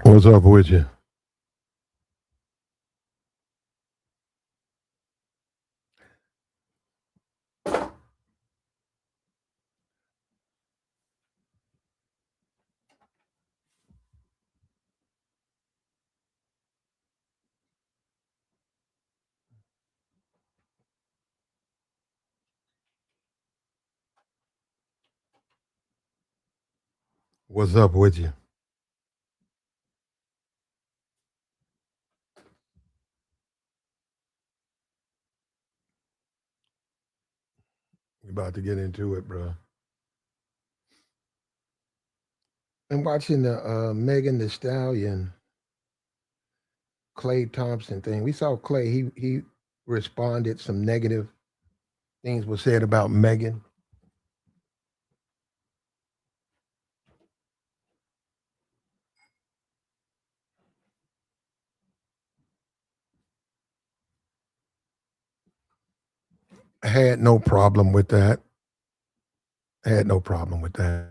What's up with you? What's up with you? We about to get into it, bro. I'm watching the Megan the Stallion, Clay Thompson thing. We saw Clay. He responded. Some negative things were said about Megan. I had no problem with that. I had no problem with that.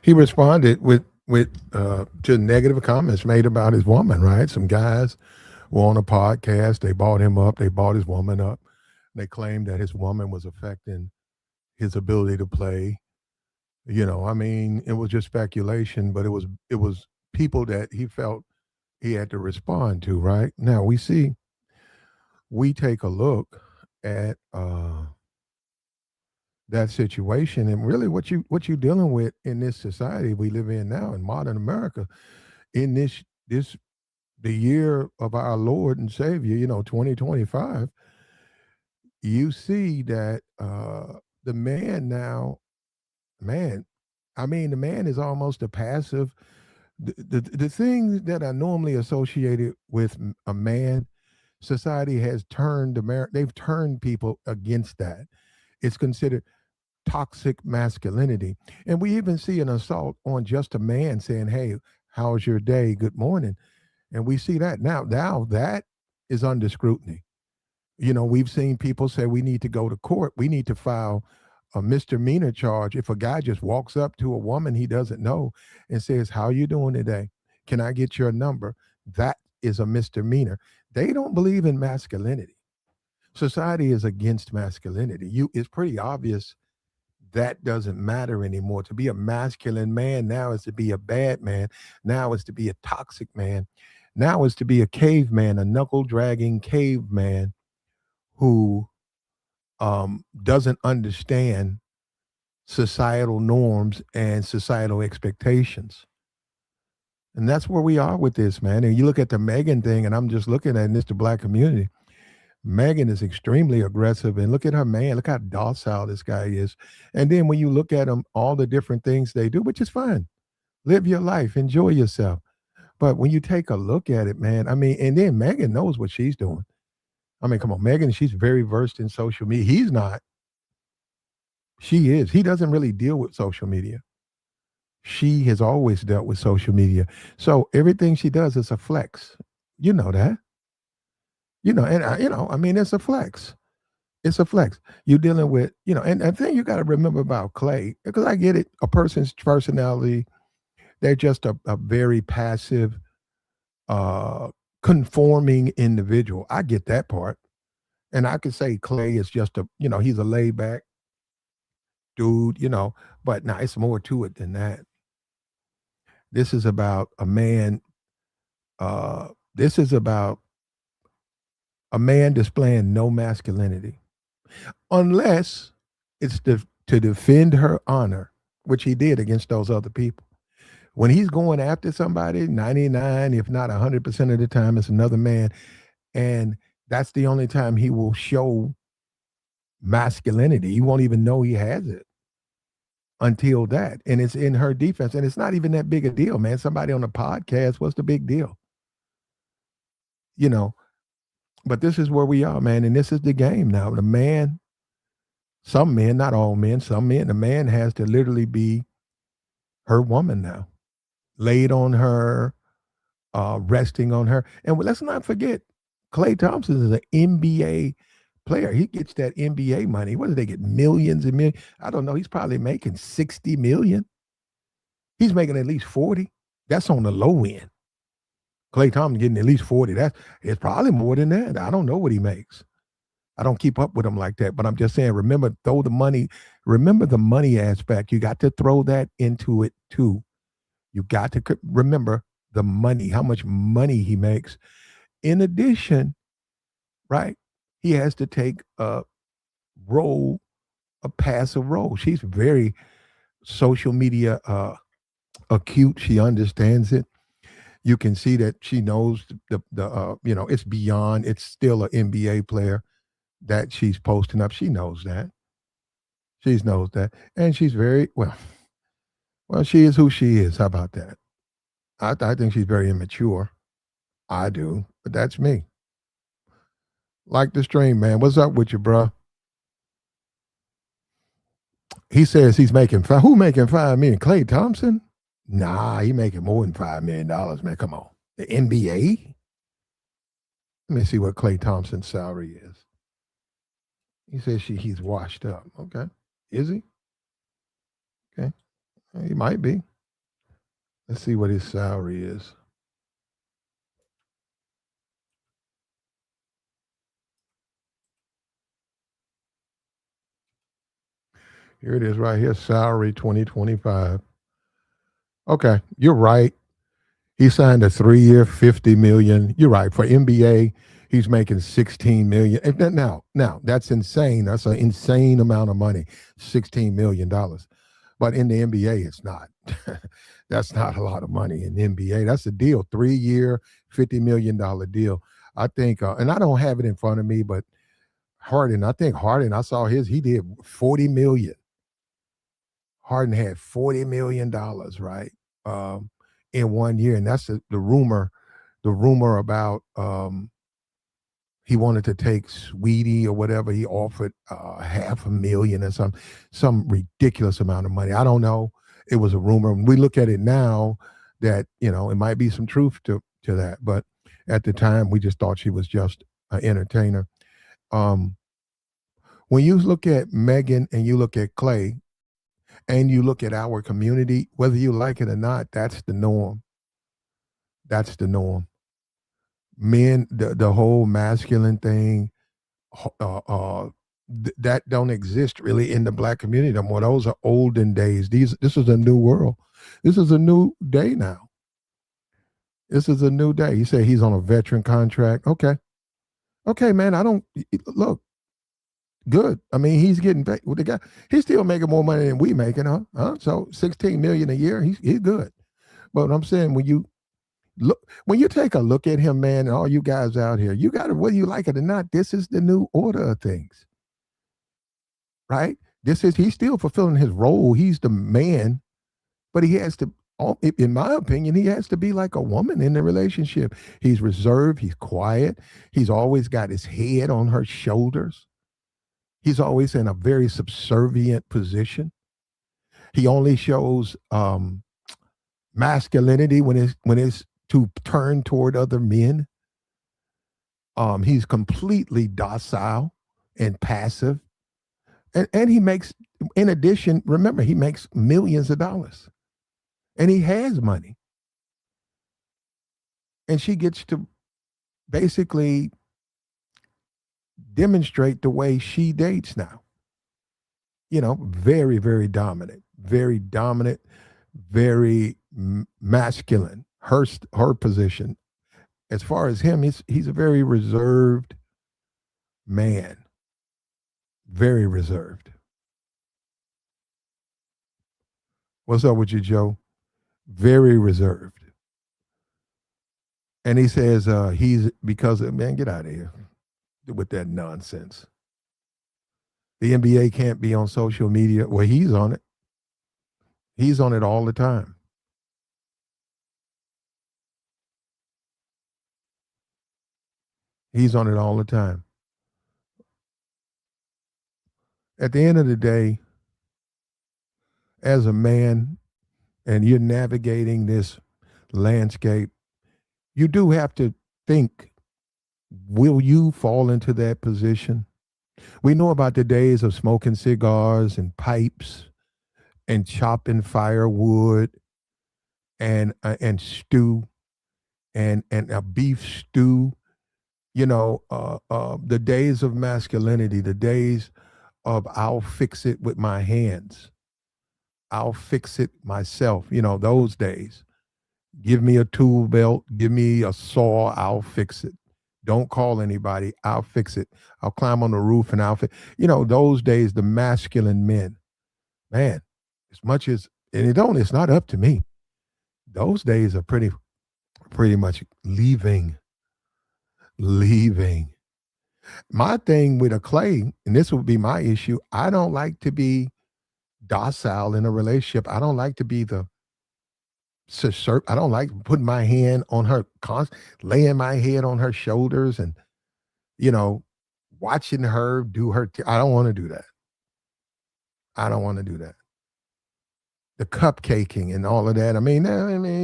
He responded with to negative comments made about his woman. Right? Some guys were on a podcast. They bought him up. They bought his woman up. They claimed that his woman was affecting his ability to play. I mean, it was just speculation, but it was people that he felt he had to respond to. Right now, we take a look at that situation, and really what you dealing with in this society we live in now in modern America, in this the year of our Lord and Savior, 2025. You see that the man now, man, I mean, the man is almost a passive. The things that are normally associated with a man, society has turned they've turned people against that. It's considered toxic masculinity. And we even see an assault on just a man saying, "Hey, how's your day? Good morning." And we see that now that is under scrutiny. We've seen people say we need to go to court. We need to file a misdemeanor charge if a guy just walks up to a woman he doesn't know and says, "How you doing today? Can I get your number?" That is a misdemeanor. They don't believe in masculinity. Society is against masculinity. It's pretty obvious that doesn't matter anymore. To be a masculine man now is to be a bad man. Now is to be a toxic man. Now is to be a caveman, a knuckle dragging caveman who doesn't understand societal norms and societal expectations. And that's where we are with this, man. And you look at the Megan thing, and I'm just looking at this, the black community. Megan is extremely aggressive, and look at her man. Look how docile this guy is. And then when you look at them, all the different things they do, which is fine. Live your life, enjoy yourself. But when you take a look at it, man, I mean, and then Megan knows what she's doing. I mean, come on, Megan, she's very versed in social media. He's not. She is. He doesn't really deal with social media. She has always dealt with social media. So everything she does is a flex. You know that. And I mean, it's a flex. It's a flex. You're dealing with, and the thing you got to remember about Clay, because I get it, a person's personality, they're just a very passive, uh, conforming individual. I get that part. And I could say Clay is just he's a laid back dude, but now it's more to it than that. This is about a man, this is about a man displaying no masculinity, unless it's to defend her honor, which he did against those other people. When he's going after somebody, 99, if not 100% of the time, it's another man. And that's the only time he will show masculinity. You won't even know he has it until that. And it's in her defense. And it's not even that big a deal, man. Somebody on a podcast, what's the big deal? You know, but this is where we are, man. And this is the game now. The man, some men, not all men, some men, the man has to literally be her woman now, laid on her, resting on her. And let's not forget, Klay Thompson is an NBA player. He gets that NBA money. What do they get? Millions and millions. I don't know. He's probably making 60 million. He's making at least 40. That's on the low end. Klay Thompson getting at least 40. It's probably more than that. I don't know what he makes. I don't keep up with him like that, but I'm just saying, remember the money aspect. You got to throw that into it too. You got to remember the money, how much money he makes. In addition, right, he has to take role, a passive role. She's very social media acute. She understands it. You can see that she knows it's beyond. It's still an NBA player that she's posting up. She knows that. She knows that, and she's very well. Well, she is who she is. How about that? I think she's very immature. I do, but that's me. Like the stream, man. What's up with you, bro? He says he's making five. Who making 5 million? Klay Thompson? Nah, he making more than $5 million, man. Come on, the NBA. Let me see what Klay Thompson's salary is. He says he's washed up. Okay, is he? Okay, he might be. Let's see what his salary is. Here it is right here. Salary 2025. Okay, you're right. He signed a 3-year, 50 million. You're right. For NBA, he's making 16 million. Now that's insane. That's an insane amount of money, $16 million. But in the NBA, it's not. That's not a lot of money in the NBA. That's a deal. 3-year, $50 million deal. I think, and I don't have it in front of me, but Harden. I think Harden. I saw his. He did 40 million. Harden had $40 million, right, in 1 year, and that's the rumor. The rumor about he wanted to take Sweetie or whatever. He offered $500,000 or some ridiculous amount of money. I don't know. It was a rumor. We look at it now that it might be some truth to that, but at the time we just thought she was just an entertainer. When you look at Megan and you look at Klay, and you look at our community, whether you like it or not, that's the norm. That's the norm. Men, the whole masculine thing, that don't exist really in the black community no more. Those are olden days. This is a new world. This is a new day now. This is a new day. You say he's on a veteran contract. Okay, man. I don't look good. I mean, he's getting paid. The guy, he's still making more money than we making, huh? So 16 million a year. He's good. But I'm saying when you take a look at him, man, and all you guys out here, you got to, whether you like it or not, this is the new order of things, right? He's still fulfilling his role. He's the man, but he has to, in my opinion, he has to be like a woman in the relationship. He's reserved. He's quiet. He's always got his head on her shoulders. He's always in a very subservient position. He only shows masculinity when it's to turn toward other men. He's completely docile and passive. And he makes, in addition, remember, he makes millions of dollars. And he has money. And she gets to basically demonstrate the way she dates now. Very, very dominant, very masculine. Her position. As far as him, he's a very reserved man. Very reserved. What's up with you, Joe? Very reserved. And he says he's because of, man, get out of here with that nonsense. The NBA can't be on social media. Well, he's on it. He's on it all the time. He's on it all the time. At the end of the day, as a man, and you're navigating this landscape, you do have to think, will you fall into that position? We know about the days of smoking cigars and pipes and chopping firewood and stew and a beef stew. The days of masculinity, the days of I'll fix it with my hands, I'll fix it myself. Those days. Give me a tool belt, give me a saw, I'll fix it. Don't call anybody, I'll fix it. I'll climb on the roof and I'll fix. Those days, the masculine men, man, as much as and it's not up to me. Those days are pretty much leaving. My thing with a clay, and this would be my issue, I don't like to be docile in a relationship. I don't like to be the I don't like putting my hand on her, laying my head on her shoulders and, you know, watching her do her. I don't want to do that. I don't want to do that. The cupcaking and all of that.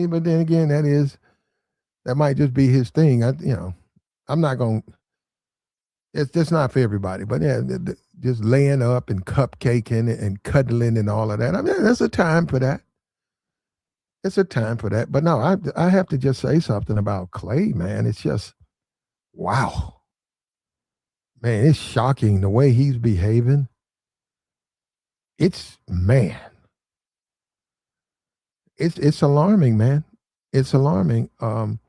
But then again, that might just be his thing. I'm not going to, it's just not for everybody. But yeah, just laying up and cupcaking and cuddling and all of that. There's a time for that. It's a time for that. But no, I have to just say something about Clay, man. It's just, wow. Man, it's shocking the way he's behaving. Man, it's alarming, man. It's alarming. And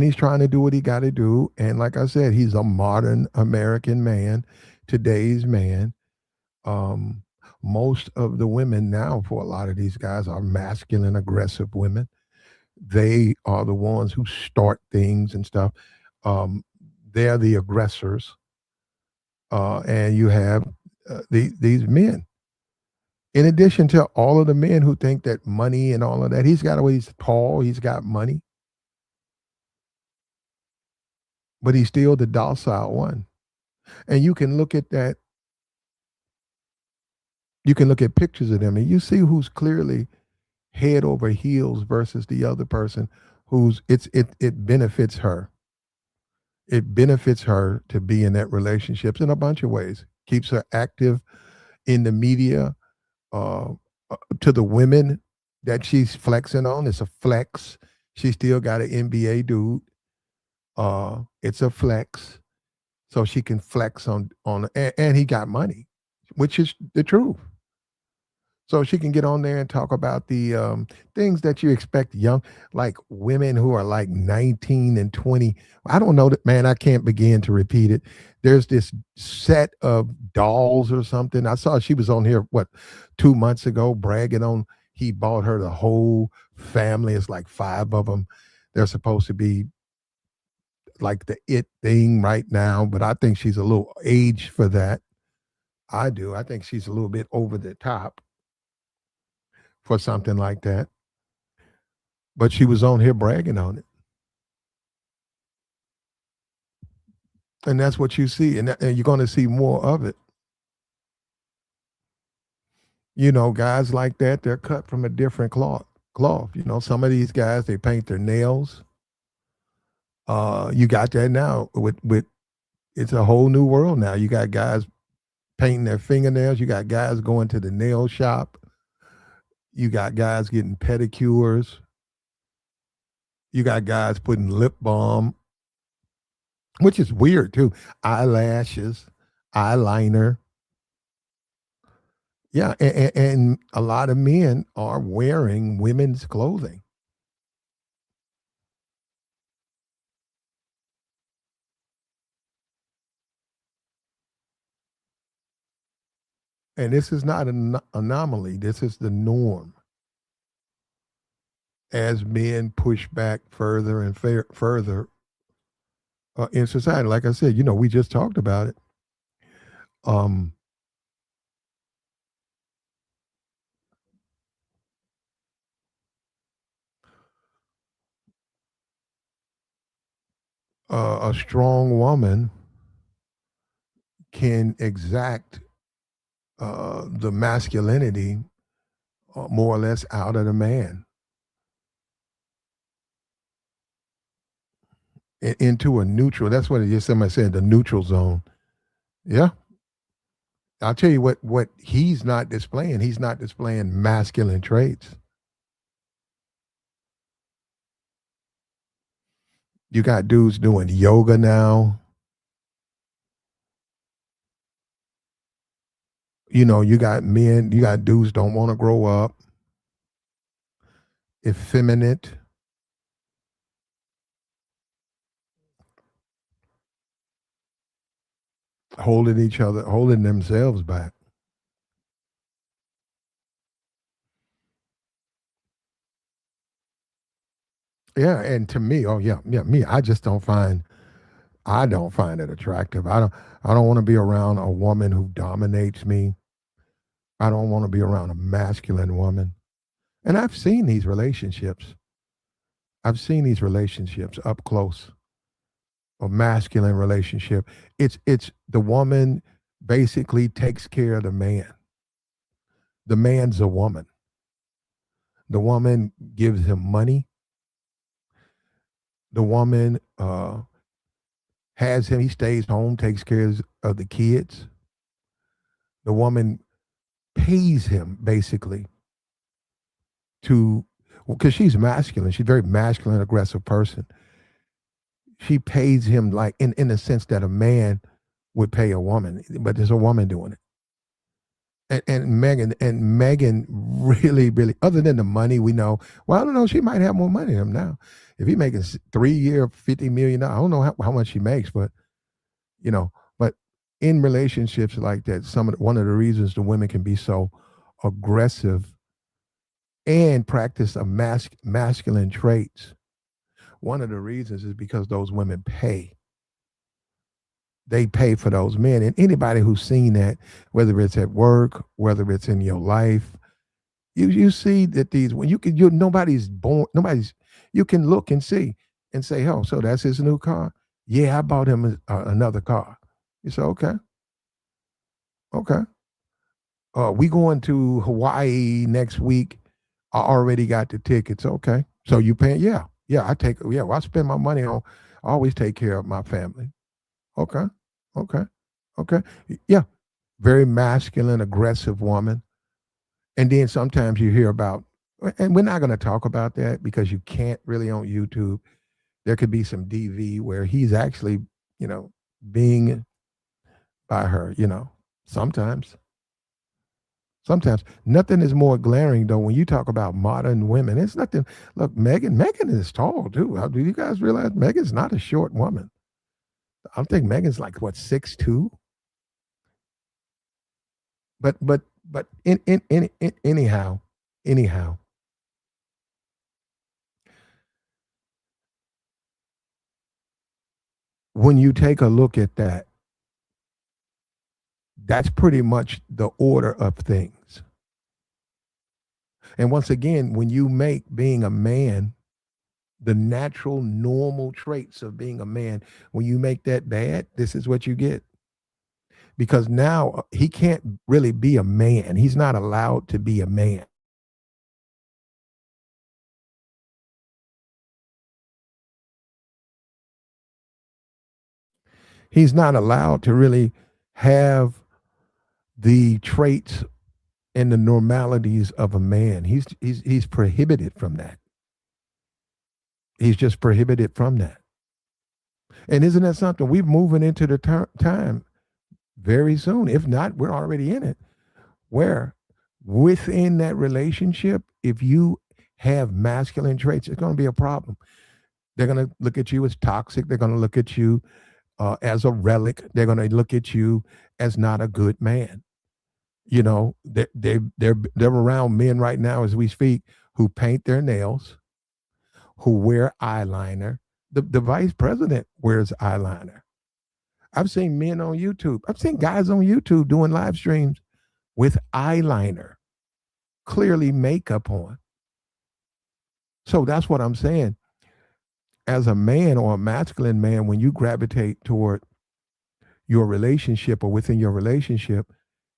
he's trying to do what he got to do. And like I said, he's a modern American man, today's man. Most of the women now, for a lot of these guys, are masculine, aggressive women. They are the ones who start things and stuff. Um, they're the aggressors, and you have these men. In addition to all of the men who think that money and all of that, he's tall, he's got money, but he's still the docile one. And you can look at that. You can look at pictures of them, and you see who's clearly head over heels versus the other person it benefits her. It benefits her to be in that relationships in a bunch of ways. Keeps her active in the media. Uh, to the women that she's flexing on, it's a flex. She still got an NBA dude. It's a flex, so she can flex and he got money, which is the truth. So she can get on there and talk about the things that you expect like women who are like 19 and 20. I don't know that, man. I can't begin to repeat it. There's this set of dolls or something. I saw she was on here, 2 months ago, bragging on he bought her the whole family. It's like 5 of them. They're supposed to be like the it thing right now, but I think she's a little aged for that. I do. I think she's a little bit over the top for something like that. But she was on here bragging on it. And that's what you see. And you're going to see more of it. Guys like that, they're cut from a different cloth. Some of these guys, they paint their nails. You got that now with it's a whole new world now. You got guys painting their fingernails. You got guys going to the nail shop. You got guys getting pedicures. You got guys putting lip balm, which is weird too. Eyelashes, eyeliner. Yeah, and a lot of men are wearing women's clothing. And this is not an anomaly. This is the norm. As men push back further and further in society, like I said, we just talked about it. Um, a strong woman can exact the masculinity more or less out of the man. into a neutral. That's what it is. Somebody said the neutral zone. Yeah, I'll tell you what he's not displaying. He's not displaying masculine traits. You got dudes doing yoga now. You got men, you got dudes don't want to grow up, effeminate, holding each other, holding themselves back. Yeah, and to me, oh yeah, yeah, me, I don't find it attractive. I don't want to be around a woman who dominates me. I don't want to be around a masculine woman. And I've seen these relationships. I've seen these relationships up close. A masculine relationship. It's the woman basically takes care of the man. The man's a woman. The woman gives him money. The woman has him. He stays home, takes care of the kids. The woman pays him basically to, because she's masculine. She's a very masculine, aggressive person. She pays him like in the sense that a man would pay a woman, but there's a woman doing it. And Megan really, really, other than the money, we know. Well, I don't know. She might have more money than him now. If he making 3 year, $50 million, I don't know how much she makes, but you know, but in relationships like that, one of the reasons the women can be so aggressive and practice a masculine traits. One of the reasons is because those women pay. They pay for those men, and anybody who's seen that, whether it's at work, whether it's in your life, you see that these when you nobody's born nobody's you can look and see and say, oh, so that's his new car. Yeah, I bought him another car. You say, okay, okay. We going to Hawaii next week. I already got the tickets. Okay, so you paying? Yeah, yeah. Yeah. Well, I spend my money on. I always take care of my family. Okay, okay, okay. Yeah, very masculine, aggressive woman. And then sometimes you hear about, and we're not going to talk about that because you can't really on YouTube. There could be some DV where he's actually, you know, being by her, sometimes. Sometimes nothing is more glaring though when you talk about modern women. It's nothing. Look, Megan is tall too. Do you guys realize Megan's not a short woman? I think Megan's like what 6'2". But anyhow, when you take a look at that, that's pretty much the order of things. And once again, when you make being a man the natural, normal traits of being a man, when you make that bad, this is what you get. Because now he can't really be a man. He's not allowed to be a man. He's not allowed to really have the traits and the normalities of a man. He's prohibited from that. He's just prohibited from that. And isn't that something? We're moving into the time very soon. If not, we're already in it. Where within that relationship, if you have masculine traits, it's going to be a problem. They're going to look at you as toxic. They're going to look at you as a relic. They're going to look at you as not a good man. They're around men right now as we speak who paint their nails, who wear eyeliner. The vice president wears eyeliner. I've seen men on YouTube. I've seen guys on YouTube doing live streams with eyeliner, clearly makeup on. So that's what I'm saying. As a man or a masculine man, when you gravitate toward your relationship or within your relationship,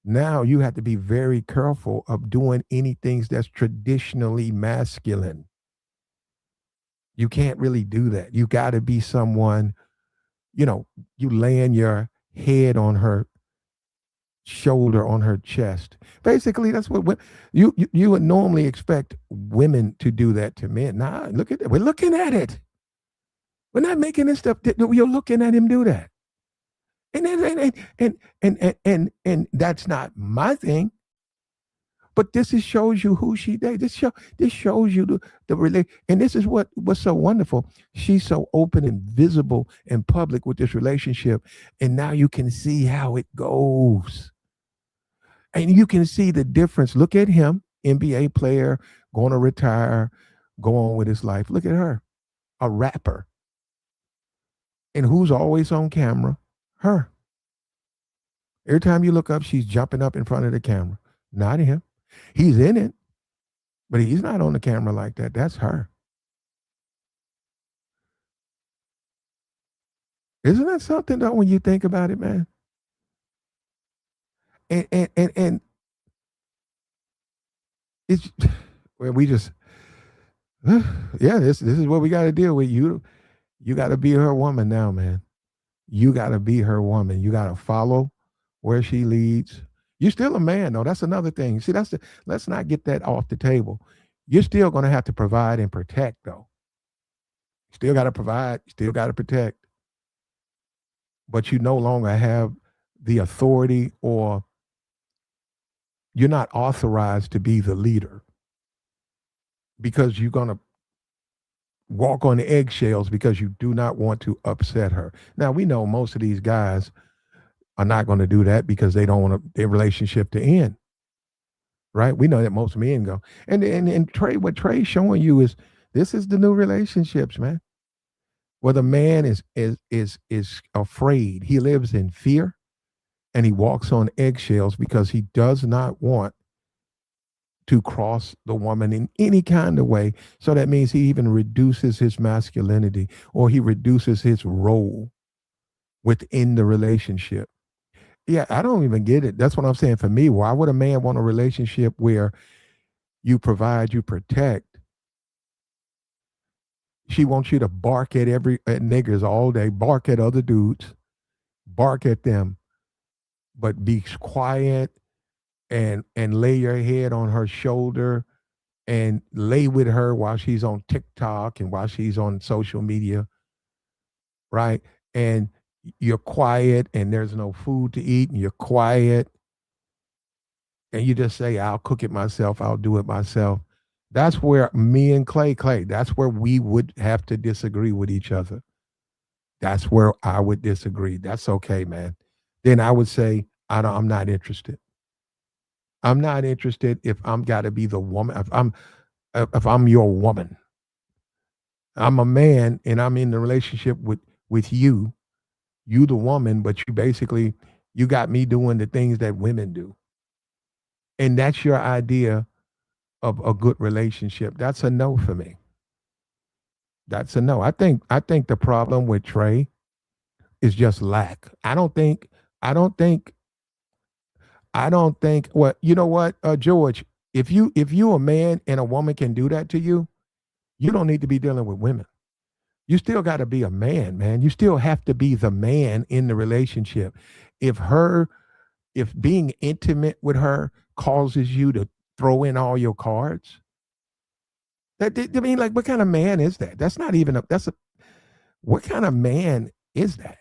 now you have to be very careful of doing anything that's traditionally masculine. You can't really do that. You got to be someone, you know, you laying your head on her shoulder, on her chest. Basically, that's what you would normally expect women to do that to men. Nah, look at it. We're looking at it. We're not making this stuff. You're looking at him do that. And that's not my thing. But this is shows you who she dates. This shows you the relate. And this is what's so wonderful. She's so open and visible and public with this relationship. And now you can see how it goes. And you can see the difference. Look at him, NBA player, going to retire, go on with his life. Look at her, a rapper. And who's always on camera? Her. Every time you look up, she's jumping up in front of the camera. Not him. He's in it, but he's not on the camera like that. That's her. Isn't that something though when you think about it, man? And it's well, we just yeah, this is what we got to deal with. You got to be her woman now, man. You got to be her woman. You got to follow where she leads. You're still a man, though. That's another thing. See, let's not get that off the table. You're still going to have to provide and protect, though. Still got to provide, still got to protect. But you no longer have the authority, or you're not authorized to be the leader, because you're going to walk on the eggshells because you do not want to upset her. Now, we know most of these guys are not going to do that because they don't want their relationship to end. Right? We know that most men go. And Trey, what Trey's showing you is this is the new relationships, man. Where the man is afraid. He lives in fear and he walks on eggshells because he does not want to cross the woman in any kind of way. So that means he even reduces his masculinity, or he reduces his role within the relationship. Yeah, I don't even get it. That's what I'm saying. For me, why would a man want a relationship where you provide, you protect? She wants you to bark at niggas all day, bark at other dudes, bark at them, but be quiet and lay your head on her shoulder and lay with her while she's on TikTok and while she's on social media, right? And you're quiet and there's no food to eat and you're quiet and you just say, I'll cook it myself, I'll do it myself. That's where me and Clay, that's where we would have to disagree with each other. That's where I would disagree. That's okay, man. Then I would say, I'm not interested. I'm not interested if I'm got to be the woman. If I'm your woman, I'm a man and I'm in the relationship with you. You the woman, but you got me doing the things that women do, and that's your idea of a good relationship. That's a no for me. That's a no. I think the problem with Trey is just lack. I don't think. Well, you know what, George? If you a man and a woman can do that to you, you don't need to be dealing with women. You still got to be a man, man. You still have to be the man in the relationship. If her, if being intimate with her causes you to throw in all your cards, I mean, like, what kind of man is that? That's not even a. That's a. What kind of man is that?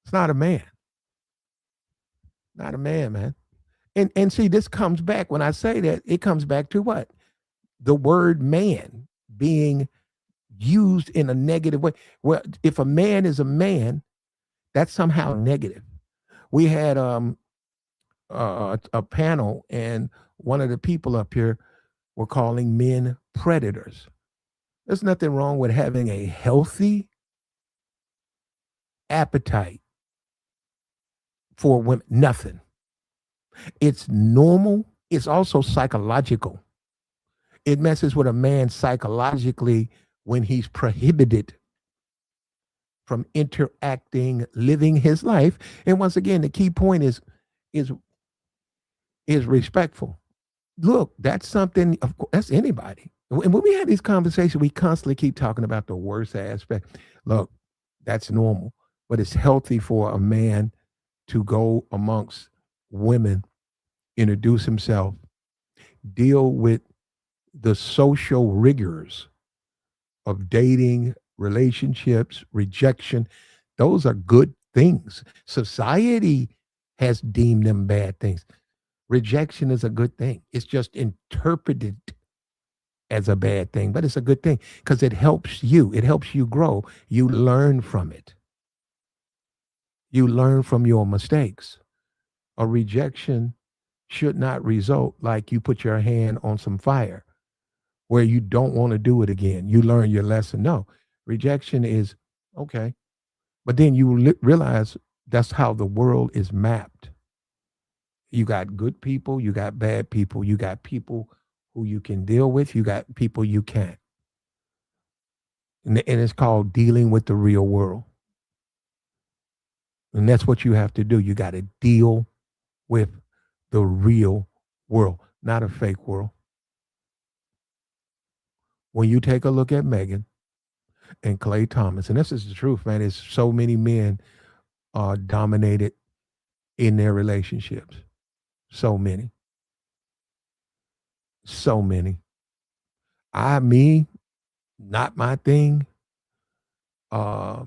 It's not a man. Not a man, man. And see, this comes back when I say that. It comes back to what the word man being used in a negative way. Well, if a man is a man, that's somehow negative. We had a panel, and one of the people up here were calling men predators. There's nothing wrong with having a healthy appetite for women. Nothing. It's normal. It's also psychological. It messes with a man psychologically when he's prohibited from interacting, living his life. And once again, the key point is is respectful. Look, that's something. Of course, that's anybody. And when we have these conversations, we constantly keep talking about the worst aspect. Look, that's normal, but it's healthy for a man to go amongst women, introduce himself, deal with the social rigors of dating, relationships, rejection. Those are good things. Society has deemed them bad things. Rejection is a good thing. It's just interpreted as a bad thing, but it's a good thing because it helps you. It helps you grow. You learn from it. You learn from your mistakes. A rejection should not result like you put your hand on some fire where you don't want to do it again. You learn your lesson. No, rejection is okay. But then you realize that's how the world is mapped. You got good people, you got bad people, you got people who you can deal with, you got people you can't. And it's called dealing with the real world. And that's what you have to do. You got to deal with the real world, not a fake world. When you take a look at Megan and Clay Thomas, and this is the truth, man, is so many men are dominated in their relationships. So many. So many. Me, not my thing. Uh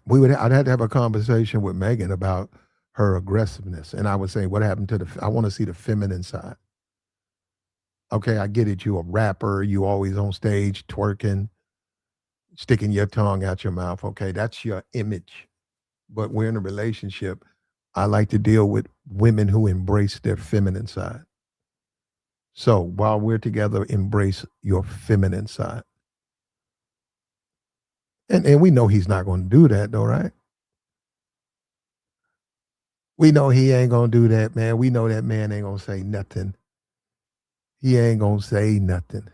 I'd have to have a conversation with Megan about her aggressiveness. And I would say, what happened to I want to see the feminine side. Okay, I get it. You a rapper, you always on stage twerking, sticking your tongue out your mouth. Okay, that's your image. But we're in a relationship. I like to deal with women who embrace their feminine side. So while we're together, embrace your feminine side. And we know he's not going to do that though, right? We know he ain't gonna do that, man. We know that man ain't gonna say nothing. He ain't gonna say nothing.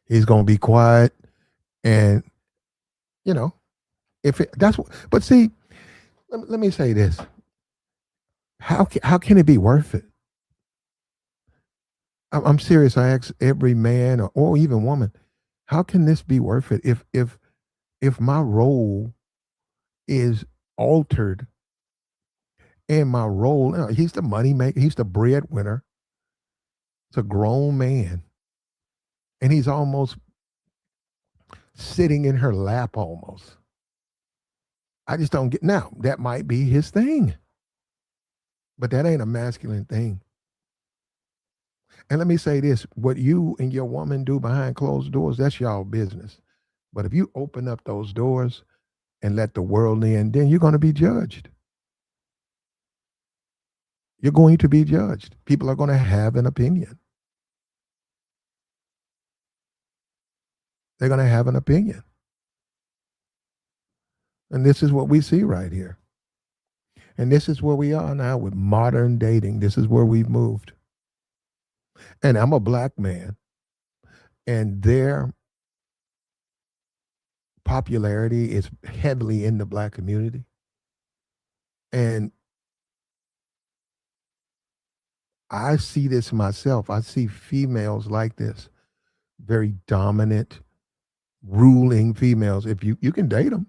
He's gonna be quiet, and you know, if it, that's what. But see, let me say this: how can it be worth it? I'm serious. I ask every man or even woman, how can this be worth it? If my role is altered and my role, he's the money maker, he's the breadwinner. It's a grown man, and he's almost sitting in her lap almost. I just don't get now. That might be his thing, but that ain't a masculine thing. And let me say this: what you and your woman do behind closed doors, that's y'all business. But if you open up those doors and let the world in, then you're going to be judged. You're going to be judged. People are going to have an opinion. They're going to have an opinion. And this is what we see right here. And this is where we are now with modern dating. This is where we've moved. And I'm a black man, and their popularity is heavily in the black community. And I see this myself. I see females like this, very dominant, ruling females. If you can date them,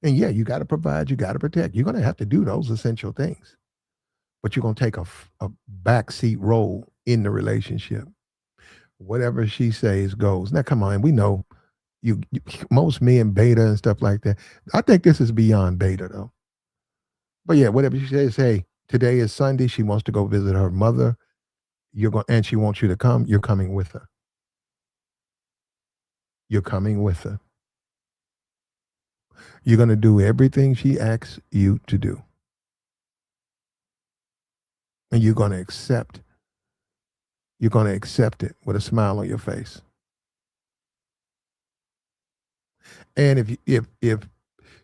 and yeah, you got to provide, you got to protect. You're going to have to do those essential things, but you're going to take a backseat role in the relationship. Whatever she says goes. Now, come on, we know you most men beta and stuff like that. I think this is beyond beta though. But yeah, whatever she says, hey, today is Sunday. She wants to go visit her mother. You're going, and she wants you to come. You're coming with her. You're coming with her. You're going to do everything she asks you to do, and you're going to accept. You're going to accept it with a smile on your face. And if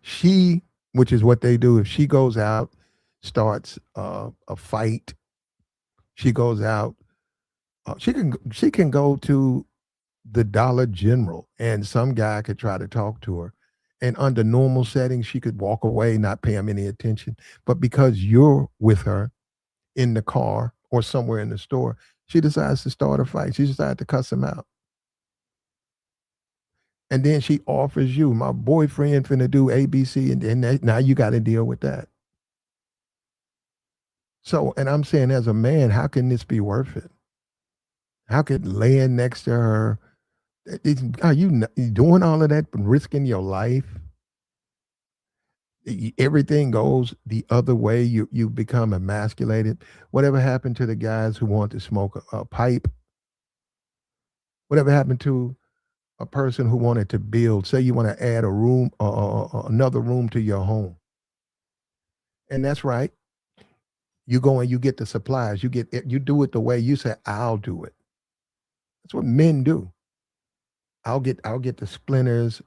she, which is what they do, if she goes out, starts a fight, she goes out. She can go to the Dollar General, and some guy could try to talk to her, And under normal settings, she could walk away, not pay him any attention. But because you're with her in the car or somewhere in the store, she decides to start a fight. She decides to cuss him out. And then she offers you, my boyfriend finna do ABC, and then now you got to deal with that. So, and I'm saying as a man, how can this be worth it? How could laying next to her, are you doing all of that, risking your life? Everything goes the other way. You become emasculated. Whatever happened to the guys who want to smoke a pipe? Whatever happened to a person who wanted to build? Say you want to add a room, another room to your home, and that's right. You go and you get the supplies. You do it the way you say. I'll do it. That's what men do. I'll get the splinters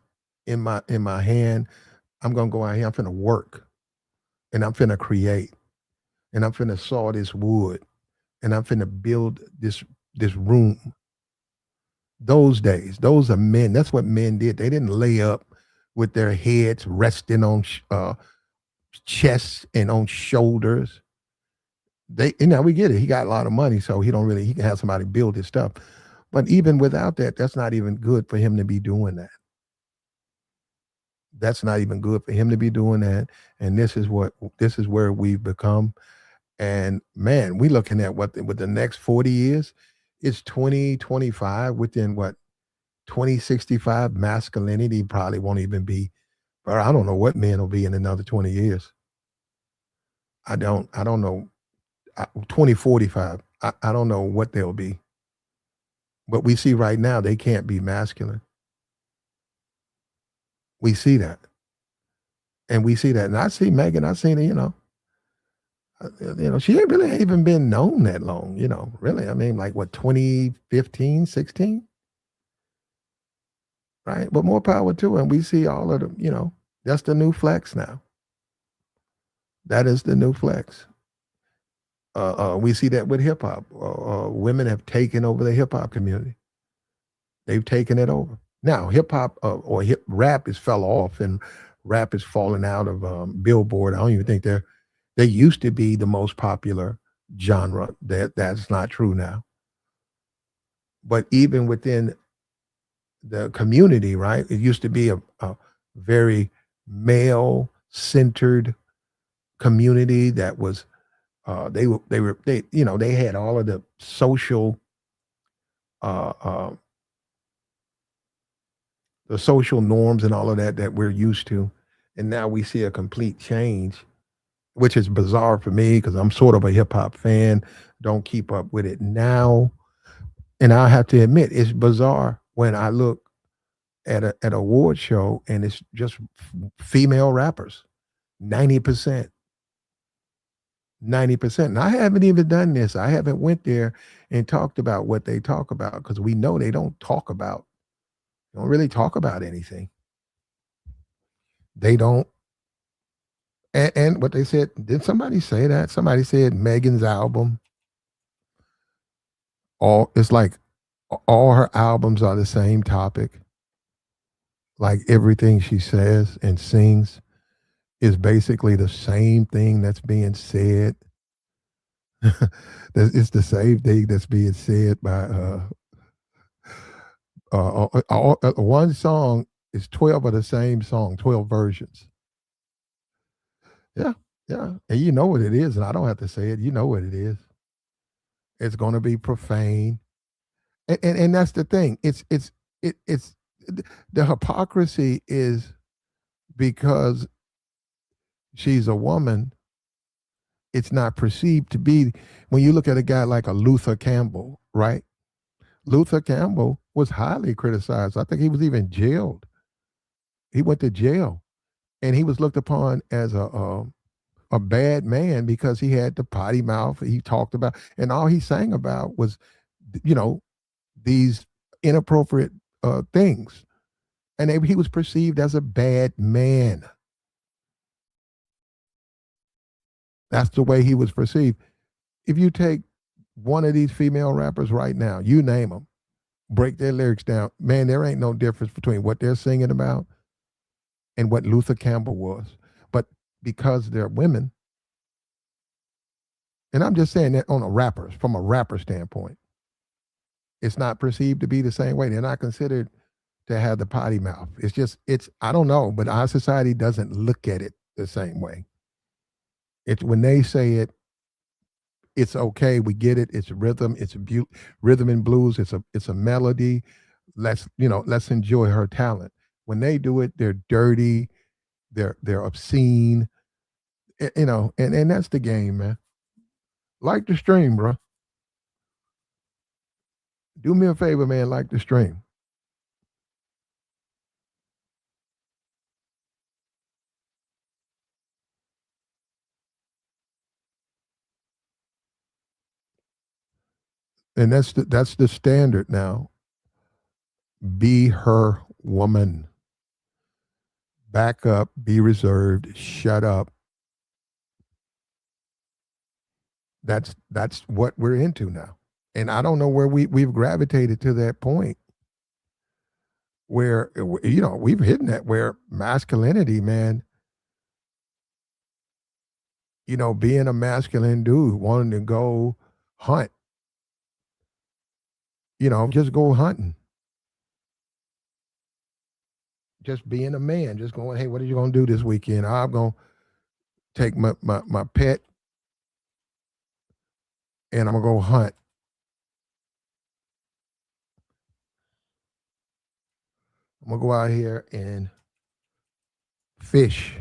in my hand. I'm gonna go out here. I'm finna work, and I'm finna create, and I'm finna saw this wood, and I'm finna build this room. Those days, those are men. That's what men did. They didn't lay up with their heads resting on chests and on shoulders. We get it. He got a lot of money, so he can have somebody build his stuff. But even without that, that's not even good for him to be doing that. That's not even good for him to be doing that. And this is where we've become. And man, we looking at what with the next 40 years, it's 2025. Within what 2065, masculinity probably won't even be, or I don't know what men will be in another 20 years. I don't know. 2045. I don't know what they'll be. But we see right now they can't be masculine. We see that. And we see that. And I see Megan, I seen her, she ain't really even been known that long, really. I mean, like what, 2015, 16? Right? But more power to her. And we see all of them, that's the new flex now. That is the new flex. We see that with hip hop. Women have taken over the hip hop community. They've taken it over. Now, hip hop or hip rap is fell off, and rap is falling out of Billboard. I don't even think they used to be the most popular genre. That's not true now. But even within the community, right? It used to be a very male centered community that was they had all of the social uh, uh, the social norms and all of that we're used to, and now we see a complete change, which is bizarre for me because I'm sort of a hip hop fan. Don't keep up with it now, and I have to admit it's bizarre when I look at a award show and it's just female rappers, 90%. 90%. And I haven't even done this. I haven't went there and talked about what they talk about because we know they don't really talk about anything. They don't. And what they said, did somebody say that? Somebody said Megan's album, it's like all her albums are the same topic. Like everything she says and sings is basically the same thing that's being said. It's the same thing that's being said by one song is 12 of the same song, 12 versions. Yeah, yeah. And you know what it is, and I don't have to say it. You know what it is. It's going to be profane. And that's the thing. It's the hypocrisy is because she's a woman, it's not perceived to be. When you look at a guy like a Luther Campbell, right? Luther Campbell was highly criticized. I think he was even jailed. He went to jail, and he was looked upon as a bad man because he had the potty mouth. He talked about, and all he sang about was, you know, these inappropriate things, and he was perceived as a bad man. That's the way he was perceived. If you take one of these female rappers right now, you name them, break their lyrics down, man, there ain't no difference between what they're singing about and what Luther Campbell was. But because they're women, and I'm just saying that on a rapper, from a rapper standpoint, it's not perceived to be the same way. They're not considered to have the potty mouth. It's just, it's, I don't know, but our society doesn't look at it the same way. It's when they say it, it's okay. We get it. It's rhythm. It's a rhythm and blues. It's a melody. Let's enjoy her talent. When they do it, they're dirty. They're obscene. And that's the game, man. Like the stream, bro. Do me a favor, man. Like the stream. And that's the standard now. Be her woman. Back up. Be reserved. Shut up. That's what we're into now. And I don't know where we've gravitated to that point where we've hidden that where masculinity, man, being a masculine dude wanting to go hunt, just go hunting, just being a man, just going, hey, what are you going to do this weekend? I'm going to take my pet and I'm going to go hunt. I'm going to go out here and fish.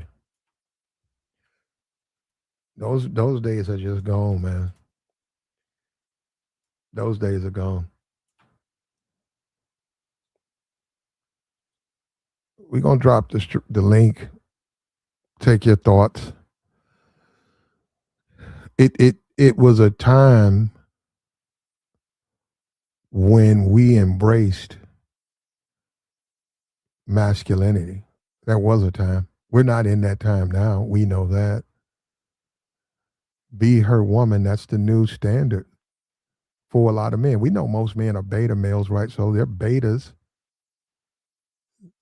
Those days are just gone, man. Those days are gone. We're going to drop the link. Take your thoughts. It was a time when we embraced masculinity. That was a time. We're not in that time now. We know that. Be her woman. That's the new standard for a lot of men. We know most men are beta males, right? So they're betas.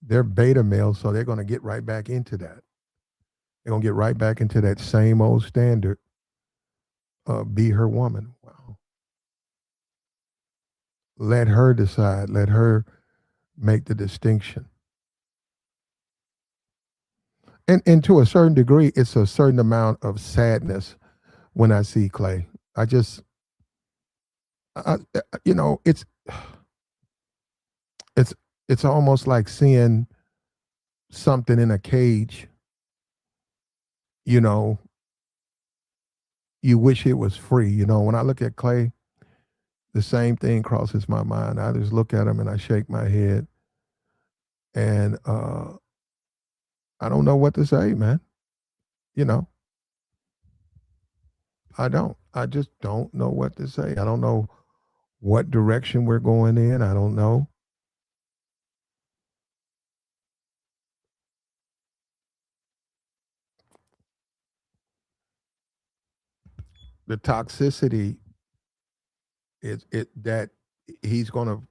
They're beta males, so they're going to get right back into that. They're going to get right back into that same old standard. Be her woman. Wow. Let her decide. Let her make the distinction. And to a certain degree, it's a certain amount of sadness when I see Clay. I just, it's it's almost like seeing something in a cage. You know, you wish it was free. When I look at Clay, the same thing crosses my mind. I just look at him and I shake my head, and I don't know what to say, man. You know, I don't. I just don't know what to say. I don't know what direction we're going in. I don't know. The toxicity is it that he's going to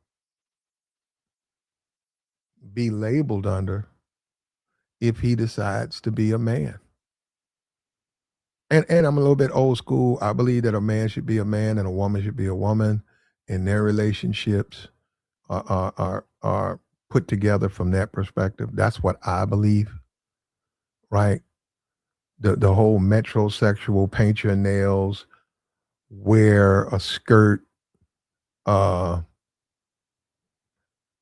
be labeled under if he decides to be a man. And I'm a little bit old school. I believe that a man should be a man and a woman should be a woman, and their relationships are put together from that perspective. That's what I believe, right? The whole metrosexual, paint your nails, wear a skirt, uh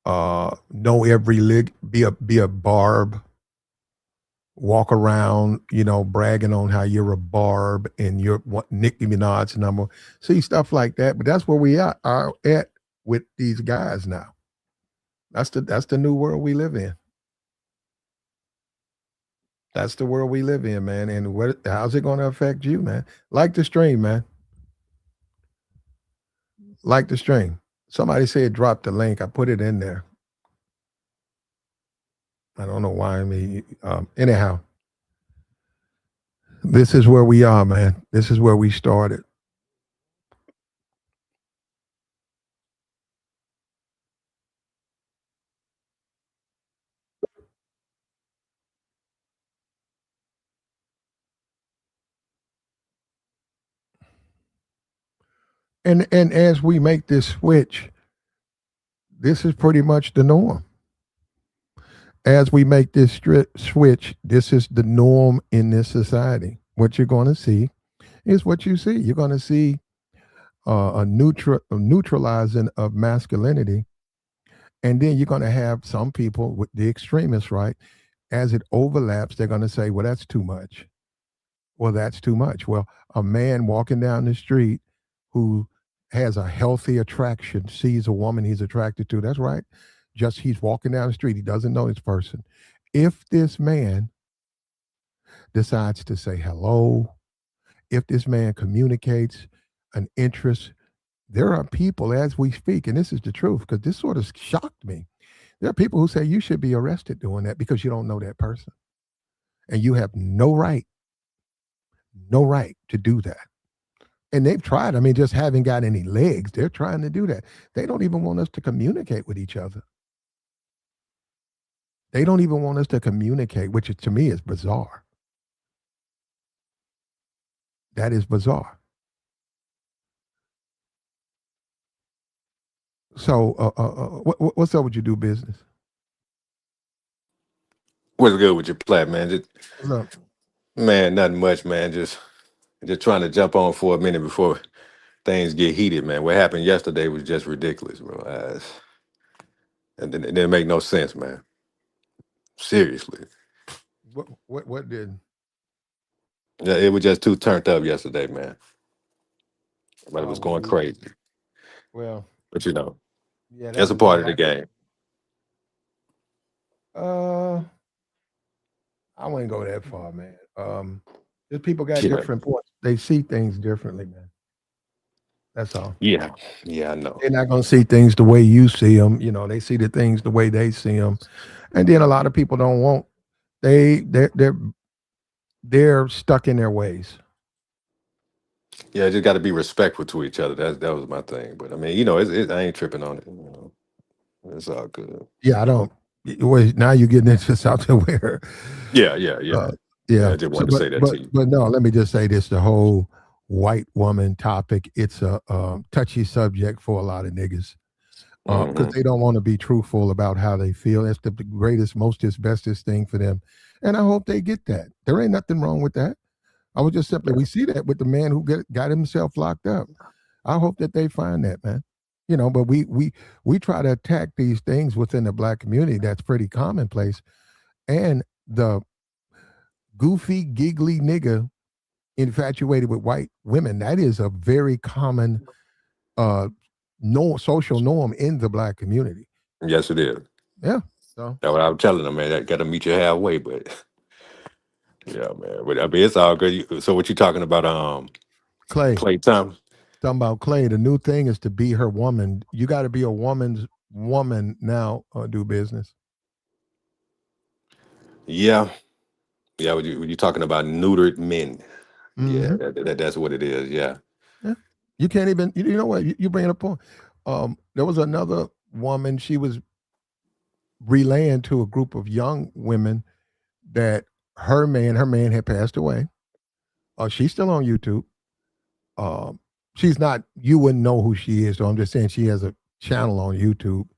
know every lig, be a barb, walk around, bragging on how you're a barb and you're what Nicki Minaj's number. See stuff like that, but that's where we are at with these guys now. That's the new world we live in. That's the world we live in, man. And how's it going to affect you, man? Like the stream, man. Like the stream. Somebody said drop the link. I put it in there. I don't know why. Anyhow, this is where we are, man. This is where we started. And as we make this switch, this is pretty much the norm. As we make this switch, this is the norm in this society. What you're going to see is what you see. You're going to see a neutralizing of masculinity, and then you're going to have some people with the extremists, right? As it overlaps, they're going to say, "Well, that's too much." Well, that's too much. Well, a man walking down the street who has a healthy attraction sees a woman he's attracted to. That's right. Just he's walking down the street. He doesn't know this person. If this man decides to say hello, if this man communicates an interest, there are people as we speak, and this is the truth because this sort of shocked me. There are people who say you should be arrested doing that because you don't know that person. And you have no right to do that. And they've tried. I mean, just haven't got any legs. They're trying to do that. They don't even want us to communicate with each other. They don't even want us to communicate, which to me is bizarre. That is bizarre. So, what's up with your do business? What's good with your plat, man? What's up? Man, nothing much, man. Just trying to jump on for a minute before things get heated, man. What happened yesterday was just ridiculous, bro. And it didn't make no sense, man. Seriously. What did? Yeah, it was just too turned up yesterday, man. But it was Well, going crazy. well, But you know, yeah, that's that's a the thing. part of the game. Uh, I wouldn't go that far, man. Just people got Yeah. different points. They see things differently, man. That's all. Yeah. Yeah, I know. They're not going to see things the way you see them. You know, they see the things the way they see them, and then a lot of people don't want. They're stuck in their ways. Yeah, just got to be respectful to each other. That was my thing. But I mean, I ain't tripping on it. It's all good. Yeah, I don't. Wait, now you're getting into something where, Yeah, yeah, yeah. uh, Yeah, yeah. I just So, wanted to say that to you. but no. Let me just say this: the whole white woman topic. It's a touchy subject for a lot of niggas because Hmm. they don't want to be truthful about how they feel. It's the greatest, mostest, bestest thing for them, and I hope they get that. There ain't nothing wrong with that. I was just simply we see that with the man who got himself locked up. I hope that they find that man. You know, but we try to attack these things within the black community. That's pretty commonplace, and the goofy, giggly nigga infatuated with white women. That is a very common uh no social norm in the black community. Yes, it is. Yeah. So That's what I'm telling them, man. That got to meet you halfway, but yeah, man. But I mean, it's all good. So, what you talking about? Clay, Clay Thomas. talking about Clay, the new thing is to be her woman. You got to be a woman's woman now. Do business. Yeah, yeah. When you talking about neutered men? Yeah, Mm-hmm. that's what it is. Yeah. Yeah. You can't even. You know what? You bring up a point. There was another woman. She was relaying to a group of young women that her man had passed away. She's still on YouTube. Um, she's not. You wouldn't know who she is. So I'm just saying she has a channel on YouTube.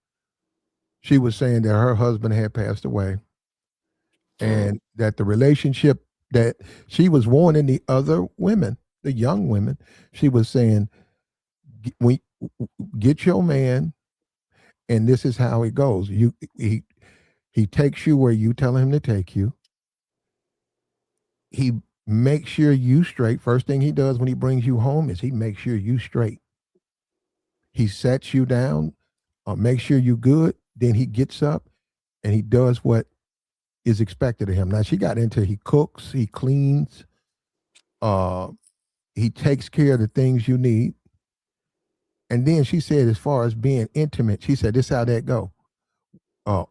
She was saying that her husband had passed away, Mm. and that the relationship that she was warning the other women, the young women, she was saying, "We get your man, and this is how it goes. He takes you where you tell him to take you. He makes sure you straight. First thing he does when he brings you home is he makes sure you straight. He sets you down, makes sure you good. Then he gets up and he does what is expected of him. Now she got into he cooks, he cleans, uh, he takes care of the things you need. And then she said, as far as being intimate, she said, this how that go. Uh,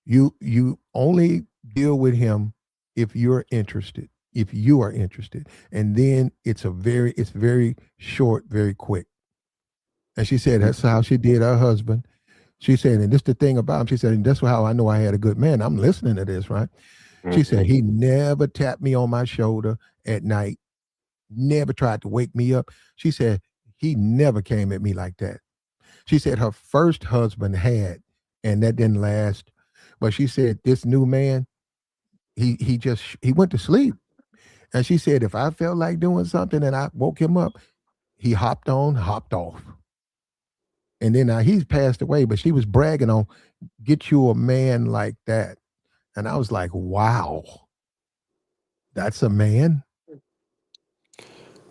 you only deal with him if you're interested. If you are interested, and then it's very short, very quick. And she said that's how she did her husband. She said, and this the thing about him. She said, and that's how I know I had a good man. I'm listening to this, right? She said Hmm. he never tapped me on my shoulder at night. Never tried to wake me up. She said he never came at me like that. She said her first husband had, and that didn't last. But she said this new man, he went to sleep. And she said if I felt like doing something and I woke him up, he hopped on, hopped off. And then now he's passed away, but she was bragging on get you a man like that. And I was like, wow, that's a man.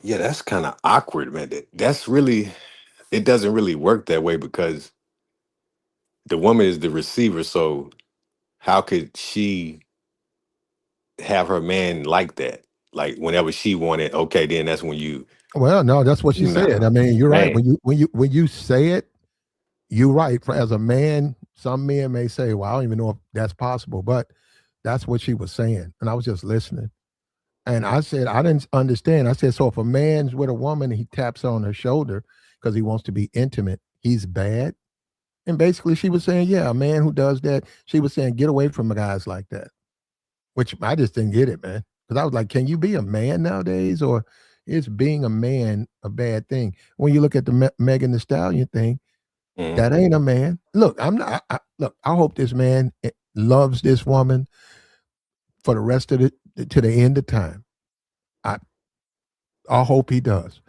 Yeah, that's kind of awkward, man. That's really, it doesn't really work that way because the woman is the receiver. So how could she have her man like that? Like whenever she wanted, okay, then that's when you, Well, no, that's what she said. nah, I mean, you're right. man. When you say it, you're right. As a man, some men may say, "Well, I don't even know if that's possible," but that's what she was saying, and I was just listening. And I said, I didn't understand. I said, so if a man's with a woman and he taps her on her shoulder because he wants to be intimate, he's bad. And basically, she was saying, yeah, a man who does that, she was saying, get away from guys like that, which I just didn't get it, man. Because I was like, can you be a man nowadays, or is being a man a bad thing? When you look at the Megan the Stallion thing, Mhm. that ain't a man. Look, I'm not. Look, I hope this man loves this woman for the rest of the to the end of time. I I hope he does.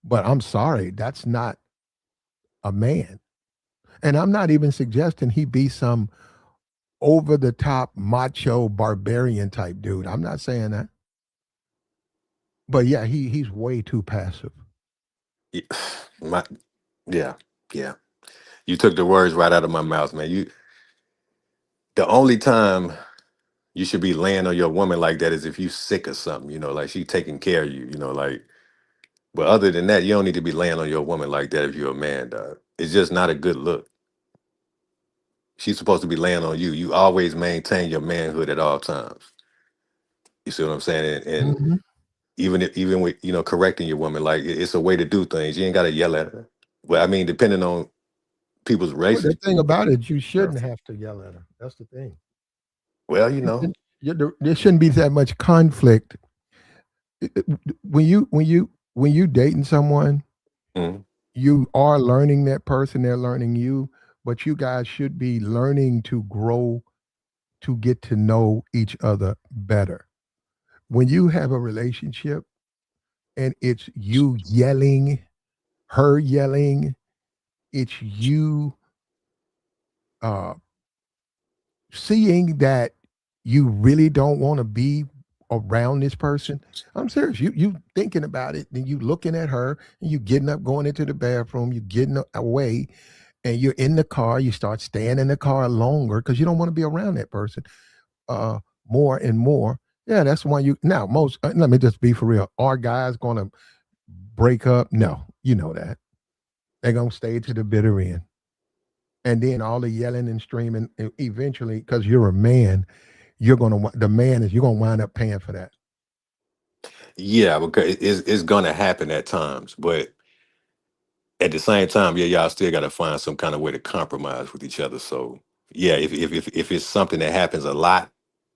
But I'm sorry, that's not a man. And I'm not even suggesting he be some over the top macho barbarian type dude. I'm not saying that. But yeah, he's way too passive. Yeah, my, yeah, yeah. You took the words right out of my mouth, man. The only time you should be laying on your woman like that is if you sick or something, like she taking care of you, like. But other than that, you don't need to be laying on your woman like that if you're a man, dog. It's just not a good look. She's supposed to be laying on you. You always maintain your manhood at all times. You see what I'm saying? And Mhm. even with correcting your woman, like it's a way to do things. You ain't got to yell at her. But I mean, depending on people's Well, the relationship. thing about it, you Yeah. shouldn't have to yell at her. That's the thing. Well, There shouldn't be that much conflict. When you dating someone, mhm. you are learning that person, they're learning you, but you guys should be learning to grow to get to know each other better. When you have a relationship and it's you yelling, her yelling, it's you uh, seeing that you really don't want to be around this person. I'm serious. You thinking about it, and you looking at her, and you getting up, going into the bathroom, you getting away, and you're in the car. You start staying in the car longer because you don't want to be around that person uh, more and more. Yeah, that's why you now most. Let me just be for real. Are guys going to break up? No, you know that they're gonna stay to the bitter end, and then all the yelling and screaming. Eventually, because you're a man, the man is you're gonna wind up paying for that. Yeah, because it's gonna happen at times, but at the same time, yeah, y'all still got to find some kind of way to compromise with each other. So yeah, if it's something that happens a lot,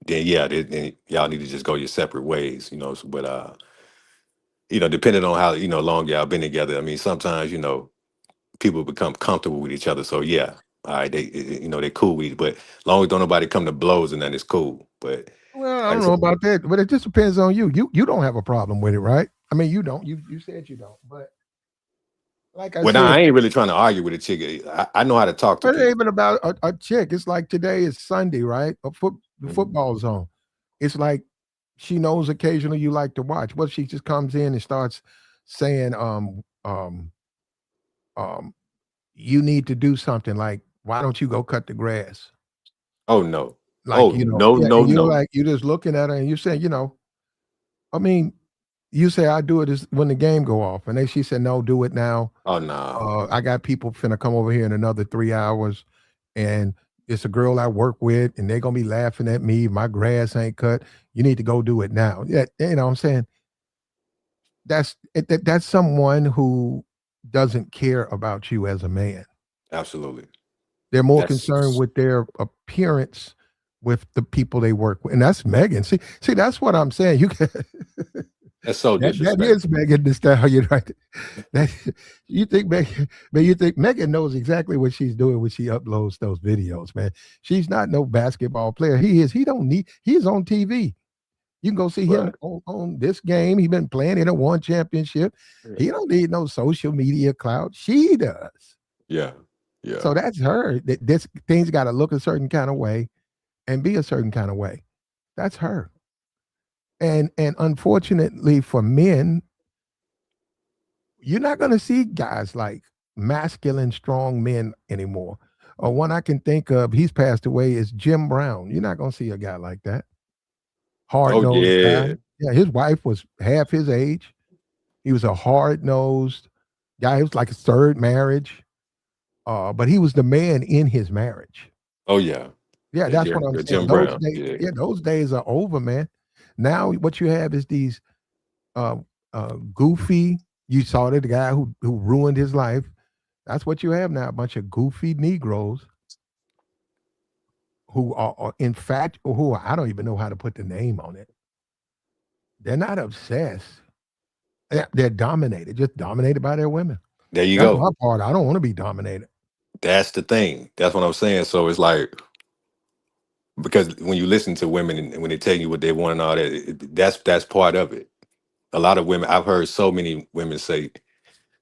then yeah, then y'all need to just go your separate ways. But depending on how long y'all been together, I mean, sometimes people become comfortable with each other. So yeah, all right, they cool with it, but as long as don't nobody come to blows, and then it's cool. But Well, I like I don't know said, about that, but it just depends on you. You don't have a problem with it, right? I mean, you don't. You said you don't, but like I well, now said, I ain't really trying to argue with a chick. I know how to talk to it ain't people. even about a chick. It's like today is Sunday, right? The Mhm. football zone. It's like she knows occasionally you like to watch. What if she just comes in and starts saying, um, you need to do something like, why don't you go cut the grass? Oh no, Like, oh no, yeah, no, and you're no. like, you're just looking at her and you're saying, I mean, you say I do it is when the game go off, and then she said, no, do it now. Oh no. I got people finna come over here in another 3 hours, and it's a girl I work with, and they're gonna be laughing at me. My grass ain't cut. You need to go do it now. Yeah, what I'm saying that's someone who doesn't care about you as a man. Absolutely. They're more concerned That's with their appearance with the people they work with, and that's Megan. See, that's what I'm saying. You can. That's so That is disrespectful. Megan Thee Stallion right there. That you think Megan, man, you think Megan knows exactly what she's doing when she uploads those videos, man. She's not no basketball player. He is. He don't need. He's on TV. You can go see him Right. on this game. He's been playing in a one championship. Yeah. He don't need no social media clout. She does. Yeah. Yeah. So that's her. This thing's got to look a certain kind of way and be a certain kind of way. That's her. And unfortunately for men, you're not going to see guys like masculine, strong men anymore. Or one I can think of, he's passed away, is Jim Brown. You're not going to see a guy like that. Hard Oh nosed guy. yeah. Yeah, his wife was half his age. He was a hard nosed guy. It was like his third marriage, but he was the man in his marriage. Oh yeah. Yeah, Yeah, that's what I'm saying. Jim Those Brown. days, Yeah. yeah, those days are over, man. Now what you have is these uh, goofy. You saw the guy who ruined his life. That's what you have now. A bunch of goofy Negroes who are in fact, who I don't even know how to put the name on it. They're not obsessed. They're dominated, just dominated by their women. There you That's my go. part. I don't want to be dominated. That's the thing. That's what I'm saying. So it's like because when you listen to women and when they tell you what they want and all that, that's part of it. A lot of women, I've heard so many women say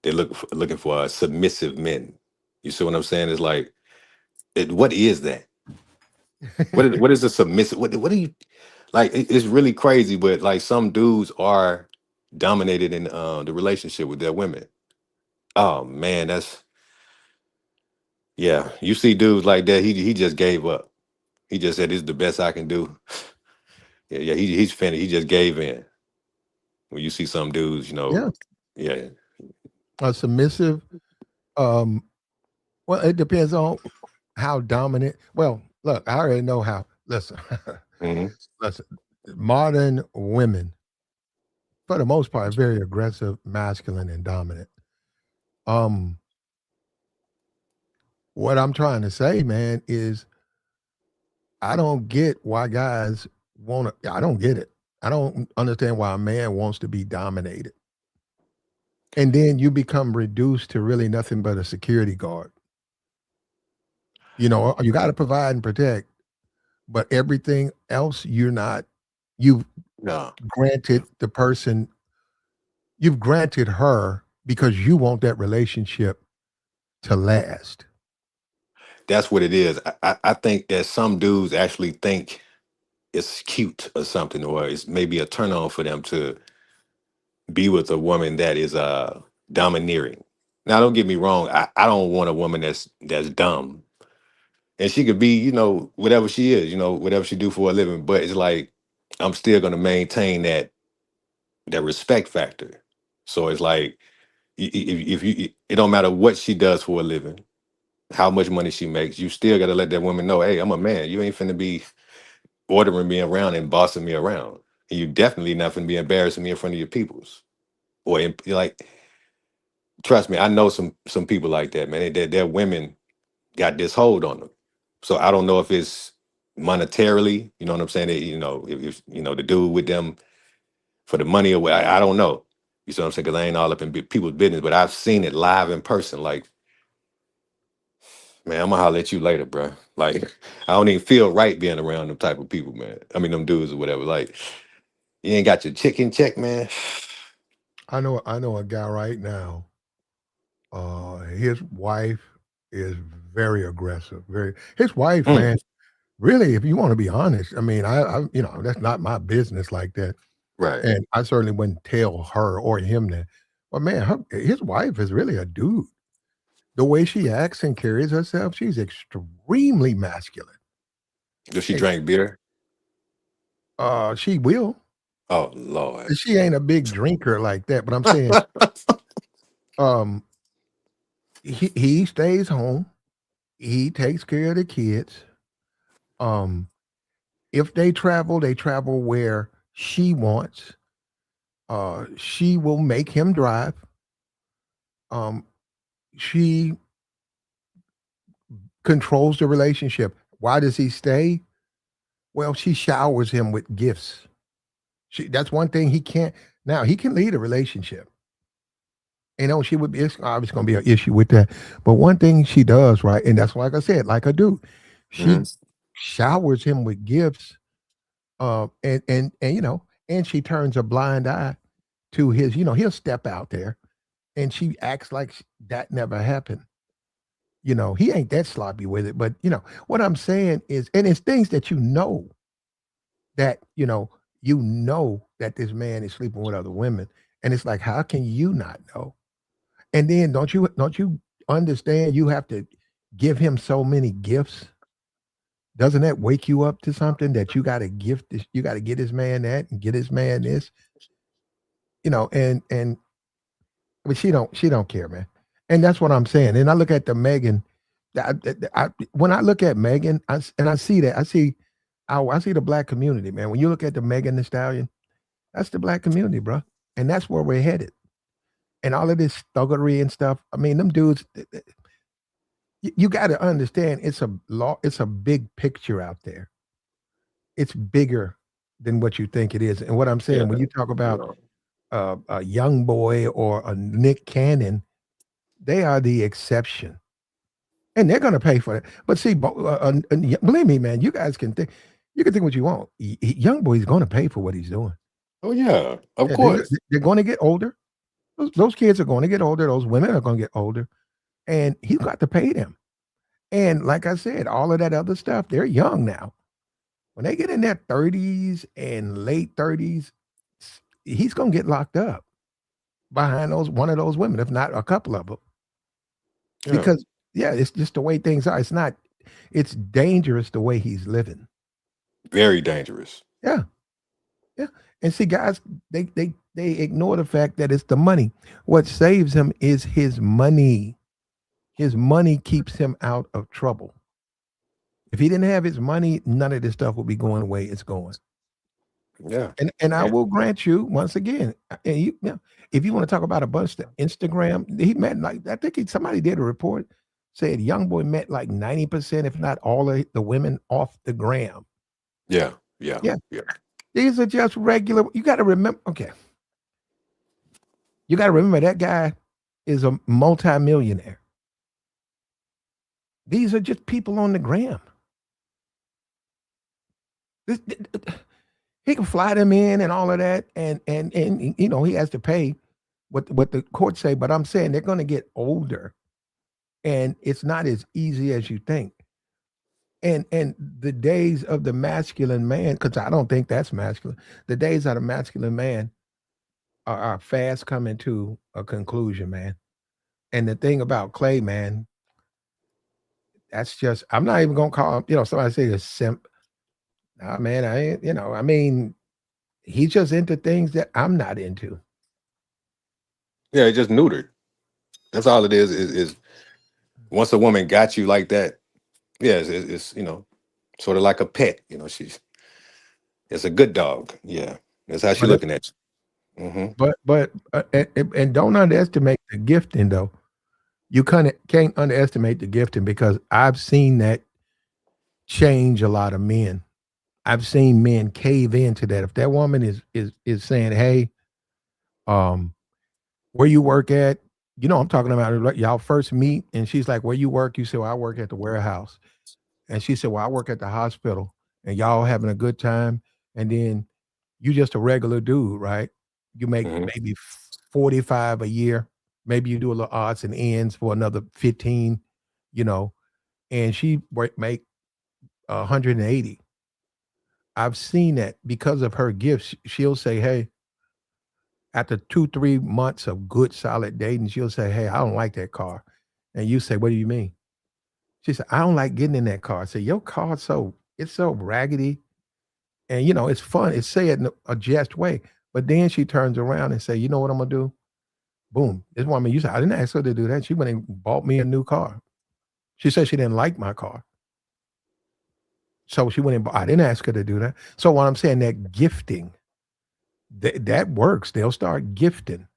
they looking for submissive men. You see what I'm saying? It's like, what is that? What is a submissive? What do you like? It's really crazy, but like some dudes are dominated in the relationship with their women. Oh man, that's yeah. You see dudes like that. He just gave up. He just said, "This is the best I can do." Yeah, yeah. He's finished. He just gave in. When you see some dudes, Yeah, yeah, a submissive. Um, well, it depends on how dominant. Well, look, I already know how. Listen, hmm listen. Modern women, for the most part, are very aggressive, masculine, and dominant. Um, what I'm trying to say, man, is I don't get why guys want to. I don't get it. I don't understand why a man wants to be dominated, and then you become reduced to really nothing but a security guard. You know, you got to provide and protect, but everything else you're not. You've no, granted the person. You've granted her because you want that relationship to last. that's what it is. I think that some dudes actually think it's cute or something, or it's maybe a turn on for them to be with a woman that is domineering. Now, don't get me wrong. I don't want a woman that's dumb, and she could be, whatever she is, whatever she do for a living. But it's like I'm still going to maintain that respect factor. So it's like if you, it don't matter what she does for a living, how much money she makes, you still got to let that woman know, hey, I'm a man. You ain't finna be ordering me around and bossing me around. And you definitely not finna be embarrassing me in front of your peoples. Like, trust me, I know some people like that, man. Their women got this hold on them. So I don't know if it's monetarily, you know what I'm saying? If the dude with them for the money or what, I don't know. You see what I'm saying? Because I ain't all up in people's business, but I've seen it live in person. Like, man, I'm gonna holler at you later, bro. Like, I don't even feel right being around them type of people, man. I mean, them dudes or whatever. Like, you ain't got your chicken check, man. I know a guy right now. His wife is very aggressive. Very his wife, Mm, man. Really, if you want to be honest, I mean, that's not my business like that, right. and I certainly wouldn't tell her or him that. But man, his wife is really a dude. The way she acts and carries herself, she's extremely masculine. Does she Ex- drink beer? She will. Oh Lord. She ain't a big drinker like that, but I'm saying, um, he stays home. He takes care of the kids. Um, if they travel where she wants. She will make him drive. Um, she controls the relationship. Why does he stay? Well, she showers him with gifts. That's one thing he can't. Now he can lead a relationship. She would be. It's obviously going to be an issue with that. But one thing she does right, and that's like I said, like I do, she Mhm. showers him with gifts, and she turns a blind eye to his. He'll step out there, and she acts like that never happened. He ain't that sloppy with it. But what I'm saying is, and it's things that that that this man is sleeping with other women, and it's like, how can you not know? And then don't you understand you have to give him so many gifts? Doesn't that wake you up to something that you got to gift this, you got to get this man that and get this man this, and but she don't care, man. And that's what I'm saying. And I look at the Megan, when I look at Megan, and I see that I see the black community, man. When you look at the Megan the Stallion, that's the black community, bro, and that's where we're headed. And all of this thuggery and stuff. I mean, them dudes. You got to understand, it's a big picture out there. It's bigger than what you think it is. And what I'm Yeah. saying, when you talk about Yeah. a young boy or a Nick Cannon, they are the exception, and they're going to pay for it. But see, believe me, man, you can think what you want. Young boy's going to pay for what he's doing. Oh yeah, of Yeah, course. they're going to get older. Those kids are going to get older. Those women are going to get older, and he's got to pay them. And like I said, all of that other stuff, they're young now. When they get in their 30s and late 30s, he's going to get locked up behind one of those women, if not a couple of them. Yeah. Because yeah, it's just the way things are. It's dangerous the way he's living. Very dangerous. Yeah. Yeah. And see, guys, they ignore the fact that it's the money. What saves him is his money. His money keeps him out of trouble. If he didn't have his money, none of this stuff would be going the way it's going. Yeah. And I Yeah. will grant you once again, and if you want to talk about a bunch of Instagram, he met like I think somebody did a report said young boy met like 90%, if not all of the women off the gram. Yeah. Yeah. Yeah, Yeah. these are just regular. You got to remember. Okay, you got to remember that guy is a multimillionaire. These are just people on the gram. This, he can fly them in and all of that, and he has to pay what the courts say. But I'm saying they're going to get older, and it's not as easy as you think. And the days of the masculine man, because I don't think that's masculine. The days of the masculine man are fast coming to a conclusion, man. And the thing about Clay, man, that's just I'm not even gonna call him. Somebody say a simp. Nah, man, I ain't. I mean, he's just into things that I'm not into. Yeah. It just neutered. That's all it is. Is once a woman got you like that, yeah, it's sort of like a pet. It's a good dog. Yeah. That's how she But looking at you. Hmm. and don't underestimate the gifting though. You kind of can't underestimate the gifting because I've seen that change a lot of men. I've seen men cave into that. If that woman is saying, "Hey, um, where you work at?" I'm talking about like, y'all first meet, and she's like, "Where you work?" You say, "Well, I work at the warehouse," and she said, "Well, I work at the hospital," and y'all having a good time, and then you just a regular dude, right? You make Hmm. maybe 45 a year. Maybe you do a little odds and ends for another 15, you know, and she make 180. I've seen that because of her gifts. She'll say, "Hey," after 2, 3 months of good solid dating, she'll say, "Hey, I don't like that car." And you say, "What do you mean?" She said, "I don't like getting in that car." I said, "Your car's it's so raggedy. And it's fun." It's said in a jest way. But then she turns around and say, "You know what I'm gonna do?" Boom. This woman, you said, "I didn't ask her to do that." She went and bought me a new car. She said she didn't like my car. So she went and bought, I didn't ask her to do that. So what I'm saying, that gifting, that works. They'll start gifting,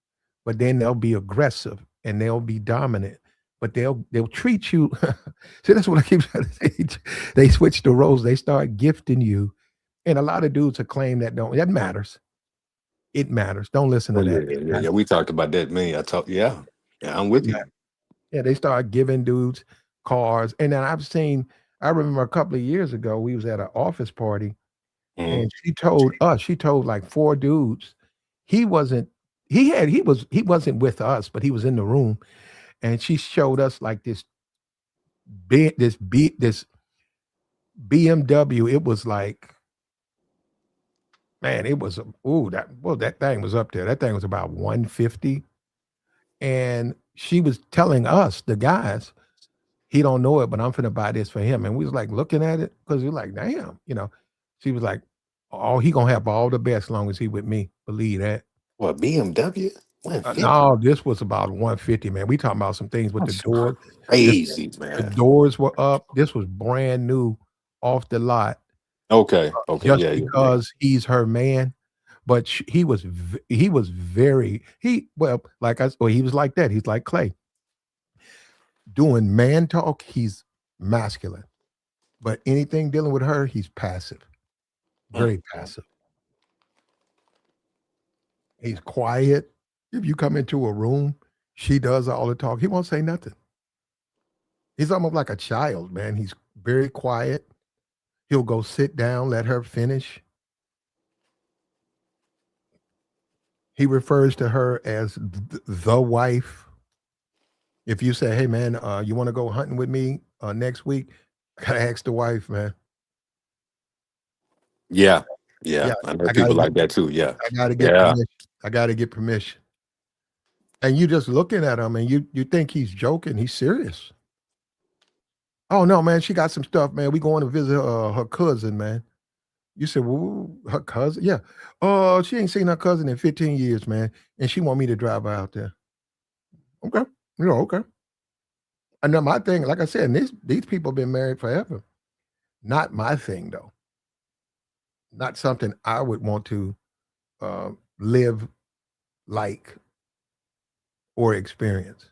but then they'll be aggressive and they'll be dominant. But they'll treat you. See, that's what I keep trying to say. They switch the roles. They start gifting you. And a lot of dudes will claim that matters. It matters. Don't listen Oh to yeah, that. It yeah, yeah. matters. We talked about that. Me, I talked. Yeah, yeah. I'm It with you. matters. Yeah, they start giving dudes cars, and then I've seen. I remember a couple of years ago, we was at an office party, Mhm. and she told like 4 dudes, he wasn't he wasn't with us, but he was in the room, and she showed us like this BMW. It was like, man, it was that thing was up there. That thing was about 150, and she was telling us, the guys, he don't know it, but I'm finna buy this for him. And we was like looking at it because we're like, damn, She was like, oh, he gonna have all the best long as he with me. Believe that. What BMW? 150? No, this was about 150, man. We talking about some things with the That's door. This crazy, The man. doors were up. This was brand new off the lot, Okay, okay, just yeah, yeah, yeah. because he's her man. But he was very like he was like that. He's like Clay doing man talk. He's masculine, but anything dealing with her, he's passive, Mm, very mm. passive. He's quiet. If you come into a room, she does all the talk. He won't say nothing. He's almost like a child, man. He's very quiet. He'll go sit down, let her finish. He refers to her as the wife. If you say, "Hey, man, you want to go hunting with me next week?" Gotta ask the wife, man. Yeah, yeah. Yeah, I know I gotta people get, like that too. Yeah, I gotta get yeah. permission. I gotta get permission. And you just looking at him, and you think he's joking. He's serious. Oh no, man, she got some stuff, man. We going to visit her cousin, man. You said, well, her cousin? Yeah. Oh, she ain't seen her cousin in 15 years, man. And she want me to drive her out there. Okay. Okay. And then my thing, like I said, these people been married forever. Not my thing though. Not something I would want to live like or experience.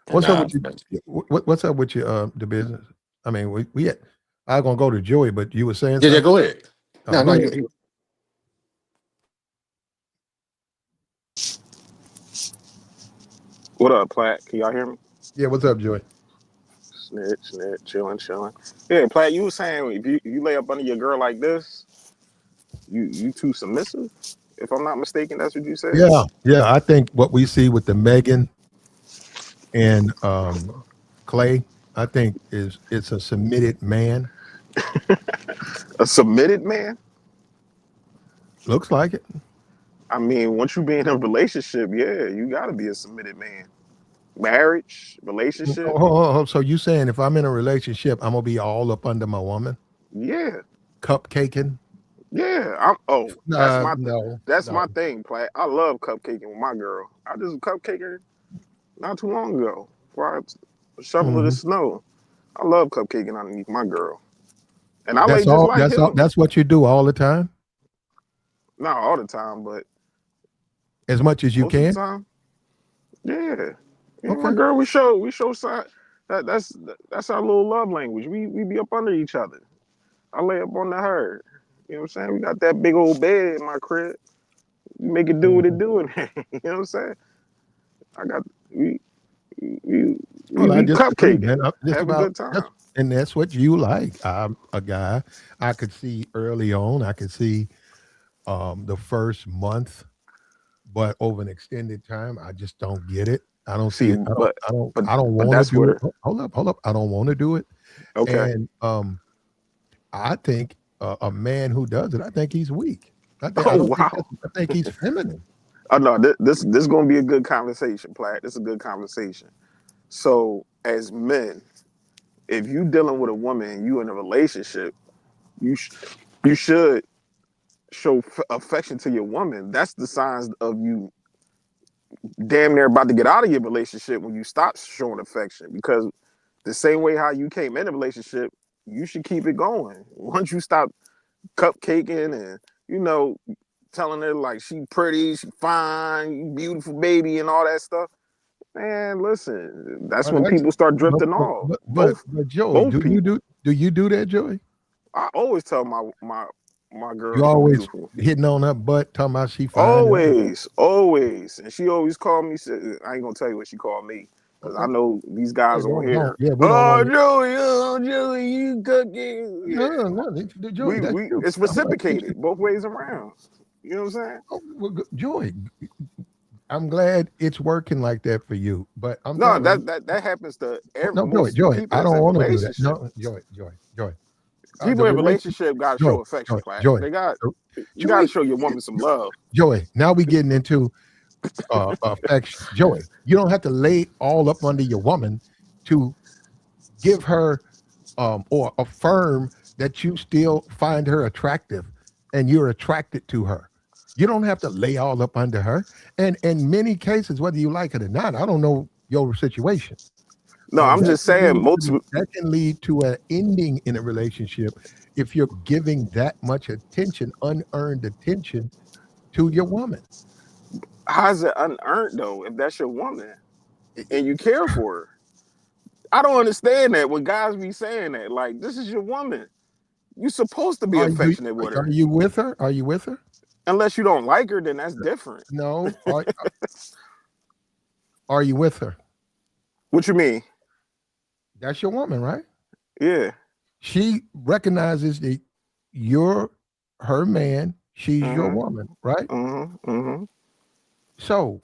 And What's up with you? What's up with your the business? I mean, I was gonna go to Joey, but you were saying yeah, yeah. something? Go ahead. Oh, No, go no. ahead. What up, Platt? Can y'all hear me? Yeah, what's up, Joey? Snitch, chilling, chilling. Yeah, Platt, you were saying if you lay up under your girl like this, you too submissive. If I'm not mistaken, that's what you said. Yeah, yeah. I think what we see with the Megan and Clay, I think it's a submitted man. A submitted man. Looks like it. I mean, once you be in a relationship, yeah, you got to be a submitted man. Marriage, relationship, So you saying if I'm in a relationship, I'm gonna be all up under my woman, yeah, cupcaking? yeah. That's No, that's no. my thing, Platt. I love cupcaking with my girl. I just cupcaked her not too long ago before I shoveled the Mhm. snow. I love cupcaking underneath my girl. And I lay That's just all. like him. That's what you do all the time, Not all the time, but as much as you most of the can. time. Yeah. Me and my Okay. girl, we show sign that's our little love language. We be up under each other. I lay up under her. You know what I'm saying? We got that big old bed in my crib. We make it do what it Mhm. do in there. You know what I'm saying? I got we we we, Well, I we disagree, man. cupcaking. I'm just Have a about good that's time. and that's what you like. I'm a guy. I could see early on. I could see the first month, but over an extended time, I just don't get it. I don't see See, it. but I don't but want to that's do it. where Hold up. I don't want to do it. okay. And I think a man who does it, I think he's weak. I Oh don't think wow. I think he's feminine. Oh no, this is gonna be a good conversation, Platt. This is a good conversation. So as men, if you dealing with a woman and you in a relationship, you sh- you should show affection to your woman. That's the signs of you damn near about to get out of your relationship when you stop showing affection. Because the same way how you came in a relationship, you should keep it going. Once you stop cupcaking and you know telling her like she pretty, she fine, you beautiful baby, and all that stuff. Man, listen, that's But when that's people start drifting off. but Both Joey, both people. do you do that, Joey? I always tell my My You girl is always beautiful. hitting on her butt, talking about she fine. Always. And she always called me. I ain't gonna tell you what she called me because I Okay. know these Hey, guys on don't. here. Yeah, we don't Oh, want. Joey, Joey, you cooking? No, Yeah, no, Joy, that's you. it's I'm glad that reciprocated both ways around. You know what I'm saying? oh, well, Joy, I'm glad it's working like that for you. But I'm No, telling you, that happens to no, Joy, most Joy, people I that's don't in want to do that. relationship. No, Joy. The People in relation, relationship got to Joy, show affection, Platt. Joy, They got uh, you got to Joy, show your woman some love. Joy. Now we getting into affection. Joy, you don't have to lay all up under your woman to give her or affirm that you still find her attractive and you're attracted to her. You don't have to lay all up under her. And in many cases, whether you like it or not, I don't know your situation. No, I'm That just can saying lead most. to that can lead to an ending in a relationship if you're giving that much attention, unearned attention to your woman. How's it unearned though? If that's your woman I- and I- you care for her, I don't understand that when guys be saying that. Like, this is your woman. You supposed to be Are you affectionate with are her. you with her? Are you with her? Unless you don't like her, then that's different. No. Are you with her? What you mean? That's your woman, right? Yeah. She recognizes that you're her man, she's your Mm-hmm. woman, right? Mm-hmm. Mm-hmm. So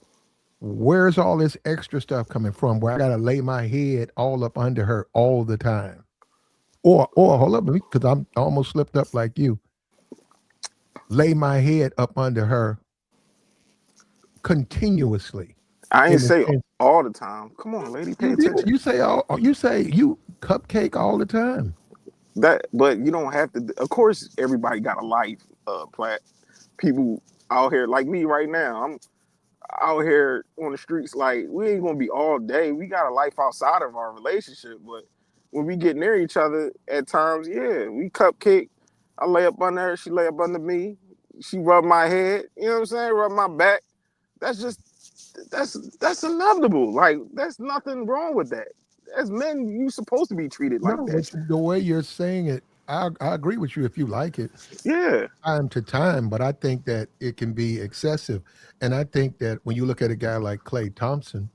where's all this extra stuff coming from where I gotta lay my head all up under her all the time? Or hold up, because I'm almost slipped up like you. Lay my head up under her continuously. I ain't In the say sense all the time. Come on, lady, pay you did. attention. You say you cupcake all the time. But you don't have to. Of course, everybody got a life. Plat people out here like me right now. I'm out here on the streets. Like, we ain't gonna be all day. We got a life outside of our relationship. But when we get near each other, at times, yeah, we cupcake. I lay up under her. She lay up under me. She rub my head. You know what I'm saying? Rub my back. That's just that's inevitable. Like, that's nothing wrong with that. As men, you supposed to be treated like No, that. the way you're saying it, I agree with you if you like it. Yeah. Time to time, but I think that it can be excessive. And I think that when you look at a guy like Clay Thompson,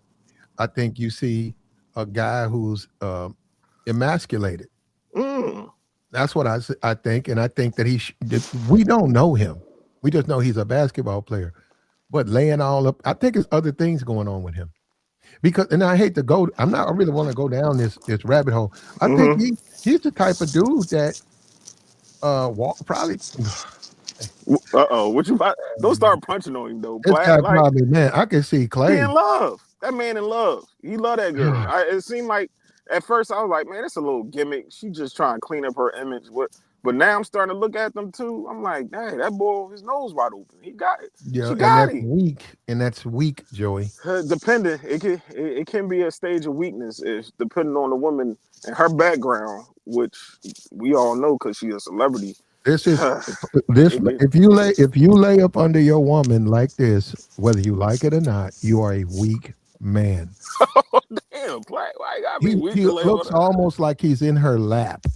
I think you see a guy who's emasculated. Mm. That's what I think, and I think that we don't know him. We just know he's a basketball player. But laying all up, I think there's other things going on with him. Because, and I hate to go, I really want to go down this rabbit hole. I think Mm-hmm. he's the type of dude that probably Uh-oh. What you about? Don't start punching on him though, this Platt. guy Like, probably, man, I can see he in Clay. love. That man in love. He love that girl. It seemed like at first I was like, man, it's a little gimmick. She just trying to clean up her image. But now I'm starting to look at them too. I'm like, dang, that boy, his nose wide open. He got it. Yeah, She and got that's him. weak, Joey. Depending, it can be a stage of weakness if depending on the woman and her background, which we all know because she's a celebrity. This is this It can, if you lay up under your woman like this, whether you like it or not, you are a weak man. oh damn, why you gotta be weak He to lay up looks with her? almost like he's in her lap,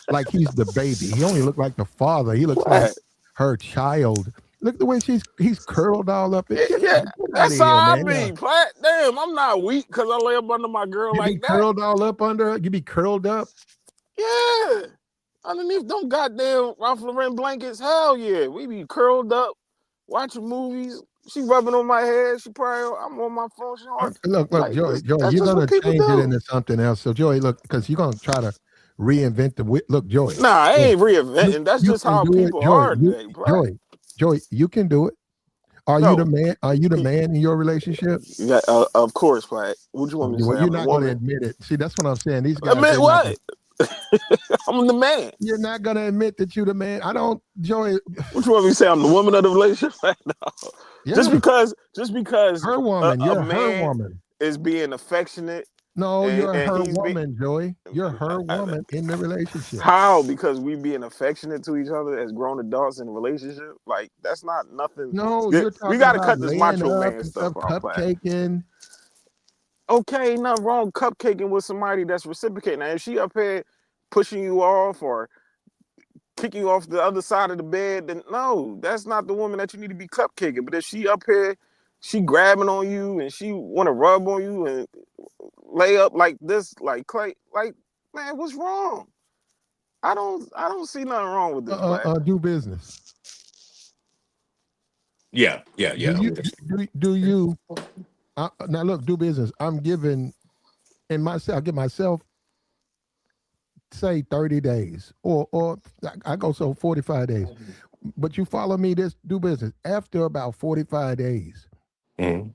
like he's the baby. He only look like the father. He looks like What? her child. Look the way he's curled all up. Yeah, Get out of that's how here, I man. be. Platt. Damn, I'm not weak because I lay up under my girl You be like that. curled all up under her. You be curled up. Yeah, underneath them goddamn Ralph Lauren blankets. Hell yeah, we be curled up, watching movies. She rubbing on my head. She probably I'm on my phone. She on, Look, like Joey, that's you're just gonna what people change it do. into something else. So, Joey, look, because you're gonna try to reinvent the wheel. Look, Joey, Nah, I look, ain't reinventing. That's you just can how do it, people Joey. are today. Platt. Joey, you can do it. Are you the No, man? Are you the man in your relationship? yeah, of course, Platt. What you want me to say? Well, you're I'm the not going to woman. admit it. See, that's what I'm saying. These guys, Admit they're not. what? I'm the man. You're not going to admit that you're the man. I don't, Joey. What you want me to say? I'm the woman of the relationship? No. Yeah, Just because her woman. a You're her man woman. is being affectionate No, you're and her he's being woman, Joey. You're her woman in the relationship. how because we being affectionate to each other as grown adults in a relationship, like that's not nothing. No, Yeah, you're we talking got to about cut this laying macho up man and stuff stuff, out, Platt. cupcaking. Okay, nothing wrong cupcaking with somebody that's reciprocating. Now, if she up here pushing you off or kick you off the other side of the bed, then no, that's not the woman that you need to be cupcaking. But if she up here, she grabbing on you and she want to rub on you and lay up like this, like Clay, like, man, what's wrong? I don't see nothing wrong with this, Black. Do business. Yeah. Do you now look, do business. I'm giving I give myself say 30 days or I go so 45 days. But you follow me, this do business. After about 45 days, do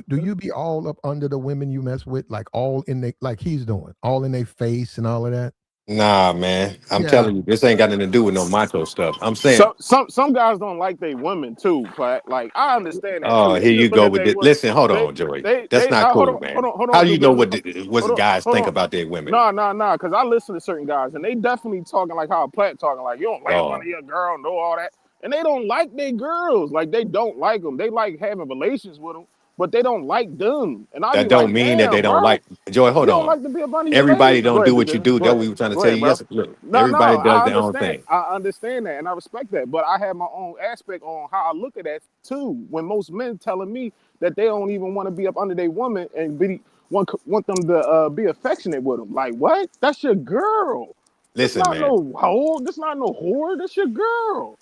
you be all up under the women you mess with, like all in they, like he's doing, all in their face and all of that? Nah, man. I'm telling you, this ain't got nothing to do with no macho stuff. I'm saying. Some guys don't like they women too, Platt. Like I understand that too. Oh, here you go with this. Listen, hold on, Joey. That's not cool, man. Hold on, How do you know what business. guys think about their women? Nah. Because I listen to certain guys and they definitely talking like how Platt talking, like you don't like one of your girl, know all that, and they don't like their girls. Like they don't like them. They like having relations with them, but they don't like them. And that don't mean that they don't like. Joy, hold on. Like to be up under everybody your don't do what you do. That's what we were trying to tell you. Yes, look, everybody does their own thing. I understand that, and I respect that. But I have my own aspect on how I look at that too. When most men telling me that they don't even want to be up under their woman and want them to be affectionate with them. Like what? That's your girl. Listen, that's not man. No whore. That's not no whore. That's your girl.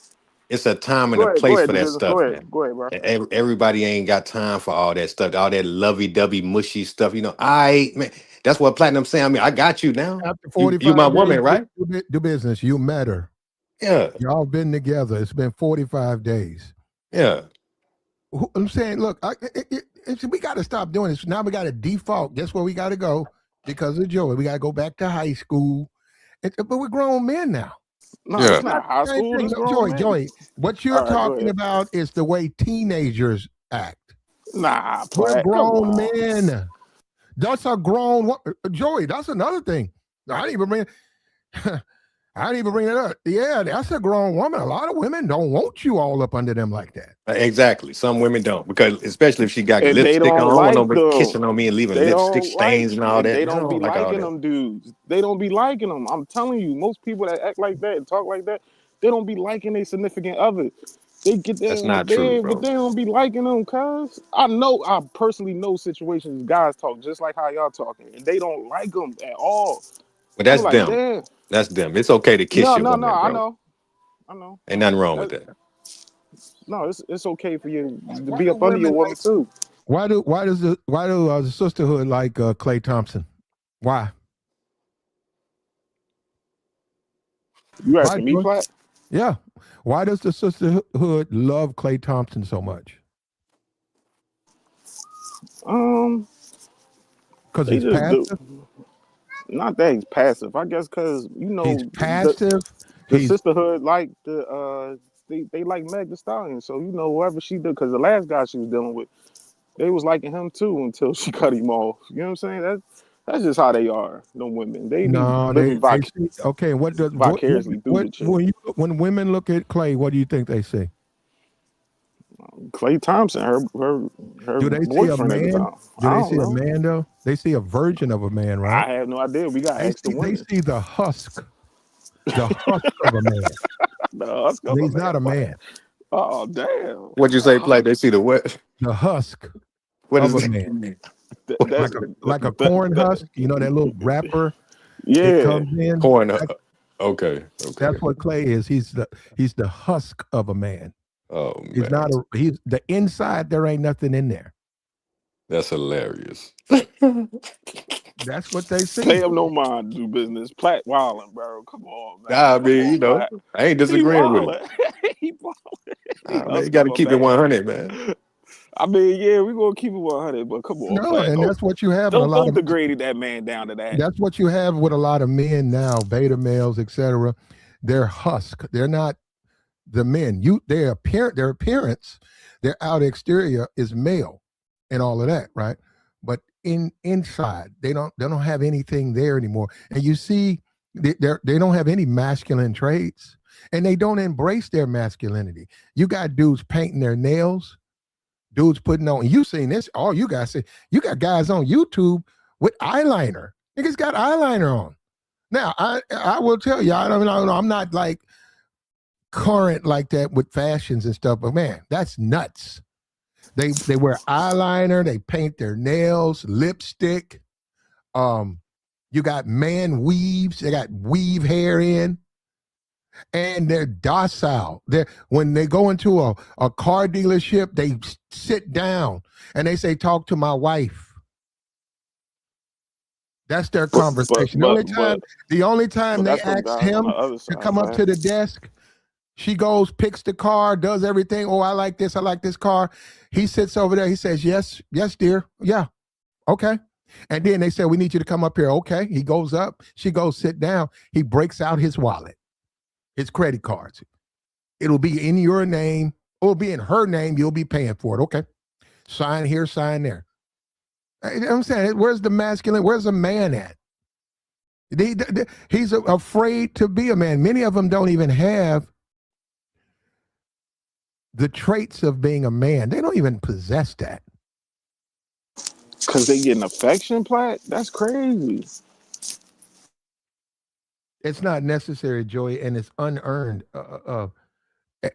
It's a time and a place for that stuff. Go ahead, bro. Everybody ain't got time for all that stuff, all that lovey-dovey, mushy stuff. You know, man, that's what Platinum saying. I mean, I got you now. After 45 you my days, woman, right? Do business. You met her. Yeah. Y'all been together. It's been 45 days. Yeah. I'm saying, look, we got to stop doing this. Now we got to default. Guess where we got to go? Because of Joey. We got to go back to high school. But we're grown men now. No, it's not high school. Joey, what you're talking about is the way teenagers act. Nah, we're grown men. That's a grown Joey. That's another thing. I didn't even bring it up. Yeah, that's a grown woman. A lot of women don't want you all up under them like that. Exactly. Some women don't, because especially if she got lipstick on, I don't want them kissing on me and leaving lipstick stains and all that. They don't be liking them dudes. They don't be liking them. I'm telling you, most people that act like that and talk like that, they don't be liking their significant other. They get there, that's not true, bro. But they don't be liking them, cuz I personally know situations guys talk just like how y'all talking, and they don't like them at all. But that's them. Damn. That's them. It's okay to kiss your woman, bro. I know. Ain't nothing wrong with that. No, it's okay for you to be up under your woman too. Why do the sisterhood like Clay Thompson? Why? You asking me, Platt? Yeah. Why does the sisterhood love Clay Thompson so much? Because he's passive. Not that he's passive. I guess because he's passive. The sisterhood like they like Meg Thee Stallion. So whoever she did, because the last guy she was dealing with, they was liking him too until she cut him off. You know what I'm saying? That's just how they are. No women. They okay. What does vicariously through the chick. When women look at Clay, what do you think they see? Clay Thompson, her do they boyfriend see a man? at the time. Do they see a man though? They see a version of a man, right? I have no idea. We got to ask the women. They see the husk. The husk of a man. The husk of He's not a man. Oh damn! What'd you say, Platt? They see the what? The husk. What of is a man? Like a corn husk. You know that little wrapper. Yeah. It comes in. Corn. Okay. That's what Clay is. He's the husk of a man. Oh man. He's not he's the inside. There ain't nothing in there. That's hilarious. That's what they see. Pay him no mind, do business. Platt wildin', bro. Come on, man. I mean, I ain't disagreeing with it. He you got to keep it 100, man. I mean, yeah, we're gonna keep it 100, but come on. No, and that's what you have. Don't degrade that man down to that. That's what you have with a lot of men now, beta males, etc. They're husk. They're not the men. Their appearance, their out exterior is male, and all of that, right? But inside, they don't have anything there anymore. And you see, they don't have any masculine traits, and they don't embrace their masculinity. You got dudes painting their nails, dudes putting on. You seen this? All you guys see. You got guys on YouTube with eyeliner. Niggas got eyeliner on. Now, I will tell you, I don't know. I'm not like current like that with fashions and stuff, but man, that's nuts. They wear eyeliner, they paint their nails, lipstick. You got man weaves, they got weave hair in, and they're docile. When they go into a car dealership, they sit down and they say, "Talk to my wife." That's their conversation. The only time they ask him to come up to the desk, she goes, picks the car, does everything. Oh, I like this car. He sits over there. He says, yes, dear. Yeah, okay. And then they say, we need you to come up here. Okay. He goes up. She goes sit down. He breaks out his wallet, his credit cards. It'll be in your name. It'll be in her name. You'll be paying for it. Okay. Sign here, sign there. You know what I'm saying? Where's the masculine? Where's the man at? He's afraid to be a man. Many of them don't even have the traits of being a man. They don't even possess that. Because they getting affection, Platt? That's crazy. It's not necessary, Joey, and it's unearned.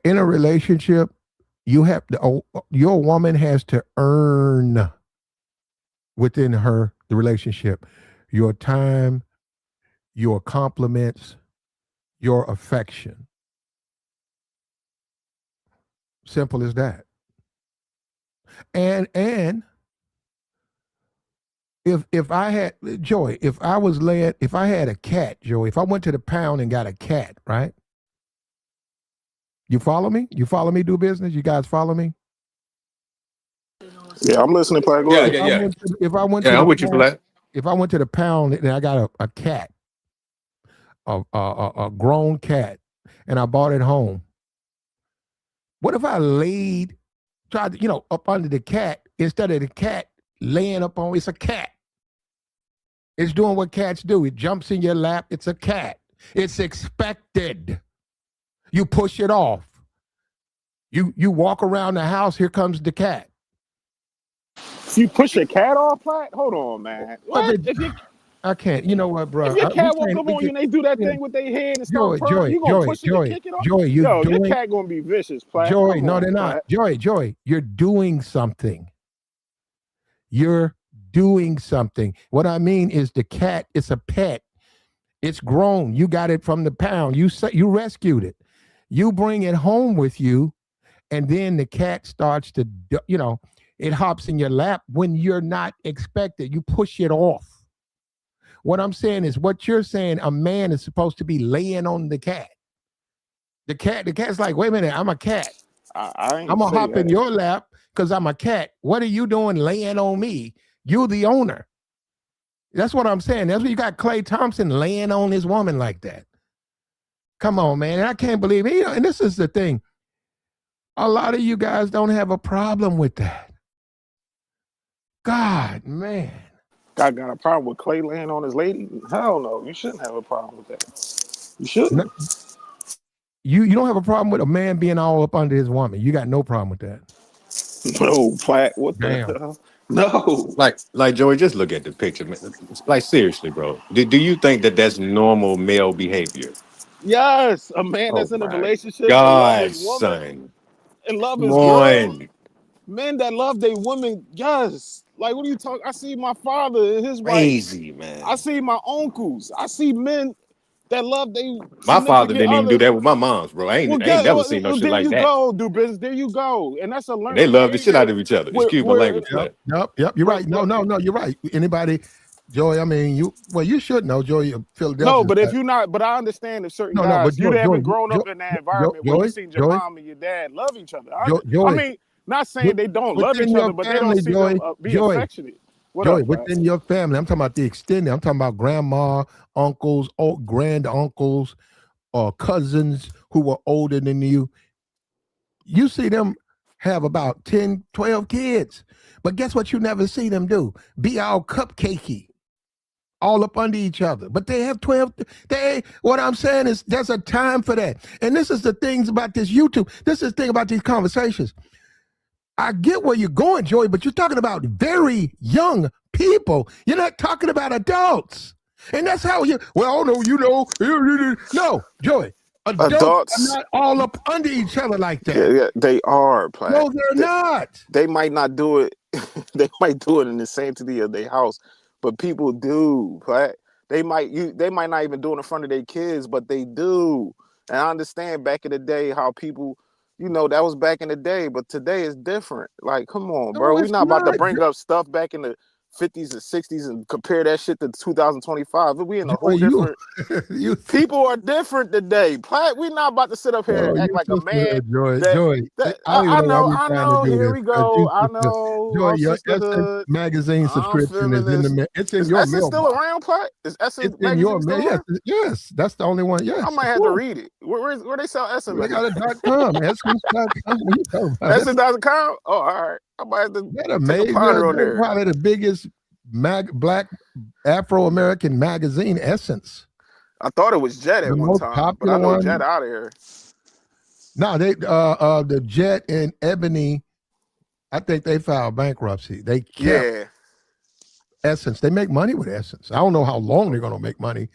In a relationship, your woman has to earn within the relationship, your time, your compliments, your affection. Simple as that. And if I had Joy, if I had a cat, Joey, if I went to the pound and got a cat, right? You follow me? You follow me do business? You guys follow me? Yeah, I'm listening, Platt. Go ahead. Yeah. If I went to the pound and I got a cat, a grown cat, and I brought it home, what if I tried to, up under the cat instead of the cat laying up on, it's a cat. It's doing what cats do. It jumps in your lap. It's a cat. It's expected. You push it off. You walk around the house. Here comes the cat. You push your cat off, Platt? Hold on, man. What? I can't. You know what, bro? If your cat walk up on you and they do that thing with their head and start purring, you gonna push it and kick it off? Your cat gonna be vicious, Platt. Joy, no, they're not. Joy, you're doing something. You're doing something. What I mean is the cat is a pet. It's grown. You got it from the pound. You rescued it. You bring it home with you, and then the cat starts to, it hops in your lap when you're not expected. You push it off. What I'm saying is what you're saying, a man is supposed to be laying on the cat. The cat's like, wait a minute, I'm a cat. I'm going to hop in your lap because I'm a cat. What are you doing laying on me? You're the owner. That's what I'm saying. That's what you got Klay Thompson laying on his woman like that. Come on, man. And I can't believe it. And this is the thing. A lot of you guys don't have a problem with that. God, man. I got a problem with Klay laying on his lady? Hell no. You shouldn't have a problem with that. You shouldn't. No, you don't have a problem with a man being all up under his woman. You got no problem with that. No, Platt. What the hell? No. Like Joey, just look at the picture, man. Like seriously, bro. Do you think that that's normal male behavior? Yes, a man that's in a relationship God, and love his woman son. and love his girl. Men that love their women, yes. Like, what are you talking? I see my father and his wife. Crazy, man. I see my uncles. I see men that love they. My father didn't even do that with my mom's, bro. I ain't never seen no shit like that. There you go, do business. There you go, and that's a learning. They love the shit out of each other. Excuse my language. Yep. You're right. No. You're right. Anybody, Joey? I mean, you should know, Joey. Philadelphia. No, but if you're not, but I understand if certain guys, you haven't grown up in that environment where you seen your mom and your dad love each other. I mean, not saying they don't love each other, but they don't see them be affectionate. Joey, within your family, I'm talking about the extended. I'm talking about grandma, uncles, grand uncles, or cousins who were older than you. You see them have about 10, 12 kids. But guess what you never see them do? Be all cupcakey, all up under each other. But they have 12. What I'm saying is there's a time for that. And this is the things about this YouTube. This is the thing about these conversations. I get where you're going, Joey, but you're talking about very young people. You're not talking about adults. And that's how no, Joey, Adults are Adults, not all up under each other like that. yeah, they are, Platt. No, they're not. They might not do it. They might do it in the sanctity of their house, but people do, Platt. They might not even do it in front of their kids, but they do. And I understand back in the day how people, that was back in the day, but today is different. Like, come on, No, bro. We're it's not about to not. bring up stuff back in the 50s and 60s and compare that shit to 2025. We in a Joy, whole different. you, People are different today, Platt. We're not about to sit up here and act you like a sister man. Joy, That Joy. that I don't even know why we're I trying to know. do Here this. we 'Cause go. you I sister, know. Joy, Our your Essence sisterhood. magazine I'm subscription is in feminist. it's in Is your Essence still mailbox. around, Platt? Is It's Essence in your magazine mail. still around? Yes, that's the only one. I Yes, might of have to course. read it. Where they sell Essence They got magazine? a .com, Essence.com. What are you talking about? Essence.com? Oh, all right. I might have to That take a amazing. ponder on They're there. probably the biggest black Afro-American magazine, Essence. I thought it was Jet The at one most time, but I popular know one. Jet out of here. No, they the Jet and Ebony, I think they filed bankruptcy. They kept Yeah. Essence. They make money with Essence. I don't know how long they're going to make money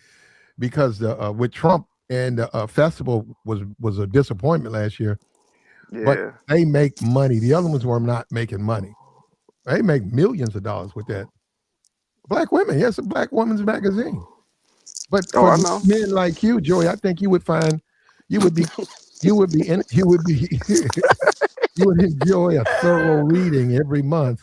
because with Trump and the festival was a disappointment last year. Yeah. But they make money. The other ones were not making money. They make millions of dollars with that. Black women, yes, a black woman's magazine. But Oh, for I know. men like you, Joey, I think you would you would enjoy a thorough reading every month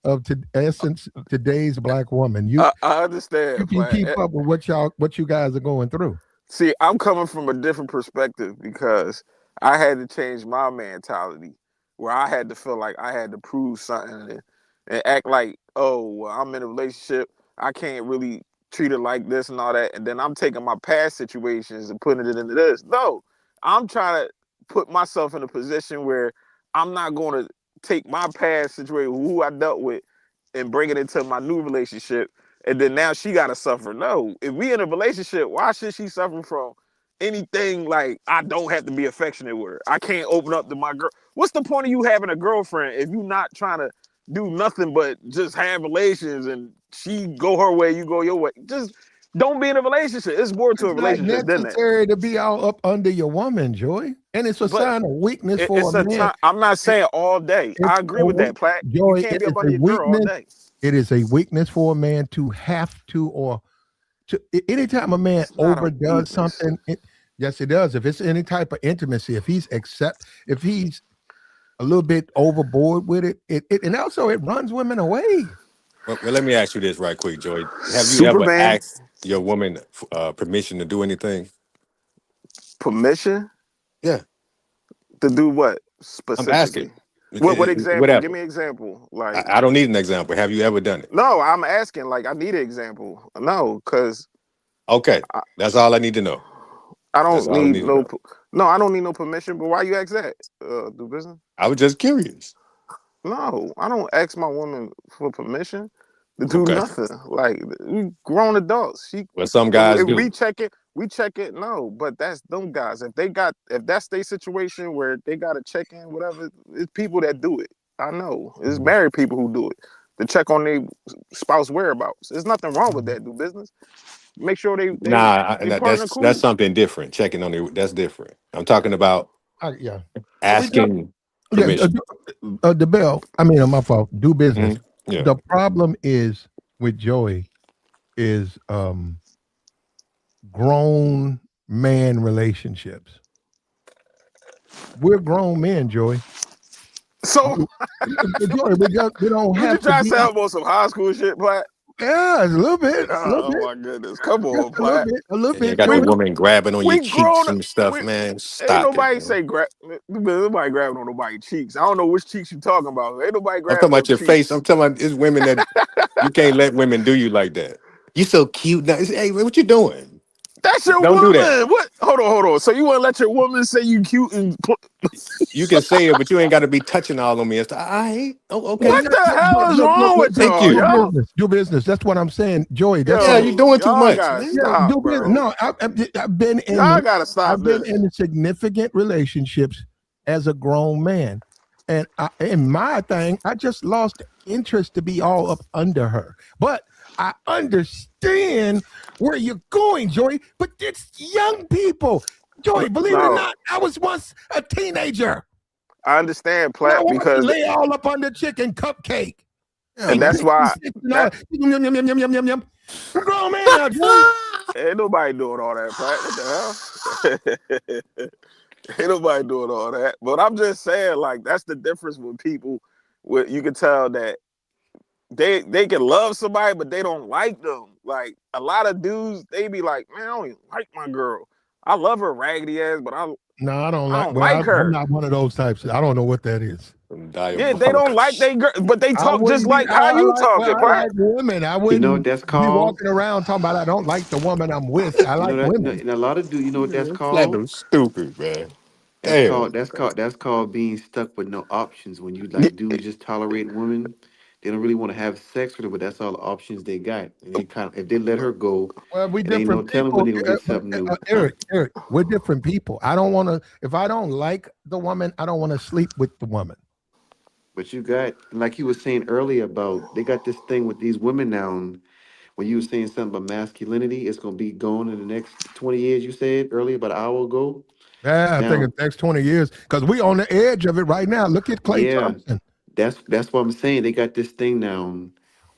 of Essence Today's Black Woman. I understand. You can keep up with what you guys are going through. See, I'm coming from a different perspective because I had to change my mentality where I had to feel like I had to prove something and act like, oh, well, I'm in a relationship. I can't really treat her like this and all that. And then I'm taking my past situations and putting it into this. No, I'm trying to put myself in a position where I'm not going to take my past situation, who I dealt with, and bring it into my new relationship. And then now she got to suffer. No, if we in a relationship, why should she suffer from anything like I don't have to be affectionate with her? I can't open up to my girl. What's the point of you having a girlfriend if you're not trying to do nothing but just have relations and she go her way, you go your way? Just don't be in a relationship. It's more to a It's not relationship than that. necessary to be all up under your woman, Joy. And it's a sign of weakness for It's a man. time. I'm not saying all day. I agree with that, Platt. Joy, You can't be up under your girl all day. It is a weakness for a man to have to, or to anytime a man overdoes something. Yes, it does. If it's any type of intimacy, if he's a little bit overboard with it, and also it runs women away. Well, let me ask you this right quick, Joy. Have you ever asked your woman permission to do anything? Permission? Yeah. To do what specifically? I'm asking. What example? Whatever. Give me an example. Like I don't need an example. Have you ever done it? No, I'm asking. Like I need an example. No, because okay, that's all I need to know. I don't need no. No, I don't need no permission. But why you ask that? Do business? I was just curious. No, I don't ask my woman for permission to do nothing. Like we grown adults. Well, some guys do. We check it. No, but that's them guys. If that's their situation where they got to check in, whatever. It's people that do it. I know. It's married people who do it to check on their spouse whereabouts. There's nothing wrong with that. Do business. Make sure they that's something different. Checking on it, that's different. I'm talking about asking permission. The bell. I mean, my fault. Do business. Mm-hmm. Yeah. The problem is with Joey is grown man relationships. We're grown men, Joey. So, Joey, we don't have to try to sound about some high school shit, Platt. Yeah, a little bit. My goodness. Come on, Platt. A little bit. You got the woman grabbing on your cheeks and stuff, man. Stop ain't nobody nobody grabbing on nobody's cheeks. I don't know which cheeks you talking about. Ain't nobody grabbing. I'm talking about your face. I'm talking about it's women that you can't let women do you like that. You so cute now. Hey, what you doing? That's your woman. Do that. What? Hold on. So you want to let your woman say you cute and you can say it, but you ain't got to be touching all on me. It's okay. What the hell is wrong with y'all? Do business. That's what I'm saying, Joey. You're doing too much. Stop, bro. No, I've been in. Y'all gotta stop. I've been in significant relationships as a grown man, and in my thing, I just lost interest to be all up under her, but. I understand where you're going, Joey, but it's young people. Joey, believe it or No, not, I was once a teenager. I understand, And I Platt, wanted to because, lay all up on the chicken cupcake. and Eat that's 66 why and all that that. Yum, yum, yum, yum, yum, yum, yum, yum. I'm a grown man now, Joey. ain't nobody doing all that, Platt. What the hell? Ain't nobody doing all that. But I'm just saying, like, that's the difference with people. With you can tell that they can love somebody, but they don't like them. Like a lot of dudes, they be like, man, I don't even like my girl. I love her raggedy ass, but No, I don't I like. don't Well, like I'm her. not one of those types. I don't know what that is. Some Yeah, they diabolical don't like shit. they girl, but they I talk just wouldn't be. like how you Well, talking, I Platt. like women. I You know what wouldn't that's be called? walking around talking about I don't like the woman I'm with. I You know like that, women. and a lot of dudes, you know what that's Man, called? Platinum stupid, man. That's Damn. called that's called being stuck with no options. When you Yeah, like dudes just tolerate women, they don't really want to have sex with her, but that's all the options they got. And they kind of if they let her go, Well, we it ain't no different telling when people. they gonna get something new. Eric, we're different people. I don't want to. If I don't like the woman, I don't want to sleep with the woman. But you got like you were saying earlier about they got this thing with these women now. And when you were saying something about masculinity, it's gonna be gone in the next 20 years. You said earlier about an hour ago. Yeah, I think Now, the next 20 years, because we on the edge of it right now. Look at Clay yeah, Thompson. that's what I'm saying. They got this thing now.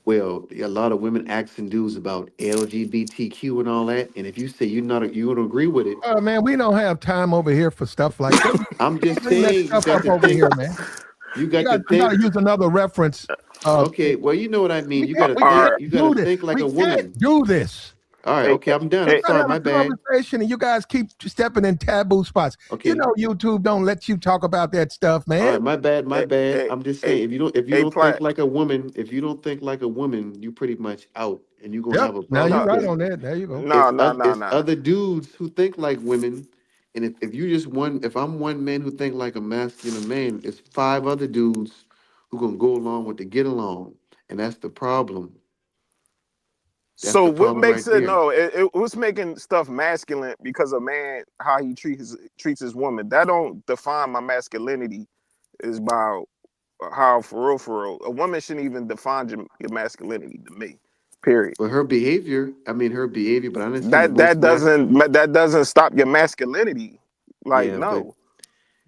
Well, a lot of women asking dudes about LGBTQ and all that. And if you say you don't agree with it, Man, we don't have time over here for stuff like that. I'm Don't just bring that saying you stuff got up to over think. here, man. You got to We got to think. use another reference. Okay, well, you know what I mean. all We can't right. You got to do this. think like We a can't woman. do this. All right, Hey, okay, I'm done. I'm hey, Trying to sorry, have my a bad. conversation and you guys keep stepping in taboo spots. You Okay, know, YouTube don't let you talk about that stuff, all man. right, my bad, my hey, bad. hey, I'm just hey, saying if you hey, don't think Platt. like a woman, if you don't think like a woman, you pretty much out, and you're gonna Yep. have a Now problem you're No, right because on that. There you go. no, no, no, it's no. other dudes who think like women, and if you just one, if I'm one man who think like a masculine man, it's five other dudes who gonna go along with the get along, and that's the problem. That's So the what problem makes right it there. no? What's making stuff masculine because a man how he treats his woman. That don't define my masculinity. Is about how for real, a woman shouldn't even define your masculinity to me. Period. But her behavior, I mean her behavior, but I didn't see That most that mas. doesn't that doesn't stop your masculinity. Like Yeah, but no,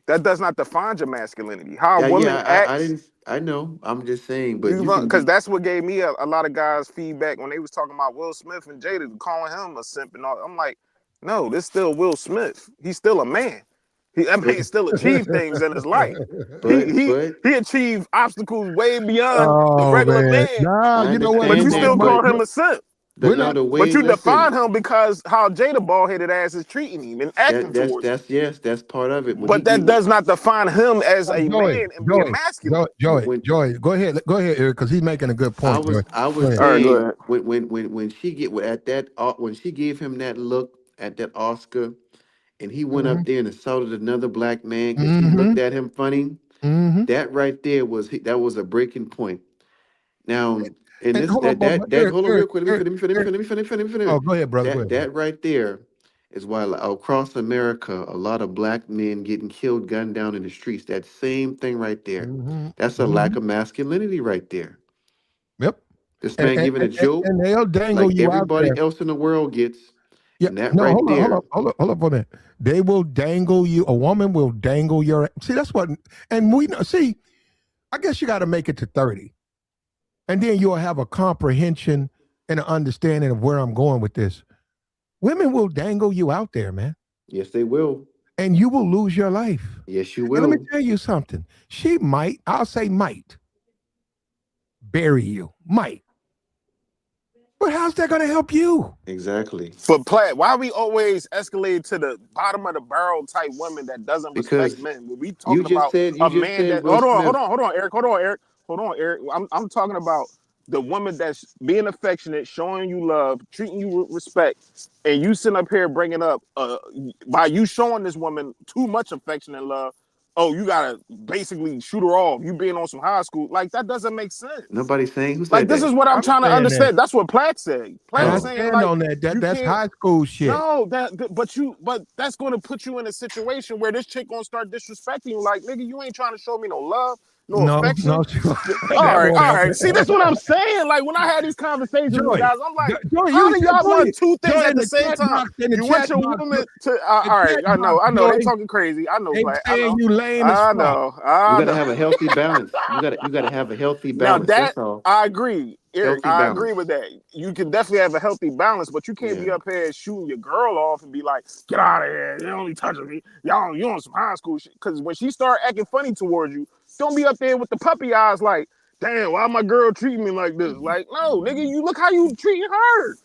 that does not define your masculinity. How a yeah, woman I acts. didn't. I know. I'm just saying, but you can Because be. that's what gave me a lot of guys feedback when they was talking about Will Smith and Jada, calling him a simp and all. I'm like, no, this still Will Smith. He's still a man. That But man still achieved things in his life. He but he but he achieved obstacles way beyond the Oh regular man. man. Nah, I you know what? But We're you understand gonna that. still we're, call But him a simp. the we're no not the But way. you define Listen, him because how Jada bald headed ass is treating him and acting towards him. that's yes, that's part of it. When But that does not define him as a Joey, man and being masculine. when Joey. Go ahead, Eric, because he's making a good point, Joey. I Go was ahead. All right, go saying ahead. when she get at that when she gave him that look at that Oscar, and he went Mm-hmm. up there and assaulted another black man because he Mm-hmm. looked at him funny. Mm-hmm. That right there that was a breaking point. Now, and And this hold on, but that Eric, hold on Eric, real quick. Eric, Eric. Let me finish. Oh, go ahead, brother. Go ahead, brother. That right there is why across America, a lot of black men getting killed, gunned down in the streets. That same thing right there. Mm-hmm. That's a Mm-hmm. lack of masculinity right there. Yep. This And, man and, giving a and, joke and they'll dangle like you out everybody there. else in the world gets, Yeah. and that No, right there. hold up for that. They will dangle you. A woman will dangle your. See, that's what. And we know. See, I guess you got to make it to 30, and then you'll have a comprehension and an understanding of where I'm going with this. Women will dangle you out there, man, Yes, they will. and you will lose your life. Yes, you And let me will. tell you something. She might, I'll say might, bury you. Might. But how's that going to help you? Exactly. But Platt, why we always escalate to the bottom of the barrel type women that doesn't respect Because men? When we talking about you a just man said that Will Smith. hold on, Eric, hold on, Eric. I'm talking about the woman that's being affectionate, showing you love, treating you with respect, and you sitting up here bringing up by you showing this woman too much affection and love. Oh, you gotta basically shoot her off. You being on some high school, like that doesn't make sense. Nobody's saying who Like said this that. is what I'm I'm trying to saying that. understand. That's what Platt said. And Platt I is Oh, saying stand like on that. you That's can't. high school shit. No, but that's going to put you in a situation where this chick gonna start disrespecting you. Like nigga, you ain't trying to show me no love. no No, affection. that All won't right. See, happen. that's what I'm saying. Like when I had these conversations with Joy, guys, I'm like, Joy, how do y'all Joy, want two things Joy at in the the same chat time? box, in the You want chat your box, woman to the all right, chat I box, know they Joy, talking crazy. I know, they Black. I saying know. you lame as I fuck. know. You I gotta know. have a healthy balance. You gotta have a healthy Now balance. that That's all. I agree, Eric. Healthy I agree with balance. that. You can definitely have a healthy balance, but you can't be Yeah. up here shooting your girl off and be like, "Get out of here! You only touching me. Y'all, you on some high school shit." Because when she start acting funny towards you, don't be up there with the puppy eyes, like, "Damn, why my girl treating me like this?" Like, no, nigga, you look how you treating her.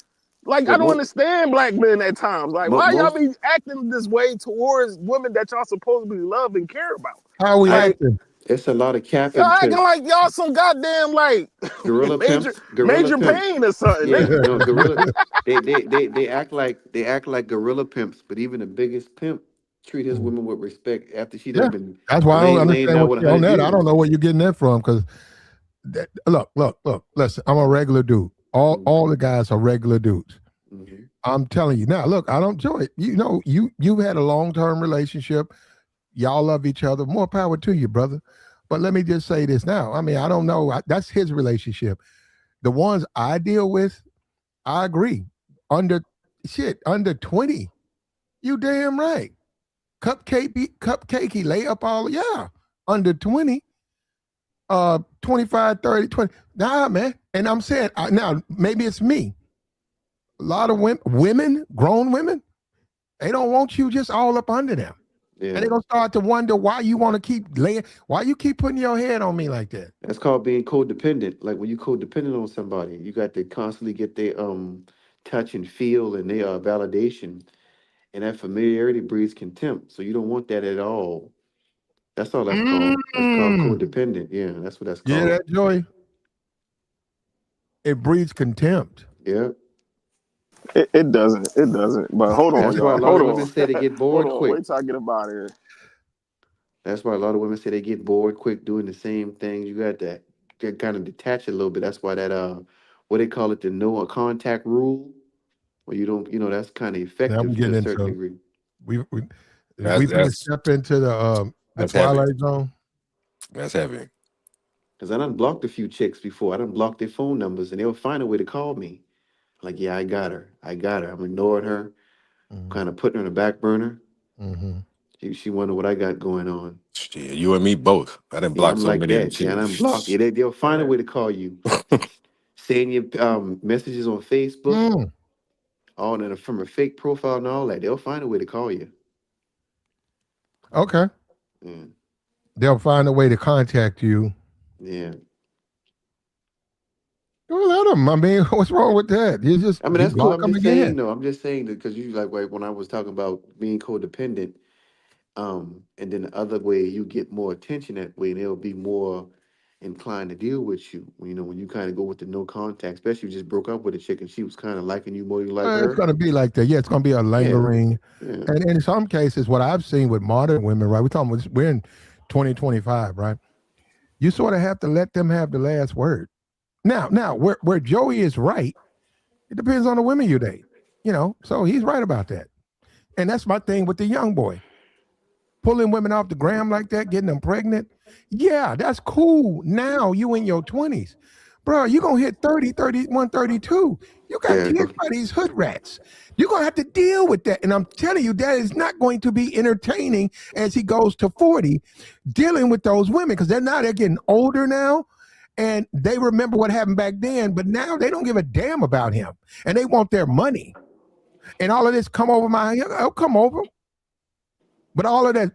Like, I But don't understand black men at times. Like, why y'all most be acting this way towards women that y'all supposedly love and care about? How are we I Like, acting? it's a lot of y'all capping acting because like y'all some goddamn like gorilla major pimps, gorilla major pimps. pain or something, Yeah, nigga. no, gorilla. They act like gorilla pimps, but even the biggest pimp treat his women with respect after she done Yeah, been that's why I don't laying understand down what with you on 100 that. I don't dudes. know where you're getting that from because look. Listen, I'm a regular dude. All the guys are regular dudes. Mm-hmm. I'm telling you now. Look, I don't enjoy it. You know, you've had a long-term relationship. Y'all love each other. More power to you, brother. But let me just say this now. I mean, I don't know. That's his relationship. The ones I deal with, I agree. Under under 20. You damn right. Cupcakey, lay up all, yeah. Under 20, 25, 30, 20. Nah, man. And I'm saying, now, maybe it's me. A lot of women, grown women, they don't want you just all up under them. And Yeah, they're gonna start to wonder why you want to keep laying, why you keep putting your head on me like that. that's called being codependent. Like when you codependent on somebody, you got to constantly get their touch and feel and their validation, and that familiarity breeds contempt. So you don't want that at all. That's all that's called. That's called Mm. codependent. Yeah, that's what that's Yeah, called. that joy, it breeds contempt. Yeah. It doesn't. It doesn't. But hold on, That's why a y'all. lot Hold of women on. say they get Hold bored on. quick. Wait till I get up out of here. That's why a lot of women say they get bored quick doing the same thing. You got to get kind of detach a little bit. That's why that what they call it, the no contact rule, where you don't, that's kind of Now I'm effective to a getting certain into degree. we we That's we finna that's step into the that's heavy. twilight zone. That's heavy. Because I done blocked a few chicks before. I done blocked their phone numbers, and they'll find a way to call me. Like, yeah, I got her. I got her. I'm ignoring her, kind of putting her in the back burner. Mm-hmm. She wonder what I got going on. Shit, you and me both. I didn't Yeah, block I'm so like many of them that. Yeah, and I'm blocked. Yeah, chicks. they'll find a way to call you. Saying your messages on Facebook, Mm, all in from a fake profile and all that. They'll find a way to call you. okay. Yeah, They'll find a way to contact you. yeah. Well, let them. I mean, what's wrong with that? I mean, You that's cool. block I'm them just saying again. though. I'm just saying that because you like when I was talking about being codependent, and then the other way you get more attention that way, and they'll be more inclined to deal with you. When you kind of go with the no contact, especially you just broke up with a chick and she was kind of liking you more than you like It's her. going to be like that. Yeah, it's going to be a Yeah, lingering. yeah, And in some cases, what I've seen with modern women, right? We're in 2025, right? You sort of have to let them have the last word. Now, where Joey is right, it depends on the women you date. So he's right about that. And that's my thing with the young boy. Pulling women off the gram like that, getting them pregnant. Yeah, that's cool. Now you in your 20s. Bro, you're going to hit 30, 31, 32. You got yeah. kids by these hood rats. You're going to have to deal with that. And I'm telling you, that is not going to be entertaining as he goes to 40, dealing with those women because they're getting older now and they remember what happened back then, but now they don't give a damn about him and they want their money. And all of this come over my head. Oh, come over. But all of that,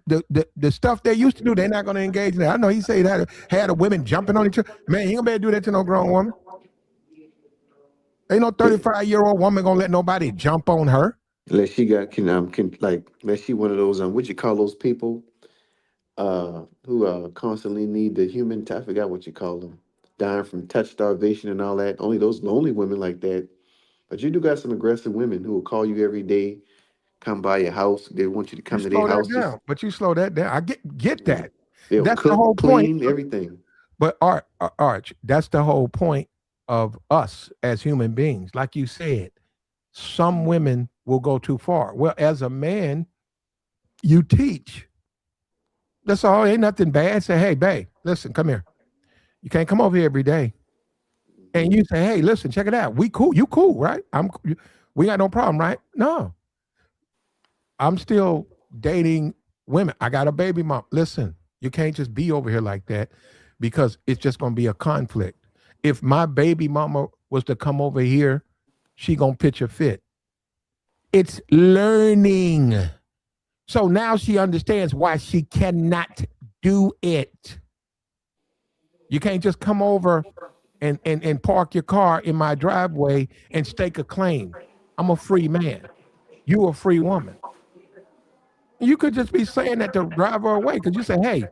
the stuff they used to do, they're not going to engage in that. I know he said had a women jumping on each other. Man, he ain't gonna be able to do that to no grown woman. Ain't no 35-year-old woman gonna let nobody jump on her. Unless she got can like unless she one of those what you call those people who constantly need the human I forgot what you call them, dying from touch starvation and all that. Only those lonely women like that. But you do got some aggressive women who will call you every day, come by your house. They want you to You come to their slow that house. Just down, but you slow that down. I get yeah. that. They'll That's the cook, whole point. clean, everything. But Arch, that's the whole point of us as human beings. Like you said, some women will go too far. Well, as a man, you teach. That's all. Ain't nothing bad. Say, hey, babe, listen, come here. You can't come over here every day. And you say, hey, listen, check it out. We cool. You cool, right? We got no problem, right? No, I'm still dating women. I got a baby mom. Listen, you can't just be over here like that because it's just gonna be a conflict. If my baby mama was to come over here, she gonna pitch a fit. It's learning. So now she understands why she cannot do it. You can't just come over and park your car in my driveway and stake a claim. I'm a free man. You a free woman. You could just be saying that to drive her away because you say, hey,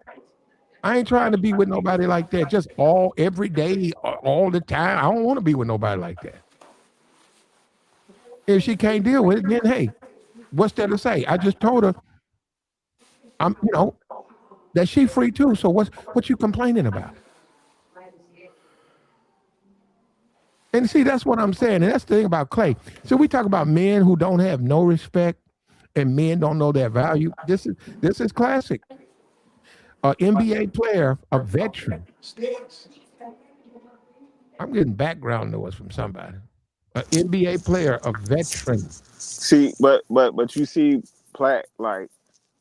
I ain't trying to be with nobody like that. Just all every day, all the time. I don't want to be with nobody like that. If she can't deal with it, then hey, what's there to say? I just told her I'm that she free too. So what you complaining about? And see, that's what I'm saying. And that's the thing about Clay. So we talk about men who don't have no respect and men don't know their value. This is classic. An NBA player, a veteran. I'm getting background noise from somebody. An NBA player, a veteran. See, but you see, Platt, like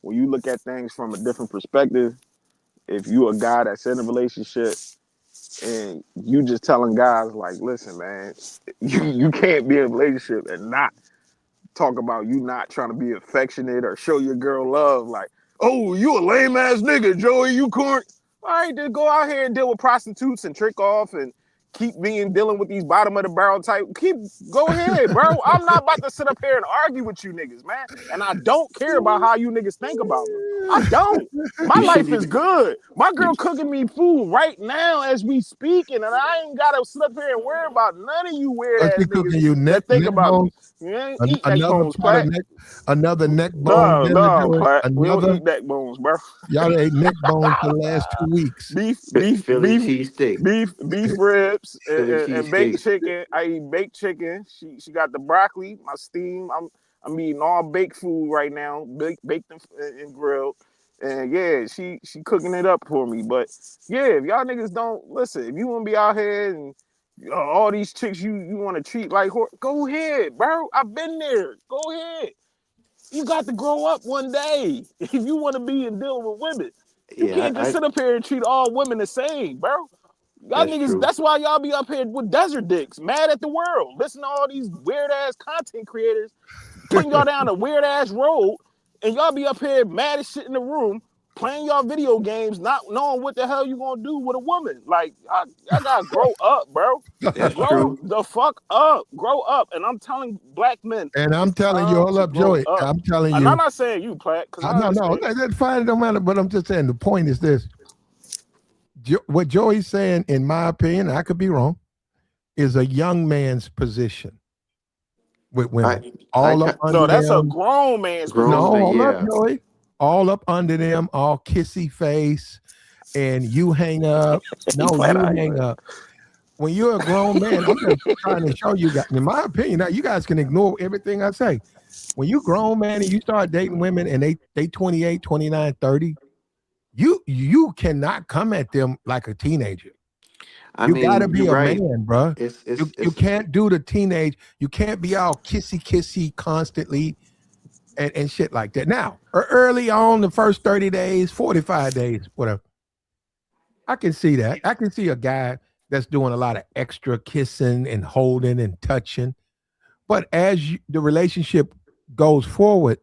when you look at things from a different perspective, if you a guy that's in a relationship and you just telling guys like, listen, man, you can't be in a relationship and not talk about you not trying to be affectionate or show your girl love. Like, oh, you a lame ass nigga, Joey. You corn. All right, then go out here and deal with prostitutes and trick off and keep being dealing with these bottom of the barrel type. Go ahead, bro. I'm not about to sit up here and argue with you niggas, man. And I don't care about how you niggas think about me. I don't. My You life shouldn't is even. good. My You, girl cooking me food right now as we speaking, and I ain't gotta sit up here and worry about none of you weird She ass niggas cooking you that think neck about me. bones, You ain't eat neck another bones, pot of Platt. another neck bone No, dinner no, joint, Platt. We don't another. eat neck bones, bro. Y'all ate neck bones for the last 2 weeks. beef, Ph- beef, Philly beef, cheesesteak. beef ribs Philly and baked cheesesteak. chicken. I eat baked chicken. She got the broccoli, my steam. I'm eating all baked food right now, baked and grilled. And yeah, she cooking it up for me. But yeah, if y'all niggas don't listen, if you want to be out here and all these chicks you want to treat like go ahead, bro. I've been there. Go ahead. You got to grow up one day if you want to be in dealing with women. You Yeah, can't just sit up here and treat all women the same, bro. Y'all that's niggas, true. that's why y'all be up here with desert dicks, mad at the world. Listen to all these weird ass content creators putting y'all down a weird ass road, and y'all be up here mad as shit in the room, playing y'all video games, not knowing what the hell you gonna do with a woman. Like, I gotta grow up, bro. That's Grow true. the fuck up. Grow up. And I'm telling black men, And I'm it's telling you, time hold to up, grow Joey. up. I'm telling And I'm you, not saying you, Platt, because I no, no, understand. that's fine. It don't matter. But I'm just saying the point is this: what Joey's saying, in my opinion, I could be wrong, is a young man's position with I women. I All up ca- No, under that's a them. grown man's No, grown man. position. hold up, Yeah, Joey. All up under them, all kissy face, and you hang up. He No, Platt you out hang here. up. When you're a grown man, I'm just trying to show you guys, in my opinion, now you guys can ignore everything I say. When you grown man and you start dating women and they 28, 29, 30, you cannot come at them like a teenager. I You got to mean, you're be a right. man, bro. It's You it's you it's can't do the teenage. You can't be all kissy constantly and shit like that. Now, early on, the first 30 days, 45 days, whatever. I can see that. I can see a guy that's doing a lot of extra kissing and holding and touching. But as the relationship goes forward,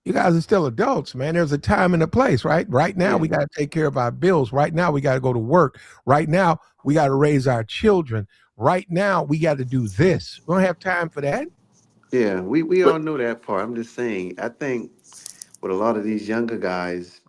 you guys are still adults, man. There's a time and a place, right? Right now, yeah, we got to take care of our bills. Right now, we got to go to work. Right now, we got to raise our children. Right now, we got to do this. We don't have time for that. yeah. We But all know that part. I'm just saying. I think with a lot of these younger guys,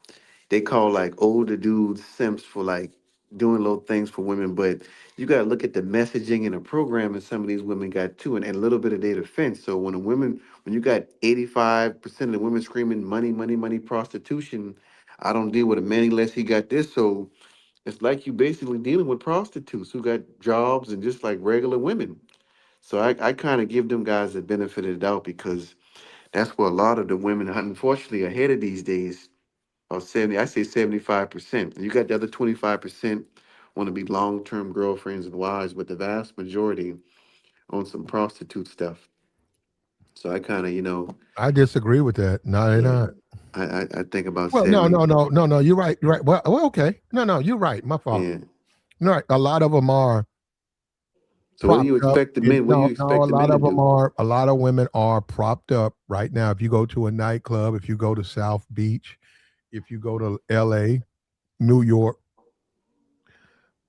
they call like older dudes simps for like doing little things for women, but you got to look at the messaging and the programming some of these women got too, and a little bit of their defense. So when you got 85% of the women screaming money, money, money, prostitution, I don't deal with a man unless he got this. So it's like you basically dealing with prostitutes who got jobs and just like regular women. So I kind of give them guys the benefit of the doubt because that's where a lot of the women, unfortunately, are headed these days. or 70, I say 75%. You got the other 25% want to be long-term girlfriends and wives, but the vast majority on some prostitute stuff. So I kind of, I disagree with that. No, they're yeah, not. I think about Well, no, 70. no, no, no, no. You're right. You're right. Well, okay. No, no, you're right. My fault. Yeah. You're right. A lot of them are So what do you propped up. expect the men? What do you No, expect the men to do? a lot of women are propped up right now. If you go to a nightclub, if you go to South Beach, if you go to LA, New York,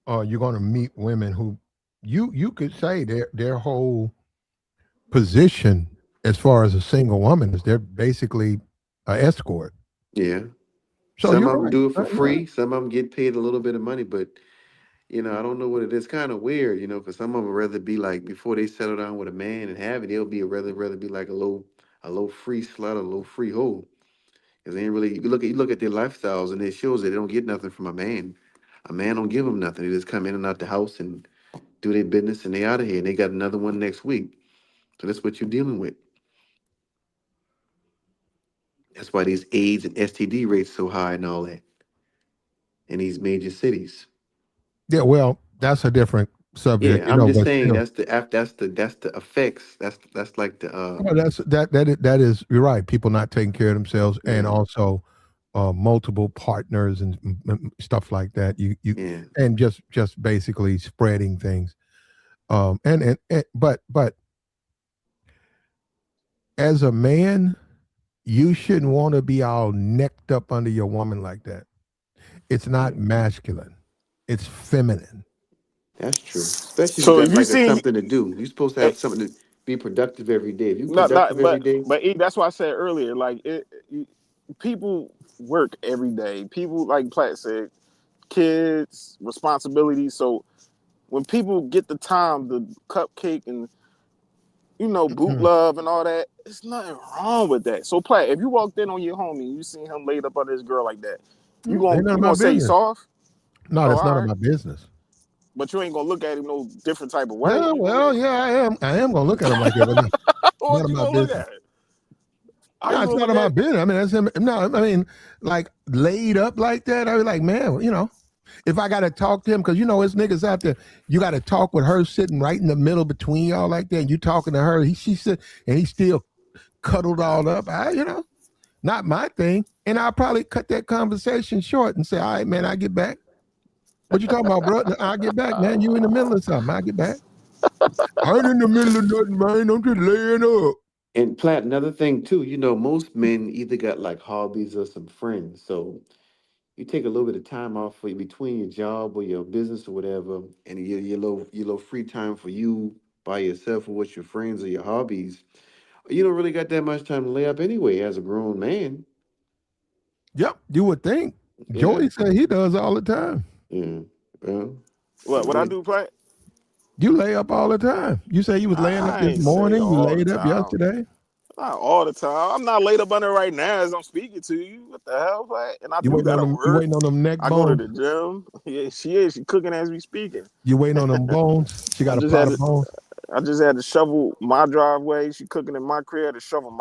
you're going to meet women who you could say their whole position as far as a single woman is they're basically an escort. Yeah. So Some you're of them right. do it for You're right. free. Some of them get paid a little bit of money, but I don't know what it is. Kind of weird, because some of them rather be like before they settle down with a man and have it, they'll be rather be like a low free slut, a low free hoe. Because they ain't really you look at their lifestyles and it shows that they don't get nothing from a man. A man don't give them nothing. They just come in and out the house and do their business and they out of here and they got another one next week. So that's what you're dealing with. That's why these AIDS and STD rates so high and all that in these major cities. Yeah, well, that's a different subject, Yeah, I'm just but saying still. that's the effects. That's like the Well, that is you're right. People not taking care of themselves, and yeah, also multiple partners and stuff like that. You yeah. and just basically spreading things. But as a man, you shouldn't want to be all necked up under your woman like that. It's not masculine. It's feminine. That's true. Especially if you So if got you like a see, something to do. You're supposed to eh, have something to be productive every day. If you not productive every but day, that's why I said earlier, like people work every day. People, like Platt said, kids, responsibilities. So when people get the time to cupcake and boot love and all that, it's nothing wrong with that. So Platt, if you walked in on your homie and you seen him laid up under his girl like that, you Ain't gonna none of you my gonna say he's business. soft? No, Oh, that's none all of right. my business. But you ain't gonna look at him no different type of way. Yeah, You gonna well, look. yeah, I am. I am gonna look at him like that, but no, none What of you my gonna look business. at it? How No, you it's gonna none look of my at? business. I mean, that's him. No, I mean, like laid up like that. I was like, man, if I got to talk to him, because it's niggas out there, you got to talk with her sitting right in the middle between y'all like that, and you talking to her, she sit, and he still cuddled all up. Not my thing. And I'll probably cut that conversation short and say, all right, man, I get back. What you talking about, bro? I'll get back, man. You in the middle of something. I'll get back. I ain't in the middle of nothing, man. I'm just laying up. and Plat, another thing too, most men either got like hobbies or some friends. So you take a little bit of time off for between your job or your business or whatever, and your little free time for you by yourself or with your friends or your hobbies. You don't really got that much time to lay up anyway as a grown man. Yep, you would think. Yeah, Jody said he does all the time. yeah. Well, What I somebody. do, Platt? You lay up all the time. You say you was laying up I this ain't say morning. You all the laid up time. yesterday. Not all the time. I'm not laid up under right now as I'm speaking to you. What the hell, Platt? And I You do waiting on gotta them. You work. waiting on them neck I go to bones. the gym. Yeah, she is. She cooking as we speaking. You waiting on them bones. She I got a just pot had of to. bones. I just had to shovel my driveway. She cooking in my crib to shovel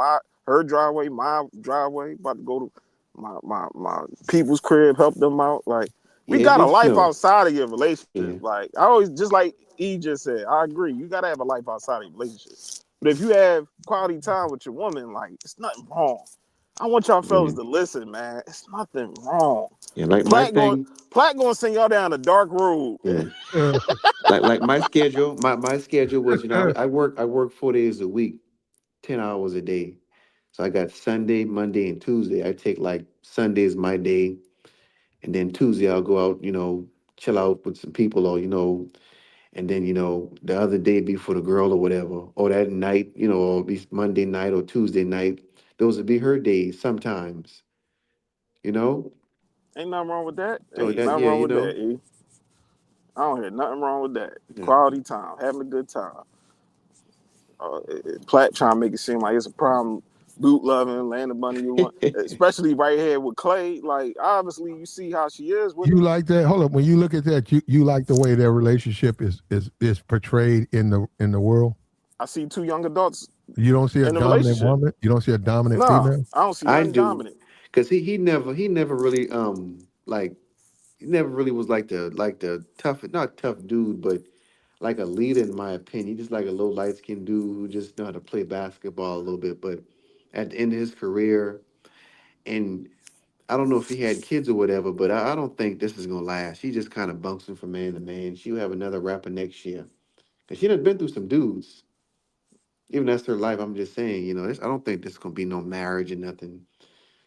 her driveway, my driveway. About to go to my people's crib, help them out. Like we Yeah, it got a did life snow. outside of your relationship. Yeah, Like I always just like E just said. I agree. You gotta have a life outside of your relationship. But if you have quality time with your woman, like it's nothing wrong. I want y'all yeah, fellas to listen, man. It's nothing wrong. yeah. Like my Platt going thing. Platt gonna send y'all down a dark road. Yeah. Uh, Like my schedule. My schedule was, I work 4 days a week, 10 hours a day. So I got Sunday, Monday, and Tuesday. I take like Sunday is my day, and then Tuesday I'll go out, chill out with some people, or and then the other day be for the girl or whatever, or that night, or be Monday night or Tuesday night. Those would be her days sometimes, you know. Ain't nothing wrong with that. So Ain't that, nothing yeah, wrong with that, E. I don't hear nothing wrong with that. yeah. Quality time, having a good time. Platt trying to make it seem like it's a problem. Boot loving, land the money you want, especially right here with Clay. Like obviously, you see how she is with you him. like that? Hold up. When you look at that, you like the way their relationship is portrayed in the world. I see two young adults You don't see a in a dominant relationship. woman. You don't see a dominant Nah, female. I don't see I nothing do. dominant. Cause he never really like he never really was like the tough, not tough dude, but like a leader in my opinion. He just like a little light skinned dude who just know how to play basketball a little bit. But at the end of his career, and I don't know if he had kids or whatever, but I don't think this is gonna last. She just kind of bouncing from man to man. She'll have another rapper next year. Cause she done been through some dudes. Even that's her life. I'm just saying, I don't think this is gonna be no marriage or nothing.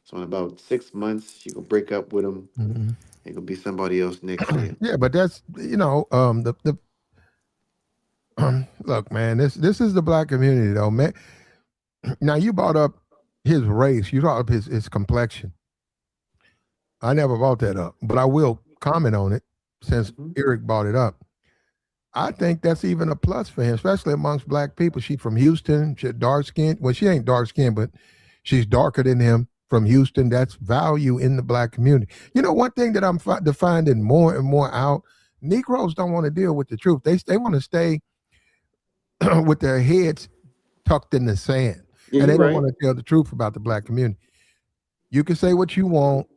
So in about 6 months, she gonna break up with him. Mhm. It gonna be somebody else next year. Yeah, but that's the look, man. This is the black community, though, man. Now you brought up his race. You brought up his complexion. I never brought that up, but I will comment on it since Hmm. Eric brought it up. I think that's even a plus for him, especially amongst black people. She's from Houston. She's dark skinned. Well, she ain't dark skinned, but she's darker than him from Houston. That's value in the black community. You know, one thing that I'm finding more and more out, Negroes don't want to deal with the truth. They want to stay with their heads tucked in the sand, Yeah, and you're they don't right. want to tell the truth about the black community. You can say what you want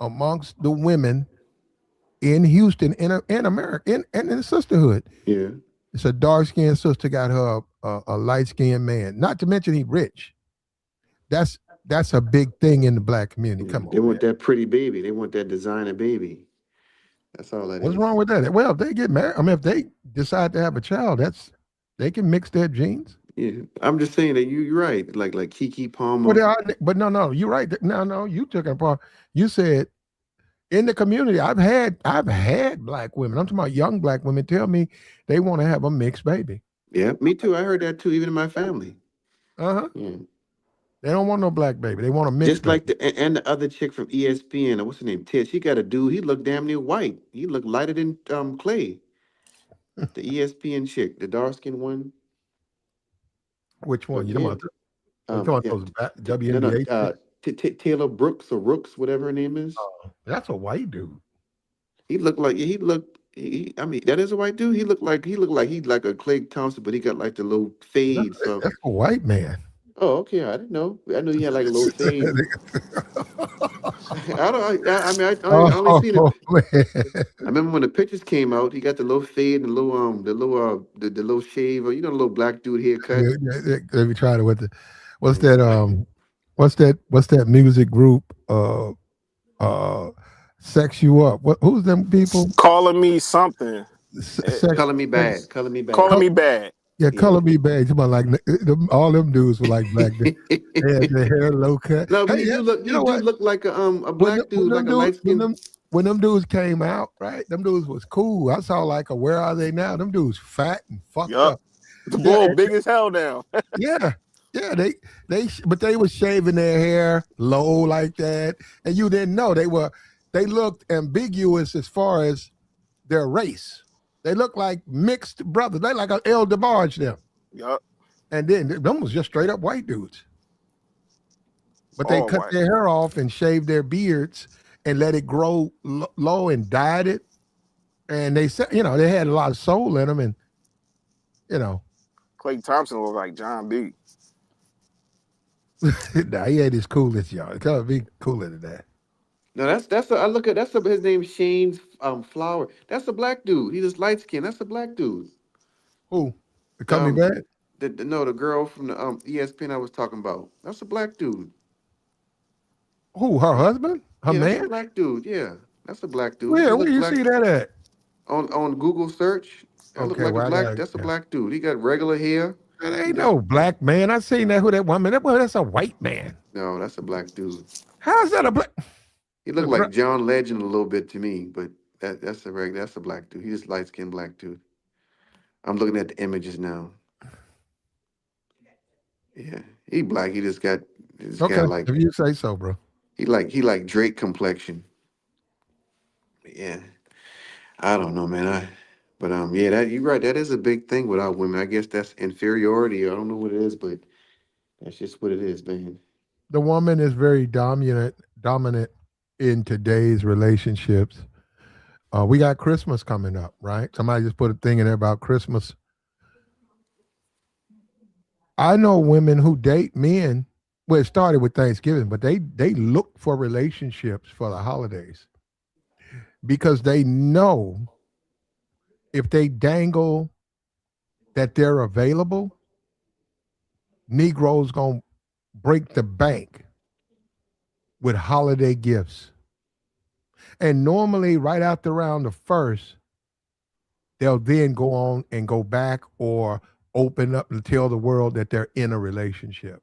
amongst the women in Houston, in America, in the sisterhood. Yeah. It's a dark skinned sister got her a light skinned man. Not to mention he rich. That's that's a big thing in the black community. Yeah. Come They on, man. want that pretty baby. They want that designer baby. That's all that What's wrong is. with that? Well, if they get married, I mean, if they decide to have a child, they can mix their genes. Yeah. I'm just saying that you're right. Like Kiki But Palmer. they are, but no, you're right. No, you took it apart. You said in the community, I've had black women. I'm talking about young black women tell me they want to have a mixed baby. Yeah, me too. I heard that too, even in my family. Uh huh. Yeah. They don't want no black baby. They want a mixed Just baby. like and the other chick from ESPN, what's her name? Ted. She got a dude. He looked damn near white. He looked lighter than Clay. The ESPN chick, the dark skinned one. Which one? But You talking yeah, about? You talking about yeah. those No, no. WNBA chicks? Taylor Brooks or Rooks, whatever her name is. That's a white dude. He looked like he looked. I mean, that is a white dude. He looked like he like a Clay Thompson, but he got like the little No, fade. So, that's a white man. oh, okay. I didn't know. I knew he had like a little fade. I don't. I mean, I only seen it. Oh man. I remember when the pictures came out. He got the little fade and the little shave. Or, the little black dude haircut. Let me try to what's that what's that music group uh sex you up. Who's them people? Calling me something. Sex, Color me bad. Color me Calling bad. me bad. yeah, Yeah. color me bad. Come on, like all them dudes were like black dudes. They had their hair low cut. No, but Hey, he do look. you He know do what? look like a when black dude, like a light skin. when them dudes came out, right? Them dudes was cool. I saw like a where are they now? Them dudes fat and fucked Yup. up. The Yeah, bull big as hell now. yeah, yeah. But they was shaving their hair low like that, and you didn't know they looked ambiguous as far as their race. They looked like mixed brothers. They like an El DeBarge them, Yup. and then them was just straight up white dudes. But they All cut white. their hair off and shaved their beards and let it grow low and dyed it. And they said, they had a lot of soul in them, and you know, Clay Thompson look like John B. nah, he ain't as cool as y'all. It's gotta be cooler than that. No, I look at his name Shane's Flower. That's a black dude. He just light skin. That's a black dude. Who? The The, Cut Me Back? no, the girl from the ESPN I was talking about. That's a black dude. Who? Her husband? Her Yeah, that's a man? black dude. Yeah, that's a black dude. He Where look you black see that at? on Google search. That look Okay, like a well I black. got That's a yeah. black dude. He got regular hair. That He ain't got no black man. I seen that who that woman. That's a white man. no. That's a black dude. How's that a black? He looked like John Legend a little bit to me, but that's a black dude. He just light skinned black dude. I'm looking at the images now. Yeah, he black. He just got Okay, like if you say so, bro. he like Drake complexion. Yeah, I don't know, man. But yeah, that you're right. That is a big thing with our women. I guess that's inferiority. I don't know what it is, but that's just what it is, man. The woman is very dominant in today's relationships. We got Christmas coming up, right? Somebody just put a thing in there about Christmas. I know women who date men well, it started with Thanksgiving, but they look for relationships for the holidays because they know if they dangle that they're available, Negroes gonna break the bank with holiday gifts. And normally, right after around the first, they'll then go on and go back or open up and tell the world that they're in a relationship.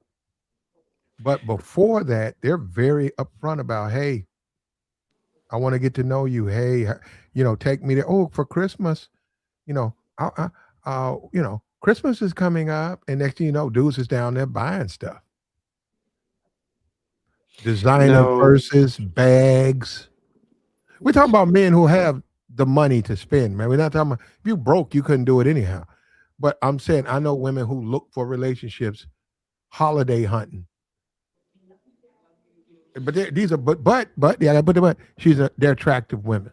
But before that, they're very upfront about, hey, I want to get to know you. Hey, take me there. Oh, for Christmas, you know, Christmas is coming up, and next thing you know, dudes is down there buying stuff, designer No, purses, bags. We're talking about men who have the money to spend, man. We're not talking about if you broke, you couldn't do it anyhow. But I'm saying I know women who look for relationships, holiday hunting. But these are but yeah, but they're attractive women,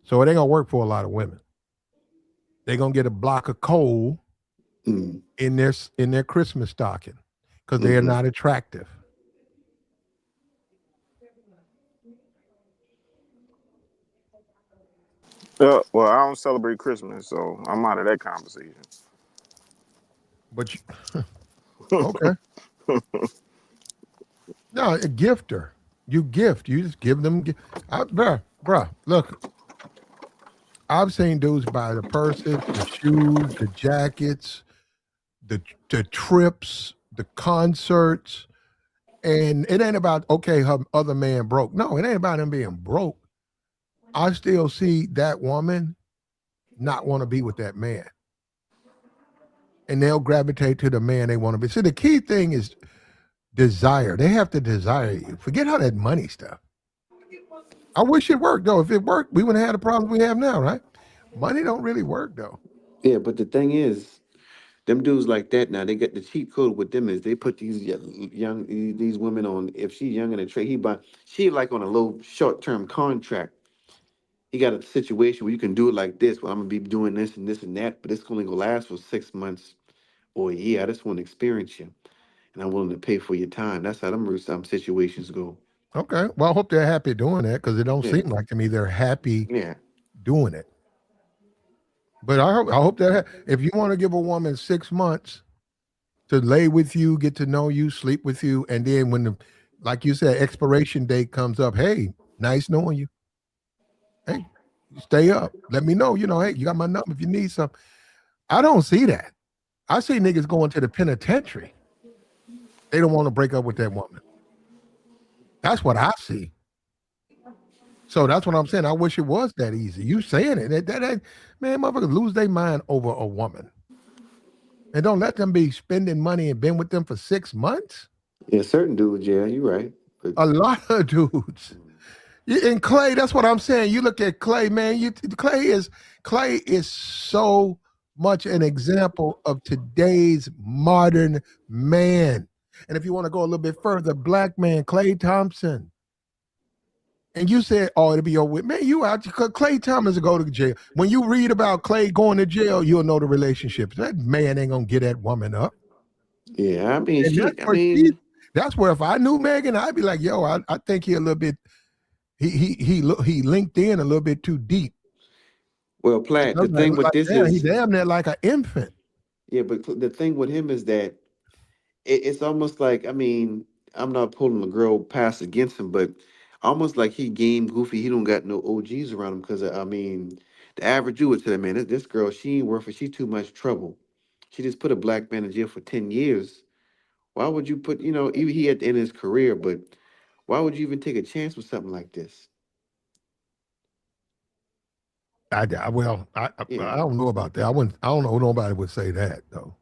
so it ain't gonna work for a lot of women. They're gonna get a block of coal mm, in their Christmas stocking because they are hmm. not attractive. Well, I don't celebrate Christmas, so I'm out of that conversation. But you, okay, no, a gifter. You gift. You just give them. Bruh. Look, I've seen dudes buy the purses, the shoes, the jackets, the trips, the concerts, and it ain't about okay, her other man broke. No, it ain't about him being broke. I still see that woman not want to be with that man, and they'll gravitate to the man they want to be. See, the key thing is desire. They have to desire you. Forget how that money stuff. I wish it worked though. If it worked, we wouldn't have had the problems we have now, right? Money don't really work though. Yeah, but the thing is, them dudes like that now, they got the cheat code with them is they put these young these women on. If she's young in the trade, she like on a low short term contract. He got a situation where you can do it like this. Well, I'm gonna be doing this and that, but it's only gonna last for 6 months or a year. I just want to experience you, and I'm willing to pay for your time. That's how some situations go. Okay. Well, I hope they're happy doing that because it don't Yeah, seem like to me they're happy yeah, doing it. But I hope that if you want to give a woman 6 months to lay with you, get to know you, sleep with you, and then when the like you said, expiration date comes up, hey, nice knowing you. Hey, stay up. Let me know. Hey, you got my number if you need something. I don't see that. I see niggas going to the penitentiary. They don't want to break up with that woman. That's what I see. So that's what I'm saying. I wish it was that easy. You saying it. Man, motherfuckers lose their mind over a woman. And don't let them be spending money and been with them for 6 months. yeah. Certain dudes, yeah, you're right. But A lot of dudes. And Clay, that's what I'm saying. You look at Clay, man. Clay is so much an example of today's modern man. And if you want to go a little bit further, black man, Clay Thompson. And you said, "Oh, it'll be over with." Man, you out. Clay Thomas will go to jail. When you read about Clay going to jail, you'll know the relationships. That man ain't gonna get that woman up, yeah, I mean, and she. I mean, that's where if I knew Megan, I'd be like, "Yo, I think he a little bit. He linked in a little bit too deep." well, Platt. The I'm like, thing with this damn, he is, damn near like an infant. yeah, but the thing with him is that it's almost like, I mean, I'm not pulling the girl past against him, but almost like he game goofy. He don't got no OGs around him because I mean, the average Jew would say, man, this girl, she ain't worth it. She too much trouble. She just put a black man in jail for 10 years. Why would you put, even he at the end of his career, but why would you even take a chance with something like this? I Yeah. don't know about that. I wouldn't. I don't know. Nobody would say that though.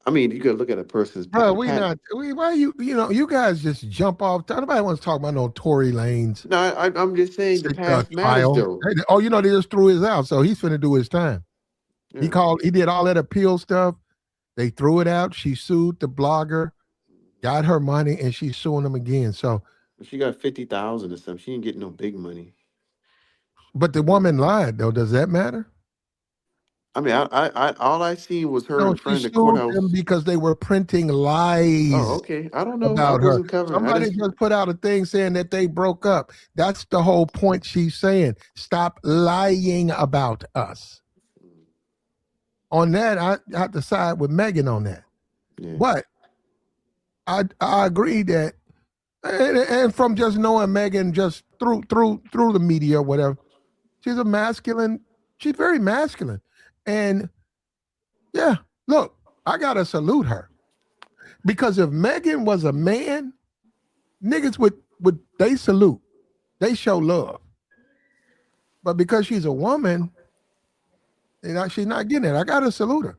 I mean, you gotta look at a person's Bro, we pat. not. Why you guys just jump off? Nobody wants to talk about no Tory Lanez No, I'm just saying the past matters trial. though. Hey, oh, they just threw his out, so he's finna do his time. Yeah. He did all that appeal stuff. They threw it out. She sued the blogger, got her money, and she's suing him again. So, She got 50,000 or something. She ain't getting no big money. but the woman lied though. Does that matter? I mean, all I seen was her No, in she front of the sued them courthouse. because they were printing Oh, lies okay. I don't know. I about her. wasn't covering. I Somebody just just put out a thing saying that they broke up. That's the whole point she's saying. Stop lying about us. On that, I have to side with Megan on that. yeah. But I agree that, and from just knowing Megan just through the media or whatever, she's a masculine. She's very masculine, and yeah, look, I gotta salute her because if Megan was a man, niggas would they salute, they show love, but because she's a woman, she's not getting it. I gotta salute her.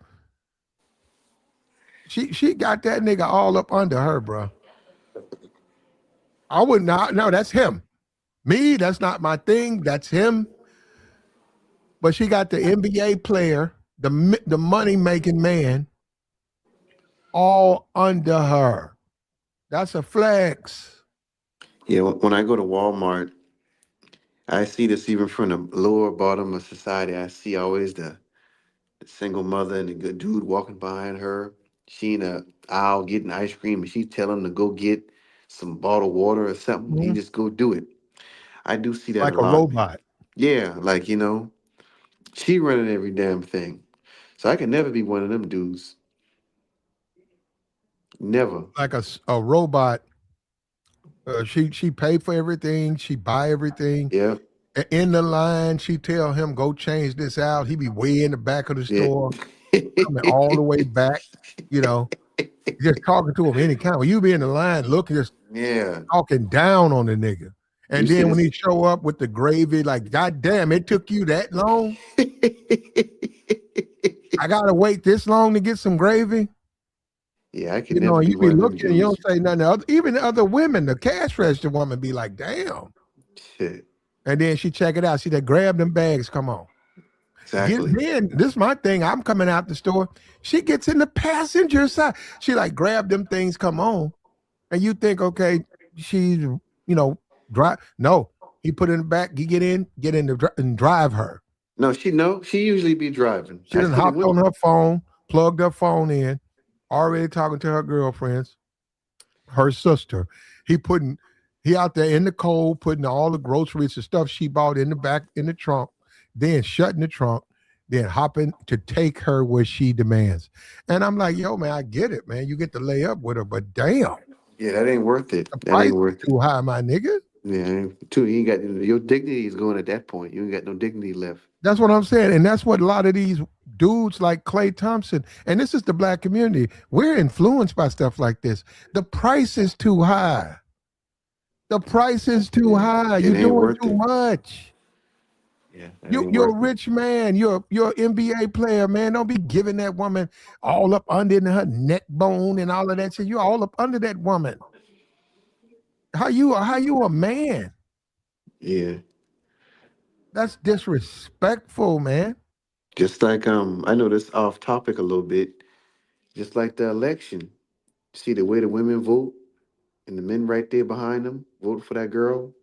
She got that nigga all up under her, bro. I would not. No, that's him. Me, that's not my thing. That's him. But she got the NBA player, the money making man, all under her. That's a flex. Yeah. When I go to Walmart, I see this even from the lower bottom of society. I see always the single mother and the good dude walking behind her. She in a aisle getting ice cream, and she tell him to go get some bottled water or something. He Mhm. just go do it. I do see that a Like a lot. robot, Yeah, like she running every damn thing. So I can never be one of them dudes. Never. like a robot. She pay for everything. She buy everything. Yeah. In the line, she tell him go change this out. He be way in the back of the Yeah. store, coming all the way back. You know, just talking to him any kind. When you be in the line, looking, just Yeah. talking down on the nigga. You And see then when he this? show up with the gravy, like, God damn, it took you that long? I gotta wait this long to get some gravy? Yeah, I can You know, never and be you be one of them looking and you dudes. don't say nothing. Even the other women, the cash register woman be like, damn. Shit. And then she check it out. See, they grab them bags, come on. Exactly. Then this is my thing. I'm coming out the store. She gets in the passenger side. She like grab them things, come on. And you think, okay, she's, drive. No, he put in the back. You get in and drive her. No, she usually be driving. She I done see the hopped on women. her phone, plugged her phone in, already talking to her girlfriends, her sister. He out there in the cold, putting all the groceries and stuff she bought in the back in the trunk, then shutting the trunk, then hopping to take her where she demands. And I'm like, yo, man, I get it, man. You get to lay up with her, but damn, Yeah, that ain't worth it. the That price ain't is worth it. too high, my nigga. Yeah, too. You ain't got your dignity is going at that point. You ain't got no dignity left. That's what I'm saying. And that's what a lot of these dudes like Clay Thompson, and this is the black community, we're influenced by stuff like this. The price is too high. The price is too Yeah, high. it You're ain't doing worth too it. much. Yeah, that ain't You're a worth it. rich man. You're an NBA player, man. Don't be giving that woman all up under her neck bone and all of that shit. You're all up under that woman. How you a man? Yeah, That's disrespectful, man. just like I know this off topic a little bit. Just like the election, see the way the women vote and the men right there behind them vote for that girl.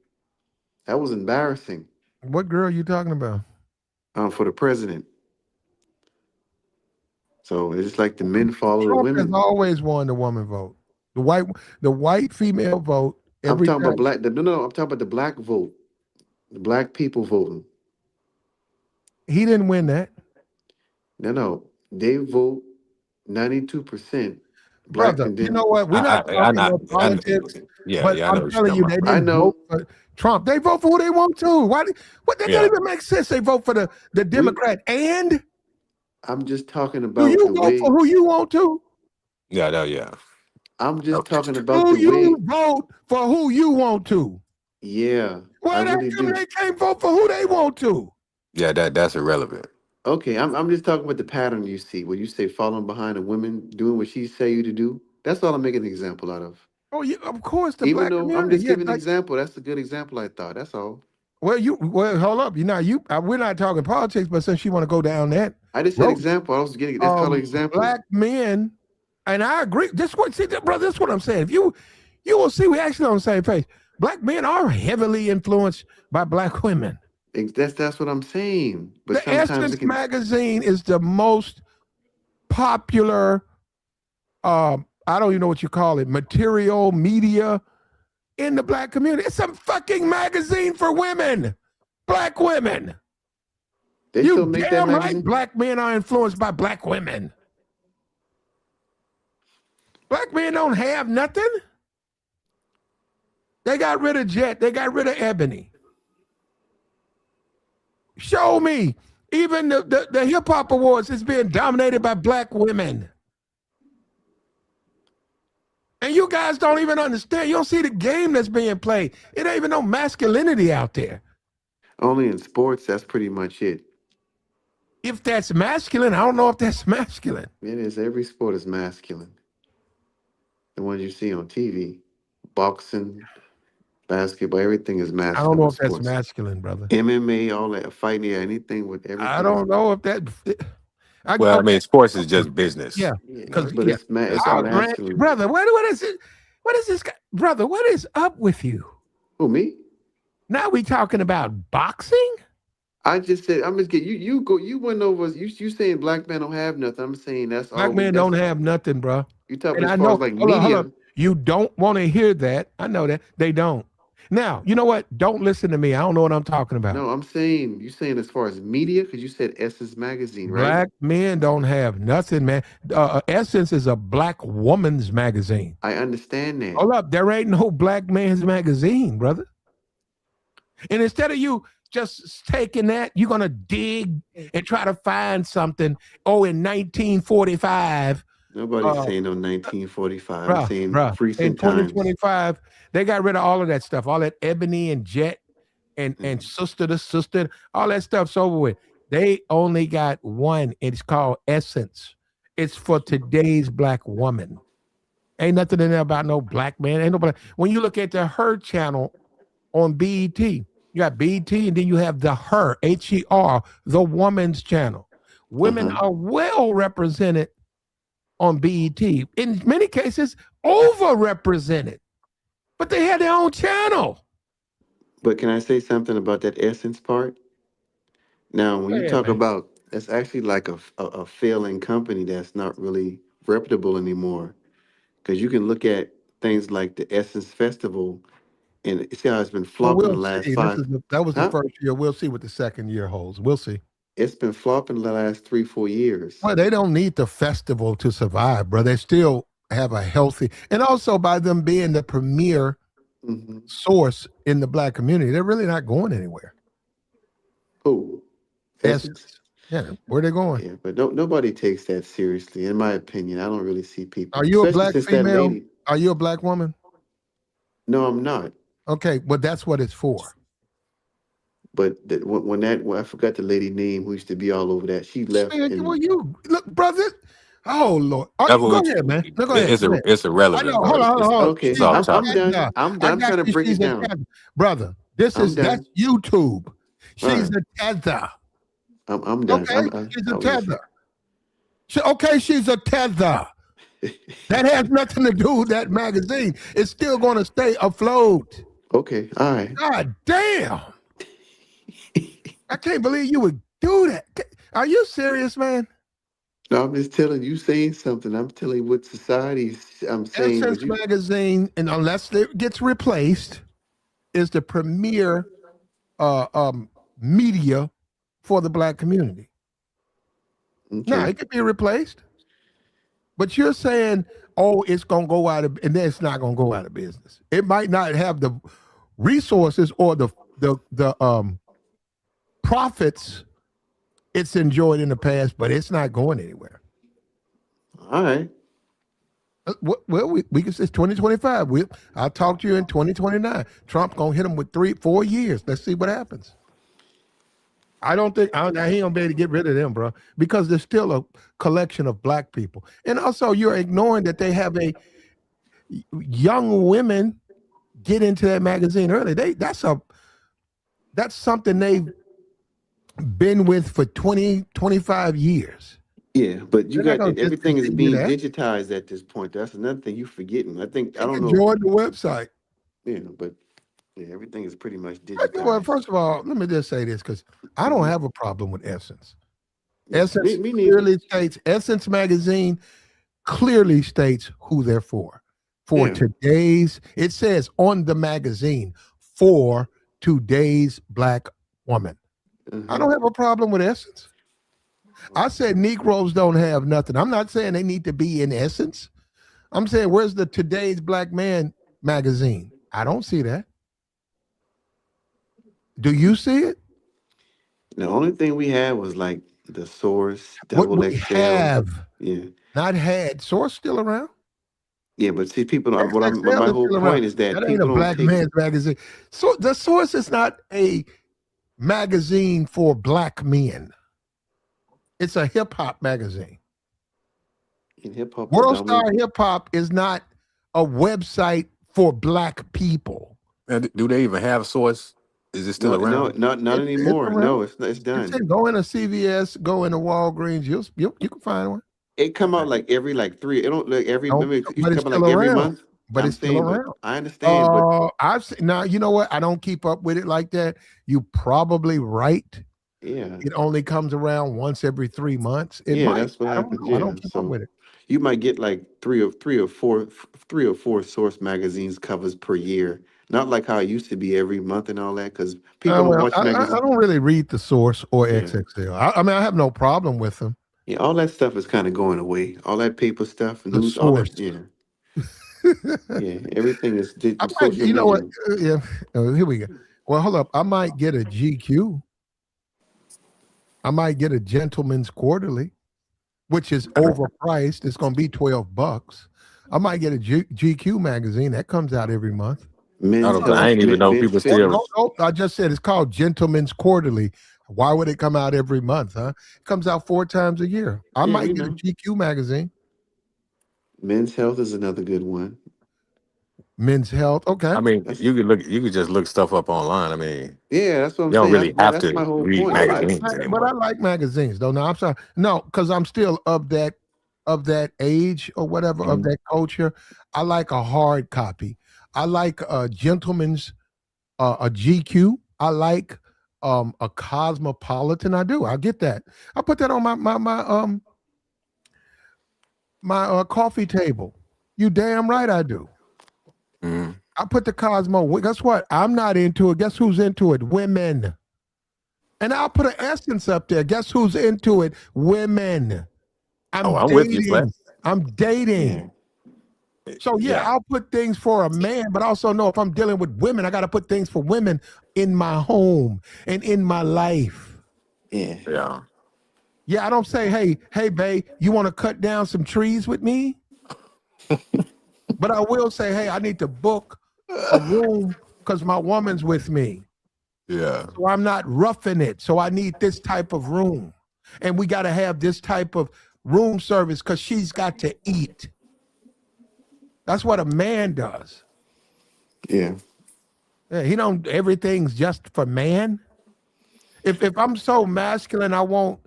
That was embarrassing. What girl you talking about? For the president. So it's just like the men follow the Trump has women. always won the woman vote. The white female vote I'm every talking about time. black. No, I'm talking about the black vote. The black people voting. He didn't win that. No. They vote 92% black Brother, and you know then what? We're not talking no politics, yeah, but yeah, I know I'm what you're telling talking you, about. they I didn't vote know. for Trump. They vote for who they want to. What that don't Yeah, even make sense. They vote for the We Democrat. And I'm just talking do about you the vote for way who you want to? yeah, no, yeah. I'm just Okay. talking about Do the you way. vote for who you want to? Yeah, I Well, that really come do. they can't vote for who they want to. Yeah, that's irrelevant. Okay, I'm just talking about the pattern you see where you say following behind a woman doing what she say you to do. That's all I'm making an example out of. Oh, yeah, of course, the Even black though I'm community. just Yeah, giving an like, example, that's a good example. I thought that's all. well, hold up. We're not talking politics, but since you want to go down that I just said road, example. I was getting that's called an example. black men, and I agree. Brother, that's what I'm saying. If you will see, we actually on the same page. Black men are heavily influenced by black women. That's what I'm saying. But The sometimes it Essence can. magazine is the most popular. I don't even know what you call it. Material media in the black community. It's a fucking magazine for women, black women. They You still make that damn right, magazine? black men are influenced by black women. Black men don't have nothing. They got rid of Jet. They got rid of Ebony. Show me. Even the hip hop awards is being dominated by black women. And you guys don't even understand. You don't see the game that's being played. It ain't even no masculinity out there. Only in sports, that's pretty much it. If that's masculine, I don't know if that's masculine. It is. Every sport is masculine. The ones you see on TV, boxing, basketball, everything is I don't masculine know with if that's sports. masculine, brother. MMA, all that fighting, yeah, anything with I everything is. don't know if that. Well, I Okay, mean, sports is just business. yeah, Yeah, because but yeah, That's it's I'll all it is. grant you, masculine. brother. What is it? What is this guy, brother? What is up with you? Who, me? Now we talking about boxing? I just said I'm just getting you. You went over. You saying black men don't have nothing. I'm saying that's Black all we. men That's don't have nothing, bro. you talking And as I far as know. like Hold on, hold media. on. You don't want to hear that. I know that they don't. Now, you know what? Don't listen to me. I don't know what I'm talking about. No, I'm saying you saying as far as media because you said Essence magazine, right? Black men don't have nothing, man. Essence is a black woman's magazine. I understand that, Hold up, there ain't no black man's magazine, brother. And instead of you just taking that, you're gonna dig and try to find something. Oh, in 1945, nobody's uh, saying no 1945. I'm bruh, saying bruh, in recent times. 2025, they got rid of all of that stuff, all that ebony and jet and Mm. sister to sister, all that stuff's over with. They only got one. It's called Essence. It's for today's black woman. Ain't nothing in there about no black man. Ain't nobody. When you look at the Her channel on BET, you got BET, and then you have the Her, HER, the woman's channel. Women Uh-huh. are well represented on BET. In many cases, overrepresented. But they had their own channel. But can I say something about that Essence part? Now, when Go you ahead, talk man. about that's actually like a failing company that's not really reputable anymore. Because you can look at things like the Essence Festival and see how it's been Well, flopping the we'll last see. This five. is that was the Huh? first year. We'll see what the second year holds. We'll see. It's been flopping the last 3, 4 years. Well, they don't need the festival to survive, bro. They still have a healthy, and also by them being the premier Mm-hmm. source in the black community, they're really not going anywhere. Oh, Essence? Essence, yeah, where they going? Yeah, but nobody takes that seriously, in my opinion. I don't really see Are people, you a especially black since that female? lady. Are you a black woman? No, I'm not. Okay, but that's what it's for. But when I forgot the lady name who used to be all over that, she left Man, well, and you look, brother. Oh Lord, That's go what ahead, man. No, go ahead. it's Go ahead. it's I irrelevant, know. bro. Hold on, hold on, hold on. okay, It's She's off a I'm topic. done. tether. I'm I done. I'm got trying to you. break She's it a down. tether, brother. I'm That's done. YouTube. All She's right. a tether. I'm done. Okay, she's I a was tether. Okay, she's a tether. That has nothing to do with that magazine. It's still going to stay afloat. okay. All right. God damn. I can't believe you would do that. Are you serious, man? No, I'm just telling you, saying something. I'm telling you what society's. I'm saying, but Essence you. magazine, and unless it gets replaced, is the premier uh, um, media for the black community. Now, Okay. it could be replaced, but you're saying, oh, it's going to go out of, and then it's not going to go out of business. It might not have the resources or the profits it's enjoyed in the past, but it's not going anywhere. All right. Well, we can say it's 2025. I'll talk to you in 2029. Trump gonna hit him with 4 years. Let's see what happens. I don't think he gonna be able to get rid of them, bro, because there's still a collection of black people, and also you're ignoring that they have a young women get into that magazine early. That's something they've been with for 20-25 years. Yeah, but you They're not got gonna just everything is continue being that. digitized at this point. That's another thing you forgetting. I think I They don't can know. join the website. Yeah, but Yeah, everything is pretty much Well, digitized. first of all, let me just say this because I don't have a problem with Essence. Yeah, Essence me neither. clearly states, Essence magazine clearly states who they're for. For Yeah. today's, it says on the magazine, for today's black woman. I don't have a problem with Essence. I said Negroes don't have nothing. I'm not saying they need to be in Essence. I'm saying, where's the Today's Black Man magazine? I don't see that. Do you see it? The only thing we had was like the Source, What Double we XL. have, Yeah. not had. Source still around. Yeah, but see, people don't, XXL my is whole still around. point is that That ain't a people don't black take man's magazine. So the Source is not a magazine for black men. It's a hip hop magazine. in hip hop World Star predominantly. Hip Hop is not a website for black people. And do they even have Source? Is it still No, no, around? not It's anymore. around. No, it's It's done. in, go into CVS, go into Walgreens. You can find one. It come out like every like three. It don't like every. Don't, Remember, it used but to it's come out like still every around. month. But I'm it's still saying, but around. I understand. But I've seen, now you know what? I don't keep up with it like that. You probably right. yeah, It only comes around once every 3 months. It yeah, might. that's what I don't happens. know. I Yeah, don't keep up so with it. you might get like three or four Source magazines covers per year. Not like how it used to be every month and all that. Because people don't Well, watch I magazines. don't really read the Source or Yeah, XXL. I mean, I have no problem with them. yeah, all that stuff is kind of going away. All that paper stuff, The news, all that. Source. Yeah, yeah, everything is I might, social you know what? media. Yeah. Here we go. Well, hold up. I might get a GQ. I might get a Gentleman's Quarterly, which is overpriced. It's going to be $12. I might get a GQ magazine that comes out every month. I Men's don't. I health, ain't even know men's people still. No, fitness. no, I just said it's called Gentleman's Quarterly. Why would it come out every month, huh? It comes out 4 times a year. I Yeah, might we get a know. GQ magazine. Men's health is another good one. Men's Health. Okay. I mean, That's you could look. You could just look stuff up online. I mean, yeah, that's what I'm you don't saying. really have That's to my whole read point. Like, magazines But I anymore. like magazines though. No, I'm sorry. No, because I'm still of that age or whatever, of Mhm. that culture. I like a hard copy. I like a gentleman's a GQ. I like a Cosmopolitan. I do. I get that. I put that on my coffee table. You damn right I do. Mhm. I put the Cosmo. Guess what? I'm not into it. Guess who's into it? Women. And I'll put an essence up there. Guess who's into it? Women. Oh, I'm I'm with you, Flat. dating. I'm dating. yeah, So yeah, Yeah, I'll put things for a man, but also know if I'm dealing with women, I got to put things for women in my home and in my life. yeah, yeah. Yeah, I don't say, hey, babe, you want to cut down some trees with me? But I will say, hey, I need to book a room because my woman's with me. Yeah. So I'm not roughing it. So I need this type of room. And we got to have this type of room service because she's got to eat. That's what a man does. yeah, Yeah, he don't, everything's just for man. If I'm so masculine, I want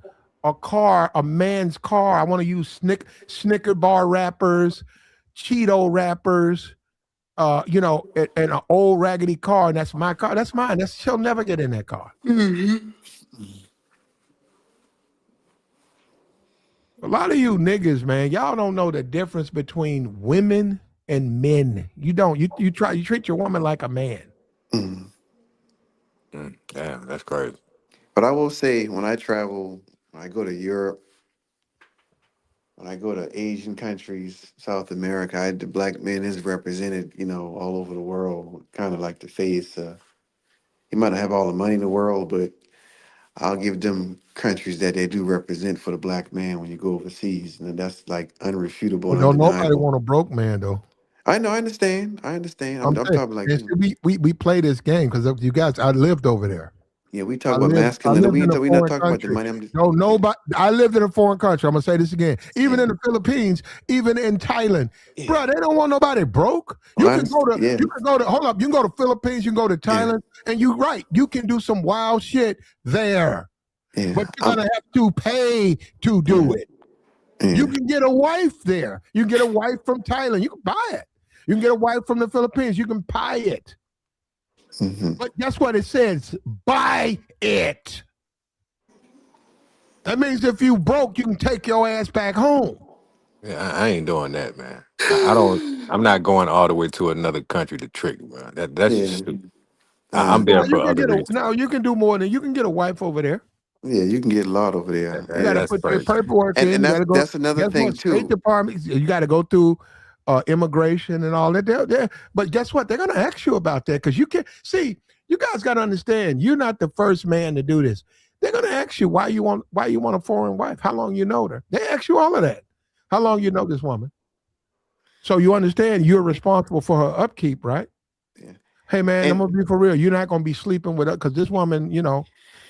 a car, a man's car. I want to use Snicker bar wrappers, Cheeto wrappers, and an old raggedy car, and that's my car. That's mine. She'll never get in that car. A lot of you niggas, man, y'all don't know the difference between women and men. You don't. You treat your woman like a man. mm. Damn, that's crazy. But I will say, when I travel, when I go to Europe, when I go to Asian countries, South America, the black man is represented, all over the world. Kind of like the face. He might not have all the money in the world, but I'll give them countries that they do represent for the black man when you go overseas, and that's like unrefutable Well, and don't nobody undeniable. want a broke man though. I know, I understand, I understand. I'm I'm saying, talking like, and see, we play this game because you guys. I lived over there. yeah, we talk about I masculinity. lived in a We not foreign talking about the country. money. I'm just, No, yeah, nobody. I lived in a foreign country. I'm gonna say this again. Even yeah, in the Philippines, even in Thailand, yeah. bro, they don't want nobody broke. Well, You I can go understand. to. Yeah, You can go to. Hold up. You can go to Philippines. You can go to yeah, Thailand, and you right. You can do some wild shit there, yeah. but you're gonna have to pay to Yeah, do it. You yeah. can get a wife there. You can get a wife from Thailand. You can buy it. You can get a wife from the Philippines. You can buy it. Hmm. But guess what it says? Buy it. That means if you broke, you can take your ass back home. Yeah, I ain't doing that, man. I don't. I'm not going all the way to another country to trick, bro. That's just Yeah. stupid. I'm Uh, No, there you for can other get a reasons. no. You can do more than you can get a wife over there. yeah, you can get a lot over there, You got to That's put your crazy. paperwork in. and You got to go. that's another Guess thing what? State too. Department. You got to go through immigration and all that. But guess what? They're going to ask you about that because you can't see. You guys got to understand. You're not the first man to do this. They're going to ask you why you want a foreign wife. How long you know her? They ask you all of that. How long you know this woman? So you understand you're responsible for her upkeep, right? Yeah. Hey man, I'm And gonna be for real. You're not gonna be sleeping with her because this woman,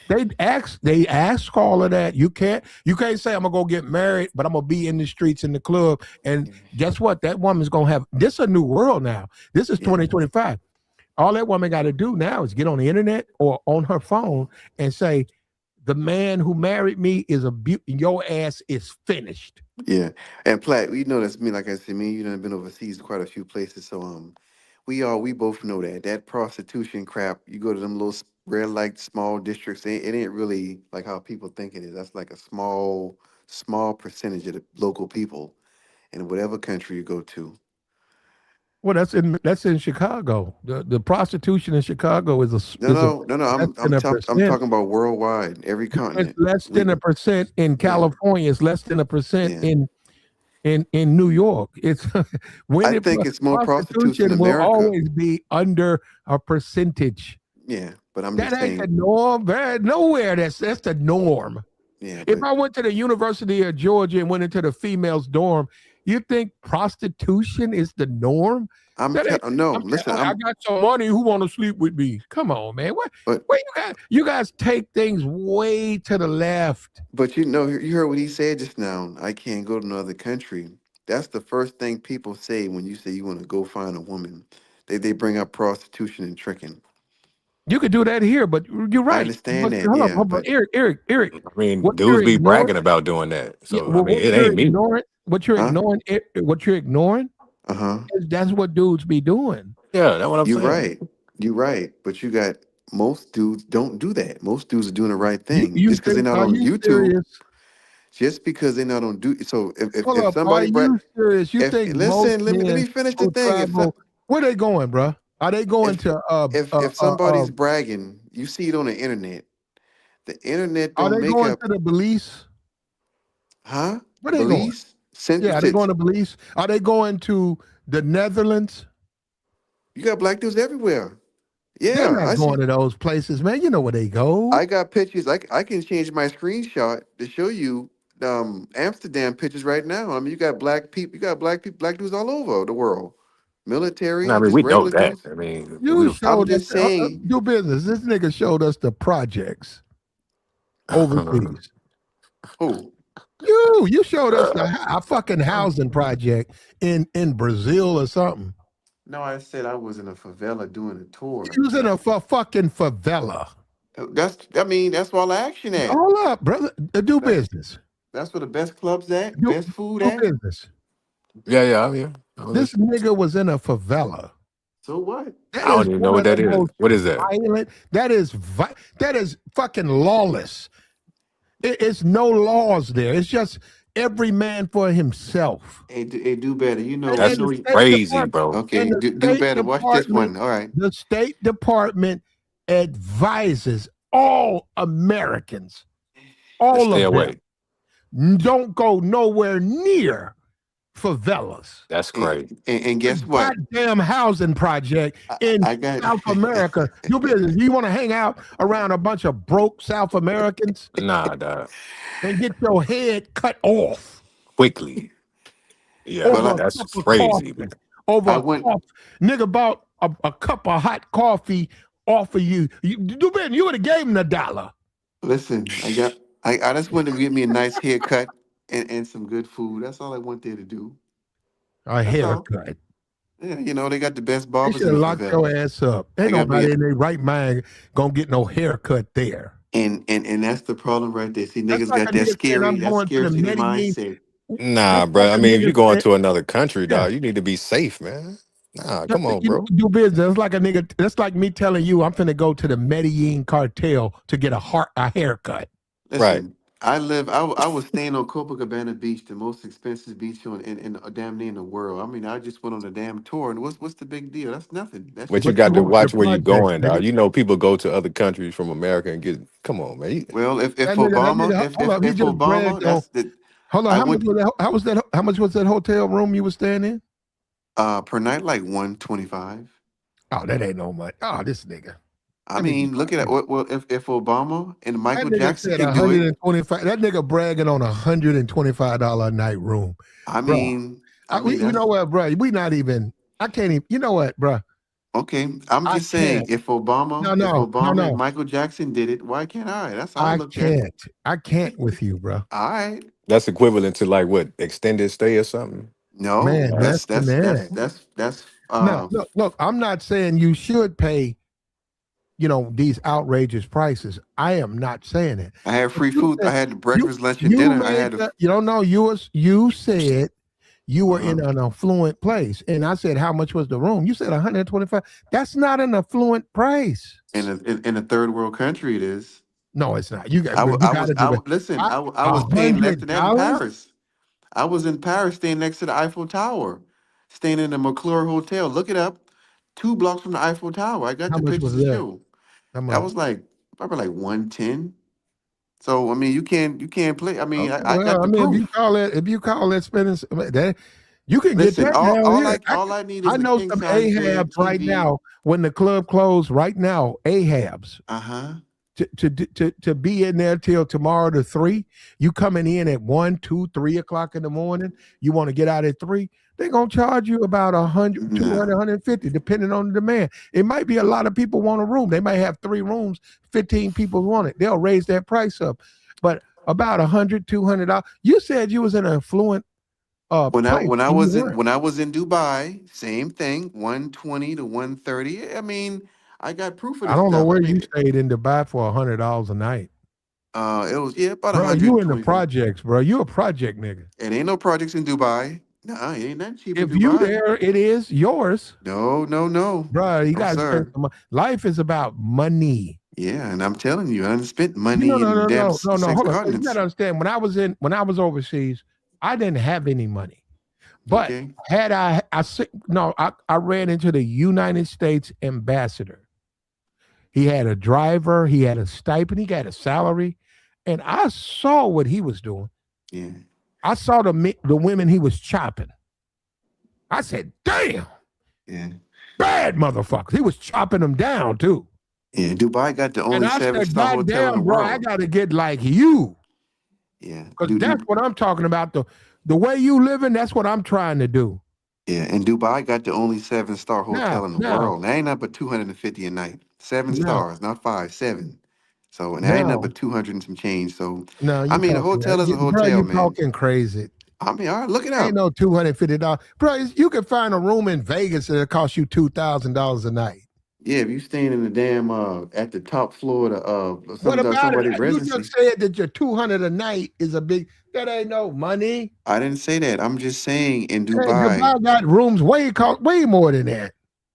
they ask all of that. You can't say I'm gonna go get married, but I'm gonna be in the streets in the club. And guess what? That woman's gonna have this is a new world now. This is yeah, 2025. All that woman got to do now is get on the internet or on her phone and say, the man who married me is your ass is finished. yeah. And Platt, you know that's me. Like I said, me and you done been overseas quite a few places. So we both know that prostitution crap. You go to them little red light small districts. It ain't really like how people think it is. That's like a small percentage of the local people in whatever country you go to. Well, that's in Chicago. The prostitution in Chicago is No, is a no, no, no. less I'm than a I'm percent. talking about worldwide, every It's continent. less We than a percent in yeah, California. It's less than a percent yeah. in New York. It's I when it think it's more prostitutes in prostitution will America. always be under a percentage. Yeah, but I'm That just ain't the saying. norm. Nowhere that's the norm. Yeah, If but I went to the University of Georgia and went into the females' dorm, you think prostitution is the norm? That ain't. no. I'm, Listen, I got some money. Who want to sleep with me? Come on, man. What? but What you guys take things way to the left. you know, you heard what he said just now. I can't go to another country. That's the first thing people say when you say you want to go find a woman. They bring up prostitution and tricking. You could do that here, but you're I right. understand But that, hold up, yeah, hold up. but Eric. I mean, What you're dudes be ignoring, bragging about doing that. yeah. So I Well, mean, it ain't me. huh? what you're ignoring Uh-huh. is that's what dudes be doing. Yeah, that's what I'm You're saying. right. You're right. But you got most dudes don't do that. Most dudes are doing the right You thing. you Just because they're not are on you YouTube, serious? just because they're not on do so Hold if up, are somebody you serious? You if think most listen, let men me finish the who thing. travel, where they going, bro? Are they going If to if somebody's bragging, you see it on the internet. The internet are don't they make going up, to the Belize? huh? Where they going? Belize, Central Yeah, are they going Six. to Belize? Are they going to the Netherlands? You got black dudes everywhere. They're Yeah, not I going see. to those places, man. You know where they go. I got pictures. I can change my screenshot to show you Amsterdam pictures right now. I mean, you got black people, black dudes all over the world. No, I Military, mean, just we know regular that. dudes. I mean, You I'm showed us just saying, do business. This nigga showed us the projects overseas. oh, You showed us a fucking housing project in Brazil or something. no, I said I was in a favela doing a You tour. was in a fucking favela. I mean, that's where all the action at. Hold up, brother. Do That, business. that's where the best clubs at, Do best food do at. business. yeah, I'm here. I'm This listening. nigga was in a favela. So what? That I don't is even know one what of the that is. most What is that? violent. That is fucking lawless. It's no laws there. It's just every man for himself. Hey, do better. And, You and That's the know. State crazy, Department bro. and Okay, the do State better. Watch this Department, one. All right. the State Department advises all Americans, To all stay of them, away. don't go nowhere near favelas. That's And, crazy. and A guess what? goddamn housing project in I got. South America. Do business. You want to hang out around a bunch of broke South Americans Nah, dog. and get your head cut off Quickly. Yeah, well, over a that's cup of crazy, man. coffee. Over I a went. coffee. Nigga bought a cup of hot coffee off of you. Do business. You would have gave him $1. Listen, I just wanted to get me a nice haircut and some good food. That's all I went there to do. A That's all. haircut. Yeah, they got the best They barbers should in have the locked your favela. ass up. I Ain't got me, nobody in their right mind gonna get no haircut there. and that's the problem right there. See, That's niggas like got a nigga saying I'm that going to the scarcity Medellin. mindset. Nah, That's bro. like I a mean, if nigga you're going saying, to another country, yeah. dog, you need to be safe, man. Nah, come on, You bro. do business. It's like a nigga. That's like me telling you I'm finna go to the Medellin cartel to get a haircut. Right. Listen, I was staying on Copacabana Beach, the most expensive beach in damn near in the world. I mean, I just went on a damn tour, and what's the big deal? That's nothing. That's But you But cheap. got you to went to the watch where you're project, going, nigga. dog. You know, people go to other countries from America and get. Come on, man. Well, if That Obama, nigga, hold up. He if just Obama, bragged on. that's the Hold on. I How much went was that? How much was that hotel room you were staying in? per night like 125. Oh, that ain't no money. Oh, this nigga. I Let me be mean, look at quiet. it. Well, if Obama and That Michael nigga Jackson said can do it, 125. That nigga bragging on $125 a night room, I bro. mean, I mean You know that's what, bro? We not even. I can't even. You know what, bro? okay. I'm I just saying, can't. No, If no, no, Obama and no. Michael Jackson did it, why can't I? That's how I I look at it. can't. I can't with you, bro. All right. That's equivalent to like what, extended stay or something. No, Man, Uh, man. that's Now, look. I'm not saying you should pay. These outrageous prices. I am not saying it. I had But free you food. I said had you breakfast, lunch, and you dinner. I made had a that. You don't know. You said you were uh-huh. in an affluent place, and I said how much was the room? You said 125. That's not an affluent price. In a third world country. It is. No, it's not. You got to do it. Listen. I was paying less than that in $100. Paris. I was in Paris, staying next to the Eiffel Tower, staying in the McClure Hotel. Look it up. 2 blocks from the Eiffel Tower. I got How the much was pictures to that? show. How That much? was like probably like 110. So I mean, you can't play. I mean, Okay, I got well, I the mean, proof. if you call that spending, that you can get Listen, that down here. all I need I is a know king some size bed, Ahabs right TV. now. When the club closed, right now, Ahabs Uh huh. to be in there till tomorrow to 3. You coming in at 1, 2, 3 o'clock in the morning. You want to get out at 3. They're gonna charge you about 100, 200, Nah. 150, depending on the demand. It might be a lot of people want a room. They might have 3 rooms, 15 people want it. They'll raise that price up. But about 100, $200. You said you was in an affluent place and you weren't. When I was in Dubai, same thing, 120 to 130. I mean, I got proof of I this don't know stuff. I where you mean, stayed in Dubai for $100 a night. it was about Bro, you in the 120. projects, bro. You a project nigga. It ain't no projects in Dubai. Nah, it ain't nothing cheap in If you Dubai. there, it is yours. No, no, no. Bro, you No, gotta spend sir. some money. Life is about money. Yeah, and I'm telling you, I done spent No, money no, in no, damn no, no, no. six Hold on. You continents. gotta understand. When I was overseas, I didn't have any money. But Okay. had I ran into the United States ambassador. He had a driver, he had a stipend, he got a salary, and I saw what he was doing. Yeah. I saw the women he was chopping. I said, "Damn, Yeah. bad motherfuckers." He was chopping them down too. Yeah. Dubai got the And only I said, seven-star "God hotel in the damn, bro, I world. got to get like you." Yeah. Because that's what I'm talking about. The way you living, that's what I'm trying to do. Yeah, and Dubai got the only seven-star Now, hotel in the now, world. That ain't nothing but 250 a night. Seven now, stars, not five, seven. So and that ain't nothing now, but 200 and some change. So now I you mean, a talking, hotel is a bro, hotel, you man. talking crazy. I mean, all right, look it Ain't up. no $250. Bro, you can find a room in Vegas that'll cost you $2,000 a night. Yeah, if you staying in the damn at the top floor of What about it? somebody You just residency. said that your 200 a night is a big, that ain't no money. I didn't say that. I'm just saying in Hey, Dubai, Dubai got rooms way more than that.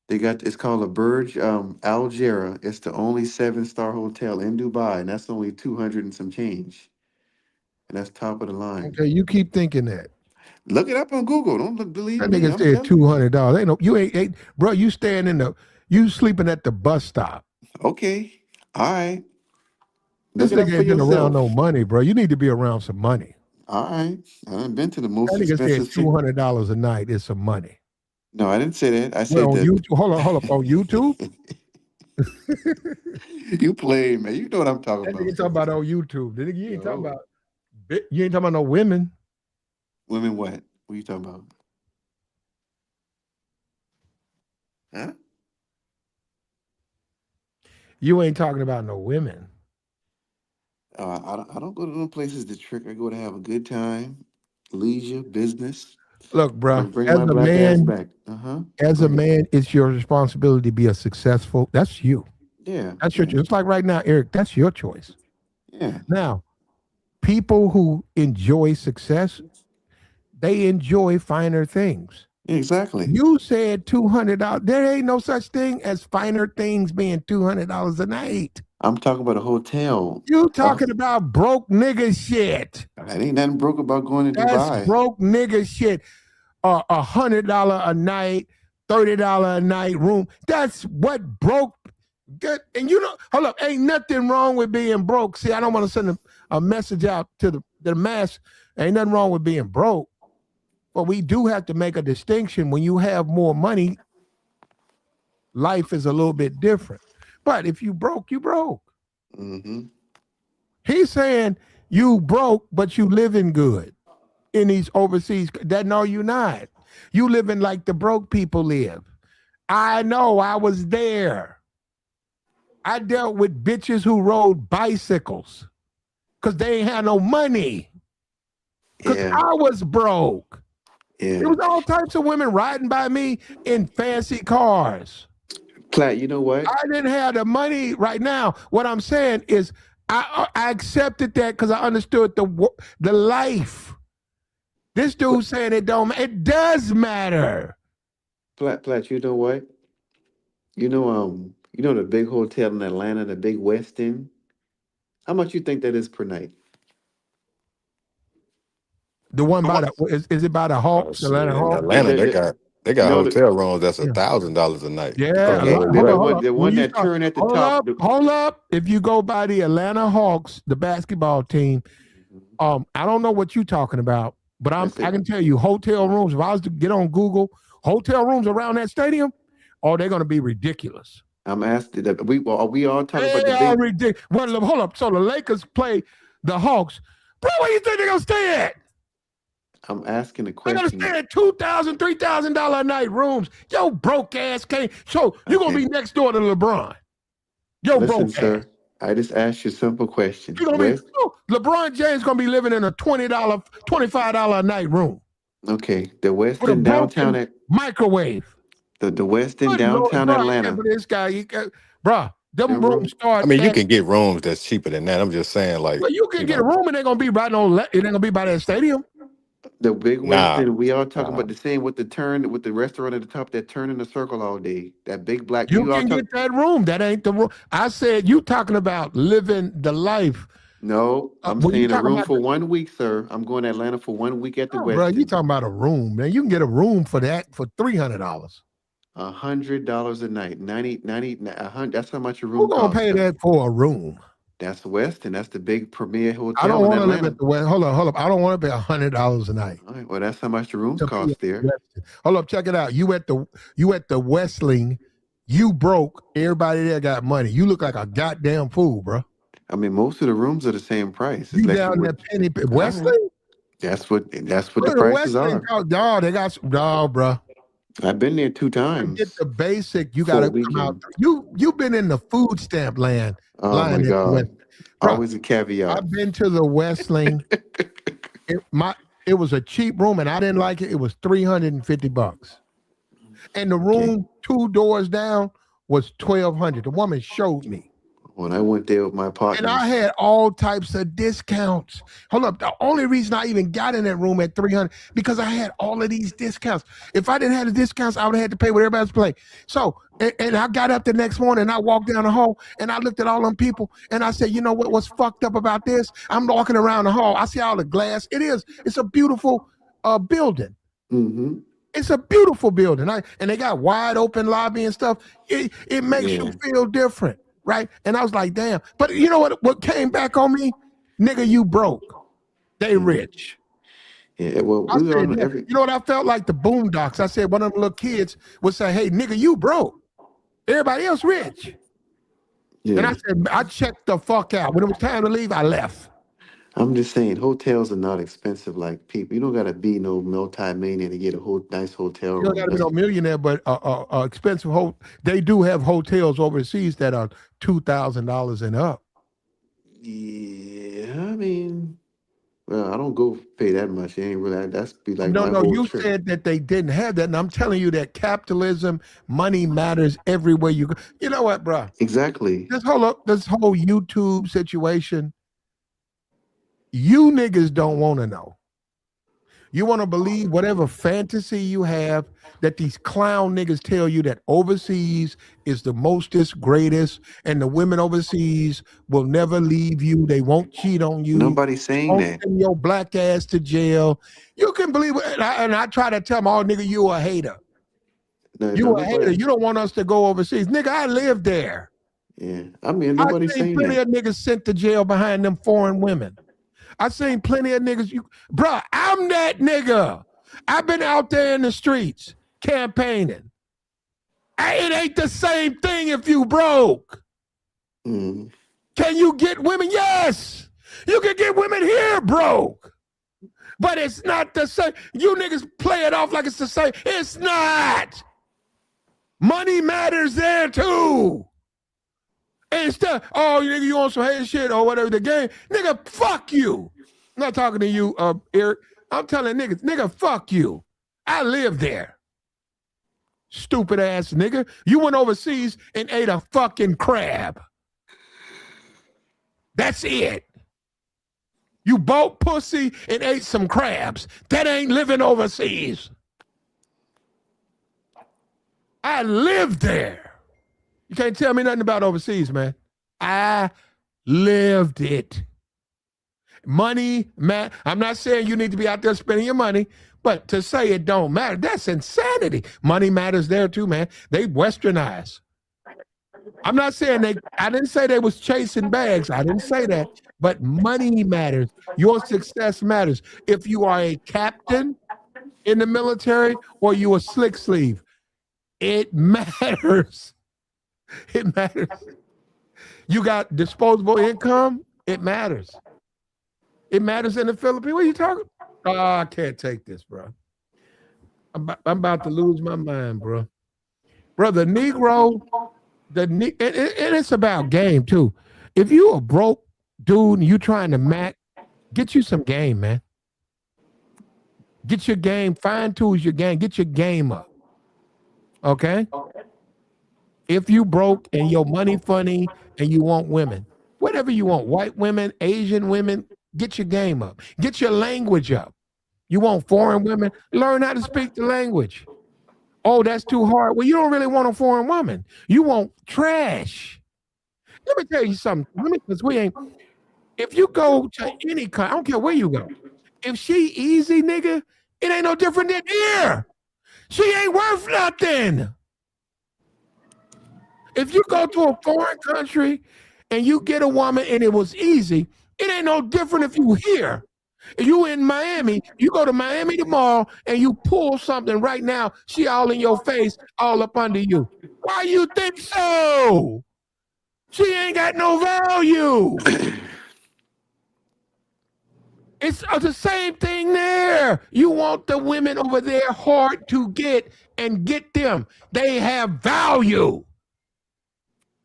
they got it's called a Burj Al Jaira. It's the only seven-star hotel in Dubai, and that's only 200 and some change. And that's top of the line. Okay, you keep thinking that. Look it up on Google. Don't believe That me. nigga I'm said telling you. $200. Ain't no, ain't, bro, you sleeping at the bus stop. Okay. All right. Look This it up nigga for ain't been around no yourself. money, bro. You need to be around some money. All right. I done been to the That most nigga said expensive city. $200 a night is some money. No, I didn't say that. I Well, said on that YouTube, hold up, on YouTube? you played, man. You know what I'm talking That nigga about. talking about on YouTube. That nigga, you ain't talking No. about, you ain't talking about no women. Women what? What are you talking about? Huh? You ain't talking about no women. I don't go to them places to trick. I go to have a good time, leisure, business. Look, bro, Bring my black ass back. Uh-huh. Go ahead. it's your responsibility to be a successful. That's you. Yeah, That's your yeah, choice. It's like right now, Eric, that's your choice. yeah. Now, people who enjoy success, they enjoy finer things. Exactly. You said $200. There ain't no such thing as finer things being $200 a night. I'm talking about a hotel. You talking about broke nigga shit. That ain't nothing broke about going to That's Dubai. broke nigga shit. $100 a night, $30 a night room. That's what broke. And you know, hold up, ain't nothing wrong with being broke. See, I don't want to send a message out to the mass. Ain't nothing wrong with being broke. But we do have to make a distinction. When you have more money, life is a little bit different. But if you broke, you broke. Mm-hmm. He's saying you broke, but you living good in these overseas. That no, you not. You living like the broke people live. I know. I was there. I dealt with bitches who rode bicycles because they ain't had no money. Because Yeah. I was broke. Yeah. There was all types of women riding by me in fancy cars. Platt, you know what? I didn't have the money right now. What I'm saying is I accepted that because I understood the life. This dude saying it does matter. Platt, you know what? You know the big hotel in Atlanta, the big Westin? How much you think that is per night? The one by the is it by the Oh Hawks, shit! Atlanta In Hawks? Atlanta, they got No, the, hotel rooms that's Yeah. $1,000 a night. Yeah, Going okay, the other way. hold up. the When one you that start, turn at the top. hold up. If you go by the Atlanta Hawks, the basketball team, I don't know what you're talking about, but I That's it. can tell you hotel rooms. If I was to get on Google, hotel rooms around that stadium, they're going to be ridiculous. I'm asking that are we all talking about They the are big? ridiculous. Well, hold up. So the Lakers play the Hawks. Bro, where you think they're going to stay at? I'm asking a They're going to question. stay at $2,000, $3,000 a night rooms. Yo, broke ass can't. So you're going to be next door to LeBron. Yo, Listen, broke sir. ass. I just asked you a simple question. You're going to be, LeBron James going to be living in a $20, $25 a night room Okay, the with a Westin downtown broken microwave. the Westin Good Lord, downtown bro, I can't Atlanta. believe this guy. Bro, them Them rooms room, start I mean, you at. can get rooms that's cheaper than that. I'm just saying, like, Well, you can get a room and they're gonna be right on. It ain't gonna be by that stadium. the big nah, Westin. We all talking nah. about the same with the restaurant at the top that turn in a circle all day. That big black. You You all can talk. get that room. That ain't the room. I said you talking about living the life. No, I'm When you saying a talking room about, for 1 week, sir. I'm going to Atlanta for 1 week at the bro, you Westin. talking about a room, man. You can get a room for that for $300. $100 a night. 100. That's how much a Who room gonna costs, pay sir. that for a room? That's Westin. That's the big premier I hotel don't in want to live at Atlanta. the West. Hold up. I don't want to pay $100 a night All right. Well, that's how much the rooms to be at cost there. the Westin. Hold up, check it out. You at the Westling. You broke. Everybody there got money. You look like a goddamn fool, bro. I mean, most of the rooms are the same price. You Unless you down there would. penny All right. Westling? That's what the Bro, the prices Westling are. cost, dog. They got dog, bro. I've been there 2 Get times the basic. You got for a to come out. weekend. You've been in the food stamp land, Oh my line at the West, God. bro. Always a caveat. I've been to the Westling. It was a cheap room, and I didn't like it. It was $350, and the Okay. room 2 doors down was $1,200. The woman showed me. When I went there with my And partners, I had all types of discounts. Hold up. The only reason I even got in that room at $300 because I had all of these discounts. If I didn't have the discounts, I would have had to pay what everybody's paying. So, and I got up the next morning and I walked down the hall and I looked at all them people and I said, you know what's fucked up about this? I'm walking around the hall. I see all the glass. It's a beautiful building. mm-hmm. It's a beautiful building. And they got wide open lobby and stuff. It makes you feel different. Right. And I was like, damn. But you know what came back on me? Nigga, you broke. They rich. Yeah, well, I we all said, know yeah. You know what I felt like? The Boondocks. I said, one of them little kids would say, hey, nigga, you broke. Everybody else rich. yeah. And I said, I checked the fuck out. When it was time to leave, I left. I'm just saying, hotels are not expensive like people. You don't gotta be no multi-millionaire to get a whole nice hotel You don't room. got to be no millionaire, but expensive. They do have hotels overseas that are $2,000 and up. Yeah, I mean, well, I don't go pay that much. It ain't really. That's be like No, my no, whole you trip. said that they didn't have that. And I'm telling you that capitalism, money matters everywhere you go. You know what, bro? Exactly. This whole YouTube situation, you niggas don't want to know. You want to believe whatever fantasy you have that these clown niggas tell you that overseas is the mostest, greatest, and the women overseas will never leave you. They won't cheat on you. Nobody's saying Won't that. send your black ass to jail. You can believe it. And I try to tell them, oh, nigga, you a hater. No, You a hater. nobody. You don't want us to go overseas. Nigga, I live there. Yeah, I mean, I nobody's seen saying plenty that. of niggas sent to jail behind them foreign women. I seen plenty of niggas. Bruh, I'm that nigga. I've been out there in the streets campaigning. It ain't the same thing if you broke. Mm. Can you get women? Yes. You can get women here broke. But it's not the same. You niggas play it off like it's the same. It's not. Money matters there too. Instead, oh, nigga, you on some hate shit or whatever the game. Nigga, fuck you. I'm not talking to you, Eric. I'm telling niggas, nigga, fuck you. I live there. Stupid ass nigga. You went overseas and ate a fucking crab. That's it. You bought pussy and ate some crabs. That ain't living overseas. I live there. You can't tell me nothing about overseas, man. I lived it. Money, man. I'm not saying you need to be out there spending your money, but to say it don't matter, that's insanity. Money matters there too, man. They westernized. I'm not saying I didn't say they was chasing bags. I didn't say that. But money matters. Your success matters. If you are a captain in the military or you a slick sleeve, it matters. It matters. You got disposable income, it matters. It matters in the Philippines. What are you talking? Oh, I can't take this, bro. I'm about to lose my mind, bro. Bro, the Negro, and it's about game too. If you a broke dude and you trying to mac, get you some game, man. Get your game, fine tools your game, get your game up. Okay? If you broke and your money funny and you want women, whatever you want, white women, Asian women, get your game up. Get your language up. You want foreign women, learn how to speak the language. Oh, that's too hard. Well, you don't really want a foreign woman. You want trash. Let me tell you something. Because if you go to any country, I don't care where you go. If she easy, nigga, it ain't no different than here. She ain't worth nothing. If you go to a foreign country and you get a woman and it was easy, it ain't no different if you here. If you in Miami, you go to Miami tomorrow and you pull something right now, she all in your face, all up under you. Why you think so? She ain't got no value. It's the same thing there. You want the women over there hard to get and get them. They have value.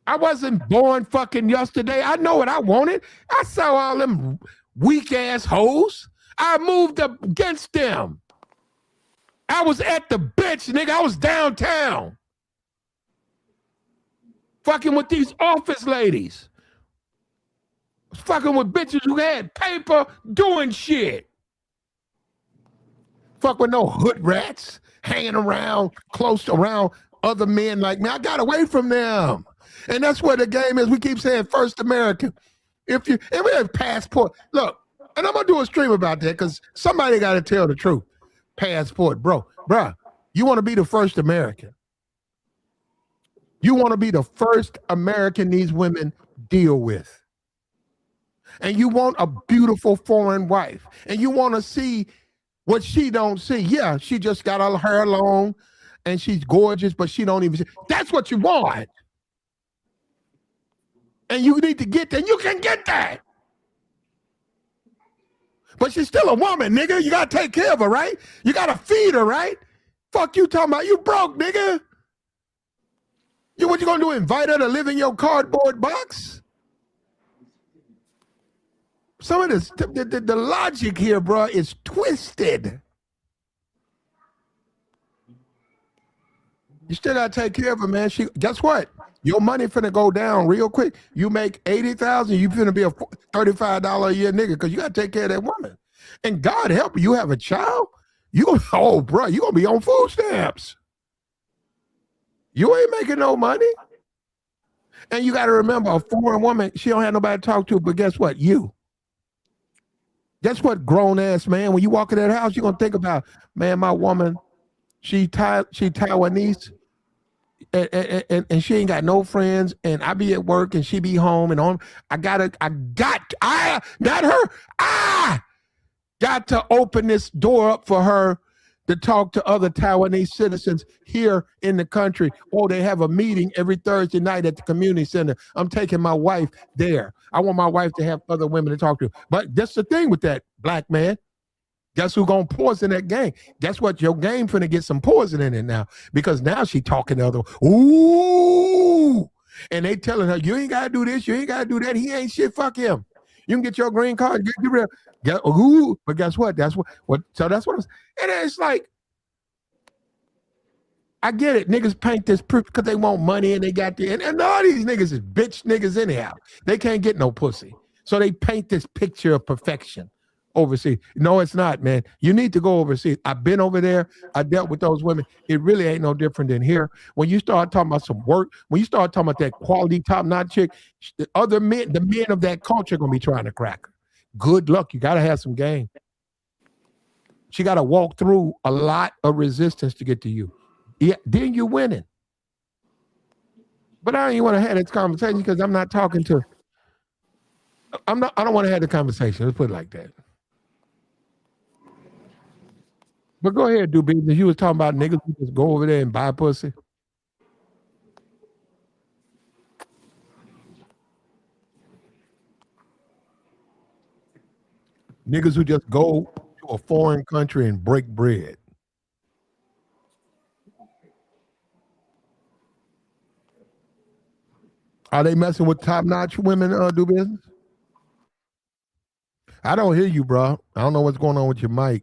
I wasn't born fucking yesterday. I know what I wanted. I saw all them weak ass hoes. I moved up against them. I was at the bitch, nigga. I was downtown. Fucking with these office ladies. Fucking with bitches who had paper doing shit. Fuck with no hood rats hanging around close around other men like me. I got away from them. And that's what the game is. We keep saying first American. And we have passport. Look, and I'm gonna do a stream about that because somebody got to tell the truth. Passport, bro. You want to be the first American. You want to be the first American these women deal with. And you want a beautiful foreign wife. And you want to see what she don't see. Yeah, she just got her hair long and she's gorgeous, but she don't even see. That's what you want. And you need to get that. You can get that. But she's still a woman, nigga. You got to take care of her, right? You got to feed her, right? Fuck you talking about? You broke, nigga. What you going to do, invite her to live in your cardboard box? Some of this, the logic here, bro, is twisted. You still got to take care of her, man. Guess what? Your money finna go down real quick. You make $80,000, you finna be a $35 a year nigga because you got to take care of that woman. And God help you have a child. You gonna oh bro, you gonna be on food stamps. You ain't making no money. And you got to remember, a foreign woman, she don't have nobody to talk to. But guess what? You. Guess what, grown ass man? When you walk in that house, you're gonna think about, man, my woman, she Taiwanese, and she ain't got no friends, and I be at work and she be home and on. I not her. I got to open this door up for her to talk to other Taiwanese citizens here in the country. Oh, they have a meeting every Thursday night at the community center. I'm taking my wife there. I want my wife to have other women to talk to. But that's the thing with that, black man. Guess who gonna poison that game? Guess what? Your game finna get some poison in it now, because now she talking to other. Ooh, and they telling her, you ain't gotta do this, you ain't gotta do that. He ain't shit. Fuck him. You can get your green card. Get real. Ooh, but guess what? That's what. So that's what. And it's like, I get it. Niggas paint this because they want money and they got the and all these niggas is bitch niggas anyhow. They can't get no pussy, so they paint this picture of perfection overseas. No, it's not, man. You need to go overseas. I've been over there. I dealt with those women. It really ain't no different than here. When you start talking about some work, when you start talking about that quality top-notch chick, the other men, the men of that culture, are gonna be trying to crack her. Good luck. You gotta have some game. She gotta walk through a lot of resistance to get to you. Yeah, then you winning. But I don't even want to have this conversation because I'm not talking to. I don't want to have the conversation. Let's put it like that. But go ahead, do business. You was talking about niggas who just go over there and buy pussy. Niggas who just go to a foreign country and break bread. Are they messing with top-notch women do business? I don't hear you, bro. I don't know what's going on with your mic.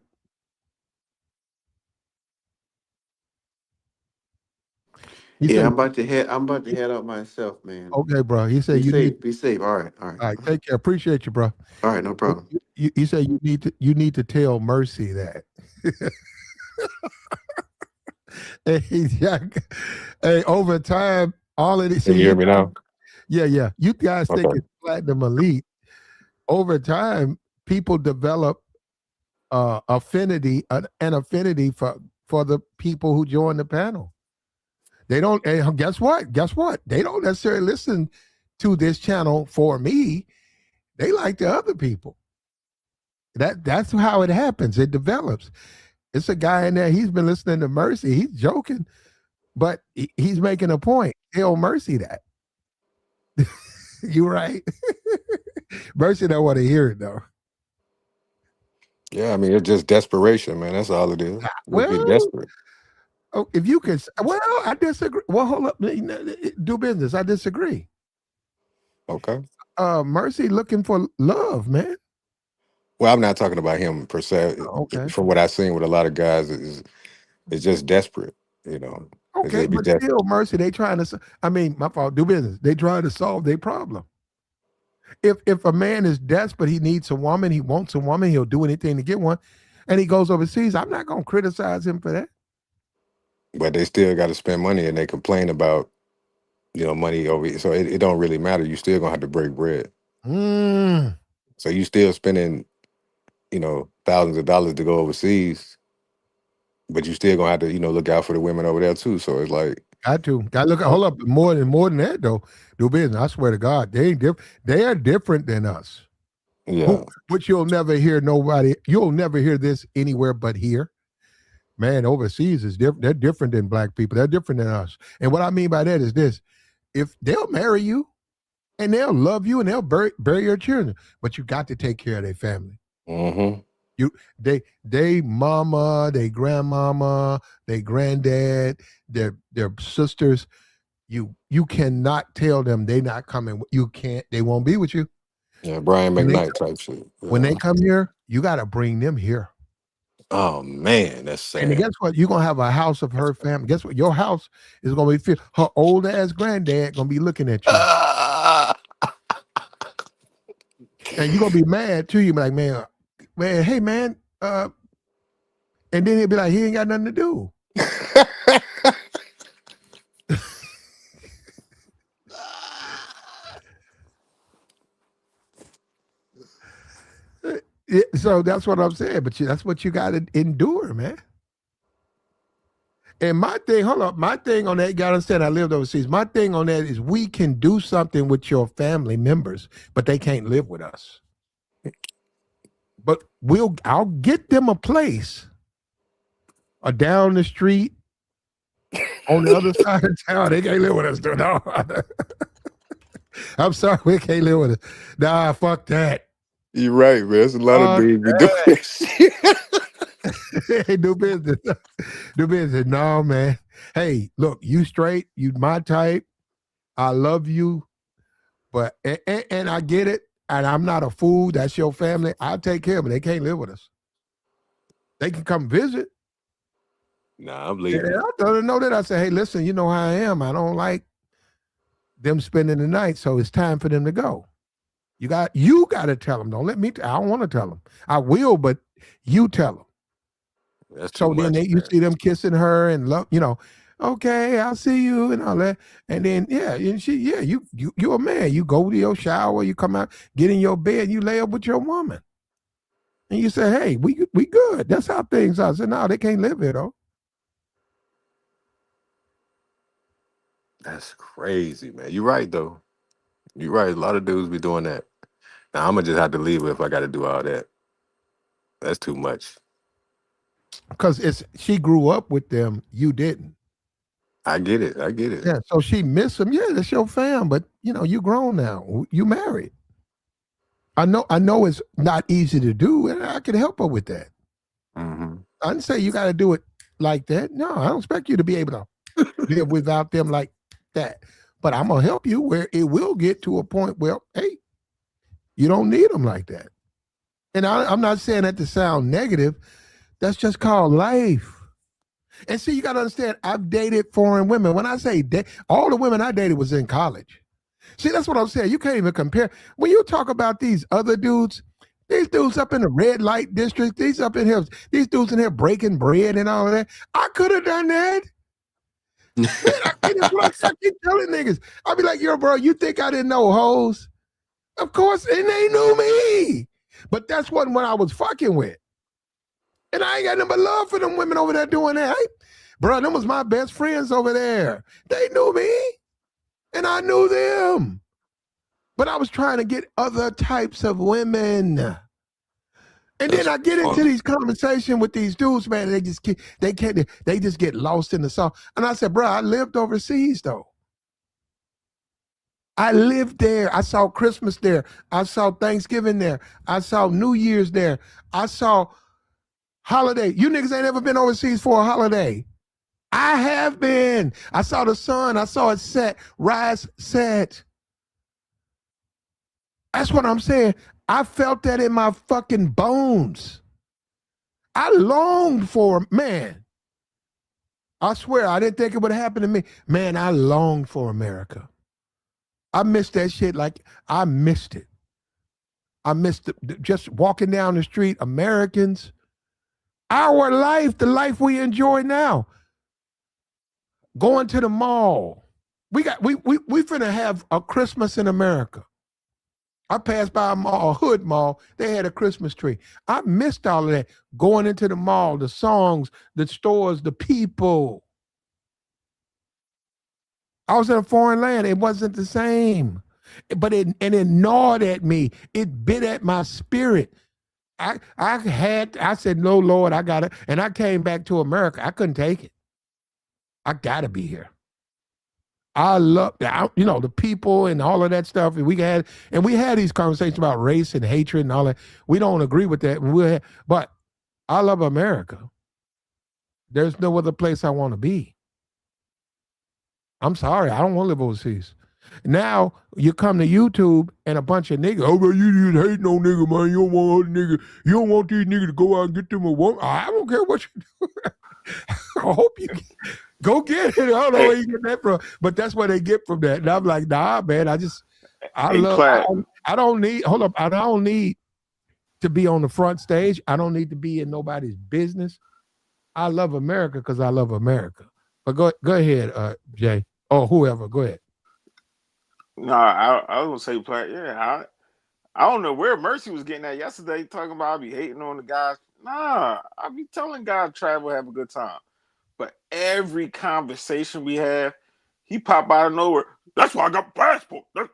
Yeah, I'm about to head out myself, man. Okay, bro. He said Be safe. Be safe. All right. All right. Take care. Appreciate you, bro. All right, no problem. He said you need to tell Mercy that. Hey, over time, all of this. Can you hear me now? Yeah. You guys think Okay. it's platinum elite. Over time, people develop an affinity for the people who join the panel. They don't. And guess what? They don't necessarily listen to this channel for me. They like the other people. That's how it happens. It develops. It's a guy in there. He's been listening to Mercy. He's joking, but he's making a point. Tell Mercy that. You right. Mercy don't want to hear it though. Yeah, I mean, it's just desperation, man. That's all it is. Well, Get desperate. Oh, if you can, well, I disagree. Well, hold up, do business. I disagree. Okay. Mercy looking for love, man. Well, I'm not talking about him per se. Okay. From what I've seen with a lot of guys, it's just desperate, you know. Okay, but still, Mercy, they trying to. I mean, my fault. Do business. They trying to solve their problem. If a man is desperate, he needs a woman, he wants a woman, he'll do anything to get one, and he goes overseas. I'm not gonna criticize him for that. But they still got to spend money, and they complain about, money over here. So it don't really matter. You still gonna have to break bread. So you still spending, thousands of dollars to go overseas, but you still gonna have to, look out for the women over there too. So it's like, got to look. Hold up, more than that though. Do business. I swear to God, they ain't different. They are different than us. yeah. Which you'll never hear nobody. You'll never hear this anywhere but here. Man, overseas is different. They're different than black people. They're different than us. And what I mean by that is this: if they'll marry you, and they'll love you, and they'll bury your children, but you got to take care of their family. Mm-hmm. They mama, they grandmama, they granddad, their sisters. You cannot tell them they not coming. You can't. They won't be with you. Yeah, Brian McKnight type shit. Yeah. When they come here, you got to bring them here. Oh man, that's sad. And guess what? You're gonna have a house of her family. Guess what? Your house is gonna be filled. Her old ass granddad gonna be looking at you. And you're gonna be mad too. You be like, man, hey man, And then he'll be like, he ain't got nothing to do. So that's what I'm saying. But that's what you got to endure, man. And my thing, hold up, my thing on that, you got to understand, I lived overseas. My thing on that is we can do something with your family members, but they can't live with us. But I'll get them a place or down the street on the other side of town. They can't live with us. No. I'm sorry, we can't live with us. Nah, fuck that. You're right, man. There's a lot of dudes be doing that shit. Hey, do business. Do business. No, man. Hey, look, you straight. You my type. I love you. But and I get it. And I'm not a fool. That's your family. I'll take care of them. They can't live with us. They can come visit. Nah, I'm leaving. And I let them know that. I say, hey, listen, you know how I am. I don't like them spending the night, so it's time for them to go. You got to tell them. Don't let me. I don't want to tell them. I will, but you tell them. That's too So much, then you see them kissing her and love. Okay, I'll see you and all that. And then and you're a man. You go to your shower, you come out, get in your bed, you lay up with your woman, and you say, hey, we good. That's how things are. I said, no, they can't live here though. That's crazy, man. You're right, though. You're right. A lot of dudes be doing that. Now, I'm going to just have to leave her if I got to do all that. That's too much. Because she grew up with them, you didn't. I get it. I get it. Yeah, so she missed them. Yeah, that's your fam, but you grown now. You married. I know it's not easy to do, and I can help her with that. Mm-hmm. I didn't say you got to do it like that. No, I don't expect you to be able to live without them like that. But I'm gonna help you where it will get to a point where, hey, you don't need them like that. And I'm not saying that to sound negative. That's just called life. And see, you got to understand, I've dated foreign women. When I say all the women I dated was in college. See, that's what I'm saying. You can't even compare. When you talk about these other dudes, these dudes up in the red light district, these dudes in here breaking bread and all of that. I could have done that. Man, I keep telling niggas. I be like, yo, bro, you think I didn't know hoes? Of course, and they knew me. But that's what I was fucking with. And I ain't got nothing but love for them women over there doing that. Hey, bro, them was my best friends over there. They knew me, and I knew them. But I was trying to get other types of women. And then I get into these conversations with these dudes, man. They just get lost in the song. And I said, bro, I lived overseas though. I lived there. I saw Christmas there. I saw Thanksgiving there. I saw New Year's there. I saw holiday. You niggas ain't ever been overseas for a holiday. I have been. I saw the sun. I saw it rise, set. That's what I'm saying. I felt that in my fucking bones. I longed for, man. I swear, I didn't think it would happen to me. Man, I longed for America. I missed that shit like I missed it. I missed just walking down the street, Americans. Our life, the life we enjoy now. Going to the mall. We finna have a Christmas in America. I passed by a hood mall. They had a Christmas tree. I missed all of that. Going into the mall, the songs, the stores, the people. I was in a foreign land. It wasn't the same. But it gnawed at me. It bit at my spirit. I said, no, Lord, I got it. And I came back to America. I couldn't take it. I got to be here. I love, the people and all of that stuff. And we had these conversations about race and hatred and all that. We don't agree with that. But I love America. There's no other place I want to be. I'm sorry. I don't want to live overseas. Now you come to YouTube and a bunch of niggas, oh, man, you just hate no nigga, man. You don't want nigga. You don't want these niggas to go out and get them a woman. I don't care what you do. I hope you go get it. I don't know where you get that from, but that's what they get from that. And I'm like, nah, man. I don't need. Hold up. I don't need to be on the front stage. I don't need to be in nobody's business. I love America because I love America. But go ahead, Jay, or whoever. Go ahead. No, I was gonna say, Platt. Yeah, I don't know where Mercy was getting at yesterday, talking about I be hating on the guys. Nah, I be telling guys travel, have a good time. But every conversation we have, he pop out of nowhere. That's why I got passport. That's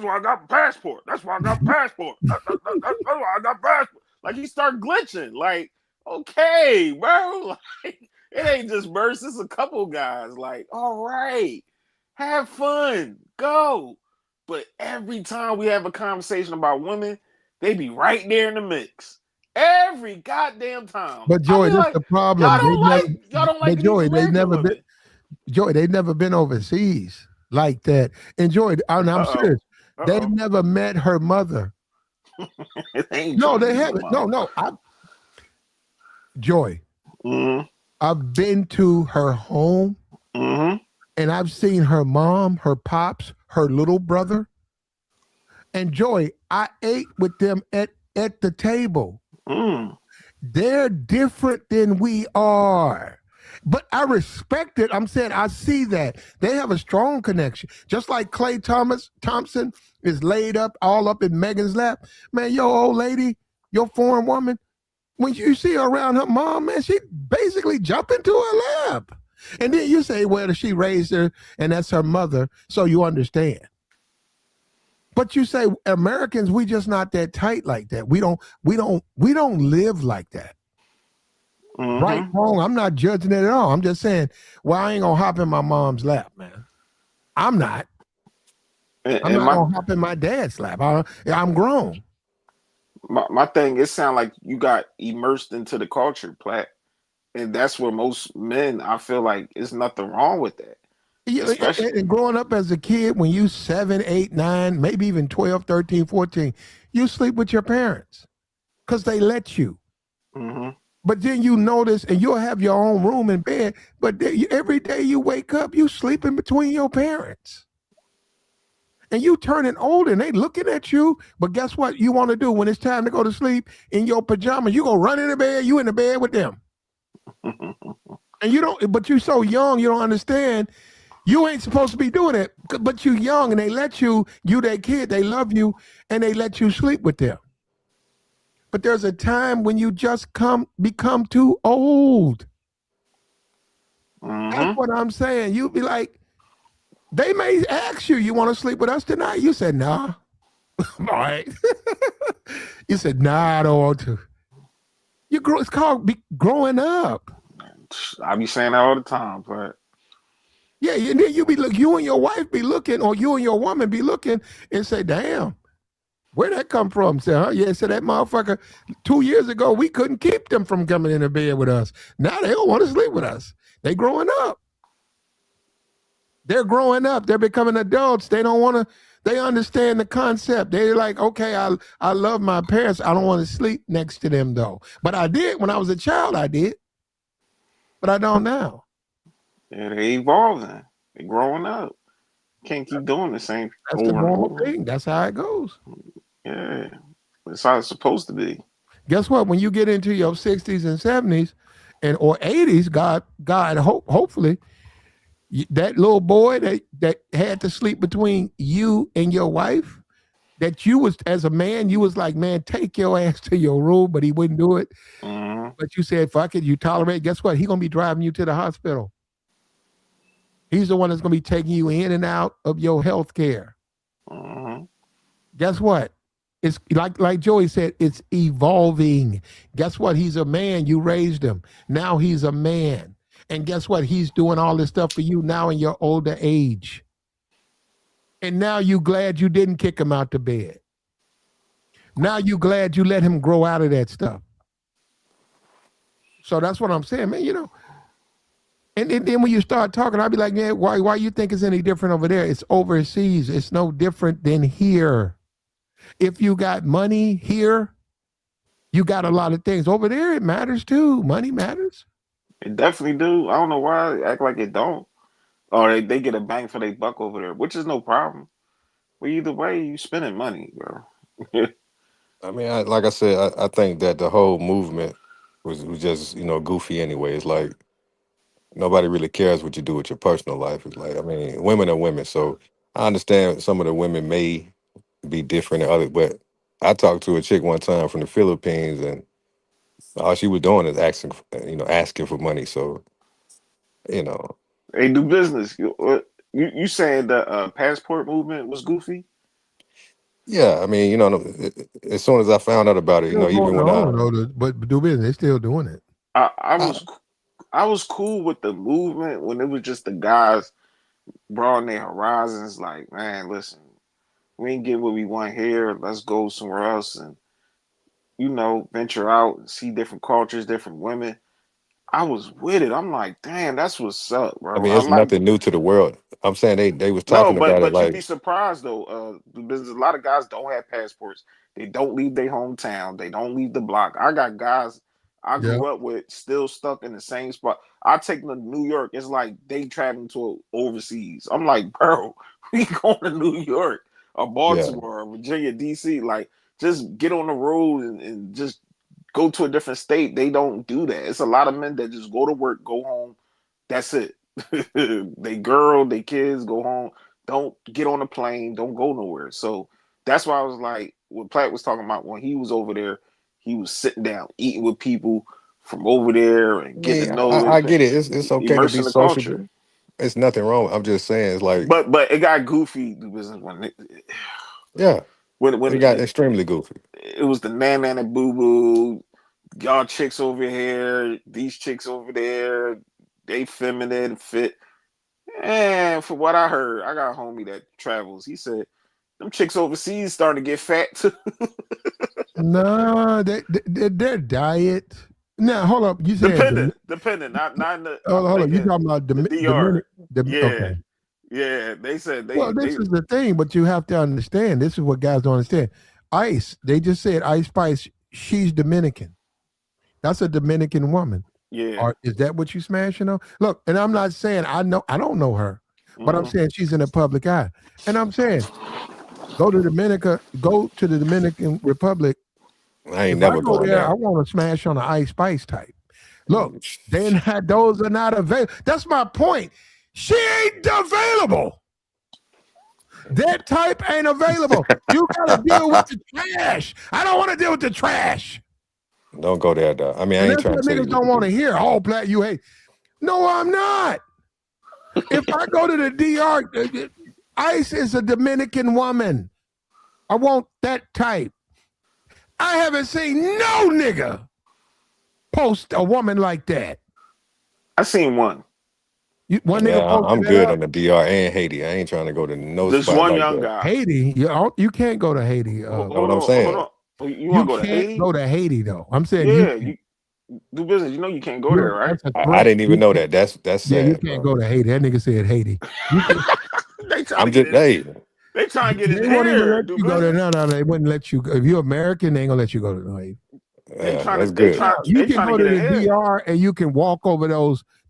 why I got passport. That's why I got passport. That's why I got passport. Like he start glitching. Like, okay, bro. Like it ain't just Mercy. It's a couple guys. Like, all right, have fun, go. But every time we have a conversation about women, they be right there in the mix. Every goddamn time. But I Joy, be that's like, the problem. They never. y'all don't But like these Joy, they American never been. women. Joy, they never been overseas like that. And Joy, I'm Uh-oh. serious. They've Uh-oh. never met her mother. They ain't No, trying to they meet the haven't. mama. No. Joy, Mm-hmm. I've been to her home Mm-hmm. and I've seen her mom, her pops, her little brother. And Joy, I ate with them at the table. Mm. They're different than we are. But I respect it. I'm saying I see that. They have a strong connection. Just like Clay Thompson is laid up all up in Megan's lap. Man, your old lady, your foreign woman, when you see her around her mom, man, she basically jump into her lap. And then you say, well, she raised her and that's her mother, so you understand. But you say Americans, we just not that tight like that. We don't live like that. Mm-hmm. Right, wrong. I'm not judging it at all. I'm just saying, well, I ain't gonna hop in my mom's lap, man. I'm not. I'm not gonna hop in my dad's lap. I'm grown. My thing, it sounds like you got immersed into the culture, Platt. And that's where most men, I feel like, there's nothing wrong with that. Especially And growing up as a kid, when you 7, 8, 9, maybe even 12, 13, 14, you sleep with your parents because they let you. mm-hmm. But then you notice, and you'll have your own room and bed, but every day you wake up, you sleeping between your parents. And you turning old and they looking at you. But guess what you want to do when it's time to go to sleep in your pajamas? You go run in the bed, you in the bed with them. And you don't, but you so young, you don't understand. You ain't supposed to be doing it, but you young and they let you their kid, they love you, and they let you sleep with them. But there's a time when you just become too old. Mm-hmm. That's what I'm saying. You be like, they may ask you, you want to sleep with us tonight? You said, nah. All right. You said, nah, I don't want to. It's called growing up. I be saying that all the time, but Yeah, and then you and your wife be looking, or you and your woman be looking and say, damn, where'd that come from? Say, huh? Yeah, so that motherfucker 2 years ago, we couldn't keep them from coming in the bed with us. Now they don't want to sleep with us. They growing up. They're growing up. They're becoming adults. They don't want to, they understand the concept. They're like, okay, I love my parents. I don't want to sleep next to them though. But I did when I was a child, I did. But I don't now. yeah, they evolving. They growing up. Can't keep doing the same That's the over and normal over. thing. That's how it goes. Yeah. That's how it's supposed to be. Guess what? When you get into your 60s and 70s or 80s, hopefully, that little boy that had to sleep between you and your wife, that you was, as a man, you was like, man, take your ass to your room, but he wouldn't do it. Mm-hmm. But you said, fuck it, you tolerate. Guess what? He's going to be driving you to the hospital. He's the one that's going to be taking you in and out of your health care. Mm-hmm. Guess what? It's like Joey said, it's evolving. Guess what? He's a man. You raised him. Now he's a man. And guess what? He's doing all this stuff for you now in your older age. And now you glad you didn't kick him out the bed. Now you glad you let him grow out of that stuff. So that's what I'm saying, man. You know. And then when you start talking, I'll be like, man, why you think it's any different over there? It's overseas. It's no different than here. If you got money here, you got a lot of things. Over there, it matters too. Money matters. It definitely do. I don't know why they act like it don't. Or they get a bang for their buck over there, which is no problem. But either way, you spending money, bro. I mean, like I said, I think that the whole movement was just goofy anyway. It's like nobody really cares what you do with your personal life. It's like, I mean, women are women, so I understand some of the women may be different than others, but I talked to a chick one time from the Philippines, and all she was doing is asking for money. So you know, They do business. You saying the passport movement was goofy? yeah. I mean, as soon as I found out about it, Still even going when on though, but do business. They still doing it. I I was I was cool with the movement when it was just the guys broadening their horizons. Like, man, listen, we ain't getting what we want here. Let's go somewhere else and venture out and see different cultures, different women. I was with it. I'm like, damn, that's what's up, I bro. mean, I it's like nothing new to the world. I'm saying they was no, talking but about it but you'd like, be surprised though. There's a lot of guys don't have passports. They don't leave their hometown. They don't leave the block. I got guys I Yeah. grew up with still stuck in the same spot. I take them to New York. It's like they traveling to overseas. I'm like, bro, we going to New York or yeah. Baltimore or Virginia, DC. Like, just get on the road and just go to a different state. They don't do that. It's a lot of men that just go to work, go home. That's it. They girl, they kids go home. Don't get on a plane. Don't go nowhere. So that's why I was like, what Platt was talking about when he was over there, he was sitting down, eating with people from over there I and getting mean, to know I it, get it. It's okay to be immersing the culture. sociable. It's nothing wrong. I'm just saying, it's like, But it got goofy the business yeah, when it got extremely goofy. it was the nan nan and boo boo, y'all chicks over here, these chicks over there, they feminine fit. And for what I heard, I got a homie that travels. He said them chicks overseas starting to get fat too. No, their diet. Now, hold up. You said Depending. Not in the. I'm hold up. You thinking talking about the Dominic? DR. Okay. Yeah, yeah. They said Well, they. this is the thing, but you have to understand. This is what guys don't understand. Ice. They just said Ice Spice. She's Dominican. That's a Dominican woman. Yeah. Or is that what you smashing on? Look, and I'm not saying I don't know her, but I'm Mm-hmm. saying she's in the public eye. And I'm saying go to the Dominican Republic. I If ain't I never go going there, I there. want to smash on the Ice Spice type. Look, those are not available. That's my point. She ain't available. That type ain't available. You got to deal with the trash. I don't want to deal with the trash. Don't go there, dog. I mean, I And ain't that's trying what to tell you niggas what don't to want to do. hear. Oh, Platt, you hate. No, I'm not. If I go to the DR, Ice is a Dominican woman. I want that type. I haven't seen no nigga post a woman like that. I seen one. One Yeah, nigga I'm posted that good up. on the DR and Haiti. I ain't trying to go to no This spot one like young that. guy. Haiti, you can't go to Haiti. That's what I'm Hold saying. on. Oh, you You want to go to can't Haiti? go to Haiti though. I'm saying you Yeah, can't. you do business. You know you can't go there, right? That's a I threat. didn't even know that. That's Yeah, you sad, can't bro. go to Haiti. That nigga said Haiti. You can, They trying to I'm get just in. hey, They trying to get in they won't even here. let Do you go there. business. No, they wouldn't let you go. If you're American, they ain't gonna let you go to Haiti. They yeah, trying to. that's good. You They can trying to go get to in the here. DR and you can walk over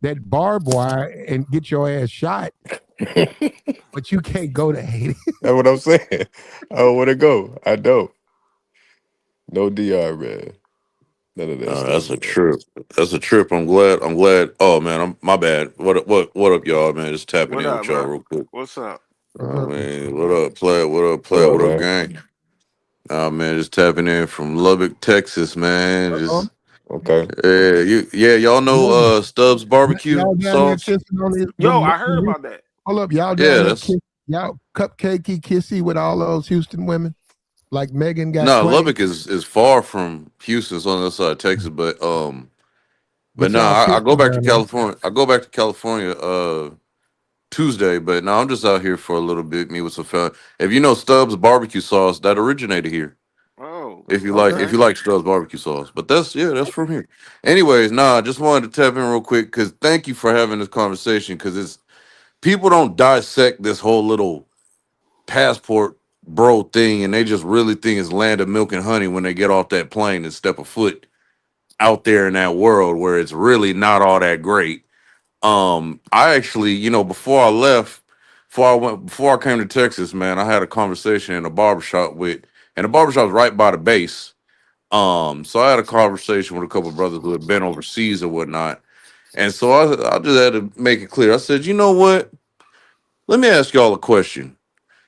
that barbed wire and get your ass shot, That's but you can't go to Haiti. what I'm saying. I don't want to go. I don't. No DR, man. None of that stuff, That's a man. trip. That's a trip. I'm glad. I'm glad. Oh man, I'm my bad. What up, y'all? Man, just tapping What in up, with y'all bro? real quick. What's up? What's up? Man, what up, play? What up, What play? up, What up, man? gang? Man, just tapping in from Lubbock, Texas, man. Uh-oh. Just Okay. y'all know Y'all Stubbs barbecue y'all down there sauce. kissing on Yo, I heard about that. hold up, y'all down Yeah, there that's y'all cupcakey kissy with all those Houston women like Megan got no Twain, Lubbock is far from Houston. It's on the other side of Texas, but but no, y'all I go kissing back to down there. California. I go back to California. Tuesday, but no, I'm just out here for a little bit. Me with some fun. If you know Stubbs barbecue sauce, that originated here. Oh, Okay. If okay. you like Stubbs barbecue sauce, but that's from here. Anyways, nah, I just wanted to tap in real quick because thank you for having this conversation because it's people don't dissect this whole little passport bro thing and they just really think it's land of milk and honey when they get off that plane and step a foot out there in that world where it's really not all that great. I actually, before I left, before I came to Texas, man, I had a conversation in a barbershop and the barbershop's right by the base. So I had a conversation with a couple of brothers who had been overseas or whatnot, and so I just had to make it clear. I said, you know what? Let me ask y'all a question.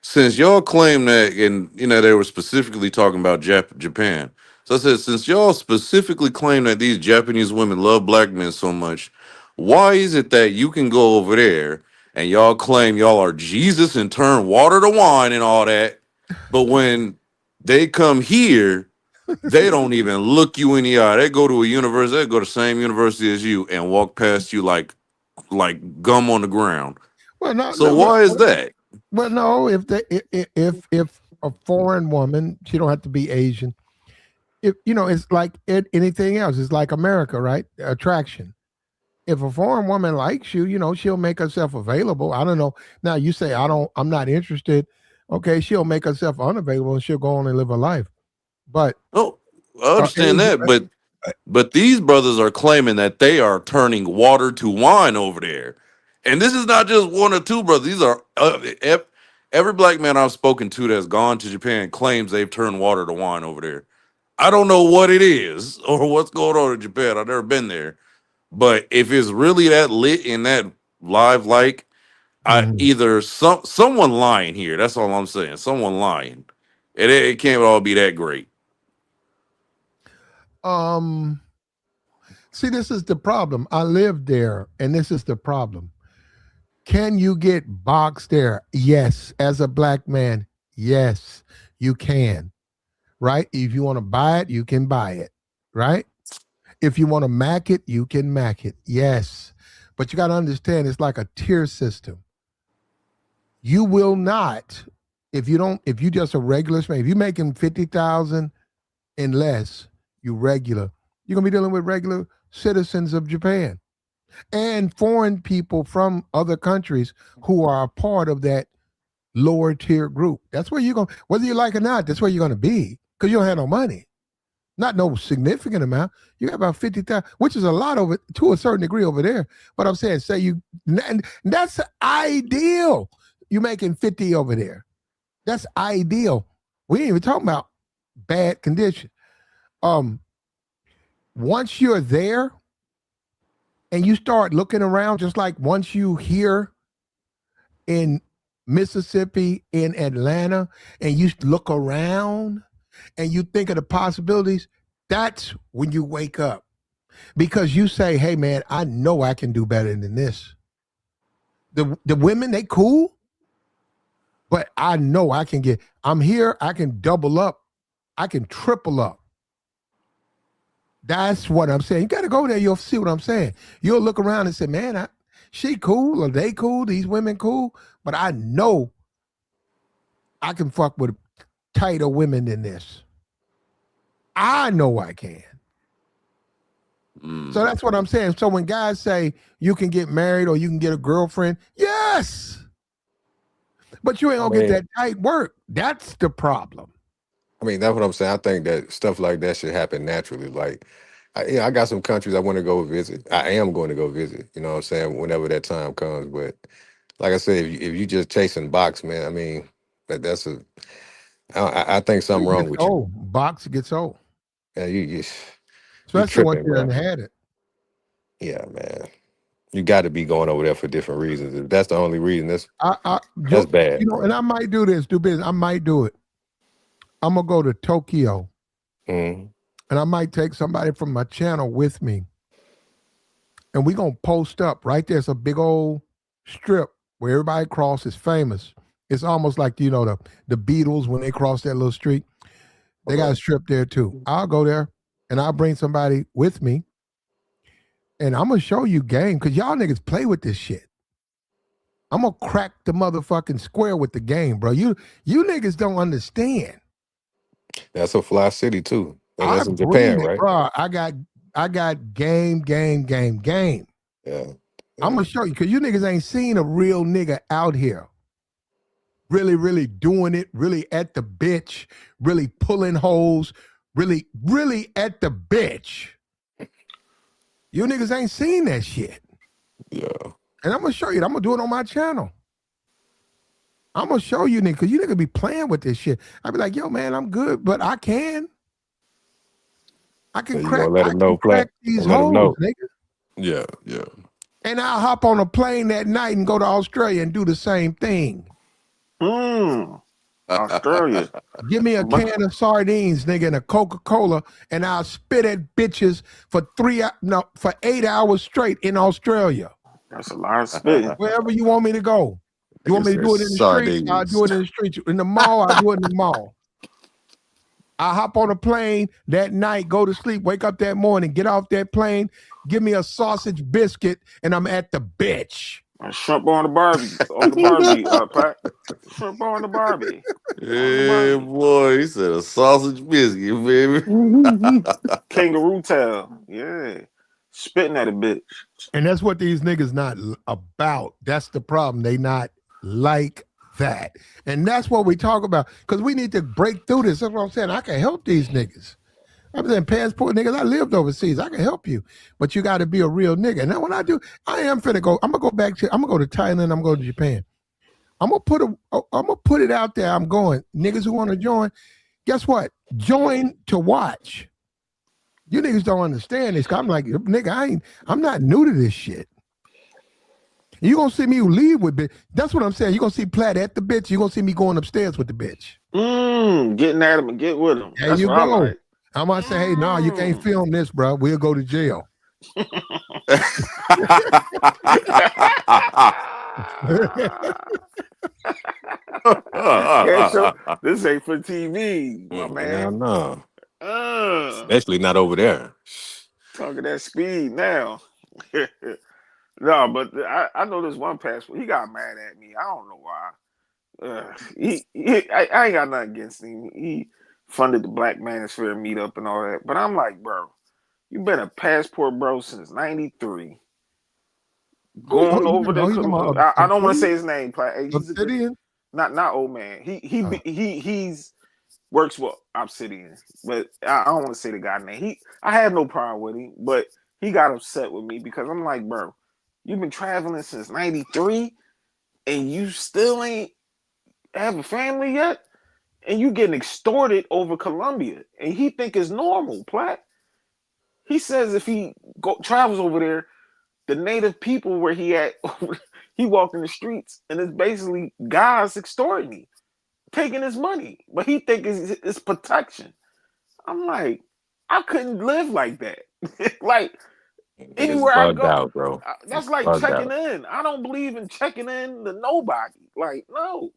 Since y'all claim that, and they were specifically talking about Japan. So I said, since y'all specifically claim that these Japanese women love black men so much, why is it that you can go over there and y'all claim y'all are Jesus and turn water to wine and all that, but when they come here, they don't even look you in the eye. They go to a university, they go to the same university as you and walk past you like gum on the ground. Well, no, So no, why is that? well, no. If a foreign woman, she don't have to be Asian. If it's like anything else. It's like America, right? Attraction. If a foreign woman likes you, she'll make herself available. I don't know. Now you say I'm not interested. Okay, she'll make herself unavailable and she'll go on and live her life. But Oh, I understand Asian, that, but these brothers are claiming that they are turning water to wine over there, and this is not just one or two brothers. These are every black man I've spoken to that's gone to Japan claims they've turned water to wine over there. I don't know what it is or what's going on in Japan. I've never been there, but if it's really that lit and that live, like I mhm. either someone lying here. That's all I'm saying. Someone lying. It can't all be that great. um, see, this is the problem. I lived there, and this is the problem. Can you get boxed there? Yes. As a black man, yes, you can. Right? If you want to buy it, you can buy it. Right? If you want to Mac it, you can Mac it. Yes. But you got to understand it's like a tier system. You will not, if you just a regular man, if you're making 50,000 and less, you regular, you're gonna be dealing with regular citizens of Japan and foreign people from other countries who are a part of that lower tier group. That's where you're going, whether you like it or not, that's where you're gonna be because you don't have no money. Not no significant amount. You got about 50,000, which is a lot over to a certain degree over there. But I'm saying, say you, and that's ideal. You making 50 over there. That's ideal. We ain't even talking about bad condition. Once you're there and you start looking around, just like once you hear in Mississippi, in Atlanta, and you look around and you think of the possibilities, that's when you wake up. Because you say, hey man, I know I can do better than this. The women, they cool, but I know I'm here, I can double up, I can triple up. That's what I'm saying. You got to go there, you'll see what I'm saying. You'll look around and say, man, she cool, or they cool, these women cool, but I know I can fuck with tighter women than this. I know I can. So that's what I'm saying. So when guys say you can get married or you can get a girlfriend, yes. But you ain't I gonna get mean, that tight work. That's the problem. that's what I'm saying. I think that stuff like that should happen naturally. Like, I got some countries I want to go visit. I am going to go visit. You know what I'm saying? Whenever that time comes. But like I said, if you just chasing box, man, that's a. I think something It wrong gets with you. old. Box gets old. Yeah, you Especially once tripping, you done bro. had it. Yeah, man. You got to be going over there for different reasons. If that's the only reason, I that's jo- bad, and bro. I might do this, do business. I might do it. I'm gonna go to Tokyo Mm. and I might take somebody from my channel with me. And we gonna post up right there's a big old strip where everybody crosses famous. It's almost like the Beatles when they cross that little street. They got a Okay. strip there too. I'll go there and I'll bring somebody with me and I'm gonna show you game because y'all niggas play with this shit. I'm gonna crack the motherfucking square with the game, bro. You niggas don't understand. That's a fly city too. I That's in Japan, bring it, right? bro. I got game, game, game, game. Yeah. I'm Yeah. gonna show you because you niggas ain't seen a real nigga out here. Really, really doing it, really at the bitch, really pulling holes, really, really at the bitch. You niggas ain't seen that shit. Yeah. And I'm gonna show you. I'm gonna do it on my channel. I'm gonna show you niggas because you niggas be playing with this shit. I be like, yo, man, I'm good, but I can. I can You crack. gonna let I him can know, crack Plat? these Gonna let him hoes, know. nigga. Yeah, yeah. And I'll hop on a plane that night and go to Australia and do the same thing. Australia. Give me a But can of sardines, nigga, and a Coca-Cola, and I'll spit at bitches for 8 hours straight in Australia. that's a lot of spitting. Wherever you want me to go. You want Nigga me to said do it in the street? I'll sardines. do it in the street. In the mall, I'll do it in the mall. I hop on a plane that night, go to sleep, wake up that morning, get off that plane, give me a sausage biscuit, and I'm at the bitch. Shrimp on the Barbie, Pat. Shrimp on the Barbie. On the Yeah, Barbie. boy, he said a sausage biscuit, baby. Kangaroo tail. Yeah. Spitting at a bitch. And that's what these niggas not about. That's the problem. They not like that. And that's what we talk about. Because we need to break through this. That's what I'm saying. I can help these niggas. I'm saying passport niggas, I lived overseas. I can help you. But you got to be a real nigga. And now when I do, I am finna go. I'm gonna go back to, I'm gonna go to Thailand, I'm going to Japan. I'm gonna put it out there. I'm going. Niggas who want to join, guess what? Join to watch. You niggas don't understand this. I'm like, nigga, I'm not new to this shit. You gonna see me leave with bitch. That's what I'm saying. You gonna see Platt at the bitch. You gonna see me going upstairs with the bitch. Getting at him and get with him. There That's you what I go. like. I'm gonna say, hey, no, you can't film this, bro. We'll go to jail. Yeah, so this ain't for TV, my man. No. Uh, Especially not over there. talking that speed now. No, but I know this one passport. He got mad at me. I don't know why. I ain't got nothing against him. He funded the Black Manosphere meetup and all that. But I'm like, bro, you've been a passport bro since '93. Going over he's talking about I don't want to say his name. He's a good, Obsidian. not old man. He's works with Obsidian, but I don't want to say the guy name. I had no problem with him, but he got upset with me because I'm like, bro, you've been traveling since '93 and you still ain't have a family yet, and you getting extorted over Colombia, and he think it's normal, Platt. He says if he travels over there, the native people where he at, he walked in the streets, and it's basically guys extorting him, taking his money, but he think it's protection. I'm like, I couldn't live like that. Like Niggas anywhere I bugged go, out, bro. that's like Bugged checking out. in. I don't believe in checking in to nobody. Like, no.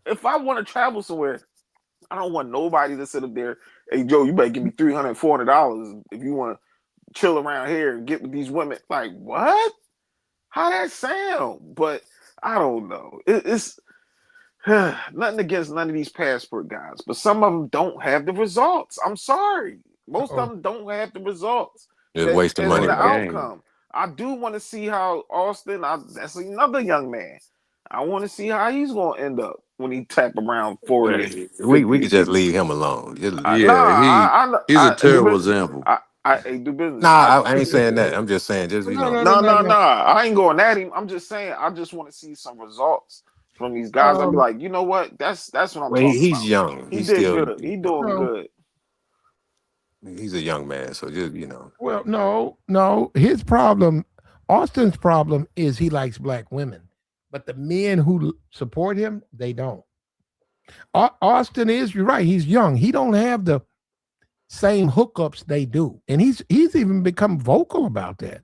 If I want to travel somewhere, I don't want nobody to sit up there. Hey, Joe, you better give me $300, $400 if you want to chill around here and get with these women. Like, what? How that sound? But I don't know. It's nothing against none of these passport guys, but some of them don't have the results. I'm sorry. Most of them don't have the results Just that wasting as in money, the Smart bro. game. outcome. I do want to see how Austin, that's another young man. I want to see how he's going to end up when he tap around 40 and We 50 could and just 60. leave him alone. Yeah, he's a I do terrible business. example. I do business. I ain't saying that. I'm just saying, just No, no, no, No, no, no, no. no. I ain't going at him. I'm just saying I just want to see some results from these guys. I'd be Um, like, you know what? That's what I'm well, talking he's about. young. He He's did still, good. He doing no. good. he's a young man. So just Well, no. His problem, Austin's problem, is he likes black women, but the men who support him, they don't. Austin is, you're right. He's young. He don't have the same hookups they do, and he's even become vocal about that.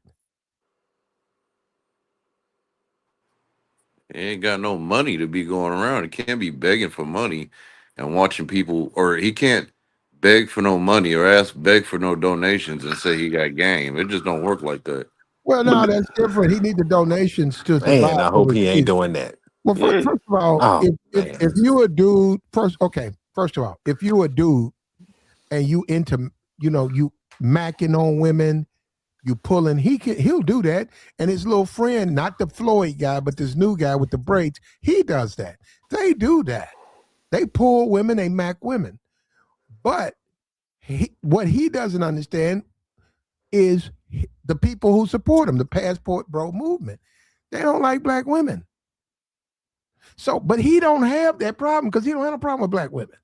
He ain't got no money to be going around. He can't be begging for money and watching people, or he can't beg for no money or beg for no donations and say he got game. It just don't work like that. Well, no, But that's different. He need the donations to survive man. I hope he ain't overseas. doing that. Well, yeah, first of all, Oh if man, you a dude, first of all, if you a dude and you into, you macking on women, you pulling, he'll do that. And his little friend, not the Floyd guy, but this new guy with the braids, he does that. They do that. They pull women, they mac women. But what he doesn't understand is the people who support him, the passport bro movement. They don't like black women. So, but he don't have that problem because he don't have a problem with black women.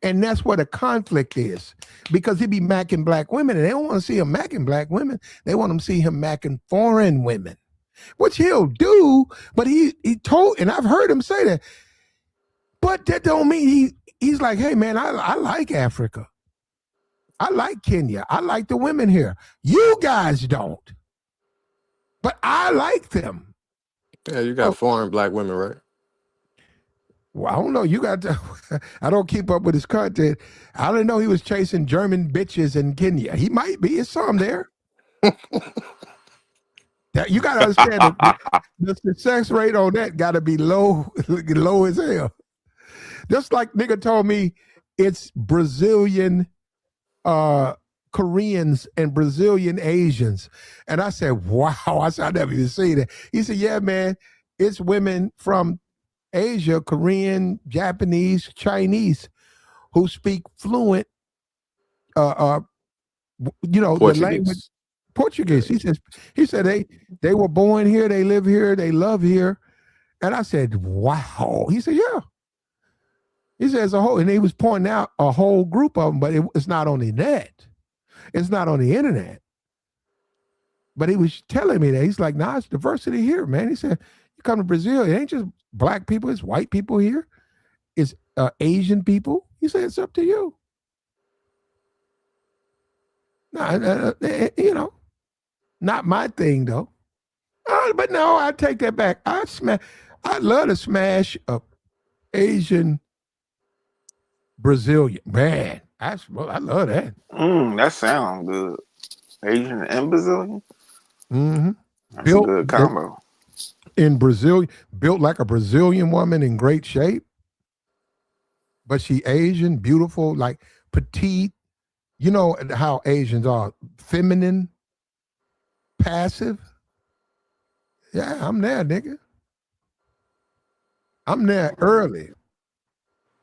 And that's where the conflict is. Because he be macking black women, and they don't want to see him macking black women. They want him to see him macking foreign women, which he'll do. But he told, and I've heard him say that. But that don't mean he's like, hey man, I like Africa. I like Kenya. I like the women here. You guys don't. But I like them. Yeah, you got foreign black women, right? Well, I don't know. You got to, I don't keep up with his content. I didn't know he was chasing German bitches in Kenya. He might be. It's some there. That you got to understand the success rate on that got to be low, low as hell. Just like nigga told me, it's Brazilian, Koreans and Brazilian Asians, and I said, "Wow!" I said, "I never even seen it." He said, "Yeah, man, it's women from Asia, Korean, Japanese, Chinese, who speak fluent, the language Portuguese." He said they were born here, they live here, they love here, and I said, "Wow." He said, "Yeah." He says a whole, and he was pointing out a whole group of them, but it's not on the net, it's not on the internet. But he was telling me that he's like, "Nah, it's diversity here, man." He said, "You come to Brazil, it ain't just black people, it's white people here, it's Asian people." He said, "It's up to you." No, not my thing though. But no, I take that back. I'd love to smash a Asian Brazilian man. I love that. That sounds good. Asian and Brazilian. Mm-hmm. That's a good combo. In Brazil, built like a Brazilian woman in great shape, but she Asian, beautiful, like petite. You know how Asians are, feminine, passive. Yeah, I'm there, nigga. I'm there early.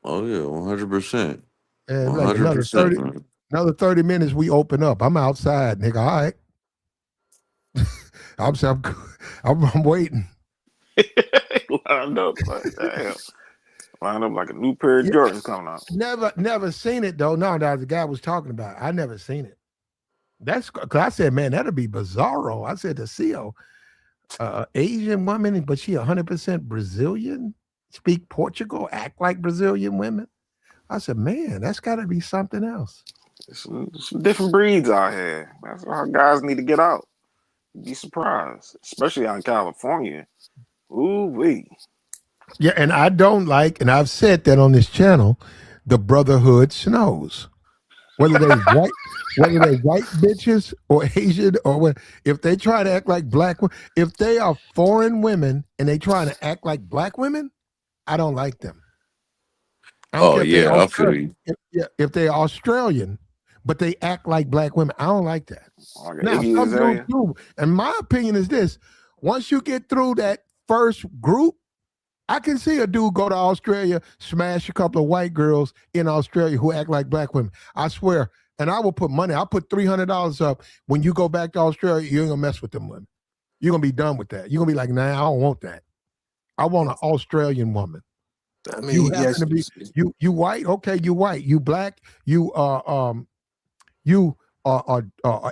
Oh yeah, 100%. And like another 30 minutes, we open up. I'm outside, nigga. All right. I'm waiting. Lined up like damn. Lined up like a new pair of Jordans coming out. Never seen it though. No, that the guy was talking about. I never seen it. That's because I said, man, that'd be bizarro. I said to see Asian woman, but she 100% Brazilian, speak Portugal, act like Brazilian women. I said, man, that's got to be something else. Some different breeds out here. That's how guys need to get out. You'd be surprised, especially out in California. Ooh wee. Yeah, and I don't like, and I've said that on this channel, the brotherhood snows. Whether they white bitches or Asian or what, if they try to act like black, if they are foreign women and they try to act like black women, I don't like them. I don't care yeah, I feel you. If they're Australian, but they act like black women, I don't like that. Now, some dudes do, and my opinion is this: once you get through that first group, I can see a dude go to Australia, smash a couple of white girls in Australia who act like black women. I swear. And I will put money. I'll put $300 up. When you go back to Australia, you ain't gonna mess with them women. You're gonna be done with that. You're gonna be like, nah, I don't want that. I want an Australian woman. I mean, you happen to be you white, okay, you white, you black, you are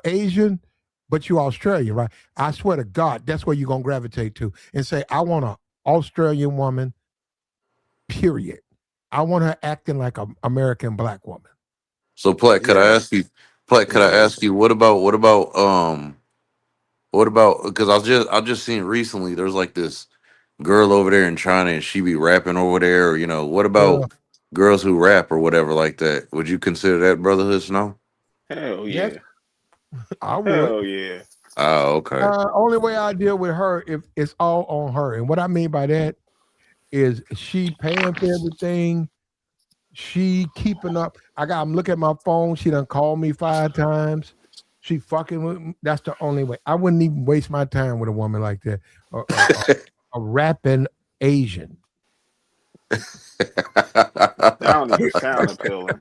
Asian, but you Australian, right? I swear to God, that's where you're gonna gravitate to and say, I want an Australian woman, period. I want her acting like an American black woman. So Platt, could I ask you? Platt, could I ask you what about because I just seen recently there's like this girl over there in China and she be rapping over there. What about girls who rap or whatever like that? Would you consider that brotherhood snow? Hell yeah. Yes, I would. Hell yeah. Oh, okay. Only way I deal with her if it's all on her. And what I mean by that is she paying for everything. She keeping up. I'm looking at my phone. She done called me 5 times. She fucking with me. That's the only way. I wouldn't even waste my time with a woman like that. A rapping Asian. That don't even sound appealing.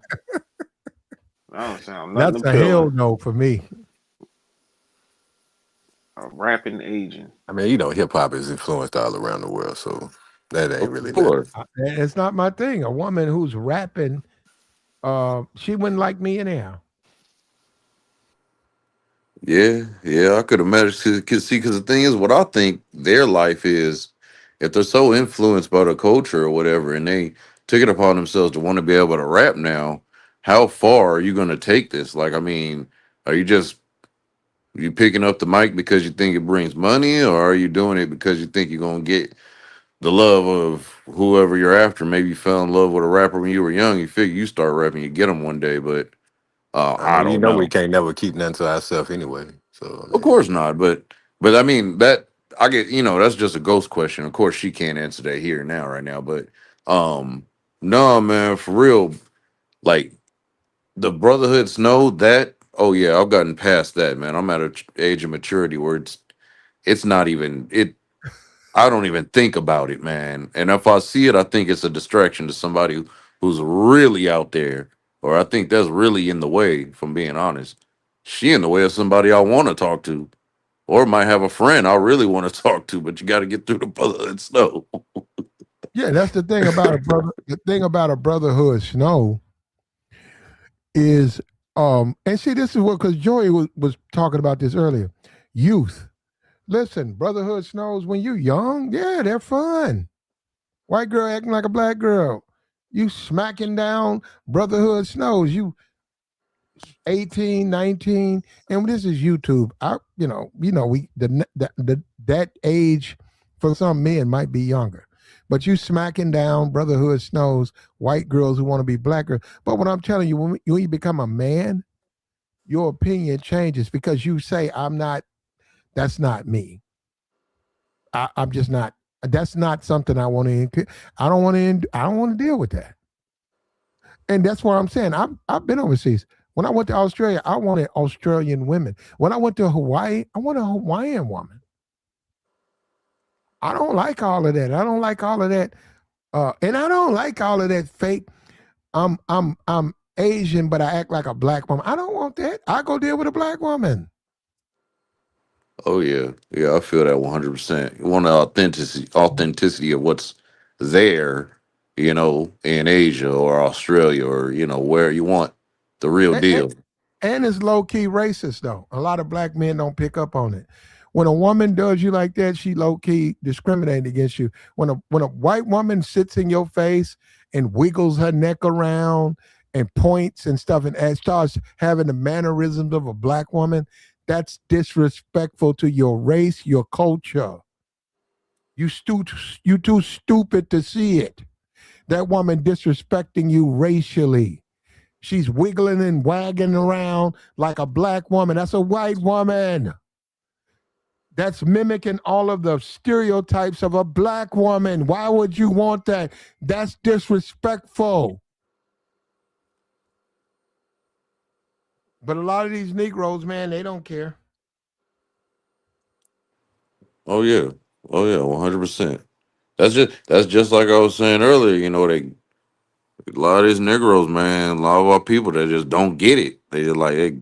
That don't sound nothing That's appealing. a hell no for me. A rapping Asian. I mean, hip hop is influenced all around the world, so that ain't really that. It's not my thing. A woman who's rapping She wouldn't like me anyhow. Yeah, yeah, I could imagine. Cause see, because the thing is, what I think their life is, if they're so influenced by the culture or whatever, and they took it upon themselves to want to be able to rap now, how far are you going to take this? Like, I mean, are you picking up the mic because you think it brings money, or are you doing it because you think you're going to get the love of whoever you're after? Maybe you fell in love with a rapper when you were young. You figure you start rapping, you get them one day, but I I mean, you don't know, we know. can't never keep nothing to ourselves anyway. So I Of mean, course not, but I mean that I get, that's just a ghost question. Of course she can't answer that here and now right now, but um no man, for real, like the brotherhood snow that, oh yeah, I've gotten past that, man. I'm at a age of maturity where it's not even it I don't even think about it, man. And if I see it, I think it's a distraction to somebody who's really out there, or I think that's really in the way, if I'm being honest. She in the way of somebody I want to talk to, or might have a friend I really want to talk to, but you got to get through the brotherhood snow. Yeah, that's the thing about a brother. The thing about a brotherhood snow is, and see, this is what, because Joey was talking about this earlier. Youth. Listen, brotherhood snows when you young, yeah, they're fun. White girl acting like a black girl. You smacking down brotherhood snows. You 18, 19, and this is YouTube. We the that age for some men might be younger. But you smacking down brotherhood snows, white girls who want to be blacker. But what I'm telling you, when you become a man, your opinion changes because you say, I'm not, that's not me. I'm just not, that's not something I want to, I don't want to deal with that. And that's what I'm saying. I've been overseas. When I went to Australia, I wanted Australian women. When I went to Hawaii, I want a Hawaiian woman. I don't like all of that. I don't like all of that. And I don't like all of that fake. I'm Asian, but I act like a black woman. I don't want that. I go deal with a black woman. Oh yeah, yeah, I feel that 100%. You want the authenticity of what's there, in Asia or Australia or where you want the real And, deal. and it's low key racist though. A lot of black men don't pick up on it. When a woman does you like that, she low key discriminating against you. When a white woman sits in your face and wiggles her neck around and points and stuff and starts having the mannerisms of a black woman, that's disrespectful to your race, your culture. You too stupid to see it. That woman disrespecting you racially. She's wiggling and wagging around like a black woman. That's a white woman. That's mimicking all of the stereotypes of a black woman. Why would you want that? That's disrespectful. But a lot of these Negroes, man, they don't care. Oh yeah, oh yeah, 100%. That's just like I was saying earlier. They a lot of these Negroes, man, a lot of our people that just don't get it. They just like they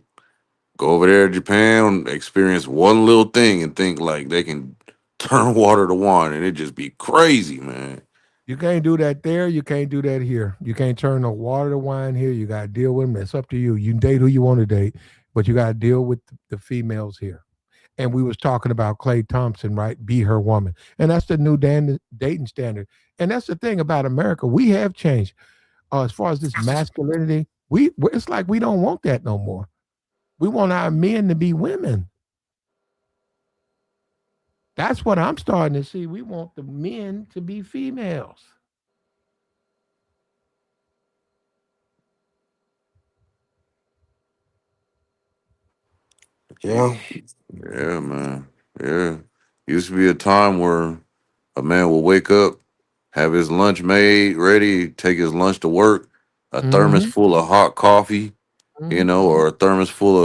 go over there to Japan, experience one little thing, and think like they can turn water to wine, and it just be crazy, man. You can't do that there. You can't do that here. You can't turn the water to wine here. You got to deal with them. It's up to you. You can date who you want to date, but you got to deal with the females here. And we was talking about Clay Thompson, right? Be her woman, and that's the new dating standard. And that's the thing about America. We have changed as far as this masculinity. It's like we don't want that no more. We want our men to be women. That's what I'm starting to see. We want the men to be females. yeah, Yeah, man. Yeah. Used to be a time where a man will wake up, have his lunch made ready, take his lunch to work, a thermos Mm-hmm. full of hot coffee, Mm-hmm. or a thermos full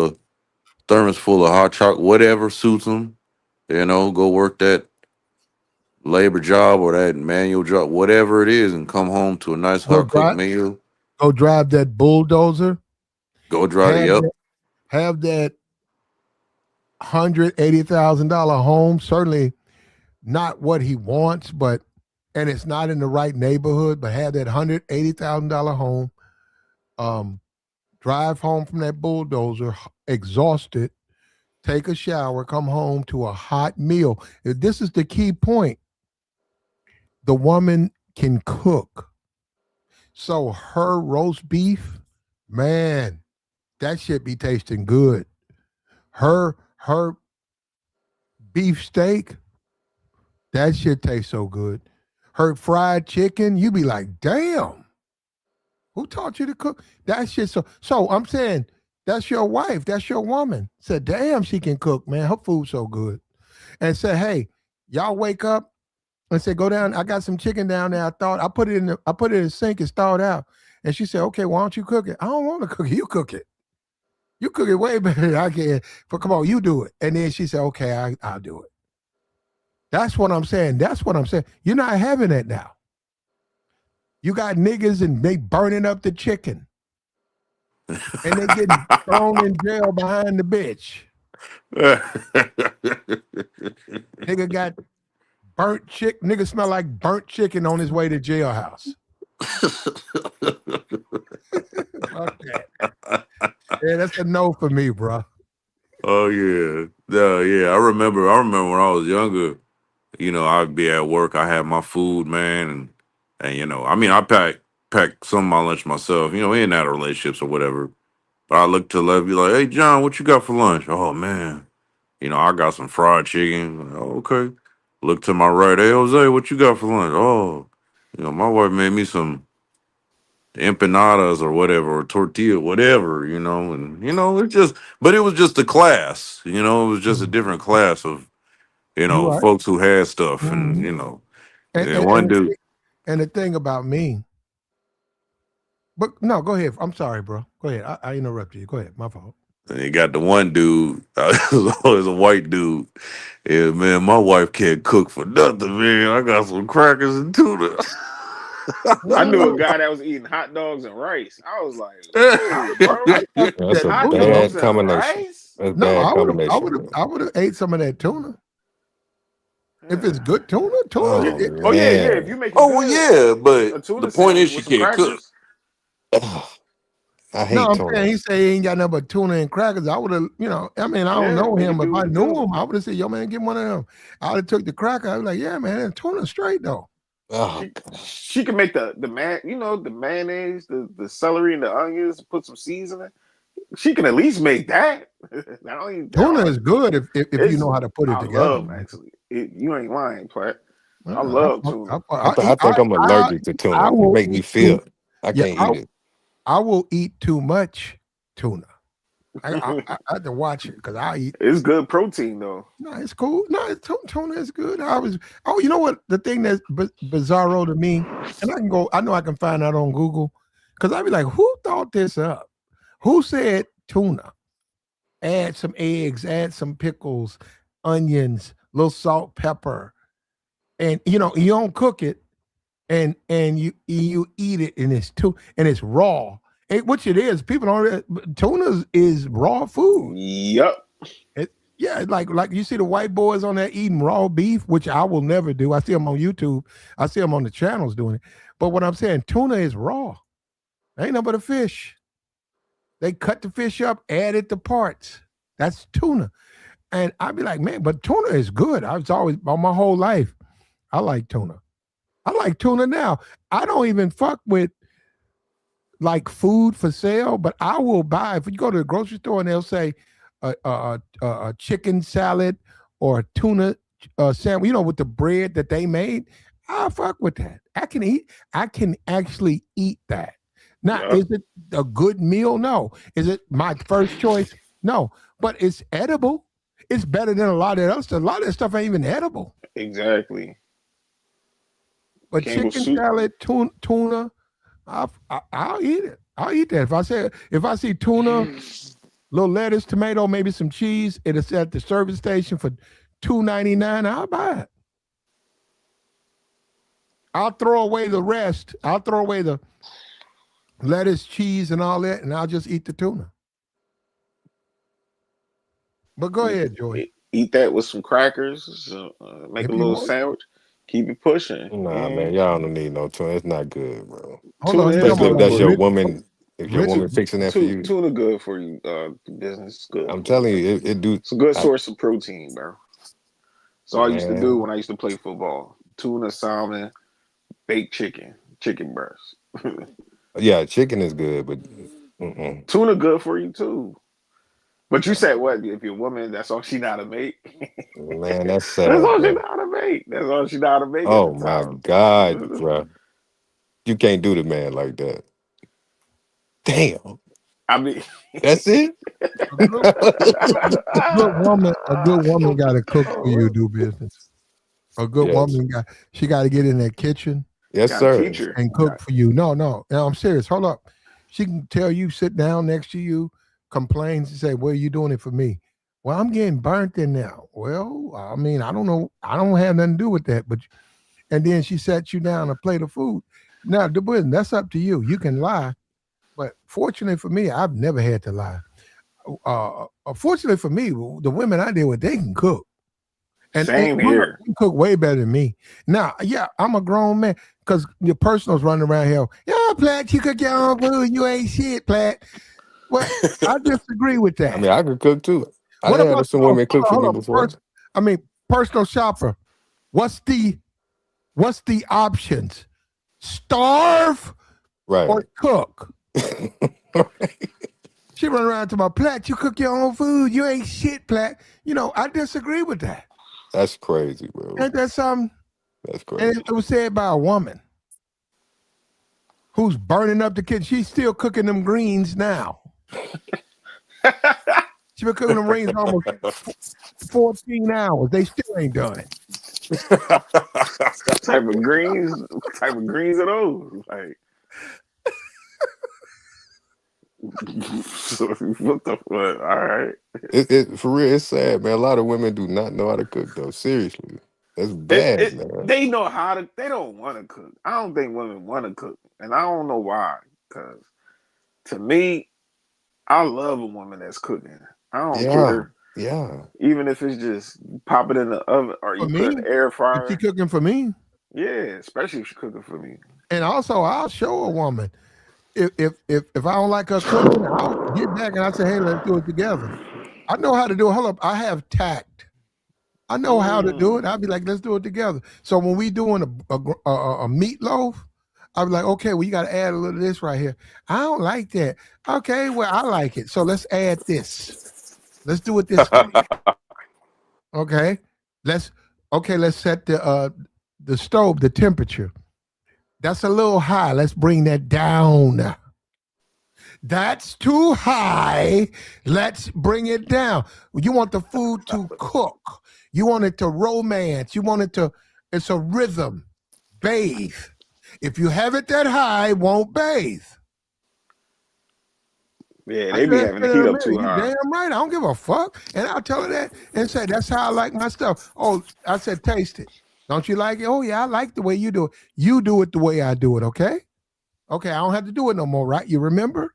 of hot chocolate, whatever suits him. Go work that labor job or that manual job, whatever it is, and come home to a nice Go hot cooked drive. meal. Go drive that bulldozer. Go drive it. Have Yep. that. Have that $180,000 home. Certainly not what he wants, but and it's not in the right neighborhood. But have that $180,000 home. Drive home from that bulldozer, exhausted, take a shower, come home to a hot meal. This is the key point. The woman can cook. So her roast beef, man, that shit be tasting good. Her beef steak, that shit tastes so good. Her fried chicken, you be like, damn, who taught you to cook? That shit so I'm saying that's your wife, that's your woman. Said, damn, she can cook, man. Her food's so good. And said, hey, y'all wake up and said, go down. I got some chicken down there. I put it in the sink, it's thawed out. And she said, okay, why don't you cook it? I don't want to cook it. You cook it. You cook it way better than I can. But come on, you do it. And then she said, okay, I'll do it. That's what I'm saying. That's what I'm saying. You're not having that now. You got niggas and they burning up the chicken. And they getting thrown in jail behind the bitch. Nigga got burnt chicken. Nigga smell like burnt chicken on his way to jailhouse. Fuck that. Yeah, that's a no for me, bro. Oh yeah, yeah. I remember when I was younger. You know, I'd be at work. I had my food, man, and you know, I mean, I pack some of my lunch myself. You know, in that relationships or whatever. But I look to the left, be like, "Hey, John, what you got for lunch?" Oh man, you know, I got some fried chicken. Oh, okay. Look to my right. Hey, Jose, what you got for lunch? Oh, you know, my wife made me some empanadas or whatever, or tortilla, whatever, you know, and you know, but it was just a class, you know, it was just a different class of, you You know, right. folks who had stuff, and Mhm. you know, And, yeah, and, one and, dude, and the thing about me, but no, go ahead. I'm sorry, bro. Go ahead. I interrupted you. Go ahead. My fault. and you got the one dude, there's a white dude. Yeah, man, my wife can't cook for nothing, man. I got some crackers and tuna. I knew a Ooh, guy that was eating hot dogs and rice. I was like, I, whoa, bro, I fuck with That's that a hot tuna though. dogs bad and combination. rice. That's No, bad I combination, would have, bro. I would have ate some of that tuna. If it's Yeah. good tuna, Yeah. Oh Oh yeah, yeah. If man. you make it Oh well, good, yeah, but a the tuna point sandwich is she with some can't cook. crackers. Ugh, I no, hate I'm tuna. saying he say he ain't got nothing but tuna and crackers. I would have, I mean, I don't Yeah, know make it him. If do I what it knew do. him, I would have said, yo, man, get one of them. I would have took the cracker. I was like, yeah, man, that tuna straight though. Oh She gosh. she can make the man, the mayonnaise, the celery and the onions, put some seasoning. She can at least make that. That don't even that Tuna is hard. good if you It's know how to put it I together. love actually. You ain't lying, Platt. I Uh, love tuna. I think I'm allergic to I tuna. It will make me eat too. feel I Yeah, can't eat it. I will eat too much tuna. I have to watch it because I eat. It's good protein though. No, it's cool. No, tuna is good. Oh, you know what? The thing that's bizarro to me, and I can go. I know I can find out on Google because I'd be like, who thought this up? Who said tuna? Add some eggs, add some pickles, onions, little salt, pepper, and you don't cook it, and you eat it, and it's raw. Which it is. People don't. Tuna is raw food. Yup. Yeah, like you see the white boys on there eating raw beef, which I will never do. I see them on YouTube. I see them on the channels doing it. But what I'm saying, tuna is raw. Ain't no but a fish. They cut the fish up, add it to parts. That's tuna. And I'd be like, man, but tuna is good. I was always all my whole life. I like tuna. I like tuna now. I don't even fuck with like food for sale, but I will buy if you go to the grocery store and they'll say a chicken salad or a tuna sandwich, with the bread that they made. I fuck with that. I can eat. I can actually eat that. Now, Yup. is it a good meal? No. Is it my first choice? No. But it's edible. It's better than a lot of that other stuff. A lot of that stuff ain't even edible. Exactly. But Campbell chicken soup. salad, tuna, I'll eat it. I'll eat that. If I see tuna, little lettuce, tomato, maybe some cheese, it's at the service station for $2.99, I'll buy it. I'll throw away the rest. I'll throw away the lettuce, cheese, and all that, and I'll just eat the tuna. But go ahead, Joy. Eat that with some crackers. Make a If you little want. sandwich. Keep it pushing. Nah, man, y'all don't need no tuna. It's not good, bro. Hold Tuna on, you is talking Especially about if good like that's for your you. rich? woman. If your Richard, woman fixing that for you, Tuna good for you. Business good I'm for you. telling you, it do. It's a good I, source of protein, bro. That's all I used to do man, when I used to play football. Tuna, salmon, baked chicken breast. yeah, chicken is good, but mm-mm. Tuna good for you too. But you said what? If your woman, that's all she know how to make. Man, that's That's sad, all she bro. know how to make. That's all she know how to make at the Oh my time. God, bro, you can't do the man like that. Damn, I mean, that's it. a good, a good woman got to cook for you. Do business. A good Yes, woman she got to get in that kitchen yes, got a sir. teacher. and cook for you. No, no, no. I'm serious. Hold up. She can tell you, sit down next to you, complains and say, "Well, you doing it for me?" Well, I'm getting burnt in now. Well, I mean, I don't know. I don't have nothing to do with that. But and then she sat you down a plate of food. Now, the business, that's up to you. You can lie, but fortunately for me, I've never had to lie. Fortunately for me, the women I deal with, they can cook. And Same women here. can cook way better than me. Now, yeah, I'm a grown man because your personals running around here. Yeah, Platt, you cook your own food. You ain't shit, Platt. Well, I disagree with I that. mean, I could cook too. I What done about had some women cook for hold me on, before. I mean, personal shopper. What's the options? Starve Right. or cook? She run around to my Platt. You cook your own food. You ain't shit, Platt. I disagree with that. That's crazy, bro. Ain't that something? That's And crazy. it was said by a woman who's burning up the kitchen. She's still cooking them greens now. She's been cooking them greens almost 14 hours. They still ain't done. Type of greens. Type of greens are those? Like, what the fuck? All right. It for real, it's sad, man. A lot of women do not know how to cook though. Seriously. That's bad, man. They know how to. They don't want to cook. I don't think women want to cook, and I don't know why. Because to me, I love a woman that's cooking. I don't Yeah. care, Yeah. even if it's just pop it in the oven or For you put it in me, the air if she fryer. cooking for me, Yeah, especially if she's cooking for me. and also I'll show a woman if I don't like her cooking, I'll get back and I say, hey, let's do it together. I know how to do it. Hold up, I have tact. I know how to do it. Mm. I'll be like, let's do it together. So when we doing a meatloaf, I'll be like, okay, well, you got to add a little of this right here. I don't like that. Okay, well, I like it. So let's add this. Let's do it this way. Okay. Let's let's set the stove, the temperature. That's a little high. Let's bring that down. That's too high. Let's bring it down. You want the food to cook. You want it to romance. You want it to, it's a rhythm. Bathe. If you have it that high, it won't bathe. Yeah, I they be said having the in a heat up minute, too you high. damn right. I don't give a fuck. And I'll tell her that and say, that's how I like my stuff. Oh, I said, taste it. Don't you like it? Oh, yeah, I like the way you do it. You do it the way I do it, okay? Okay, I don't have to do it no more, right? You remember?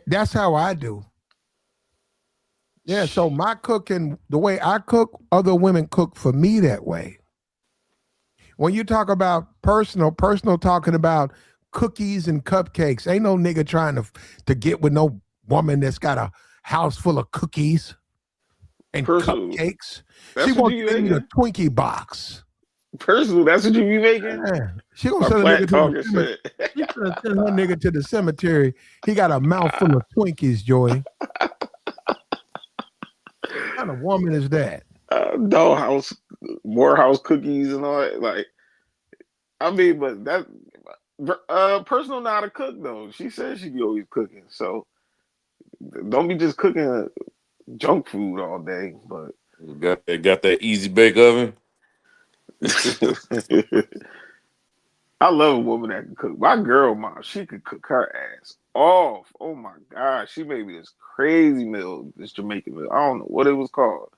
That's how I do. Yeah, so my cooking, the way I cook, other women cook for me that way. When you talk about personal talking about cookies and cupcakes, ain't no nigga trying to get with no woman that's got a house full of cookies and Personal. cupcakes. She That's what wants you to be send me a making. Twinkie box. Personal. That's what you be making. Yeah. She gonna Or send a plat nigga to the talking cemetery. shit. She's gonna send her nigga to the cemetery. He got a mouthful of Twinkies, Joy. What kind of woman is that? Dollhouse, Morehouse cookies and all that. Like, I mean, but that personal know how to cook though. She says she be always cooking, so don't be just cooking junk food all day. But Got that easy bake oven. I love a woman that can cook. My girl, mom, she could cook her ass off. Oh my god, she made me this crazy meal, this Jamaican meal. I don't know what it was called,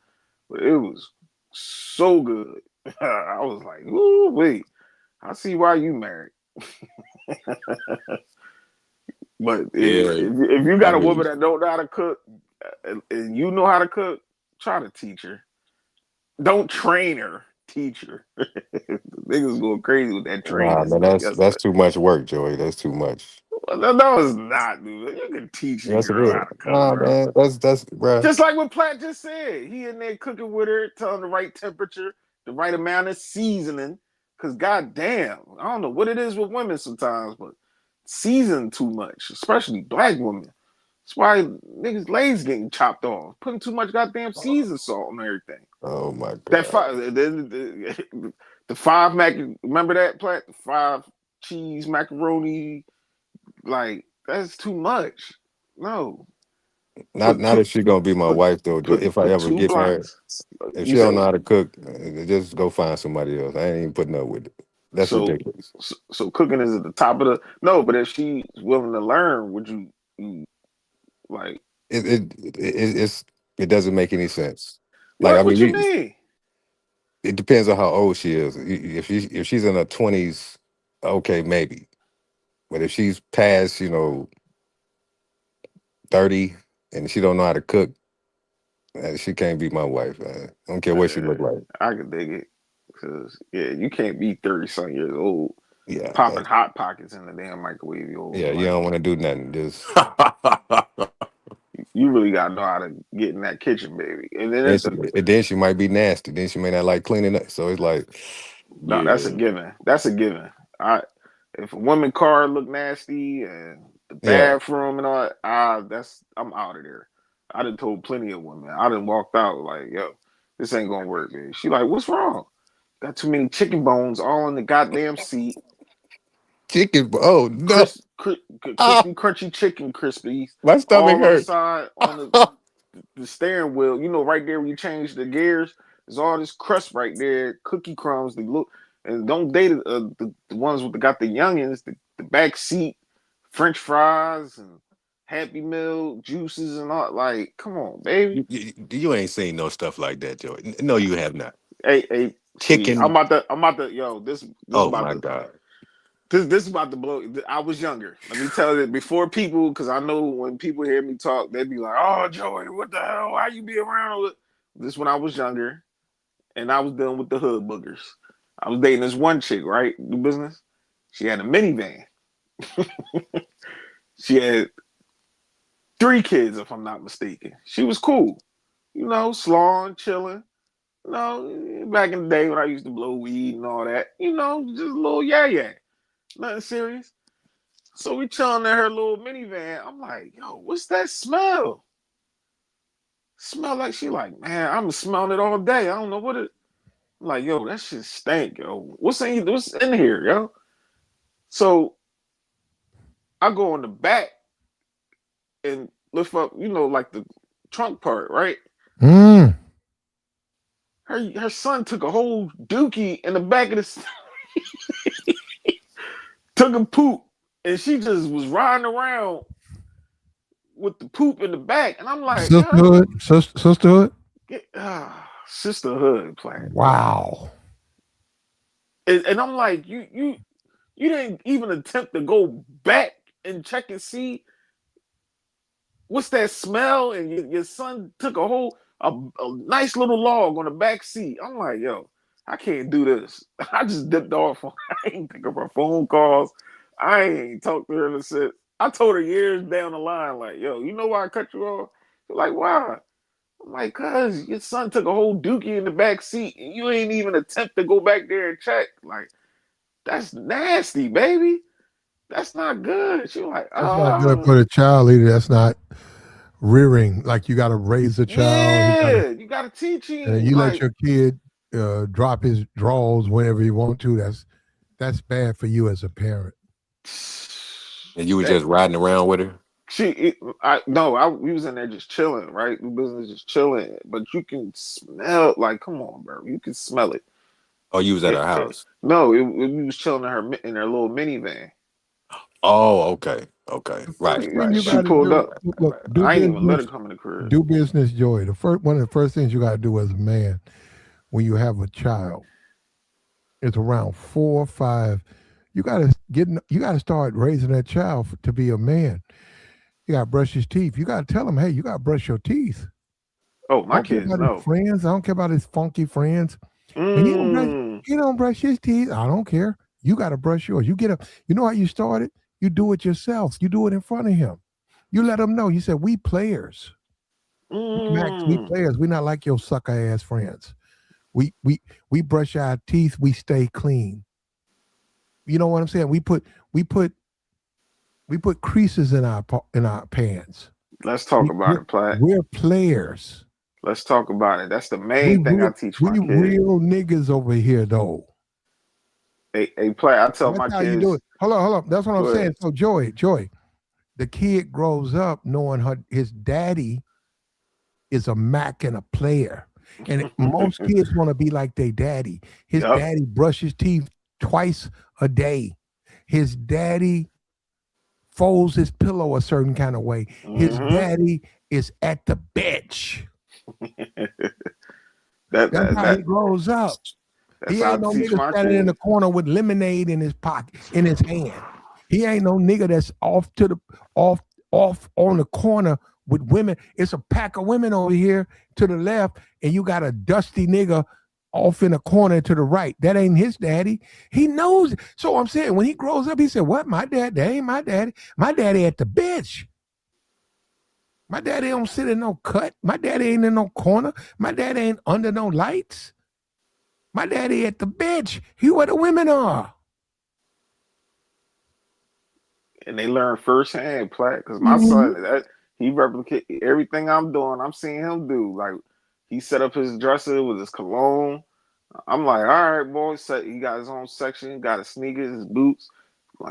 but it was so good. I was like, ooh, wait, I see why you married. But Yeah, if you I got a hear you. woman that don't know how to cook and you know how to cook, try to teach her. Don't train her, teach her. Niggas going crazy with that Nah, training man, stuff that's yesterday. too much work, Joey. That's too much. No, it's not, dude. You can teach your Yes, it girl is. how to cook, Nah, bro. man, that's bruh. Just like what Platt just said. He in there cooking with her, telling the right temperature, the right amount of seasoning. Cause goddamn, I don't know what it is with women sometimes, but season too much, especially black women. That's why niggas' legs getting chopped off, putting too much goddamn season salt on everything. Oh my That god. five, the five mac. Remember that Platt? The 5 cheese macaroni. Like that's too much. No, put Not two if she gonna be my put wife though. If I put ever two get married, blocks. if You she don't said know how to cook, just go find somebody else. I ain't even putting up with it. That's so. ridiculous. So cooking is at the top of the no, but if she's willing to learn, would you like It doesn't make any sense. Like I what? mean, What you mean? it depends on how old she is. If she's in her 20s, okay, maybe. But if she's past 30 and she don't know how to cook, she can't be my wife. I don't care what she look like. I can dig it because yeah, you can't be 30 some years old Yeah, popping hot pockets in the damn microwave your whole yeah. You life. don't want to do nothing. Just You really gotta know how to get in that kitchen, baby. And then then she might be nasty. Then she may not like cleaning up. So it's like, no, that's a yeah, given. That's a given. I if a woman car look nasty and the yeah. bathroom and all that, that's I'm out of there. I done told plenty of women. I done walked out like, yo, this ain't gonna work, man. She like, what's wrong? Got too many chicken bones all in the goddamn seat. Chicken. Oh no. Ah, Crispy, crunchy chicken crispies my stomach all on the hurt. side on the steering wheel. You know, right there when you change the gears, there's all this crust right there, cookie crumbs. They look and don't date the ones with got the youngins, the back seat, French fries and Happy Meal juices and all. Like, come on, baby. You ain't seen no stuff like that, Joey. No, you have not. Hey, see, Chicken. I'm about to, yo, this Oh about my to. God. This is about to blow. I was younger. Let me tell you before people, because I know when people hear me talk, they'd be like, "Oh, Joey, what the hell? Why you be around with?" This when I was younger, and I was dealing with the hood boogers. I was dating this one chick, right? Do business. She had a minivan. She had 3 kids, if I'm not mistaken. She was cool, slawing, chilling. Back in the day when I used to blow weed and all that, just a little yeah, nothing serious. So we chilling in her little minivan. I'm like, yo, what's that smell? Smell like she like, man, I'm smelling it all day. I don't know what it. I'm like, yo, that shit stink, yo. What's in here, yo? So I go in the back and lift up, like the trunk part, right? Mm. Her son took a whole dookie in the back of the took a poop, and she just was riding around with the poop in the back, and I'm like, yo, Sisterhood. sisterhood, Platt. Wow. And I'm like, you didn't even attempt to go back and check and see what's that smell, and your son took a nice little log on the back seat. I'm like, yo, I can't do this. I just dipped off. I ain't pick up her phone calls. I ain't talked to her since. I told her years down the line, like, yo, you know why I cut you off? She's like, why? I'm like, cuz your son took a whole dookie in the back seat and you ain't even attempt to go back there and check. Like, that's nasty, baby. That's not good. She was like, That's not good for the child either. That's not rearing. Like you got to raise the child. yeah, you gotta teach And him. you let Like, your kid drop his drawers whenever he want to. That's bad for you as a parent. And you were that just riding around with her? we was in there just chilling, right? The business just chilling, but you can smell. Like, come on, bro, you can smell it. Oh, you was at her house. No, we was chilling in her little minivan. Oh, okay. Okay. The Right, first thing right, you She got right, to pulled right, do, up. right, look, right, do I ain't even let her business, come in the crib. do business, Joy. One of the first things you got to do as a man when you have a child is around 4 or 5. You got to start raising that child to be a man. You got to brush his teeth. You got to tell him, hey, you got to brush your teeth. Oh, I my don't care kids about his know. friends. I don't care about his funky friends. And Mm. he don't brush his teeth. I don't care. You got to brush yours. You know how you started? You do it yourself. You do it in front of him. You let him know. You said, we players. Max, we Mm. players. We're not like your sucker ass friends. We brush our teeth. We stay clean. You know what I'm saying? We put creases in our pants. Let's talk We, about we're, it, Platt. we're players. Let's talk about it. That's the We main thing I real, teach we my kids. real niggas over here though. Hey, Platt, I tell That's my how you do kids, it. Hold on. That's what I'm go ahead. saying. So Joy, the kid grows up knowing his daddy is a Mac and a player. And most kids want to be like their daddy. His Yep. daddy brushes teeth twice a day. His daddy folds his pillow a certain kind of way. His Hmm. daddy is at the bench. That That's that how he that grows up. that's He how I ain't no teach nigga my standing in the kids. corner with lemonade in his pocket, in his hand. He ain't no nigga that's off off on the corner with women. It's a pack of women over here to the left, and you got a dusty nigga off in the corner to the right. That ain't his daddy. He knows. So I'm saying when he grows up, he said, "What? My dad? That ain't my daddy. My daddy at the bench. My daddy don't sit in no cut. My daddy ain't in no corner. My daddy ain't under no lights. My daddy at the bench. He where the women are." And they learn firsthand, Platt. Because my Mhm. son, he replicate everything I'm doing. I'm seeing him do. Like he set up his dresser with his cologne. I'm like, all right, boy. He got his own section. He got his sneakers, his boots,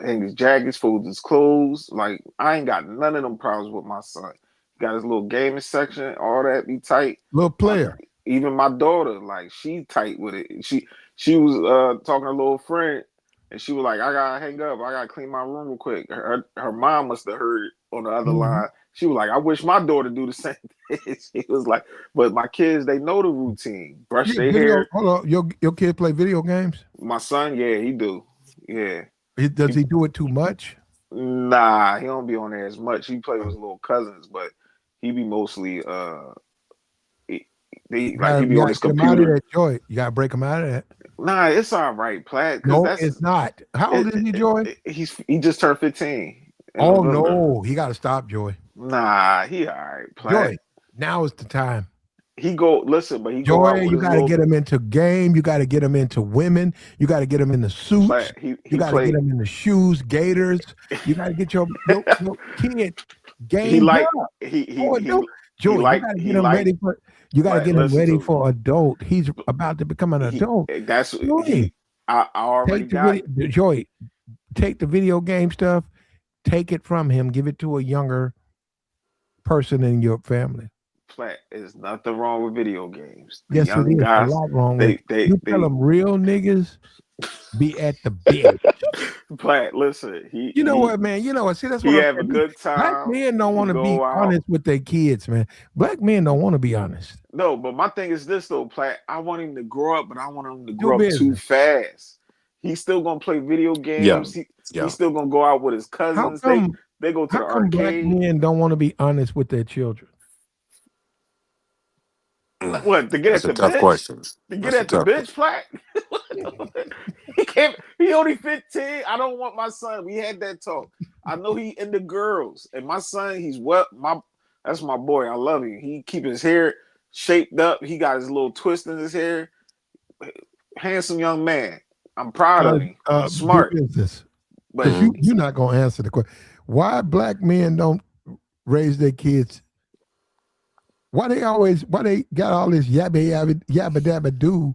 hang his jackets, folds his clothes. Like I ain't got none of them problems with my son. He got his little gaming section. All that be tight. Little My player. even my daughter, like she tight with it. She was talking to a little friend, and she was like, "I gotta hang up. I gotta clean my room real quick." Her mom must have heard on the other Mhm. line. She was like, "I wish my daughter do the same thing." She was like, "But my kids, they know the routine. Brush Yeah, their video. hair." Hold on. Your kid play video games? My son, yeah, he do. Yeah, Does he he do it too much? nah, he don't be on there as much. He play with his little cousins, but he be mostly he, he be You on gotta his get him out of computer. that joy. You gotta break him out of that. Nah, it's all right, Platt, because No, that's it's not. How old is he, Joy? he just turned 15 in Oh November. no, he gotta stop, Joy. Nah, he all right, Platt. Joy, now is the time. He go listen, but he go Joy, out with you his got to little get him into game. You got to get him into women. You got to get him into suits. Platt. You He got to get played. him into shoes, gators. You got to get your kid He gamed like up he for he he adult. Joy, you got to he get him like ready for. You got to Platt. get him Listen ready to me. for adult. He's about to become an He adult. that's Joy, he. I already take the got video. Joy, take the video game stuff. Take it from him. Give it to a younger person in your family. Platt. There's nothing wrong with video games. The Yes, it young is a guys, lot wrong with. they You tell them real niggas be at the bench. Platt. Listen, You know what, man? You know what? See, that's he what I'm have a saying. good Black time. men don't He want to be go out. honest with their kids, man. Black men don't want to be honest. No, but my thing is this though, Platt. I want him to grow up, but I want him to Do grow up too business. fast. He's still gonna play video Yeah, games. He's yeah. still gonna go out with his How cousins. come? They go to How the come black arcade. men don't want to be honest with their children? Mm. What to get That's at a the tough bench? question. To get That's a at the tough bench, question. Platt? He can't. He only 15. I don't want my son. We had that talk. I know he into girls, and my son, he's my. That's my boy. I love him. He keep his hair shaped up. He got his little twist in his hair. Handsome young man. I'm proud of him. He's Do smart, business, but because Mhm. you're not gonna answer the question. Why black men don't raise their kids? Why they got all this yabba dabba do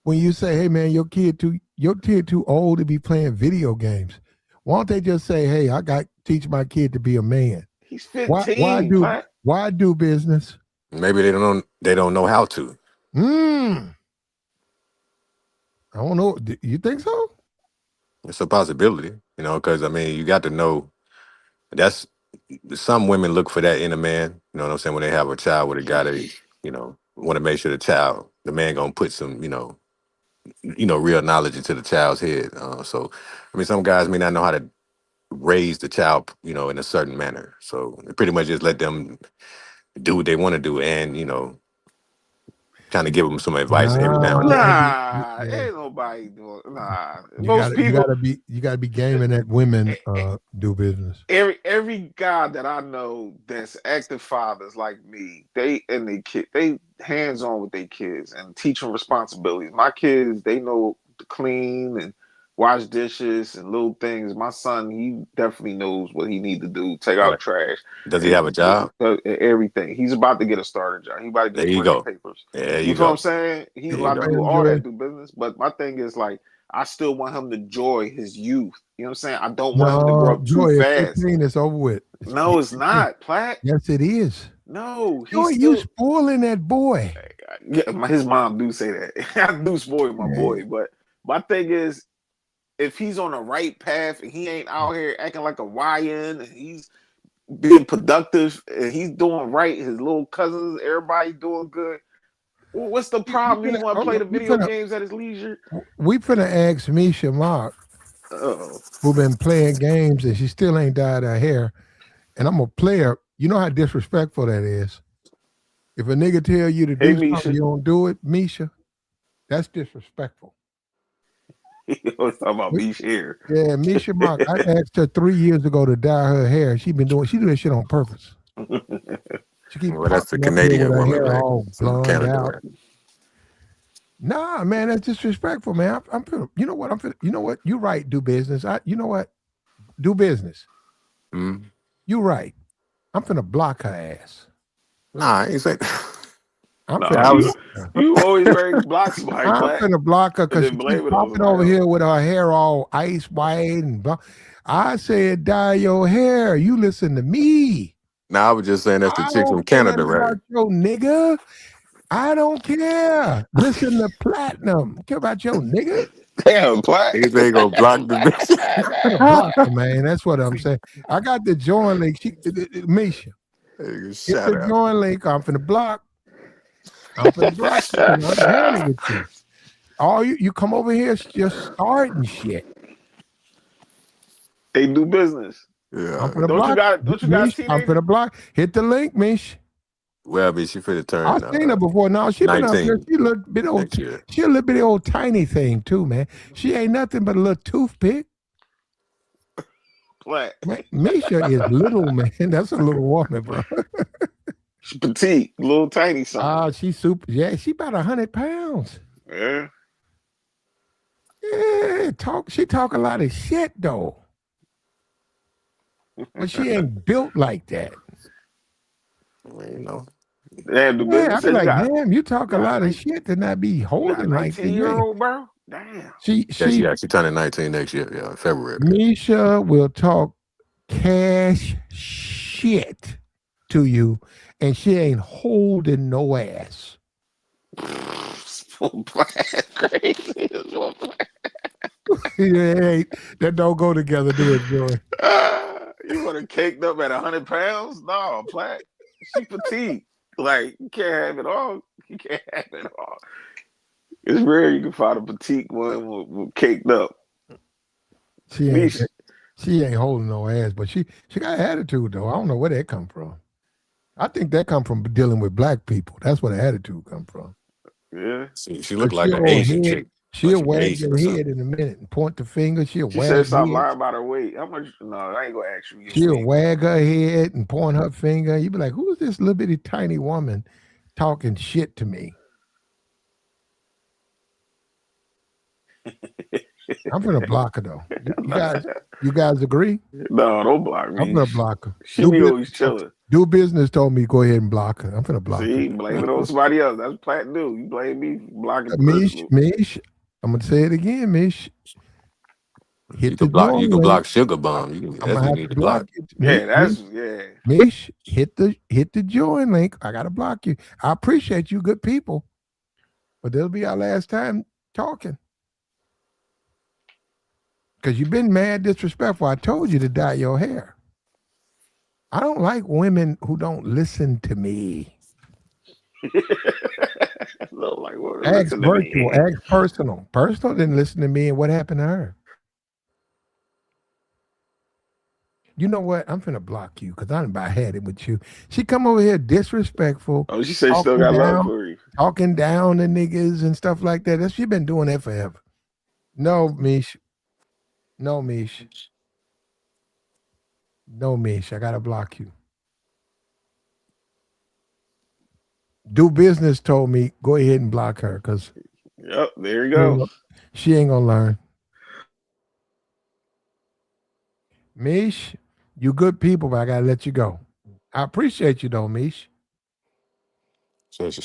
when you say, hey man, your kid too old to be playing video games? Why don't they just say, hey, I got teach my kid to be a man? he's Why why 15, do Platt. why do business? Maybe they don't know how to. Hmm. I don't know. You think so? It's a possibility, because I mean, you got to know that's some women look for that in a man. You know what I'm saying? When they have a child with a guy, they want to make sure the man gonna put some real knowledge into the child's head. So I mean, some guys may not know how to raise the child, in a certain manner. So pretty much just let them do what they want to do, and kind of give them some advice every now Nah, and then. Nah, yeah. ain't nobody doing. Nah, You most gotta people. you gotta be gaming that women do business. Every guy that I know that's active fathers like me, they and they kid, they hands on with their kids and teach them responsibilities. My kids, they know to clean and wash dishes and little things. My son, he definitely knows what he need to do, take out Right. trash Does he and have a job? everything. He's about to get a starter job. He about to There get you bring go. papers. There You you feel what I'm go. saying? He's There you about to go. do Man, all Joy. that, do business. But my thing is like, I still want him to enjoy his youth. You know what I'm saying? I don't want him to grow No, up too Joy, at fast. 15, it's over with. No, it's not, Platt. Yes, it is. No, Joy, he's you still. spoiling that boy. Yeah, his mom do say that. I do spoil my Yeah. boy, but my thing is, if he's on the right path and he ain't out here acting like a YN and he's being productive and he's doing right, his little cousins, everybody doing good. Well, what's the problem? He want to play the video games at his leisure. We finna ask Misha Mark, Oh, who been playing games and she still ain't dyed her hair. And I'm a player. You know how disrespectful that is. If a nigga tell you to hey do something, Misha, you don't do it, Misha. That's disrespectful. he always talking about Misha here. Yeah, Misha Mark. I asked her 3 years ago to dye her hair. She do that shit on purpose. She keep Well, that's the popping up here with Canadian her woman, hair man. all From blonde Canada, out. man. Nah, man, that's disrespectful, man. I'm finna, you know what? You know what? You right, do business. You know what? Do business. Mm. You right. I'm finna block her ass. Nah, I ain't saying. I'm No, finna I you was. block her. you always ready to block somebody, I'm Black, finna block her and because she then keep blame it on popping somebody over else. here with her hair all ice white and blah. I said, dye your hair. You listen to me. Nah, I was just saying that's the I chick don't from care Canada, nothing right? about your nigga. I don't care. Listen to Platinum. Care about your nigga. Damn, Black. Niggas ain't gonna block the I'm finna block bitch. her, man. That's what I'm saying. I got the join link. Misha, hit Shout the out. join link. I'm finna block. I'm finna block you because I'm done with you. All you come over here just starting shit. They do business. I'm Yeah. finna Don't you block got? Don't you got a Mish. I'm teenager? finna block. Hit the link, Mish. Well, I mean, she finna I turn seen her before. Now she been up here. 19 She a little bit old. next year. She a little bit old tiny thing too, man. She ain't nothing but a little toothpick. Black. Man, Misha is little, man. That's a little woman, bro. She's petite, little tiny something. She's super. Yeah, she about 100 pounds. Yeah. Yeah, She talk a lot of shit though, but she ain't built like that. Well, you know. Damn, do Yeah, I business be says like, damn, you you talk a got a lot of nice, shit to not be you got a holding like that. 19-year old, bro. Damn. She Yeah, she she turning 19 next year. Yeah, February. Misha will talk cash shit to you, and she ain't holding no ass. Black crazy. That don't go together, do it, Joy? You want her caked up at 100 pounds? No, Black. She petite. Like, you can't have it all. You can't have it all. It's rare you can find a petite one with caked up. She ain't she ain't holding no ass, but she got attitude though. I don't know where that come from. I think that come from dealing with black people. That's where the attitude come from. Yeah. She looked like an She'll Asian chick. Like she'll she wag Asian her or something. head in a minute and point the finger. She'll She wag said her stop head. lying about her weight. How much? No, I ain't gonna ask you. She'll wag her head and point her finger. You be like, who's this little bitty tiny woman talking shit to me? I'm gonna block her though. You guys agree? No, don't block I'm me. gonna block her. She be always chilling. Do business told me go ahead and block her. I'm gonna block See, her. blame it on somebody else. That's what Platt do. You blame me for blocking Mish, personal. Mish, I'm gonna say it again, Mish. Hit the You join can link. block Sugar Bum. I'm That's gonna what you have to need to block block. you. Yeah, that's yeah. Mish, hit the join link. I gotta block you. I appreciate you, good people, but that'll be our last time talking. Because you've been mad disrespectful. I told you to dye your hair. I don't like women who don't listen to me. Look like, well, Ask listen to virtual, me. ask personal. Personal didn't listen to me, and what happened to her? You know what? I'm finna block you because I done about had it with you. She come over here disrespectful, Oh, she said she still talking got love down, for you. talking down to niggas and stuff like that. She been doing that forever. No, Mish. No, Mish. No, Mish. I gotta block you. Do Business told me go ahead and block her because Yep, there you go. she ain't gonna learn. Mish, you good people, but I gotta let you go. I appreciate you though, Mish. So she,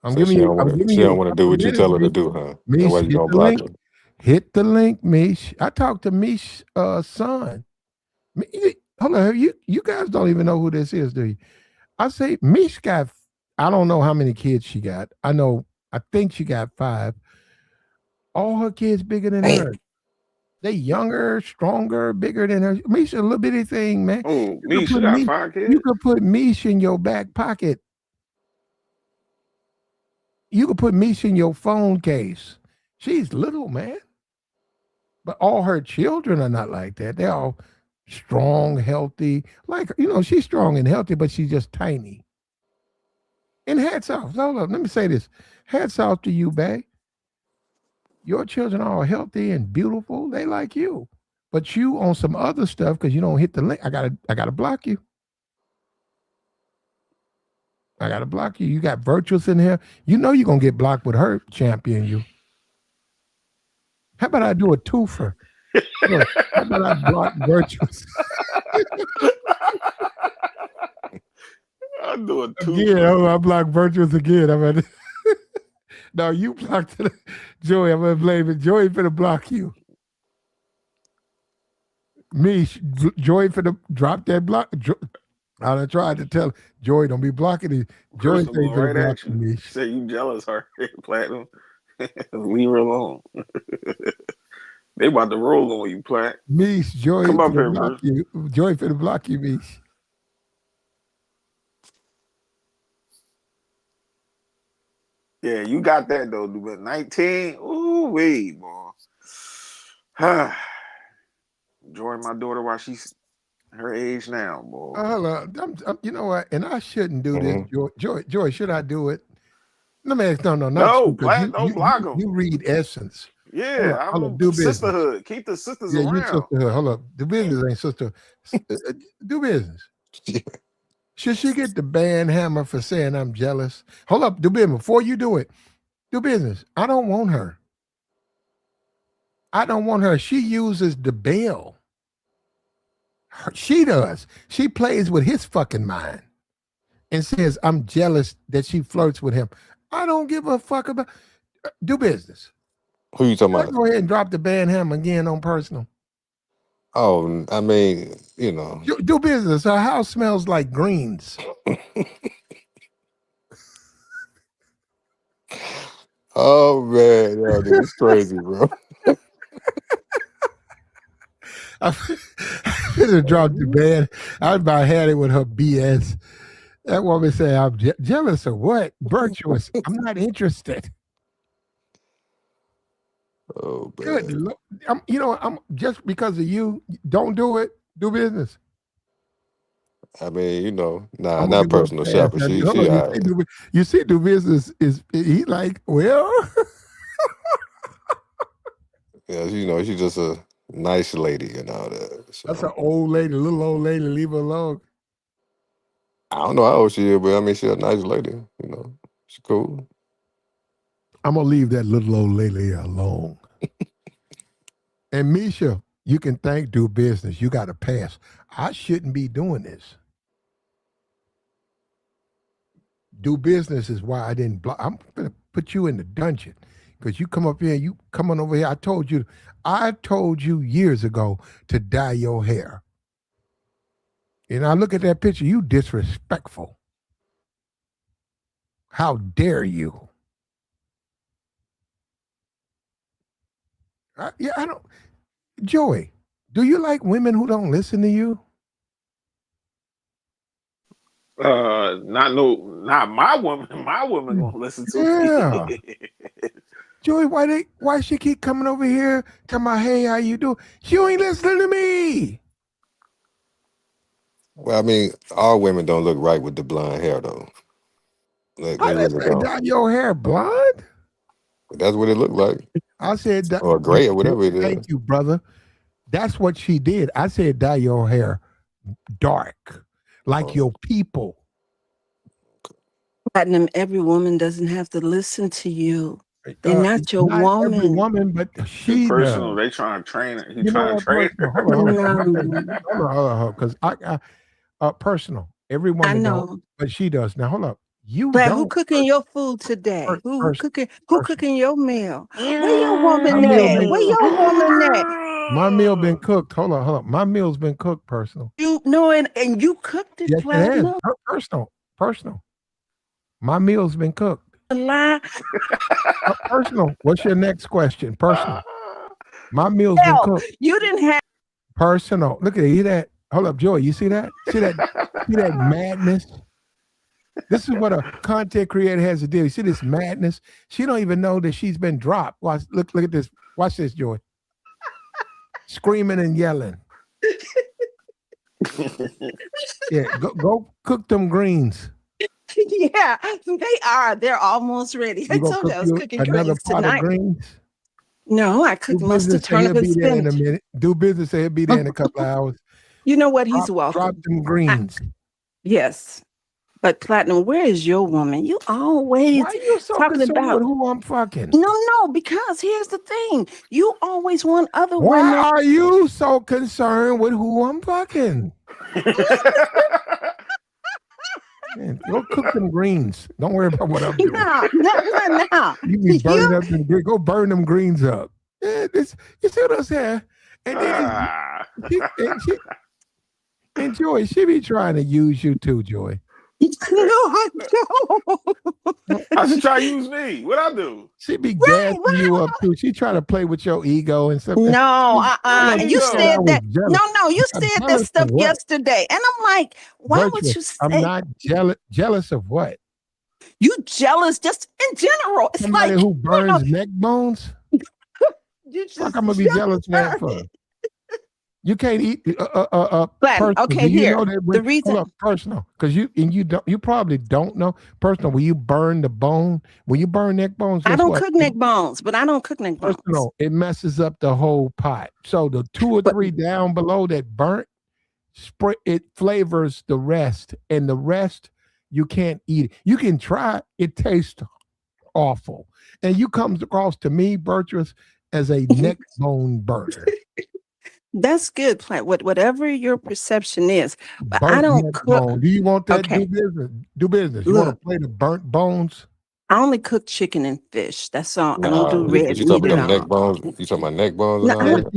I'm giving you. I'm giving she you don't a want to do couple of what you minutes, tell her to Mish. do, huh? That's Mish, why you hit gonna the block link. her. Hit the link, Mish. I talked to Mish, son. Hold on, you guys don't even know who this is, do you? I say Mish got. I don't know how many kids she got. I know. I think she got 5. All her kids bigger than Damn. her. They younger, stronger, bigger than her. Misha, a little bitty thing, man. Oh, You could me, she put got me. 5 You kids. could put Misha in your back pocket. You could put Misha in your phone case. She's little, man. But all her children are not like that. They're all strong, healthy. Like, she's strong and healthy, but she's just tiny. And hats off. Hold up. Let me say this. Hats off to you, babe. Your children are all healthy and beautiful. They like you. But you on some other stuff because you don't hit the link. I gotta block you. I gotta block you. You got virtuous in here. You know you're gonna get blocked with her champion you. How about I do a twofer? Look, how about I block virtuous? I'm doing 2 Again, for. I block virtuous again. I'm at no, you blocked it. Joey, I'm gonna blame it. Joey finna block you. Me, Joey finna drop that block. I tried to tell Joey, don't be blocking it. Joey Crystal say he going finna right block at you. me. Say you jealous, her Platinum. Leave her alone. They about to roll on you, Plat. Meesh, Joey Come up finna here, block Bruce. you. Joey finna block you, Meesh. Yeah, you got that though, dude. 19. Ooh, wait, boy. Enjoying my daughter while she's her age now, boy. Hold on. You know what? And I shouldn't do this, Mm-hmm. Joy. Should I do it? Let me ask. No, not you, No, because Plat, don't block them. you read Essence. Yeah, Hold up. I'm Do business. sisterhood. Keep the sisters Yeah, you around. sisterhood. Hold up. Do business ain't sister. Do business. Should she get the band hammer for saying I'm jealous? Hold up. Do business before you do it. Do business. I don't want her. I don't want her. She uses the bell. She does. She plays with his fucking mind and says, I'm jealous that she flirts with him. I don't give a fuck about do business. Who you talking Let's about? go ahead and drop the band hammer again on personal. Oh, I mean, Do business. Her house smells like greens. Oh man, yo, dude, it's crazy, bro. I should have dropped the band. I about had it with her BS. That woman say, I'm jealous of what? Virtuous. I'm not interested. Oh Good. man. I'm just because of you, don't do it. Do business. I mean, nah, I'm gonna not give her personal a pass. shopper. Now, hold She on, all right. you see, do business is he like? Well, Yeah, she's just a nice lady and all that. that's So an old lady, little old lady. Leave her alone. I don't know how old she is, but I mean, she's a nice lady. She's cool. I'm gonna leave that little old lady alone. And Misha, you can thank do business. You got to pass. I shouldn't be doing this. Do business is why I didn't block. I'm gonna put you in the dungeon because you come up here. You come on over here. I told you years ago to dye your hair. And I look at that picture. You disrespectful. How dare you? I don't. Joey, do you like women who don't listen to you? Not my woman. My woman gonna listen to Yeah. me. Joey, why she keep coming over here talking about, hey, how you doing? She ain't listening to me. Well, I mean, all women don't look right with the blonde hair, though. Like, I they didn't really say don't. dye your hair blonde. But that's what it looked like, I said or gray, or whatever it is. thank you, brother. That's what she did. I said dye your hair dark, like Oh, your people. Platinum, every woman doesn't have to listen to you. They're not your Not every woman. woman, but It's she personal. does. They trying to train it. He You know trying to what? train Personal. her. Hold on. No, Hold on. Because personal. Every I woman don't, know. but she does. Now hold up. You But who don't. cooking your food today? Who Personal. cooking? Who Personal. cooking your meal? Where your My woman meal at? been Where cooked. your woman at? My meal been cooked. Hold on. My meal's been cooked. Personal. You know, and you cooked it, Yes, it has. Platinum. Personal. My meal's been cooked. A lie. Personal. What's your next question? Personal. My meal's been Hell, cooked. you didn't have. Personal. Look at that. Hold up, Joy. You see that? See that madness? This is what a content creator has to do. You see this madness? She don't even know that she's been dropped. Watch. Look at this. Watch this, Joy. Screaming and yelling. Yeah, go cook them greens. Yeah, they are. They're almost ready. I You gonna told cook you I was you cooking another greens pot of tonight. greens? No, I Do cooked mustard, business, say he'll turnip, and be there in a spinach. minute. Do business, say he'll be there in a couple of hours. You know what? He's Drop welcome. them greens. Yes. But Platinum, where is your woman? You always Why are you so talking concerned about with who I'm fucking? no, because here's the thing. You always want other Why women. are you so concerned with who I'm fucking? Man, go cook them greens. Don't worry about what I'm doing. No. You be burning up them greens. Go burn them greens up. Yeah, you see what I'm saying? And then and Joy, she be trying to use you too, Joy. No, I don't. I should try to use me. What I do? She be gassing you up too. She try to play with your ego and stuff. No, Where's you ego? said that. No, you I'm said that jealous of stuff what? yesterday. And I'm like, why would Virtuous. you say I'm not jealous of what? you jealous just in general? It's Somebody like who burns neck bones? you just Fuck, I'm gonna be jealous of that for. You can't eat Platinum. personal. Okay, Do you here. know that The reason hold up, personal, because you probably don't know personal. When you burn the bone, when you burn neck bones, I guess don't what? cook neck bones, but I don't cook neck bones. Personal, it messes up the whole pot. So the 2 or 3 down below that burnt, it flavors the rest, and the rest you can't eat it. You can try it tastes awful, and you comes across to me, Virtuous, as a neck bone burner. That's good, whatever your perception is. But I Burnt don't neck cook. bone. Do you want that? Okay. Do business. You want to play the burnt bones? I only cook chicken and fish. That's all. I nah, don't do red you meat talking at about them neck all. bones? You talking about neck bones No, and all Yeah, that?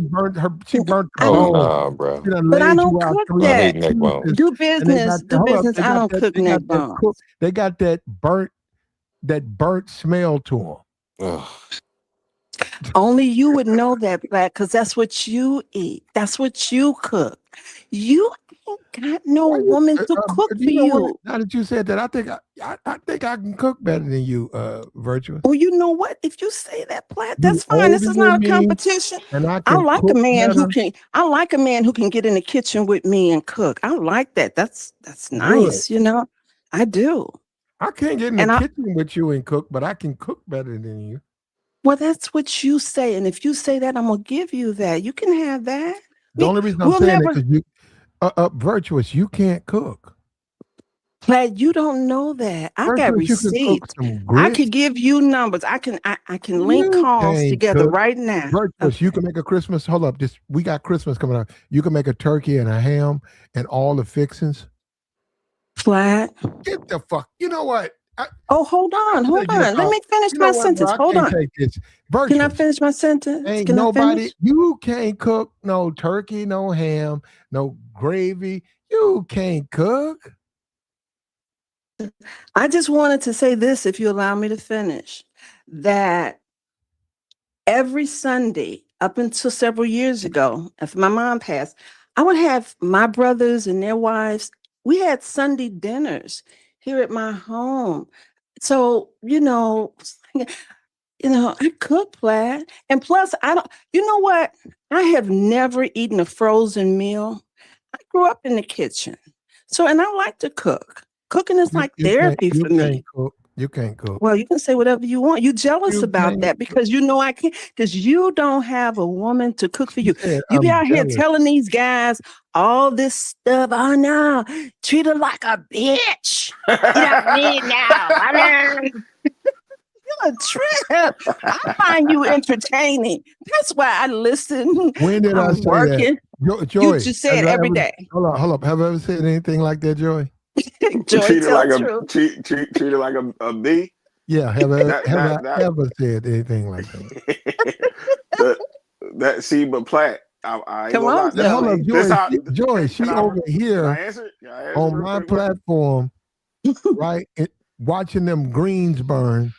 she burnt the I Oh, don't, bone. nah, bro. She done but I laid don't you out cook 3 I that. hate neck bones. pieces, Do and they business. got Do business. I don't cook neck bones. They got that burnt smell to them. Ugh. Only you would know that, Black, because that's what you eat. That's what you cook. You ain't got no woman to cook for You know what? you. Now that you said that, I think I can cook better than you, Virtuous. Well, you know what? If you say that, Platt, You that's fine. This older is not than a me, competition. and I I can like a cook man better. who can. I like a man who can get in the kitchen with me and cook. I like that. That's nice. Good. You know, I do. I can't get in And the I kitchen with you and cook, but I can cook better than you. well, that's what you say. And if you say that, I'm gonna give you that. You can have that. The only reason I'm We'll saying never. it because you, Virtuous, you can't cook. Platt, you don't know that. I got Virtuous, you can cook receipts. some I grits. could give you numbers. I can link You calls can't together cook. right now. Virtuous, you can make a Christmas. Hold up, we got Christmas coming up. You can make a turkey and a ham and all the fixings. Platt. Get the fuck. You know what? Oh, hold on. Let me finish my sentence. Hold on. Take this. Virtuous. Can I finish my sentence? Ain't Can I nobody. finish? You can't cook no turkey, no ham, no gravy. You can't cook. I just wanted to say this, if you allow me to finish, that every Sunday, up until several years ago, after my mom passed, I would have my brothers and their wives. We had Sunday dinners here at my home. So, I cook, Plaid. And plus, I don't, you know what? I have never eaten a frozen meal. I grew up in the kitchen. So, and I like to cook. Cooking is like therapy for You me. can't cook. You can't cook. Well, you can say whatever you want. You jealous You about can't that because you know I can't, because you don't have a woman to cook for She you. said, You be I'm out here jealous. telling these guys all this stuff. Oh no, treat her like a bitch. You know what I mean? Now, I mean, you're a trip. I find you entertaining. That's why I listen. When did I I'm say that? working. You Joy, just say it every day. hold up. Have I ever said anything like that, Joy? Joy, treat it tell like the a truth. treat it like a bee. Yeah, That have I that that ever said anything like that? the that see, but Platt, I ain't Come gonna lie. on, Now, hold up, Joey. This how Joy, can she over can I here answer it? Can I answer on real my quick? Platt? platform, right? Watching them greens burn,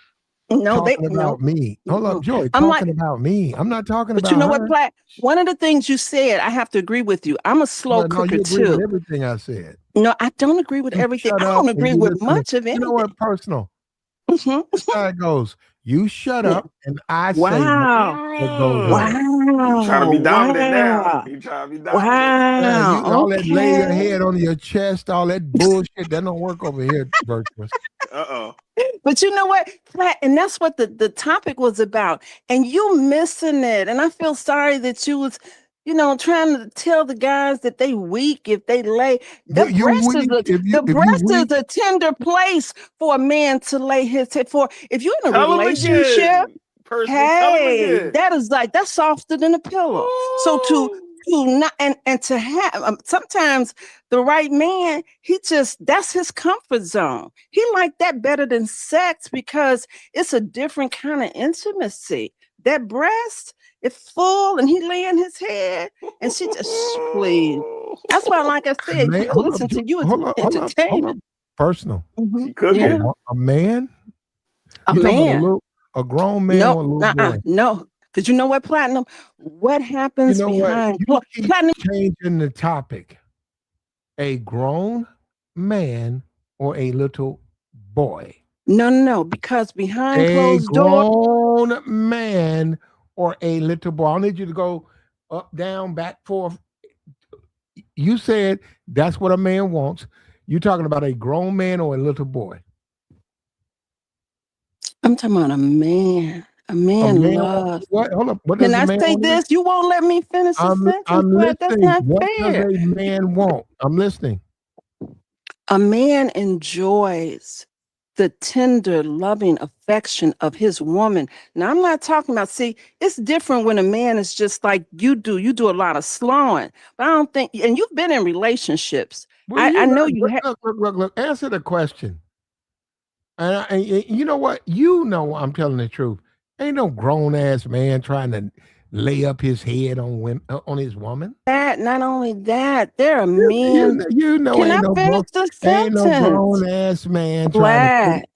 No, talking no. about me. Hold up, Joy, I'm like, talking about me. I'm not talking but you about know what, her. Platt? One of the things you said, I have to agree with you. I'm a slow No, cooker you agree with too. everything I said. No, I don't agree with You everything. shut I up don't and agree you with listen to. much of You know anything. what? Personal. Mhm. This how it goes. You shut Yeah. up and I say Wow. what goes on. You trying to be Wow. dominant now? Wow. You trying to be dominant? You Wow. all that lay your Okay. head on your chest, all that bullshit, that don't work over here, virtuous. Uh-oh. But you know what, Platt, and that's what the topic was about. And you missing it. And I feel sorry that you was, trying to tell the guys that they weak if they lay. You weak The if you breast weak. is a tender place for a man to lay his head for. If you're in a Tell him relationship, again. Personal, tell him hey, again. that's softer than a pillow. So to Ooh. not and to have sometimes the right man, that's his comfort zone. He like that better than sex because it's a different kind of intimacy. That breast is full and he laying his head and she just please. That's why, like I said, Man, you listen to you, it's hold up. entertainment. Personal. She Yeah, cooking. A man? a You talking about man. a grown man No, or a little boy? no. Because you know what, Platinum? What You happens know what? behind You keep Platinum? changing the topic. A grown man or a little boy? No. Because behind A closed doors, grown man or a little boy? I need you to go up, down, back, forth. You said that's what a man wants. You talking about a grown man or a little boy? I'm talking about a man. A A man man wants loves. what? Hold up. What Can does a I man say want? this? You won't let me finish the sentence, I'm Platt. That's listening. not What does fair. a man want? I'm listening. A man enjoys the tender, loving affection of his woman. Now, I'm not talking about, see, it's different when a man is just like you do. You do a lot of slowing, but I don't think, and you've been in relationships. Well, I know you look, have. look. Answer the question. And you know what? You know I'm telling the truth. Ain't no grown ass man trying to lay up his head on his woman. That, not only that, there are You, men. you know Can I finish the ain't no sentence? grown ass man trying to put Platt.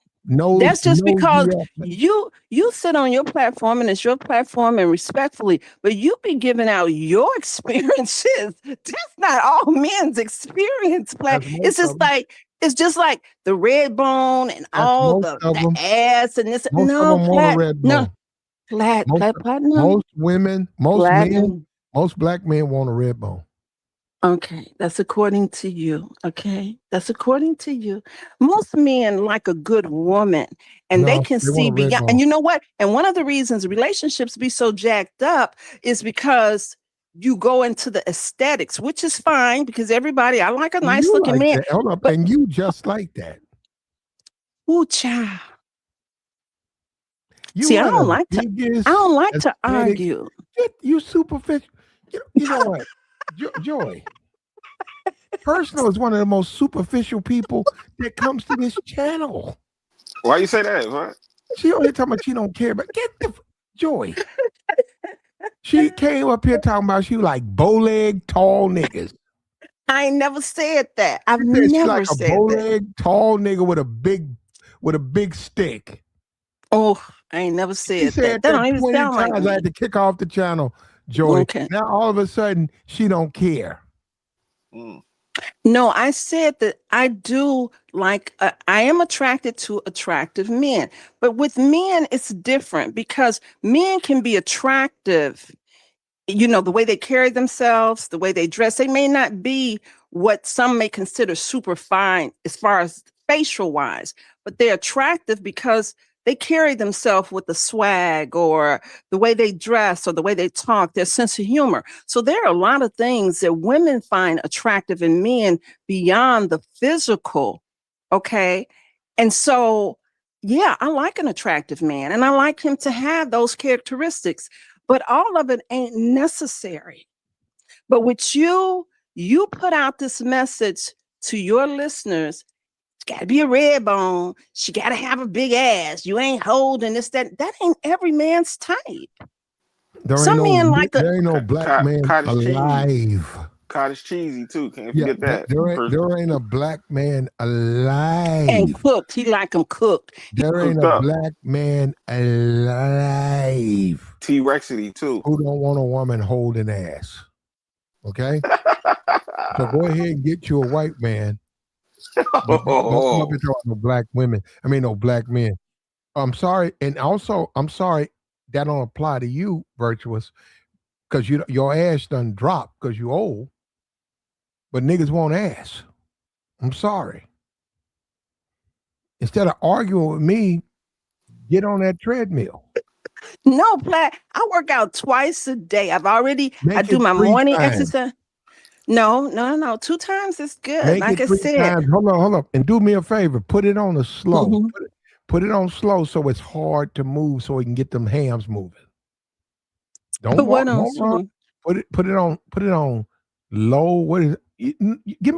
That's just because nosy up. you sit on your platform and it's your platform and respectfully, but you be giving out your experiences. That's not all men's experience, Platt. That's most of them. It's just like the red bone and That's all most the of them. ass and this. Most of No, them want a Platt. red No, bone. Most platinum. most women, most men, Platinum. most black men want a red bone. Okay, that's according to you. Okay, that's according to you. Most men like a good woman and they No, can they want see a red beyond. bone. And you know what? And one of the reasons relationships be so jacked up is because you go into the aesthetics, which is fine because I like a nice You looking like man. that. Hold up. But, And you just like that. ooh, child. You See, are the I biggest don't like to aesthetic. argue. You superficial. You know what? Joy. Personal is one of the most superficial people that comes to this channel. Why you say that, man? She only talking about she don't care, but get the Joy. She came up here talking about she like bow leg tall niggas. I ain't never said that. I've She said she like never a said bow that. leg tall nigga with a big stick. Oh, I ain't never She said said that. That that don't even 20 sound like times. I me. had to kick off the channel, Joy. Okay. Now all of a sudden she don't care. Mm. No, I said that I do like, I am attracted to attractive men. But with men, it's different because men can be attractive the way they carry themselves, the way they dress, they may not be what some may consider super fine as far as facial wise, but they're attractive because they carry themselves with the swag or the way they dress or the way they talk, their sense of humor. So there are a lot of things that women find attractive in men beyond the physical. Okay. And so, yeah, I like an attractive man and I like him to have those characteristics, but all of it ain't necessary. But with you put out this message to your listeners. Got to be a red bone. She got to have a big ass. You ain't holding this, that. That ain't every man's type. Some men like there ain't no black man cottage cheese. alive. Cottage cheesy too. Can't forget that. There ain't a black man alive. And cooked. He like them cooked. There ain't a black man alive. T-Rexity too. Who don't want a woman holding ass. Okay? So go ahead and get you a white man. Don't come up and talk no black women. I mean, no black men. I'm sorry. And also, I'm sorry that don't apply to you, Virtuous, because your ass done dropped because you old. But niggas want ass. I'm sorry. Instead of arguing with me, get on that treadmill. No, Platt. I work out twice a day. I do my morning exercise. No. 2 times is good. Make like it I 3 said. times. Hold up. And do me a favor. Put it on a slow. Mm-hmm. Put it on slow so it's hard to move so we can get them hams moving. Don't run. Put it on low. What is it? Give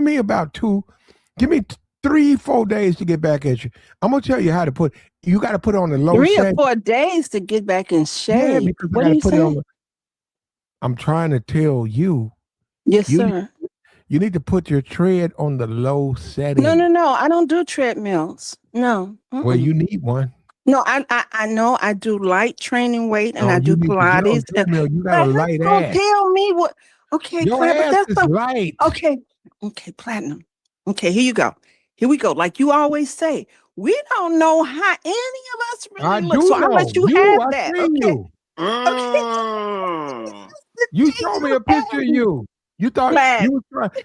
me about 3-4 days to get back at you. I'm gonna tell you how to you got to put it on the low 3 setting. or 4 days to get back in shape. Yeah, because what are you saying? I'm trying to tell you. Yes, sir. You need to put your tread on the low setting. No. I don't do treadmills. No. Mm-mm. Well, you need one. No, I know I do light training weight and I do Pilates. You got a light ass. Tell me what. Okay, your ass is light. Okay, Platinum. Okay, here you go. Here we go. Like you always say, we don't know how any of us really look. So I'll let you have that. Okay. Okay. You showed me a picture of you. You thought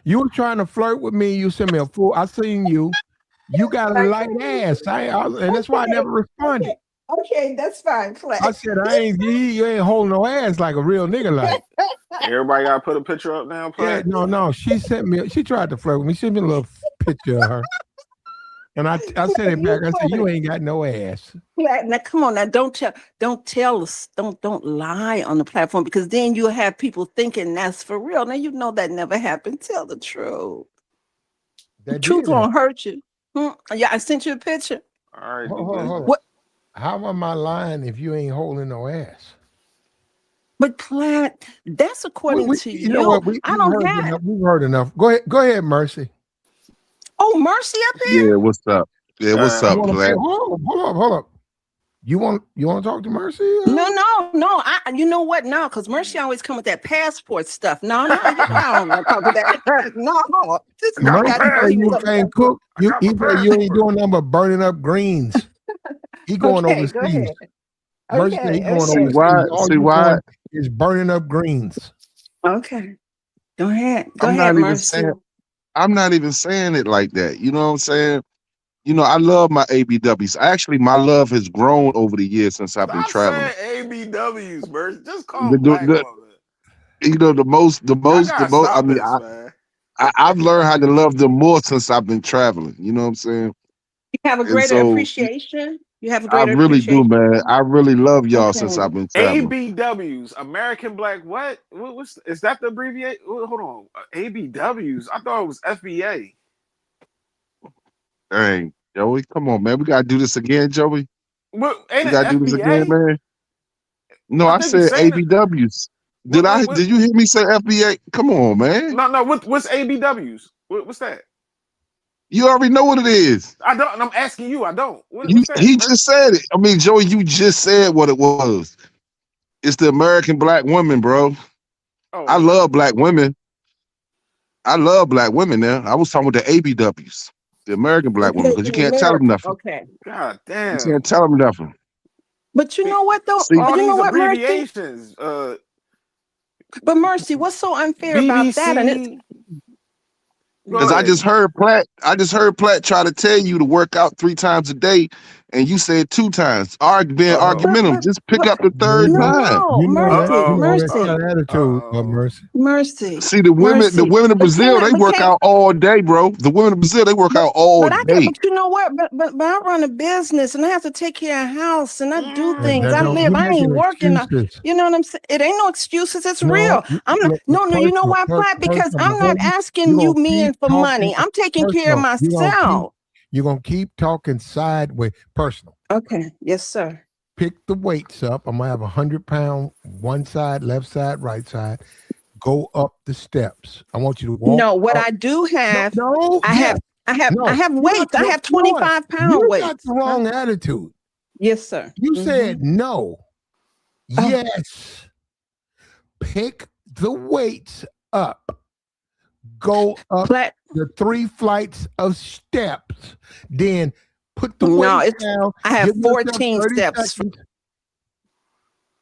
you were trying to flirt with me. You sent me a fool. I seen you. You got a light ass. And that's why I never responded. Okay, that's fine. Platt. I said you ain't holding no ass like a real nigga like. Everybody gotta put a picture up now, Platt? Yeah, no. She tried to flirt with me. She sent me a little picture of her. And I said it back. I said, you ain't got no ass. Now come on, now don't tell us, don't lie on the platform because then you'll have people thinking that's for real. Now you know that never happened. Tell the truth. The truth won't hurt you. Yeah, I sent you a picture. All right. Hold on. What? How am I lying if you ain't holding no ass? But Platt, that's according to you. You know what? We've heard enough. Go ahead, Mercy. Oh, Mercy up here? Yeah, what's up? Yeah, what's up, Platt? Hold up. You want to talk to Mercy? No. You know what? No, because Mercy always come with that passport stuff. No, I don't want to talk to that. No. Mercy, you ain't cook. You ain't doing nothing but burning up greens. He going overseas. Mercy, he going overseas. See why? Is burning up greens. Okay. Go ahead, Mercy. I'm not even saying it like that. You know what I'm saying? You know, I love my ABWs. Actually, my love has grown over the years since I've been traveling. ABWs, bro. Just call them black woman. You know, the most. I mean, I've learned how to love them more since I've been traveling. You know what I'm saying? You have a greater appreciation. You have a greater I really do, man. I really love y'all since I've been traveling. ABWs, American Black what? Is that the abbreviation? Hold on. ABWs. I thought it was FBA. Dang, Joey, come on, man. We gotta do this again, Joey. What, we gotta do this again, man. No, I said ABWs. Did you hear me say FBA? Come on, man. No. What's ABWs? What's that? You already know what it is. I don't. And I'm asking you. I don't. He just said it. I mean, Joey, you just said what it was. It's the American Black woman, bro. Oh, I love black women. I love black women now. I was talking about the ABWs, the American Black women, because you can't tell them nothing. Okay. God damn. You can't tell them nothing. But you know what, though? All these abbreviations. But Mercy, what's so unfair about that? And it's BBC. Because I just heard Platt try to tell you to work out 3 times a day, and you said 2 times. Being argumentative. Just pick up the third time. no, That's Mercy, that attitude, Mercy. Mercy. See, the women in Brazil, they work out all day, bro. The women in Brazil, they work out all day. But you know what? But I run a business and I have to take care of house and I do things. I live. I ain't working. You know what I'm saying? It ain't no excuses. It's real. I'm not. No. You know why, Platt? Because I'm not asking you men for money. I'm taking care of myself. You're gonna keep talking sideways, personal. Okay. Yes, sir. Pick the weights up. I'm gonna have 100-pound one side, left side, right side. Go up the steps. I want you to walk. No, what I do have, I have weights. I have 25-pound weights. You got the wrong attitude. Yes, sir. You said no. Yes. Pick the weights up. Go up the 3 flights of steps. Then put the weights down. I have 14 steps. Seconds,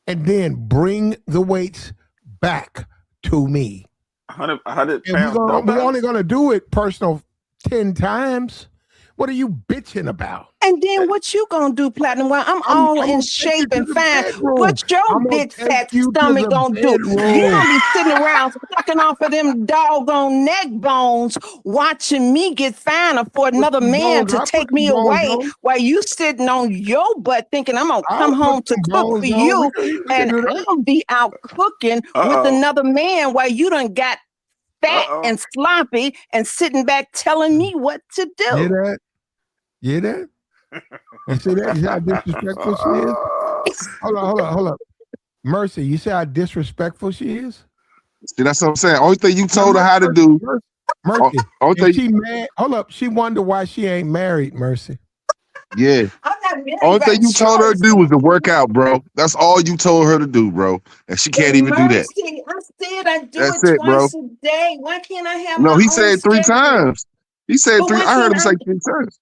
and then bring the weights back to me. 100 pounds. We're only going to do it personal 10 times. What are you bitching about? And then what you gonna do, Platinum? While I'm all in shape and fine, what your big fat stomach gonna do? You gonna be sitting around sucking off of them doggone neck bones, watching me get fine for another man to take me away while you sitting on your butt thinking I'm gonna come home to cook for you, and I'll be out cooking with another man while you done got fat and sloppy and sitting back telling me what to do. Hear that? You see that? You see how disrespectful she is? Hold up. Mercy, you see how disrespectful she is? See, that's what I'm saying. Only thing you told her how to do. Mercy, she mad. Hold up. She wonder why she ain't married, Mercy. Yeah. Only thing you told her to do was to work out, bro. That's all you told her to do, bro. And she can't even do that. I said I do it twice a day. Why can't I have my No, he said 3 times. He said 3. I heard him say 3 times.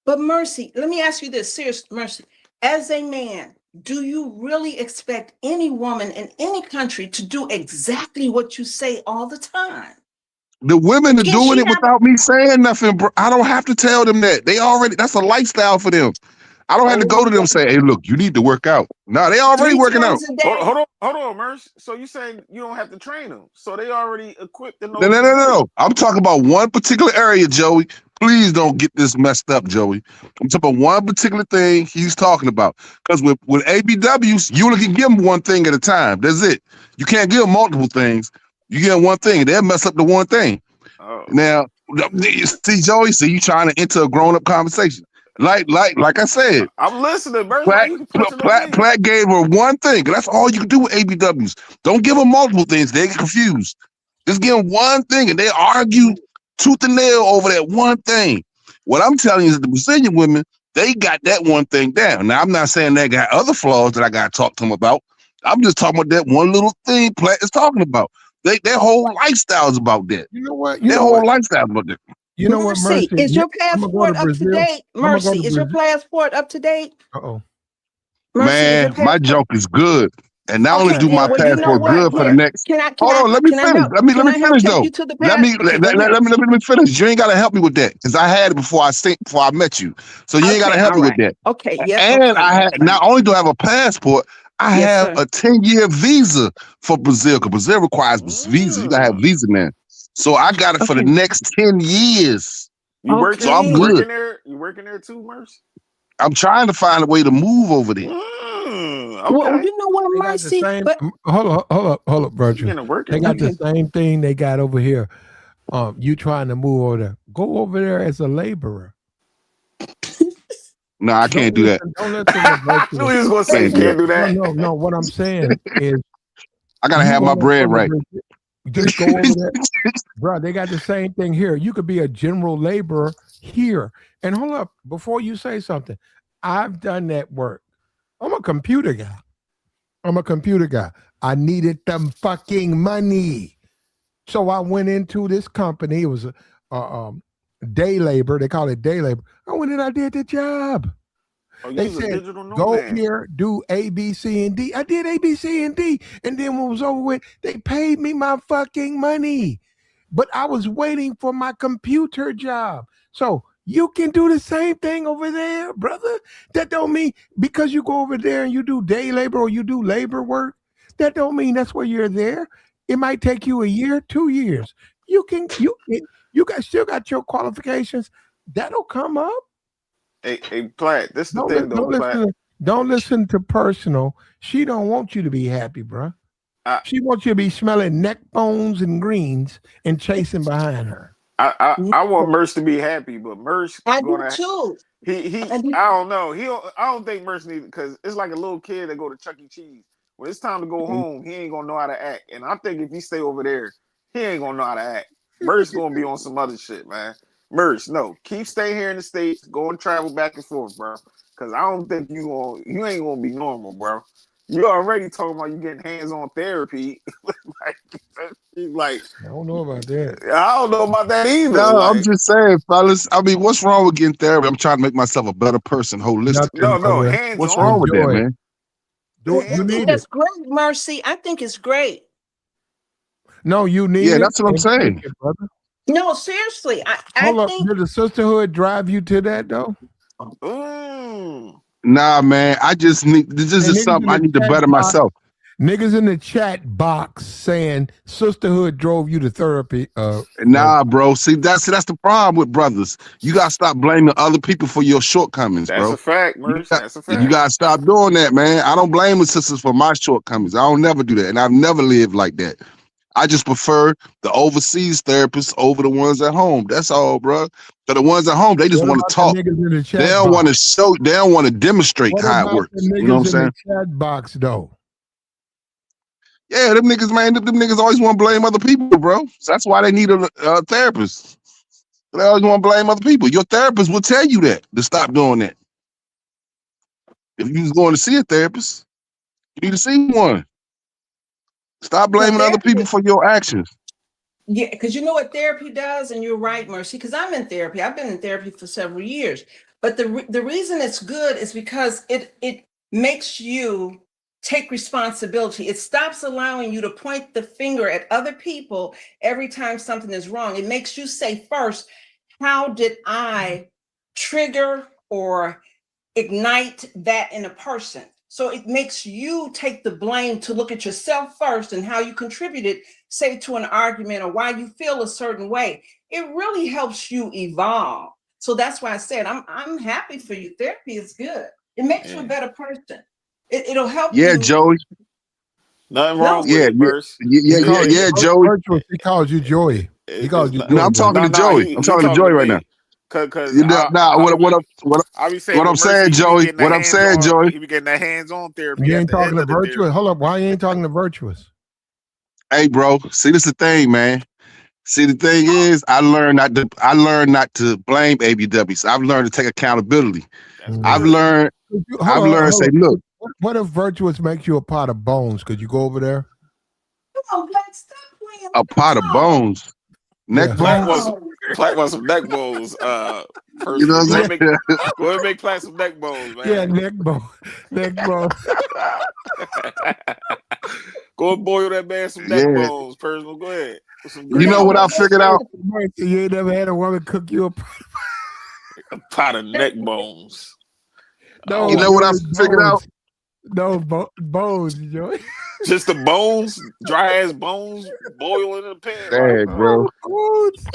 But Mercy, let me ask you this, serious Mercy. As a man, do you really expect any woman in any country to do exactly what you say all the time? The women are doing it without me saying nothing, bro. I don't have to tell them that. That's a lifestyle for them. I don't have to go to them and say, hey, look, you need to work out. No, they already working out. Hold on, Merce. So you saying you don't have to train them. So they already equipped to know. No. I'm talking about one particular area, Joey. Please don't get this messed up, Joey. I'm talking about one particular thing he's talking about. Because with ABWs, you only can give them one thing at a time. That's it. You can't give them multiple things. You get one thing, and they'll mess up the one thing. Now, see, Joey, you trying to enter a grown-up conversation. Like I said, I'm listening, Merce. Platt gave her one thing. That's all you can do with ABWs. Don't give them multiple things. They get confused. Just give them one thing, and they argue tooth and nail over that one thing. What I'm telling you is that the Brazilian women, they got that one thing down. Now, I'm not saying they got other flaws that I got to talk to them about. I'm just talking about that one little thing Platt is talking about. Their whole lifestyle is about that. You know what? Their whole lifestyle is about that. You know what, Mercy? Is your passport up to date? Mercy, is your passport up to date? Man, my joke is good. And not only do my passport good for the next. Hold on, let me finish. Let me finish though. Let me finish. You ain't gotta help me with that because I had it before I met you. So you ain't gotta help me with that. Okay, yes. And I had not only do I have a passport, I have a 10-year visa for Brazil because Brazil requires visa. You gotta have visa now. So I got it for the next 10 years. You working? So I'm good. You working there too, Merce? I'm trying to find a way to move over there. Okay. Well, you know what, Mercy? Hold up, Virgil. They got the same thing they got over here. You trying to move over there? Go over there as a laborer. No, I can't do that. I knew he was gonna say you can't do that. No. What I'm saying is, I gotta have my bread right. Just go over there, bro. They got the same thing here. You could be a general laborer here. And hold up, before you say something, I've done that work. I'm a computer guy. I needed them fucking money, so I went into this company. It was a day labor. They call it day labor. I went in. I did the job. Oh, you They was a said, digital go nomad. here, do A, B, C, and D. I did A, B, C, and D. And then when it was over with, they paid me my fucking money. But I was waiting for my computer job. So you can do the same thing over there, brother. That don't mean because you go over there and you do day labor or you do labor work, that don't mean that's where you're there. It might take you a year, 2 years. You got still got your qualifications. That'll come up. Hey, Platt, this the Don't, thing though, don't Platt. listen. Don't listen to personal. She don't want you to be happy, bruh. I, She wants you to be smelling neck bones and greens and chasing behind her. I want Merch to be happy, but Merch I do gonna too. he I do. I don't know. I don't think Merch needs because it's like a little kid that go to Chuck E. Cheese. When it's time to go home, he ain't gonna know how to act. And I think if he stay over there, he ain't gonna know how to act. Merch gonna be on some other shit, man. Merch, no, keep staying here in the States, go and travel back and forth, bro. Cause I don't think you ain't gonna be normal, bro. You already talking about you getting hands-on therapy. like, I don't know about that. I don't know about that either. No, I'm Like, just saying, fellas. I mean, what's wrong with getting therapy? I'm trying to make myself a better person holistically. Nothing, no, brother. What's wrong hands-on. with that, Enjoy it. man? Do I you Hands think need on. it? that's great, Mercy. I think it's great. No, you need Yeah, it. that's what I'm And take saying. it, brother. No, seriously. I Hold up. think Did the sisterhood drive you to that though? Mm. Nah, man. I just need. This And is niggas something in I the need to chat better box, myself. niggas in the chat box saying sisterhood drove you to therapy. Nah, bro. See, that's the problem with brothers. You gotta stop blaming other people for your shortcomings, That's a bro. fact, Merch. That's a You fact. gotta stop doing that, man. I don't blame the sisters for my shortcomings. I don't never do that, and I've never lived like that. I just prefer the overseas therapists over the ones at home. That's all, bro. So the ones at home, they just What want about to the talk. niggas in the They chat don't box? want to show. They don't want to demonstrate What how it about the works. You know what I'm niggas in saying? the chat box though? Yeah, them niggas, man. Them niggas always want to blame other people, bro. So that's why they need a therapist. They always want to blame other people. Your therapist will tell you that to stop doing that. If you was going to see a therapist, you need to see one. Stop the blaming other people therapy. for your actions. Yeah, because you know what therapy does, and you're right, Mercy. Because I'm in therapy. I've been in therapy for several years. But the reason it's good is because it makes you take responsibility. It stops allowing you to point the finger at other people every time something is wrong. It makes you say first, how did I trigger or ignite that in a person? So it makes you take the blame to look at yourself first and how you contributed, say, to an argument or why you feel a certain way. It really helps you evolve. So that's why I said I'm happy for you. Therapy is good. It makes you a Yeah. better person. It'll help Yeah, you. Joey. Nothing wrong No, with Yeah, it, Merch. yeah, It, yeah, it, yeah, Joey. Virtuous, he calls you Joey. He calls it's you not, No, Joey, I'm brother. talking to Joey. I'm he talking to talking to Joey right now. me. Cause You know, nah, I be saying what I'm with saying, Mercy, he be Joey. getting the What I'm hands saying, on. Joey. He be getting that hands on therapy You at ain't the talking end to of the Virtuous. therapy. Hold up. Why you ain't talking to Virtuous? Hey, bro. See, this is the thing, man. See, the thing is, I learned not to blame ABWs. I've learned to take accountability. That's Mm. I've good. learned. Hold I've on, learned to hold say, on. look, What if Virtuous makes you a pot of bones? Could you go over there? come on, Black, stop playing a with the pot of phone. bones, neck Yeah. Platt bones. wants No. Platt wants some neck bones. You know Personal. what Yeah, Go ahead and make Platt some neck bones, yeah, man. neck bone. Neck bone. Go and boil that man some I'm saying? neck Yeah. bones. Personal. Go ahead with some You know grease No, what on I it. figured out? You ain't never had a woman cook you a A pot of neck bones. Oh You no, my! know what I Joey, figured out? bones. No, bones, Joey. Just the bones, dry ass bones, boil in a pan. Like Dang, no. bro. No, bones.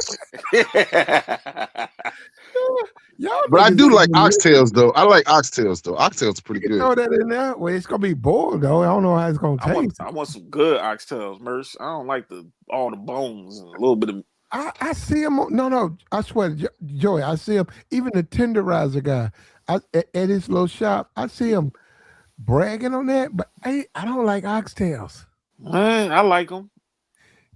Y'all But I niggas do ain't like delicious. oxtails though. I like oxtails though. Oxtails are You pretty can good. throw that in there. Well, it's gonna be boiled though. I don't know how it's gonna taste. I want some good oxtails, Merce. I don't like all the bones and a little bit of. I see him. No. I swear, Joey. I see him. Even the tenderizer guy. At his little shop. I see him bragging on that. But I don't like oxtails. Man, I like them.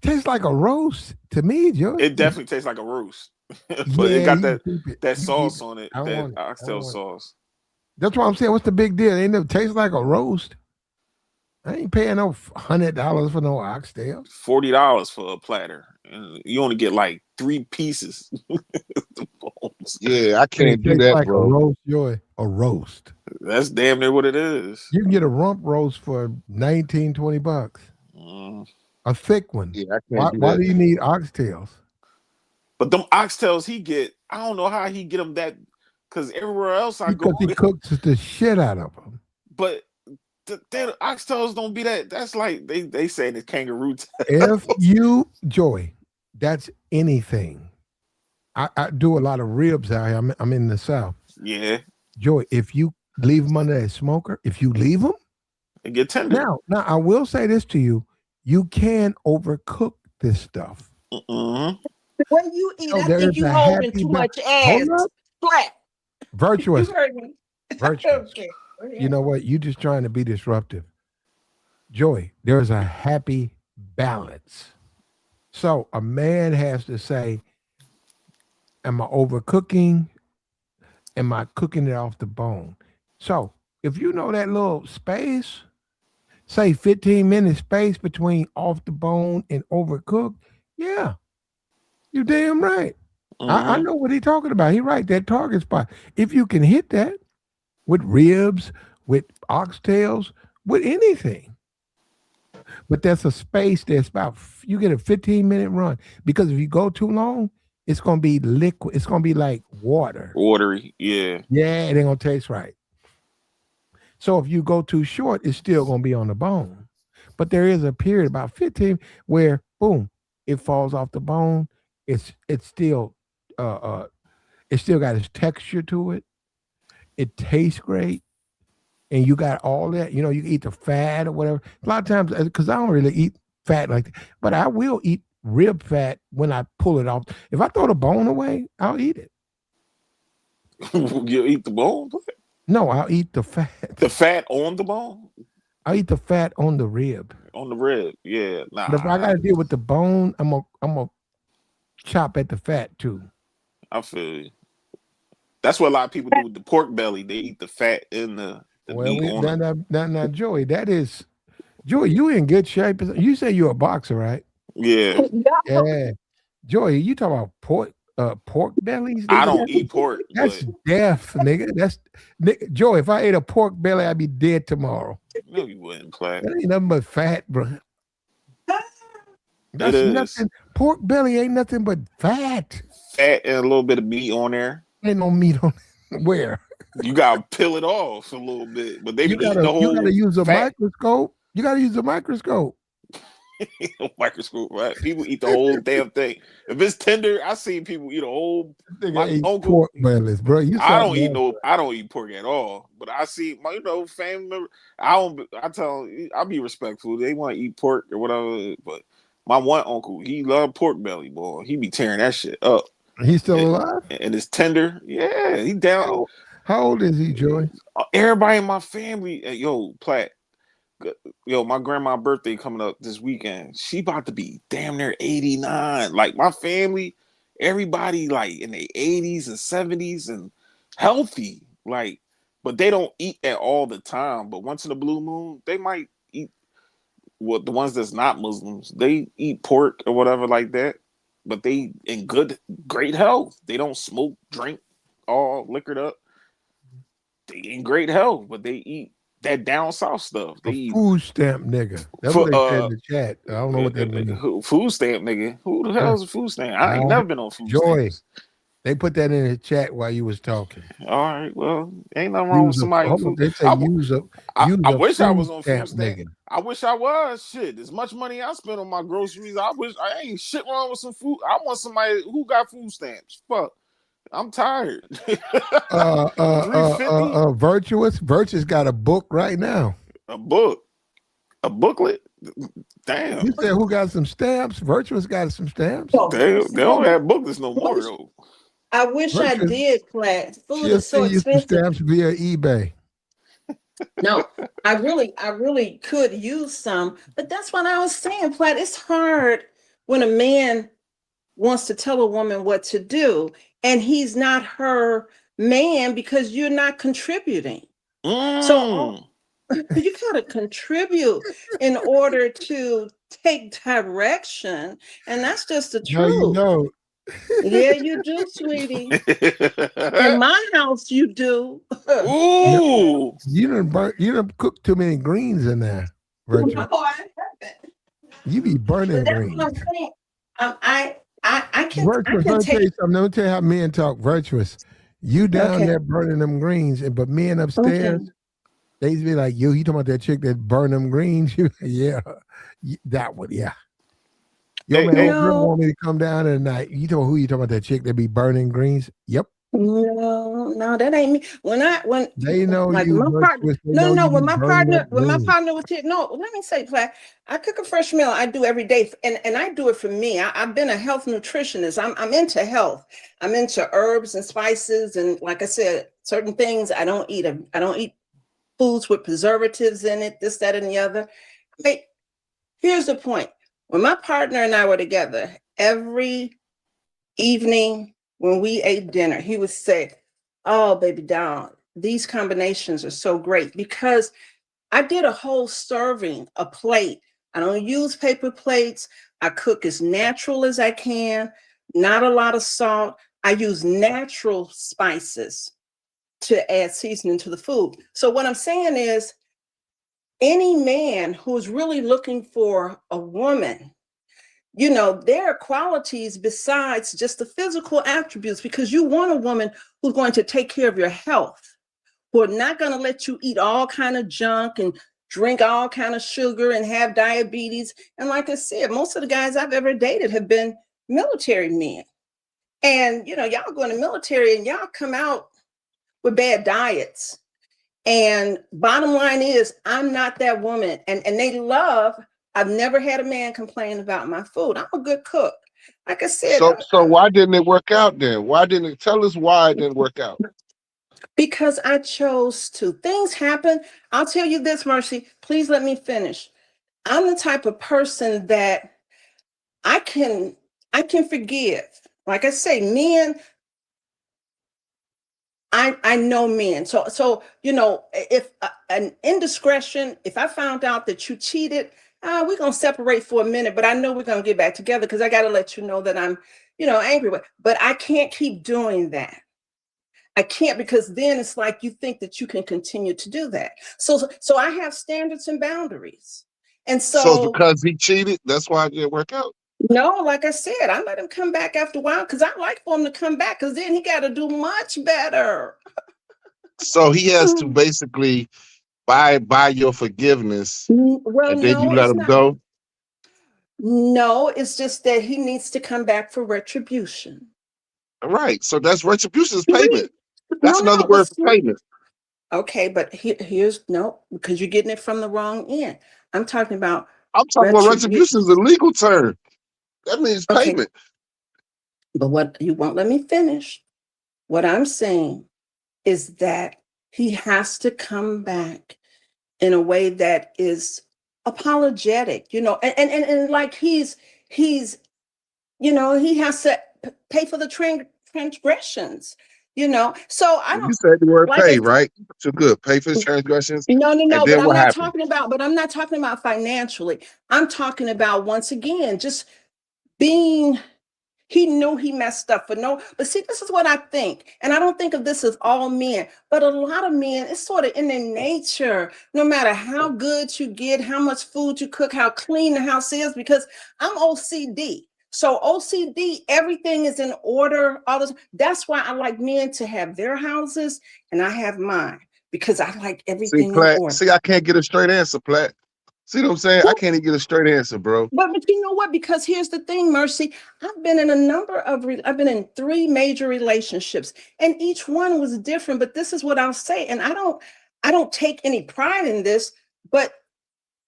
Tastes like a roast to me, Joey. It definitely tastes like a roast, but it Yeah, got you can keep it. that You can keep sauce it. on it, I don't that want it. I don't oxtail want it. sauce. That's what I'm saying. What's the big deal? They never taste like a roast. I ain't paying no $100 for no oxtail. $40 for a platter. and you only get like 3 pieces. The bones. Yeah, I And can't it do tastes that, like a bro. roast, Joy. A roast. That's damn near what it is. You can get a rump roast for 19, 20 bucks. Mm. A thick one. Yeah, I Why can't do why that. do you need oxtails? But them oxtails he get, I don't know how he get them that, because everywhere else I go, Because he cooks the shit out of them. but the oxtails don't be that. That's like they saying it's kangaroo tail. If you, Joy, that's anything. I do a lot of ribs out here. I'm in the South. Yeah, Joy, if you leave them under that smoker, if you leave them, and get tender. now I will say this to you: you can overcook this stuff. Mm-mm. The way you eat, So I there think is you a holding happy too ba- much Hold ass. up, Flat. virtuous, You heard me. virtuous. Okay. You know what? You just trying to be disruptive. Joy, there is a happy balance. So a man has to say, am I overcooking? Am I cooking it off the bone? So if you know that little space, say 15-minute space between off the bone and overcooked, yeah, you damn right. I Mm-hmm. know what he's talking about. He right, that target spot. If you can hit that with ribs, with oxtails, with anything. But that's a space that's about, you get a 15-minute run. Because if you go too long, it's going to be liquid. It's going to be like water. Watery, yeah. Yeah, it ain't going to taste right. So if you go too short, it's still going to be on the bone. But there is a period about 15 where boom, it falls off the bone. It's still it still got its texture to it. It tastes great. And you got all that, you know, you can eat the fat or whatever. A lot of times, because I don't really eat fat like that, but I will eat rib fat when I pull it off. If I throw the bone away, I'll eat it. You eat the bone? No, I'll eat the fat. The fat on the bone? I'll eat the fat on the rib. On the rib, yeah. But if I Nah, got to deal with the bone, I'm gonna chop at the fat too. I feel you. That's what a lot of people do with the pork belly. They eat the fat in the Well, meat we on it. now, Joey, that is Joey. You in good shape? You say you're a boxer, right? Yeah. Yeah, Joey. You talk about pork bellies, I nigga. don't eat pork, That's but death, nigga. Joey. If I ate a pork belly, I'd be dead tomorrow. no, you wouldn't play. That ain't nothing but fat, bro. It That's is nothing. Pork belly ain't nothing but fat. fat and a little bit of meat on there. Ain't no meat on it. Where? You gotta peel it off a little bit, but they be eating the You gotta whole use a fat. microscope. You gotta use a microscope. Microscope, right? People eat the whole damn thing. If it's tender, I seen people eat a whole. Nigga My ate uncle, pork bellies, bro. You I something don't eat else. no. I don't eat pork at all. But I see my, family member. I don't. I tell them, I be respectful. They want to eat pork or whatever. But my one uncle, he loved pork belly, boy. He be tearing that shit up. He's still And, alive? and it's tender. Yeah, he down. How old is he, Joey? Everybody in my family, yo, Platt. Yo, my grandma's birthday coming up this weekend. She about to be damn near 89. Like my family, everybody like in the 80s and 70s and healthy. Like, but they don't eat that all the time. But once in a blue moon, they might eat the ones that's not Muslims, they eat pork or whatever like that. But they in great health. They don't smoke, drink, all liquored up. They in great health, but they eat that down south stuff. They A eat food stamp nigga. That's what for they said in the chat. I don't know what that means. food stamp nigga. Who the hell is a food stamp? I ain't Uh, never been on food Joy, stamps. they put that in the chat while you was talking. All right, well, ain't nothing wrong with somebody Hold on, food. they say use I a wish I food was on stamp food stamp. nigga. I wish I was. Shit, as much money I spend on my groceries, I wish I ain't shit wrong with some food. I want somebody who got food stamps. Fuck, I'm tired. 350 Virtuous got a book right now. a booklet. Damn, You said who got some stamps? Virtuous got some stamps. they don't have booklets no more though. I wish I Virtuous, did, Platt. Food she'll is so send you some expensive. stamps via eBay. No, I really could use some, but that's what I was saying, Platt. It's hard when a man wants to tell a woman what to do and he's not her man because you're not contributing. So you gotta contribute in order to take direction, and that's just the No, you truth. don't. Yeah, you do, sweetie. In my house, you do. No, Ooh. you done cook too many greens in there, Virtuous. No, I haven't. You be burning But that's what greens. I'm saying. I Virtuous, can let me tell take. you something. Let me tell you how men talk. Virtuous. You down Okay. there burning them greens, but men Okay. upstairs, they used to be like, you talking about that chick that burn them greens? Yeah, that one, yeah. Yo, Hey, man, hey, old girl No, want me to come down at night. You talking about that chick that be burning greens? Yep. no, that ain't me. When They know like you, my partner, Virtuous. They no, know no, you be burning up when my greens. partner was here, no, let me say, Platt, I cook a fresh meal. I do every day, and I do it for me. I've been a health nutritionist. I'm into health. I'm into herbs and spices, and like I said, certain things I don't eat. I don't eat foods with preservatives in it. This, that, and the other. But here's the point: when my partner and I were together, every evening when we ate dinner, he would say, "Oh, baby doll, these combinations are so great because I did a whole serving, a plate. I don't use paper plates. I cook as natural as I can, not a lot of salt. I use natural spices to add seasoning to the food." So, what I'm saying is, any man who's really looking for a woman, there are qualities besides just the physical attributes, because you want a woman who's going to take care of your health, who are not going to let you eat all kind of junk and drink all kind of sugar and have diabetes. And like I said, most of the guys I've ever dated have been military men. And y'all go in the military and y'all come out with bad diets. And bottom line is, I'm not that woman. And they love, I've never had a man complain about my food. I'm a good cook. Like I said, So why didn't it work out then? Why didn't it tell us why it didn't work out? because I chose to. Things happen. I'll tell you this, Mercy. Please let me finish. I'm the type of person that I can I can forgive. Like I say, men, I know men. So if an indiscretion, if I found out that you cheated, we're gonna separate for a minute, but I know we're gonna get back together because I gotta let you know that I'm, angry with. But I can't keep doing that. I can't, because then it's like you think that you can continue to do that. So I have standards and boundaries. And So it's so, because he cheated, that's why it didn't work out. no, like I said, I let him come back after a while because I like for him to come back, because then he got to do much better. So he has to basically buy your forgiveness, Well, and then you no, let it's him not. go. No, it's just that he needs to come back for retribution. All right. So that's retribution is payment. Sweet. That's No, another no, but word for sweet. payment. Okay, but here's no, because you're getting it from the wrong end. I'm talking about I'm talking about retribution. retribution is a legal term. That means Okay, payment. but what you won't let me finish. What I'm saying is that he has to come back in a way that is apologetic, and like he's he has to pay for the transgressions, So I You don't said the word like pay, it. right? So good. Pay for his transgressions. No, no, And no, then what happened? but I'm not talking about financially. I'm talking about, once again, just being. He knew he messed up for no, but see, this is what I think. And I don't think of this as all men, but a lot of men, it's sort of in their nature, no matter how good you get, how much food you cook, how clean the house is, because I'm OCD. So OCD, everything is in order. All this. That's why I like men to have their houses and I have mine, because I like See, everything in Platt. order. See, I can't get a straight answer, Platt. See what I'm saying? I can't even get a straight answer, bro. But you know what? Because here's the thing, Mercy. I've been in three major relationships, and each one was different. But this is what I'll say, and I don't take any pride in this, but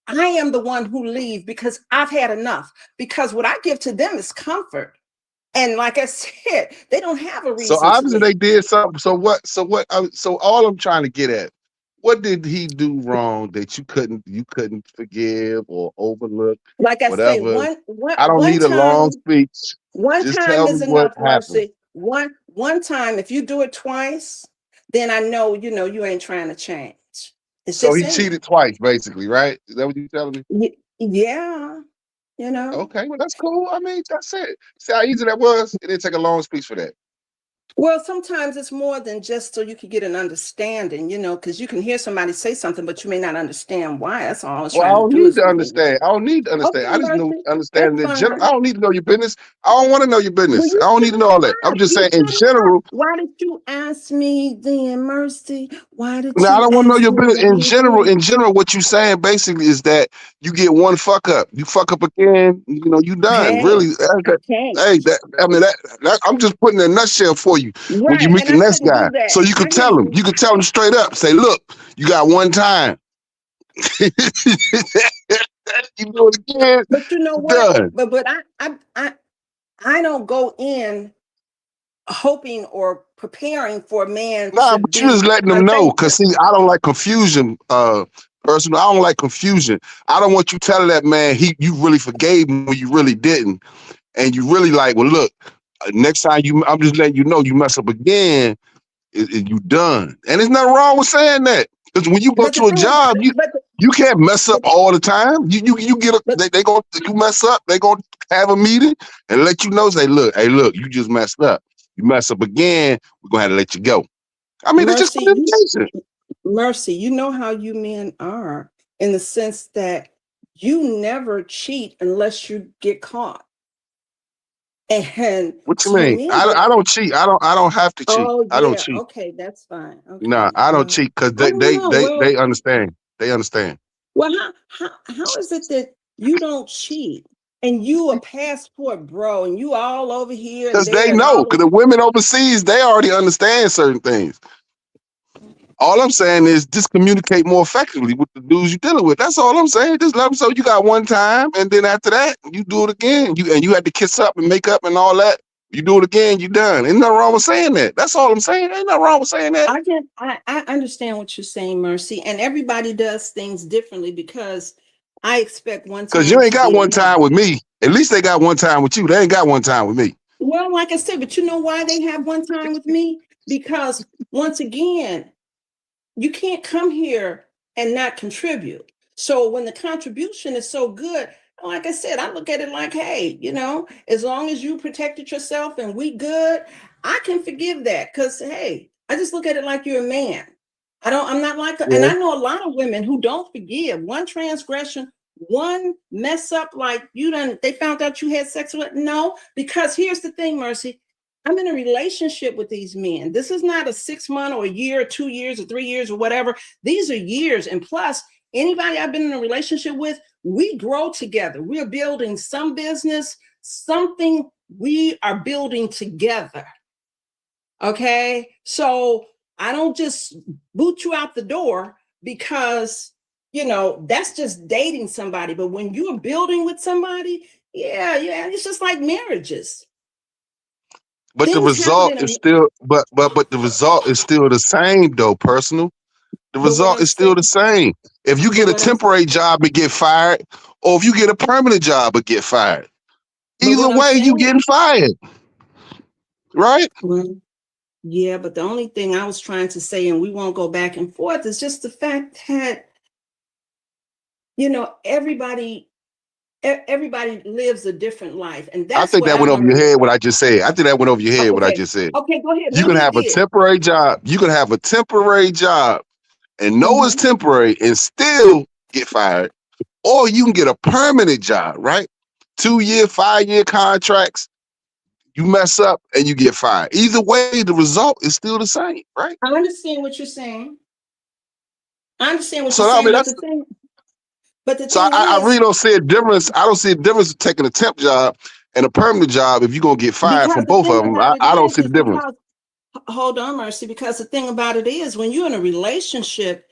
I am the one who leave because I've had enough. Because what I give to them is comfort, and like I said, they don't have a So reason to obviously they leave. did something. So what? So what? So all I'm trying to get at, what did he do wrong that you couldn't forgive or overlook? Like I say, Whatever. I don't one need a long time. speech. One Just time tell me is what enough, happened. Mercy. One time, if you do it twice, then I know you ain't trying to change. It's So just he in you. cheated twice, basically, right? Is that what you're telling me? Yeah. you know? Okay, well, that's cool. I mean, that's it. See how easy that was? It didn't take a long speech for that. Well, sometimes it's more than just so you can get an understanding, because you can hear somebody say something, but you may not understand why. That's all I was Well, I trying to don't do need is to give you. understand. I don't need to understand. Okay, I just know Mercy, that's understand in general. fine. I don't need to know your business. I don't want to know your Well, business. I you don't need to shouldn't know all that. I'm have. just You saying in shouldn't have. general. Why did you ask me then, Mercy? Why did No, I you don't want to know ask your me business. In general, then? what you saying basically is that you get one fuck up. You fuck up again, you done. Hey, Really. I can't. Hey, that I'm just putting in a nutshell for you when you Right, meet and the I next couldn't guy. do that. So you could I tell him. can't. You could tell him straight up. Say, look, you got one time. You do it again, But you know what? done. But I don't go in hoping or preparing for a man Nah, to but you be just letting them know. Cause unfaithful. see, I don't like confusion. Personal, I don't like confusion. I don't want you telling that man you really forgave him when you really didn't. And you really like, well, look, next time I'm just letting you know you mess up again, you done. And there's nothing wrong with saying that. Because when you go But the to a thing about job, it, you can't mess up but, all the time. You get but they gonna you mess up, they gonna have a meeting and let you know, say, look, hey, look, you just messed up. You mess up again, we're gonna have to let you go. I mean, it's just Mercy, communication. Mercy, you know how you men are in the sense that you never cheat unless you get caught. And What you so mean? men I get, don't cheat. I don't have to cheat. oh I don't yeah, cheat. okay, that's fine. Nah, Okay. I don't Well, cheat because I don't know. they understand. They understand. Well, how is it that you don't cheat and you a passport bro and you all over here and Because they there and know. all Because those. the women overseas, they already understand certain things. All I'm saying is just communicate more effectively with the dudes you're dealing with. That's all I'm saying. Just let them know you got one time, and then after that, you do it again. You had to kiss up and make up and all that. You do it again, you done. Ain't nothing wrong with saying that. That's all I'm saying. Ain't nothing wrong with saying that. I understand what you're saying, Mercy, and everybody does things differently because I expect one Because you time ain't to got be one enough. time with me. At least they got one time with you. They ain't got one time with me. Well, like I said, but you know why they have one time with me? Because once again, you can't come here and not contribute. So when the contribution is so good, like I said, I look at it like, hey, as long as you protected yourself and we good, I can forgive that. Cause hey, I just look at it like you're a man. I'm not like, and Yeah. I know a lot of women who don't forgive one transgression, one mess up, like they found out you had sex with. No, because here's the thing, Mercy. I'm in a relationship with these men. This is not a 6 month or a year or 2 years or 3 years or whatever. These are years. And plus, anybody I've been in a relationship with, we grow together. We're building some business, something we are building together. Okay. So I don't just boot you out the door because, that's just dating somebody. But when you're building with somebody, yeah, it's just like marriages. But the Things happen result in is still but the result is still the same though, personal. The but what result I'm is still saying, the same. If you but get a what I'm temporary job and get fired, or if you get a permanent job and get fired. but Either what I'm way, you saying, getting fired, right? well, yeah, but the only thing I was trying to say, and we won't go back and forth, is just the fact that, everybody lives a different life. And I that's think what that I went over want to your make. head what I just said. I think that went over your head what I Okay. just said. Okay, go ahead. You Maybe can it have a did. temporary job. You can have a temporary job and know it's Mm-hmm. temporary and still get fired. Or you can get a permanent job, right? 2 year, 5 year contracts. You mess up and you get fired. Either way, the result is still the same, right? I understand what you're saying. I understand what you're So I saying, mean but that's the thing, but the so thing I is, really don't see a difference. I don't see a difference in taking a temp job and a permanent job if you're gonna get fired because from the both of thing them. about it I don't see the is difference. because, hold on, Mercy, because the thing about it is when you're in a relationship,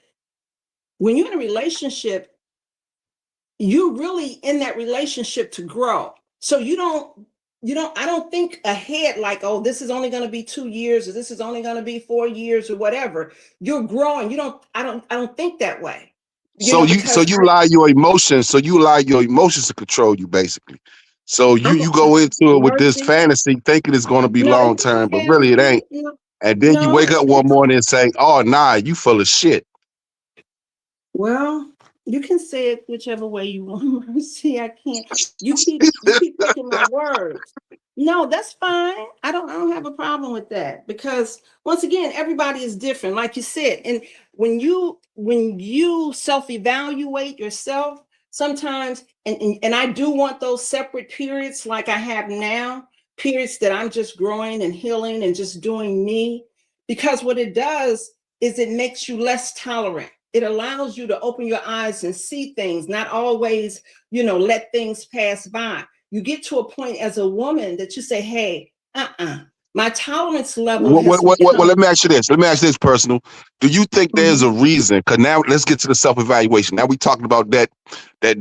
you're really in that relationship to grow. So I don't think ahead like, oh, this is only going to be 2 years or this is only going to be 4 years or whatever. You're growing. I don't think that way, So because you allow your emotions. So you allow your emotions to control you, basically. So I'm you go into it with this Mercy. fantasy, thinking it's going to be No, long it's not term, but really it fantasy. ain't. No, And then you no, wake up one morning and say, "Oh, nah, you full of shit." well. You can say it whichever way you want, Mercy. I can't. You keep picking my words. No, that's fine. I don't have a problem with that because once again, everybody is different, like you said. And when you self-evaluate yourself, sometimes and I do want those separate periods like I have now, periods that I'm just growing and healing and just doing me, because what it does is it makes you less tolerant. It allows you to open your eyes and see things, not always, let things pass by. You get to a point as a woman that you say, hey, my tolerance level has Well, become. let me ask you this. Let me ask this personal. Do you think there's Mhm. a reason? Because now let's get to the self-evaluation. Now we talking about that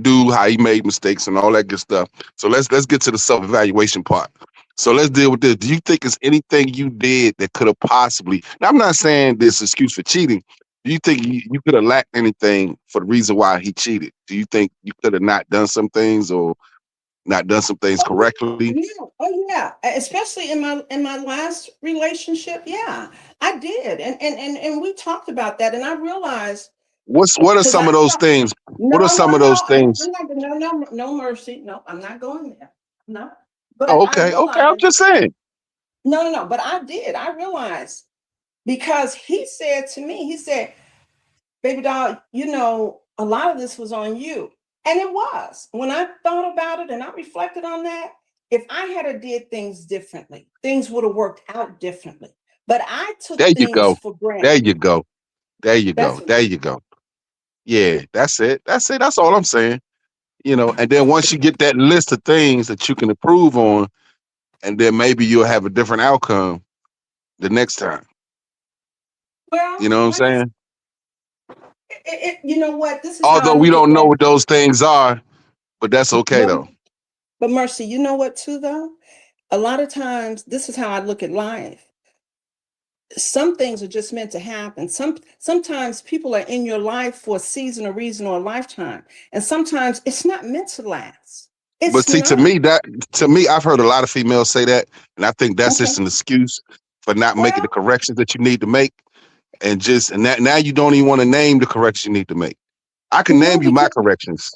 dude, how he made mistakes and all that good stuff. So let's get to the self-evaluation part. So let's deal with this. Do you think it's anything you did that could have possibly? Now I'm not saying this excuse for cheating. Do you think you could have lacked anything for the reason why he cheated? Do you think you could have not done some things or not done some things Oh correctly? yeah, oh yeah. Especially in my last relationship, yeah, I did, and we talked about that, and I realized What are because some I of those felt things? no, What are no, some of those no, things? I'm not, no mercy, no, I'm not going there, no. Oh, But I okay, okay. I'm realized just saying. no, but I did. I realized because he said to me, he said, baby doll, a lot of this was on you. And it was. When I thought about it and I reflected on that, if I had a did things differently, things would have worked out differently. But I took There you things go. for There granted. you go. There you That's go. There you go. Yeah, that's it. That's it. That's all I'm saying. And then once you get that list of things that you can improve on, and then maybe you'll have a different outcome the next time. You well, know what I'm like I said, saying? you know what? This is how I Although we look at don't know life. what those things are, but that's okay But though. but Mercy, you know what too though? A lot of times this is how I look at life. Some things are just meant to happen. Sometimes people are in your life for a season, a reason, or a lifetime, and sometimes it's not meant to last. But It's see, not. to me, I've heard a lot of females say that, and I think that's Okay. just an excuse for not making the Well, corrections that you need to make, and that now you don't even want to name the corrections you need to make. I can no, name you my because corrections,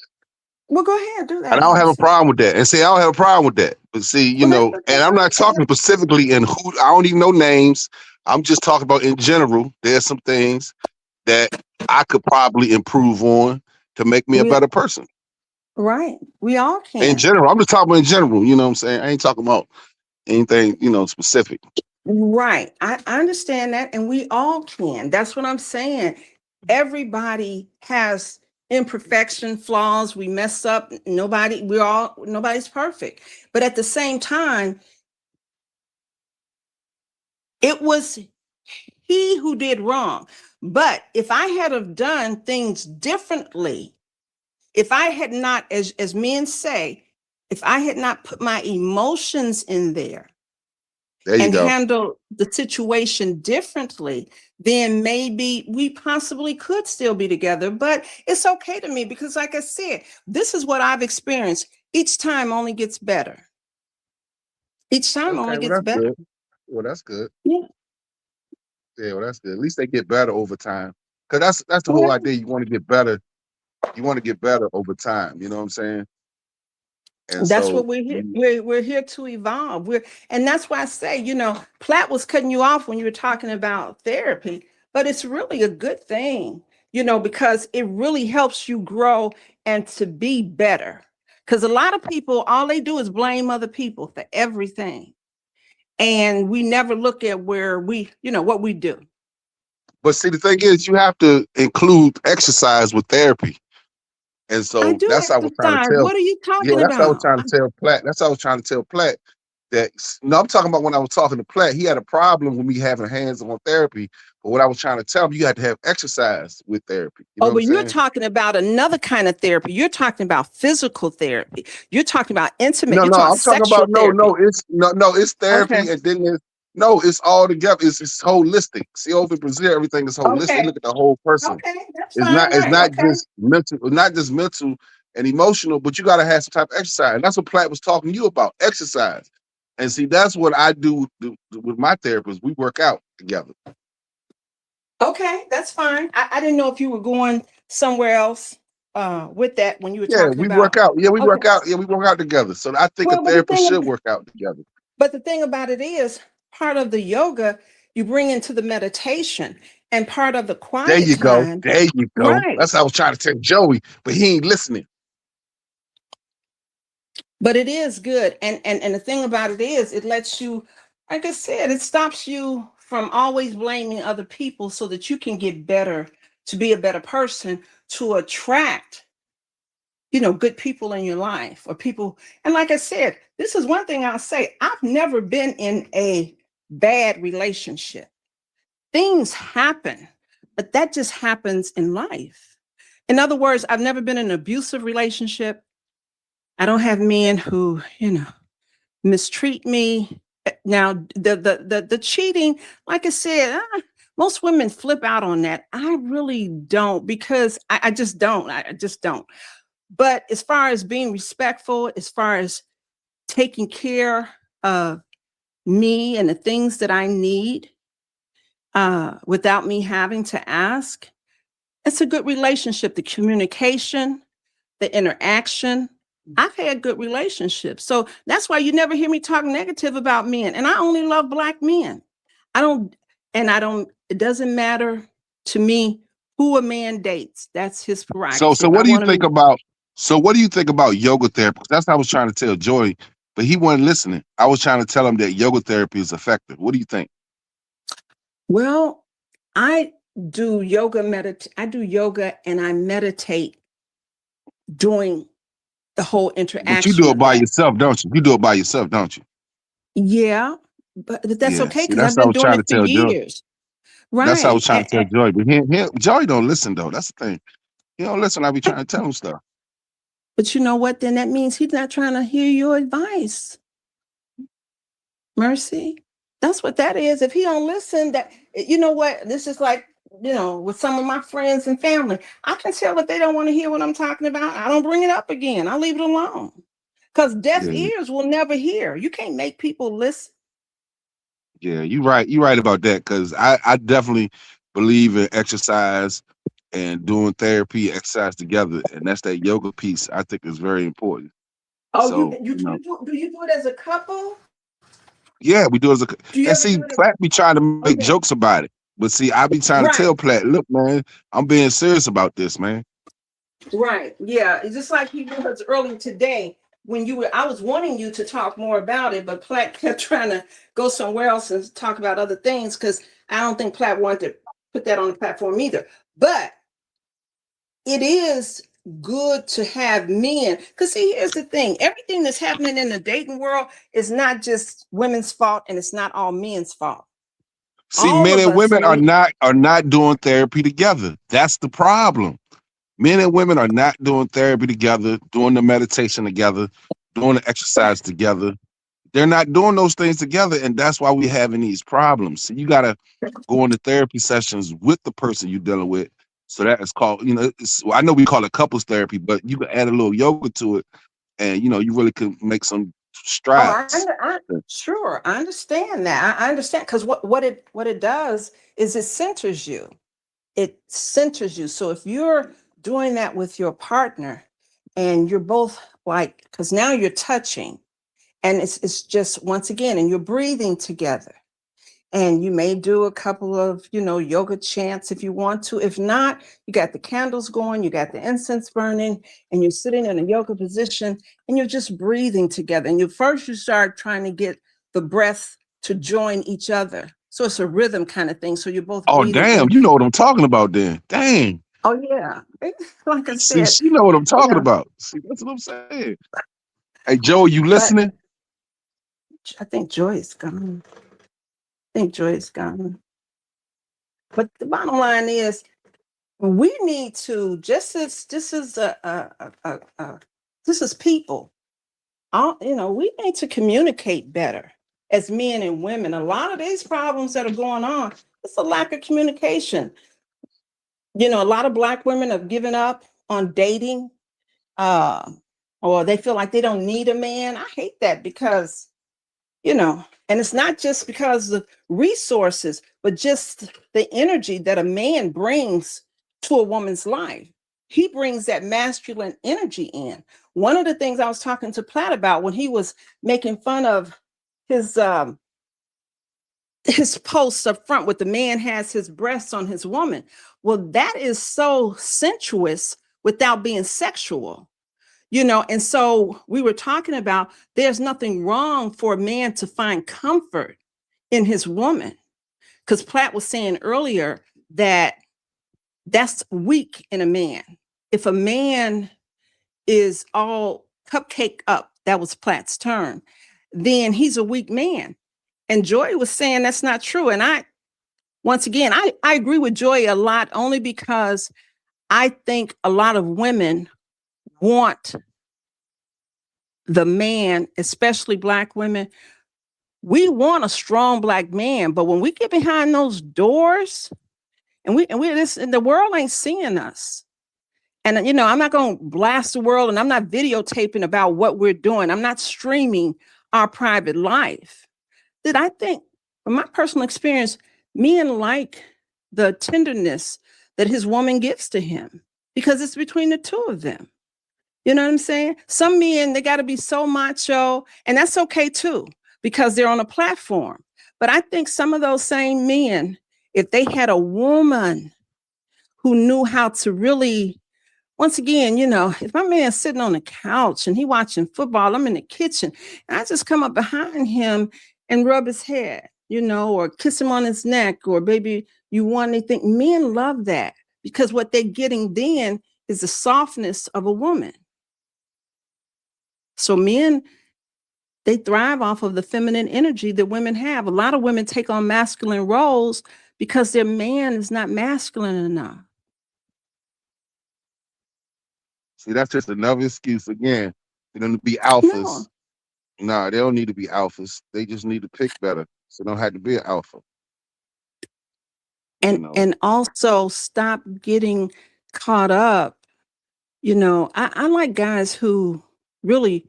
well, go ahead, do and I that, don't have a Mercy. problem with that. And see, I don't have a problem with that. But see, Well, that's and okay. I'm Go not talking ahead. specifically in who. I don't even know names. I'm just talking about in general. There's some things that I could probably improve on to make me a We better person. right. We all In can. general, I'm just talking about in general. You know what I'm saying? I ain't talking about anything, specific. Right. I understand that, and we all can. That's what I'm saying. Everybody has imperfection, flaws. We mess up. Nobody's perfect. But at the same time, it was he who did wrong. But if I had have done things differently, if I had not, as men say, if I had not put my emotions in there There you and go. handled the situation differently, then maybe we possibly could still be together. But it's okay to me because, like I said, this is what I've experienced. Each time only gets better. Each time Okay, only well gets that's better. good. Well, that's good. Yeah. Yeah, well that's good. At least they get better over time. Cause that's the whole Well, idea. You want to get better. You want to get better over time. You know what I'm saying? And that's so what we're here. you, We're here to evolve. And that's why I say, Platt was cutting you off when you were talking about therapy, but it's really a good thing, because it really helps you grow and to be better. Because a lot of people, all they do is blame other people for everything. And we never look at where what we do. but see, the thing is, you have to include exercise with therapy. And I so do that's how I was trying to exercise. tell. What are you Yeah, talking that's what I was about? trying to tell Platt. That's what I was trying to tell Platt. That no, I'm talking about when I was talking to Platt. He had a problem with me having hands-on therapy. But what I was trying to tell him, you had to have exercise with therapy. You know Oh, what I'm but you're saying? talking about another kind of therapy. You're talking about physical therapy. You're talking about intimate. No, You're no, talking about I'm talking sexual about no, therapy. no. It's no, it's Okay. therapy, and then no, it's all together. It's holistic. See, over in Brazil, everything is holistic. They Okay. look at the whole person. Okay. That's It's fine. not it's Right. not Okay. just mental and emotional, but you gotta have some type of exercise. And that's what Platt was talking to you about, exercise. And see, that's what I do with my therapist. We work out together. Okay. That's fine. I didn't know if you were going somewhere else. with that when you were Yeah, talking we work about, out. Yeah, we okay, work out. Yeah, we work out together. So I think a well, therapist should work out together. but the thing about it is, part of the yoga you bring into the meditation, and part of the There quiet you go. time, There you go. right? That's what I was trying to tell Joey, but he ain't listening. But it is good, and the thing about it is, it lets you, like I said, it stops you from always blaming other people, so that you can get better, to be a better person, to attract, good people in your life, or people. And like I said, this is one thing I'll say: I've never been in a bad relationship. Things happen, but that just happens in life. In other words, I've never been in an abusive relationship. I don't have men who, mistreat me. Now, the cheating, like I said, most women flip out on that. I really don't, because I just don't. I just don't. But as far as being respectful, as far as taking care of me and the things that I need, without me having to ask, it's a good relationship. The communication, the interaction. I've had good relationships. So that's why you never hear me talk negative about men. And I only love Black men. I don't, it doesn't matter to me who a man dates. That's his So prerogative. I what do you want think to, about yoga therapy? That's what I was trying to tell Joey, but he wasn't listening. I was trying to tell him that yoga therapy is effective. What do you think? well, I I do yoga and I meditate during the whole But you interaction do it of by that. yourself, don't you? You do it by yourself, don't you? Yeah, but that's Yeah. okay, See, because that's I've what I been was doing trying to it for tell Joey. years. That's what I was Right. trying to tell Joey. But Joey don't listen though. That's the thing. He don't listen. I be trying to tell him stuff. But you know what? Then that means he's not trying to hear your advice, Mercy. That's what that is. If he don't listen, that, you know what? This is like, with some of my friends and family. I can tell if they don't want to hear what I'm talking about. I don't bring it up again. I leave it alone. Because deaf Yeah, ears will never hear. You can't make people listen. yeah, you right. You right about that. Cause I definitely believe in exercise and doing therapy, exercise together. And that's that yoga piece I think is very important. Oh, So, you know, do you do it as a couple? yeah, we do it as a Do you and ever see do it? Platt be trying to make Okay. jokes about it. But see, I be trying to Right. tell Platt, look, man, I'm being serious about this, man. Right. Yeah. It's just like he was earlier today when I was wanting you to talk more about it, but Platt kept trying to go somewhere else and talk about other things, because I don't think Platt wanted to put that on the platform either. But it is good to have men, because see, here's the thing: everything that's happening in the dating world is not just women's fault, and it's not all men's fault. See, All men of and us women need. are not doing therapy together. That's the problem. Men and women are not doing therapy together, doing the meditation together, doing the exercise together. They're not doing those things together, and that's why we're having these problems. So you gotta go into therapy sessions with the person you're dealing with. So that is called, well, I know we call it couples therapy, but you can add a little yoga to it, and you really can make some Oh, strides. sure, I understand that. I understand, because what it does is it centers you. It centers you. So if you're doing that with your partner, and you're both like, because now you're touching, and it's just, once again, and you're breathing together, and you may do a couple of, yoga chants if you want to. If not, you got the candles going, you got the incense burning, and you're sitting in a yoga position, and you're just breathing together. And you start trying to get the breath to join each other. So it's a rhythm kind of thing. So you're both Oh, breathing damn, in. you know what I'm talking about then. Dang. Oh yeah. Like I See, said, she know what I'm you talking know, about. See, that's what I'm saying. Hey, Joe, you but listening? I think Joy is gone. I think Joy is gone. But the bottom line is, we need to, just as this is this is people. We need to communicate better as men and women. A lot of these problems that are going on, it's a lack of communication. A lot of Black women have given up on dating, uh, or they feel like they don't need a man. I hate that, because and it's not just because of resources, but just the energy that a man brings to a woman's life. he brings that masculine energy in. One of the things I was talking to Platt about when he was making fun of his posts up front with the man has his breasts on his woman. Well, that is so sensuous without being sexual, you know. And so we were talking about there's nothing wrong for a man to find comfort in his woman, because Platt was saying earlier that that's weak in a man. If a man is all cupcake up, that was Platt's term, then he's a weak man. And Joy was saying that's not true. And once again, I agree with Joy a lot, only because I think a lot of women want the man, especially Black women. We want a strong Black man, but when we get behind those doors and the world ain't seeing us. And, you know, I'm not going to blast the world, and I'm not videotaping about what we're doing. I'm not streaming our private life. That I think, from my personal experience, men like the tenderness that his woman gives to him, because it's between the two of them. You know what I'm saying? Some men, they got to be so macho, and that's okay too, because they're on a platform. But I think some of those same men, if they had a woman who knew how to really, once again, you know, if my man's sitting on the couch and he watching football, I'm in the kitchen, and I just come up behind him and rub his head, you know, or kiss him on his neck, or baby, you want anything? Men love that, because what they're getting then is the softness of a woman. So men, they thrive off of the feminine energy that women have. A lot of women take on masculine roles because their man is not masculine enough. See, that's just another excuse again. They don't be alphas. No. Nah, they don't need to be alphas. They just need to pick better. So they don't have to be an alpha. And, you know, and also stop getting caught up. You know, I like guys who really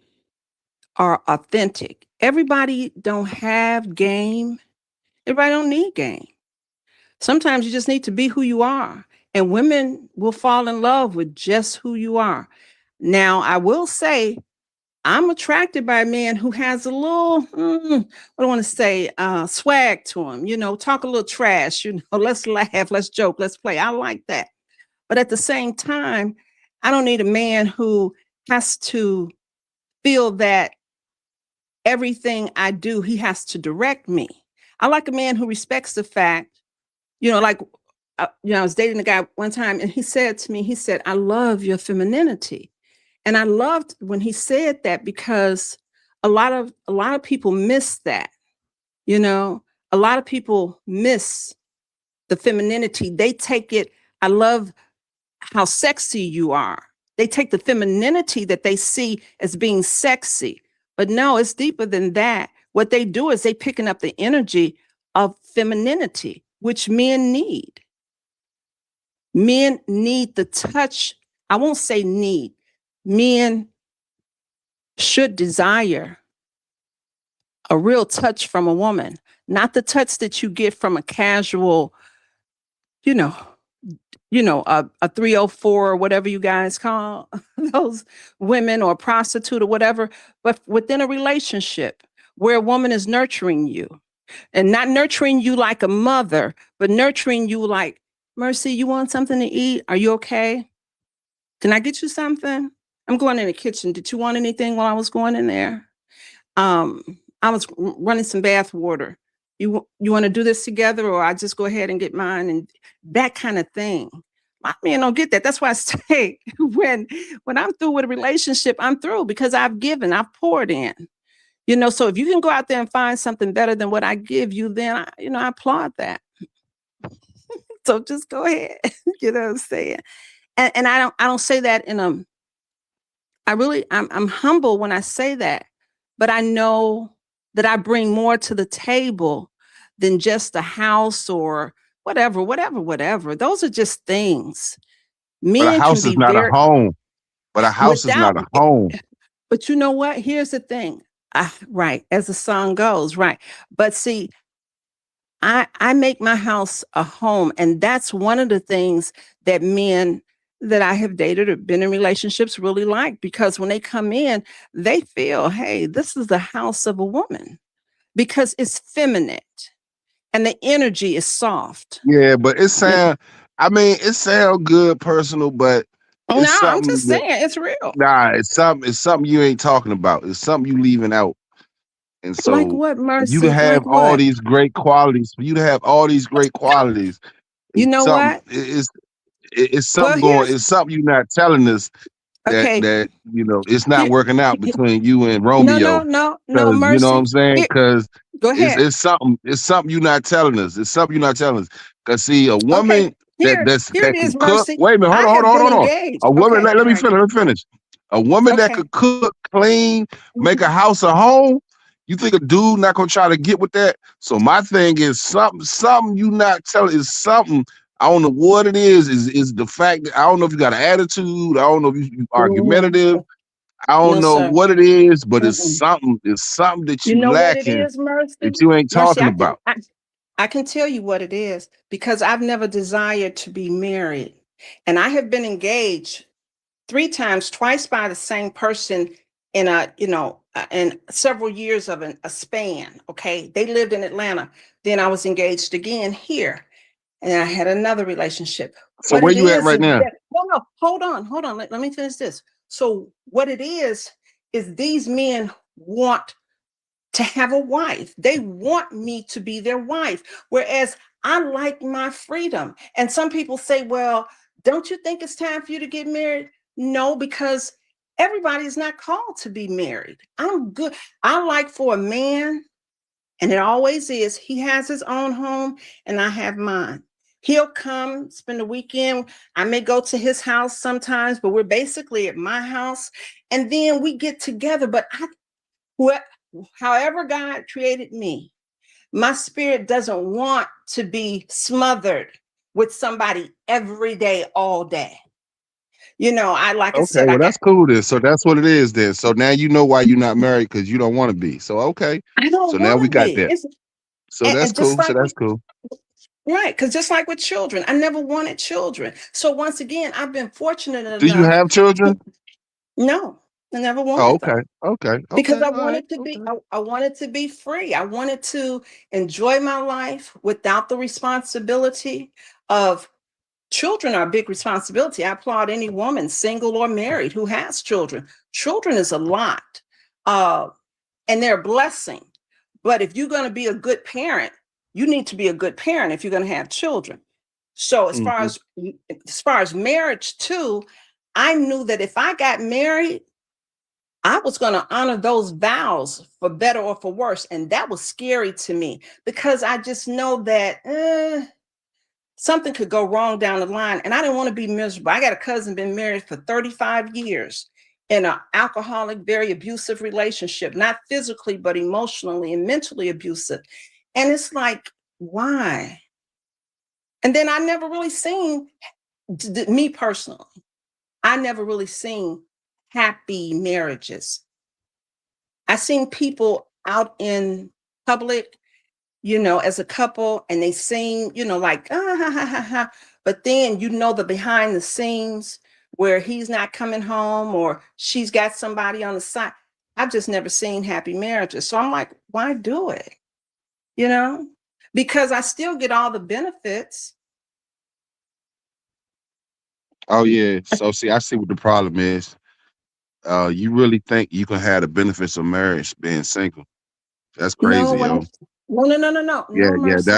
are authentic. Everybody don't have game. Everybody don't need game. Sometimes you just need to be who you are, and women will fall in love with just who you are. Now, I will say, I'm attracted by a man who has a little, what do I want to say, swag to him, you know, talk a little trash, you know, let's laugh, let's joke, let's play. I like that. But at the same time, I don't need a man who has to feel that everything I do, he has to direct me. I like a man who respects the fact, you know, like, you know, I was dating a guy one time, and he said to me, he said, I love your femininity. And I loved when he said that, because a lot of people miss that. You know, a lot of people miss the femininity. They take it, I love how sexy you are. They take the femininity that they see as being sexy. But no, it's deeper than that. What they do is they picking up the energy of femininity, which men need. Men need the touch. I won't say need. Men should desire a real touch from a woman, not the touch that you get from a casual, you know, a 304 or whatever you guys call those women, or a prostitute or whatever, but within a relationship where a woman is nurturing you, and not nurturing you like a mother, but nurturing you like, Mercy, you want something to eat? Are you okay? Can I get you something? I'm going in the kitchen. Did you want anything while I was going in there? I was running some bath water. You want to do this together, or I just go ahead and get mine, and that kind of thing. My man don't get that. That's why I say when I'm through with a relationship, I'm through, because I've given, I've poured in. You know, so if you can go out there and find something better than what I give you, then I applaud that. So just go ahead. You know what I'm saying? And I don't say that in a, I'm humble when I say that, but I know that I bring more to the table than just a house or whatever. Those are just things. Men but a house can is be not very, a home. But a house is not a home. But you know what? Here's the thing. Right. As the song goes, right. But see, I make my house a home. And that's one of the things that men that I have dated or been in relationships really like, because when they come in, they feel, hey, this is the house of a woman because it's feminine and the energy is soft. Yeah, but it You sound. I mean, it sound good, personal, but it's No, I'm something just that saying it's real. nah. It's something you ain't talking about. It's something you leaving out. And Like so what, for you to Mercy? have Like all what? these great qualities, for you to have all these great qualities, You it's know something. what? It's Well, something going. here's It's something you're not telling us okay. that it's not Here, working out he- between you and no, no, Romeo. no, no, Because you know what I'm Mercy. saying. Here, Because go ahead. it's something you're not telling us. It's something you're not telling us. Cause see, a Okay, woman here that it can is, cook. Mercy. Wait a minute, I have hold been on. engaged. A woman, Okay, let all me right. finish. Let me finish. A woman that Okay. could cook, clean, make a Mhm. house a home. You think a dude not gonna try to get with that? So my thing is something you not telling is something. I don't know what it is. Is the fact that I don't know if you got an attitude. I don't know if you Mhm. argumentative. I don't No, know sir. what it is, but it's Mm-mm. something. It's something that You you know what it lacking is, Mercy? that you ain't Mercy, talking about. I can tell you what it is because I've never desired to be married. And I have been engaged 3 times, twice by the same person in in several years of a span. Okay. They lived in Atlanta. Then I was engaged again here. And I had another relationship. So What where it you at right is now? that, no, hold on. Let me finish this. So what it is these men want to have a wife. They want me to be their wife. Whereas I like my freedom. And some people say, well, don't you think it's time for you to get married? No, because everybody's not called to be married. I'm good. I like for a man, and it always is, he has his own home and I have mine. He'll come spend the weekend. I may go to his house sometimes, but we're basically at my house. And then we get together. But however God created me, my spirit doesn't want to be smothered with somebody every day, all day. Like I Okay, said, I well got, that's cool then. So that's what it is then. So now you know why you're not married because you don't want to be. So okay. I don't So now want we to got be. that. It's So that's and just cool. So like that's cool. right, because just like with children, I never wanted children. So once again, I've been fortunate Do you enough have to, children? no, I never Oh, wanted them. okay. Okay. Because Okay. All right. Okay. I wanted to be free. I wanted to enjoy my life without the responsibility of children. Are a big responsibility. I applaud any woman, single or married, who has children. Children is a lot, uh, and they're a blessing. But if you're going to be a good parent, you need to be a good parent if you're going to have children. So Hmm. as far as marriage too, I knew that if I got married, I was going to honor those vows for better or for worse. And that was scary to me because I just know that something could go wrong down the line. And I didn't want to be miserable. I got a cousin been married for 35 years in an alcoholic, very abusive relationship, not physically, but emotionally and mentally abusive. And it's like, why? And then I never really seen, me personally, I never really seen happy marriages. I seen people out in public, as a couple, and they sing, like ha ha ha ha. But then the behind the scenes where he's not coming home or she's got somebody on the side. I've just never seen happy marriages. So I'm like, why do it? You know? Because I still get all the benefits. Oh yeah. So see, I see what the problem is. You really think you can have the benefits of marriage being single? That's No, crazy, yo. no, Yeah. Mercy.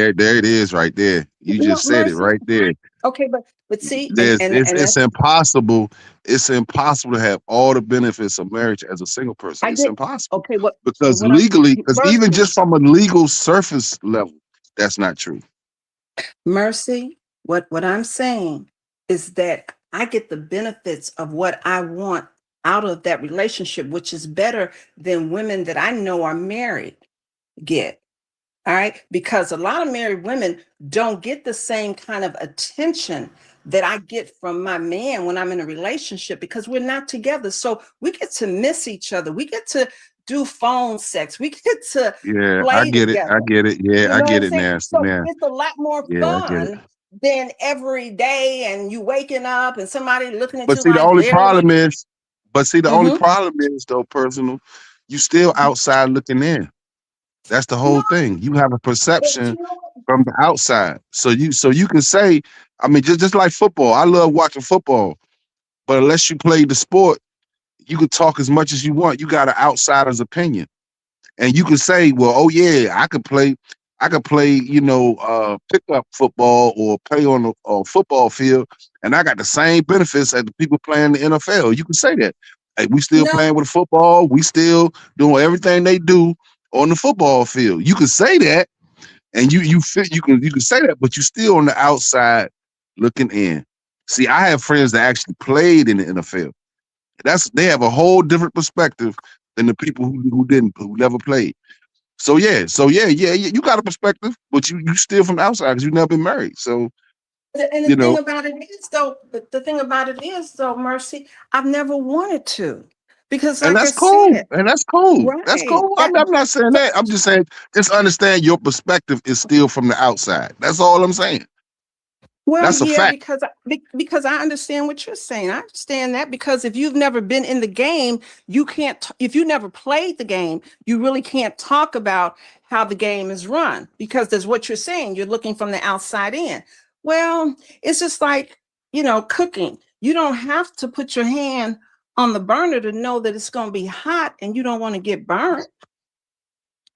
There it is right there. You No, just said it Mercy. right there. Okay, but see, and There's and and it's that's impossible. It's impossible to have all the benefits of marriage as a single person. I It's did. impossible Okay, because what I'm legally, because even Mercy. just from a legal surface level, that's not true. Mercy, what I'm saying is that I get the benefits of what I want out of that relationship, which is better than women that I know are married get. All right. Because a lot of married women don't get the same kind of attention that I get from my man when I'm in a relationship because we're not together. So we get to miss each other. We get to do phone sex. We get to Yeah, I play get it. I together. get it. Yeah, You I know what get I'm it saying? now. So So now, it's a lot more yeah, I get it. fun than every day, and you waking up and somebody looking at But you see, the like, only really? problem is, Mm-hmm. though, personal, you still outside looking in. That's the No, whole thing. You have a but perception you know what? from the outside. So you can say, I mean, just like football. I love watching football, but unless you play the sport, you can talk as much as you want. You got an outsider's opinion. And you can say, well, oh yeah, I could play, pickup football or play on a football field, and I got the same benefits as the people playing the NFL. You can say that. Hey, we still No, playing with football. We still doing everything they do on the football field. You can say that, and you can say that, but you still on the outside looking in. See, I have friends that actually played in the NFL. They have a whole different perspective than the people who never played. So yeah, you got a perspective, but you still from the outside because you never been married. So and the you thing know, about it is, though, the thing about it is, though, Mercy, I've never wanted to, because, and like I that's cool, said, and that's cool. That's right, cool. I'm not saying that. I'm just saying, just understand your perspective is still from the outside. That's all I'm saying. well, That's a yeah, fact. because I understand what you're saying. I understand that, because if you've never been in the game, you can't. If you never played the game, you really can't talk about how the game is run, because there's what you're saying. You're looking from the outside in. Well, it's just like, cooking. You don't have to put your hand on the burner to know that it's going to be hot, and you don't want to get burnt.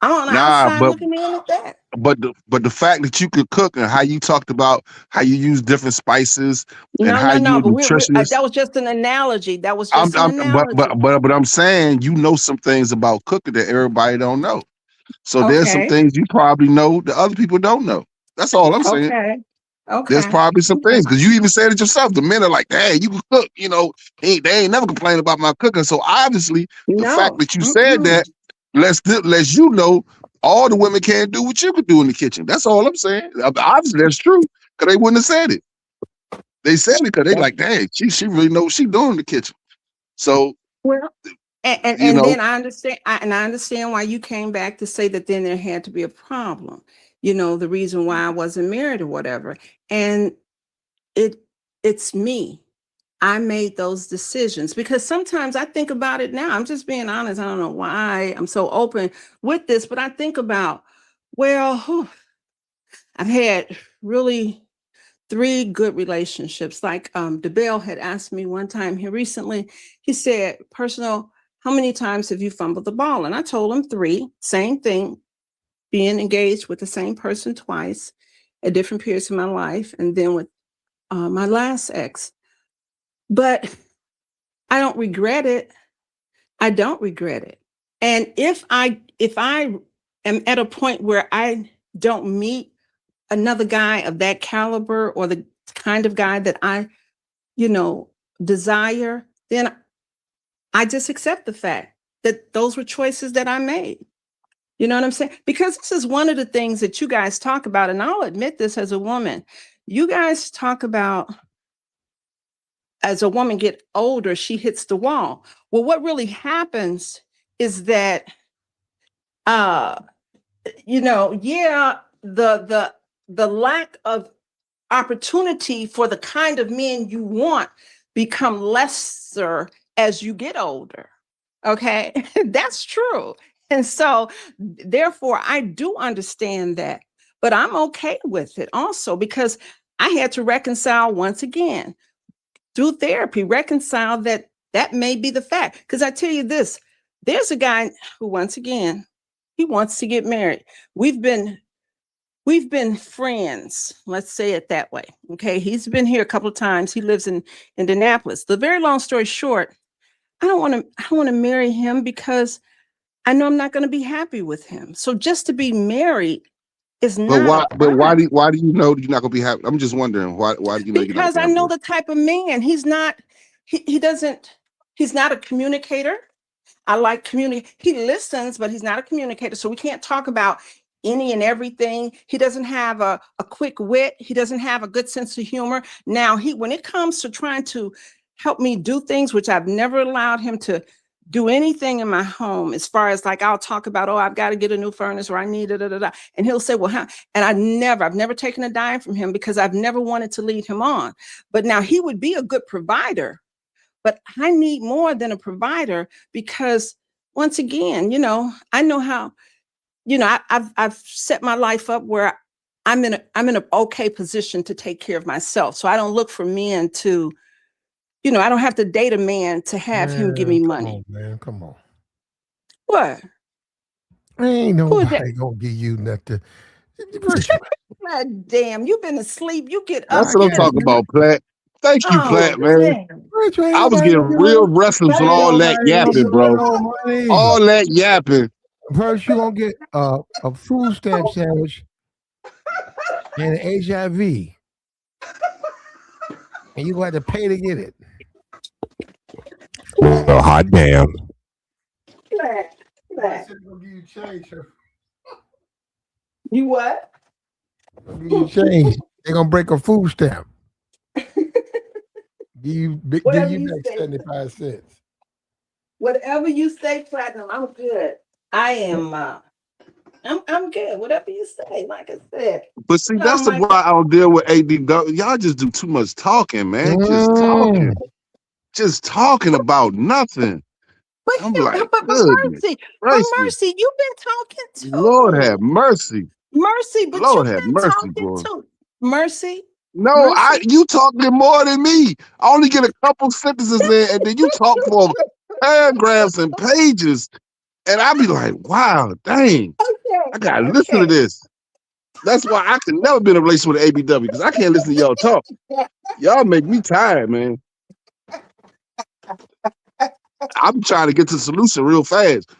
I'm on the Nah, outside but looking in at that. but the fact that you could cook and how you talked about how you use different spices and No, how no, no. you're a But nutritionist. that was just an analogy. That was I'm, just an I'm but analogy. but but I'm saying you know some things about cooking that everybody don't know. So there's some Okay. things you probably know that other people don't know. That's all I'm saying. Okay. There's Okay. probably some Okay. things because you even said it yourself. The men are like, "Hey, you can cook." They ain't never complain about my cooking. So obviously, the fact No. that you said Mm-mm. that lets you know all the women can't do what you could do in the kitchen. That's all I'm saying. Obviously, that's true because they wouldn't have said it. They said it because they That- like, "Dang, she really knows what she doing in the kitchen." So Well, and, you and know, then I understand, and I understand why you came back to say that then there had to be a problem. The reason why I wasn't married or whatever. And it it's me. I made those decisions, because sometimes I think about it now. I'm just being honest. I don't know why I'm so open with this, but I think about, well, I've had really three good relationships. Like, DeBelle had asked me one time here recently, he said, Personal, how many times have you fumbled the ball? And I told him three. Same thing, being engaged with the same person twice at different periods of my life, and then with my last ex. But I don't regret it. I don't regret it. And if I am at a point where I don't meet another guy of that caliber, or the kind of guy that I, you know, desire, then I just accept the fact that those were choices that I made. You know what I'm saying? Because this is one of the things that you guys talk about, and I'll admit this as a woman. You guys talk about, as a woman get older, she hits the wall. Well, what really happens is that, uh, yeah, the lack of opportunity for the kind of men you want become lesser as you get older. Okay, that's true. And so, therefore, I do understand that, but I'm okay with it also, because I had to reconcile once again through therapy, reconcile that that may be the fact. Because I tell you this, there's a guy who, once again, he wants to get married. We've been We've been friends, let's say it that way. Okay. He's been here a couple of times. He lives in Indianapolis. The very long story short, I don't want to marry him, because I know I'm not going to be happy with him. So just to be married is but not a why? But why crime, do you know you're not gonna be happy? I'm just wondering why do you know you're not because gonna I be happy know with? the type of man. He doesn't, he's not a communicator. I like community. He listens, but he's not a communicator. So we can't talk about any and everything. He doesn't have a quick wit. He doesn't have a good sense of humor. Now, when it comes to trying to help me do things, which I've never allowed him to do anything in my home as far as like I'll talk about, oh, I've got to get a new furnace or I need it, and he'll say, well, how? And I've never taken a dime from him because I've never wanted to lead him on. But now he would be a good provider, but I need more than a provider because once again, I know how, I've set my life up where I'm in an okay position to take care of myself. So I don't look for men to, I don't have to date a man to have him give me money. Come on, man, come on. What? Ain't nobody gonna give you nothing. God damn, you've been asleep. You get up. That's what I'm talking about, Platt. Thank you, Platt, man. I was getting real restless with all that yapping, bro. All that yapping. First, you gonna get a food stamp sandwich and an HIV, and you gonna have to pay to get it. Oh, hot damn. You what? You change. They're gonna break a food stamp. give you back 75 cents. Whatever you say, Platinum, I'm good. I am I'm good. Whatever you say, like I said. But see, that's the why I don't deal with ADW. Y'all just do too much talking, man. Just talking about nothing. But Mercy, you've been talking too. Lord have mercy. Mercy, but Lord you've have been mercy, talking boy. too. Mercy. No, Mercy. you talking more than me. I only get a couple sentences in, and then you talk for paragraphs and pages, and I be like, "Wow, dang! I gotta listen to this." That's why I can never be in a relationship with an ABW because I can't listen to y'all talk. Y'all make me tired, man. I'm trying to get to the solution real fast.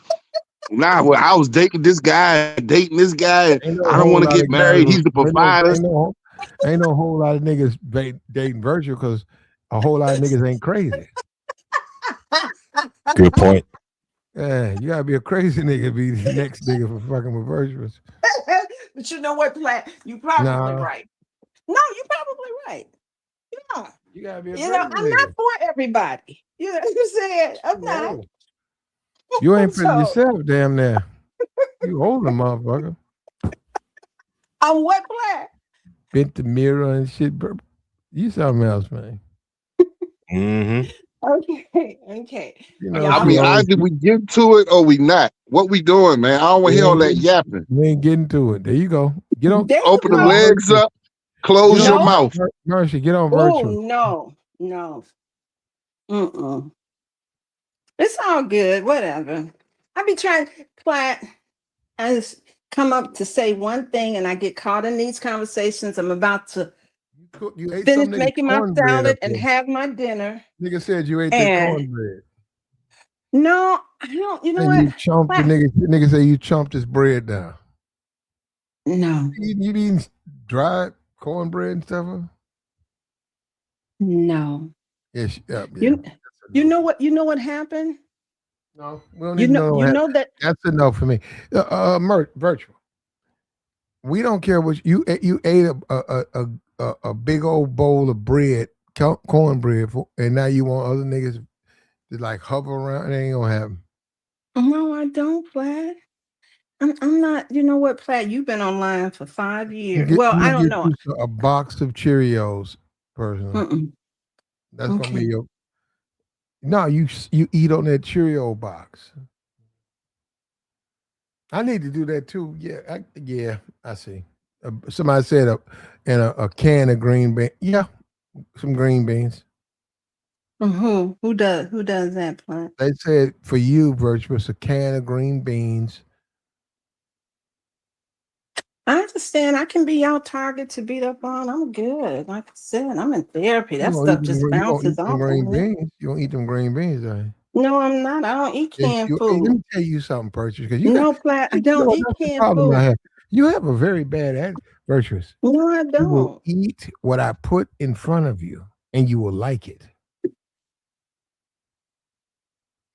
Now, I was dating this guy, and I don't want to get married. He's the provider. Ain't no whole lot of niggas dating virtual because a whole lot of niggas ain't crazy. Good point. Yeah, you gotta be a crazy nigga to be the next nigga for fucking with virtuous. But you know what, Platt? You probably right. No, you're probably right. Yeah. You gotta be a I'm not for everybody. You know what I'm saying? I'm not. You ain't for yourself, damn near. You older motherfucker. I'm what, Platt? Bent the mirror and shit. You something else, man. Mm-hmm. Okay. I mean, either we get to it or we not. What we doing, man? I don't want to hear all that yapping. We ain't getting to it. There you go. Get on. Open the legs up. Close your mouth. Mercy, get on virtual. No. It's all good. Whatever. I be trying, Platt. I just come up to say one thing and I get caught in these conversations. I'm about to finish making my salad and have my dinner. Nigga said you ate that cornbread. No, I don't. You know what? You chomped the nigga say you chomped his bread down. No. You mean dry cornbread and stuff? No. Yes. You know what? You know what happened? No, we don't even know. You know that. That's enough for me. Virtual. We don't care what you ate a big old bowl of bread, cornbread, and now you want other niggas to like hover around. It ain't gonna happen. No, I don't, Platt. I'm not. You know what, Platt? You've been online for 5 years. I don't know. A box of Cheerios, personally. That's gonna be your. No, you eat on that Cheerio box. I need to do that too. Yeah, I see. Somebody said a can of green beans. Yeah, some green beans. Who does that, Platt? They said for you, Virtuous, a can of green beans. I understand. I can be out Target to beat up on. I'm good. Like I said, I'm in therapy. That stuff just bounces off. Green beans. You don't eat them green beans, are you? No, I'm not. I don't eat canned food. Let me tell you something, Virtuous. Platt, I don't eat canned food. You have a very bad attitude, Virtuous. No, I don't. You will eat what I put in front of you, and you will like it.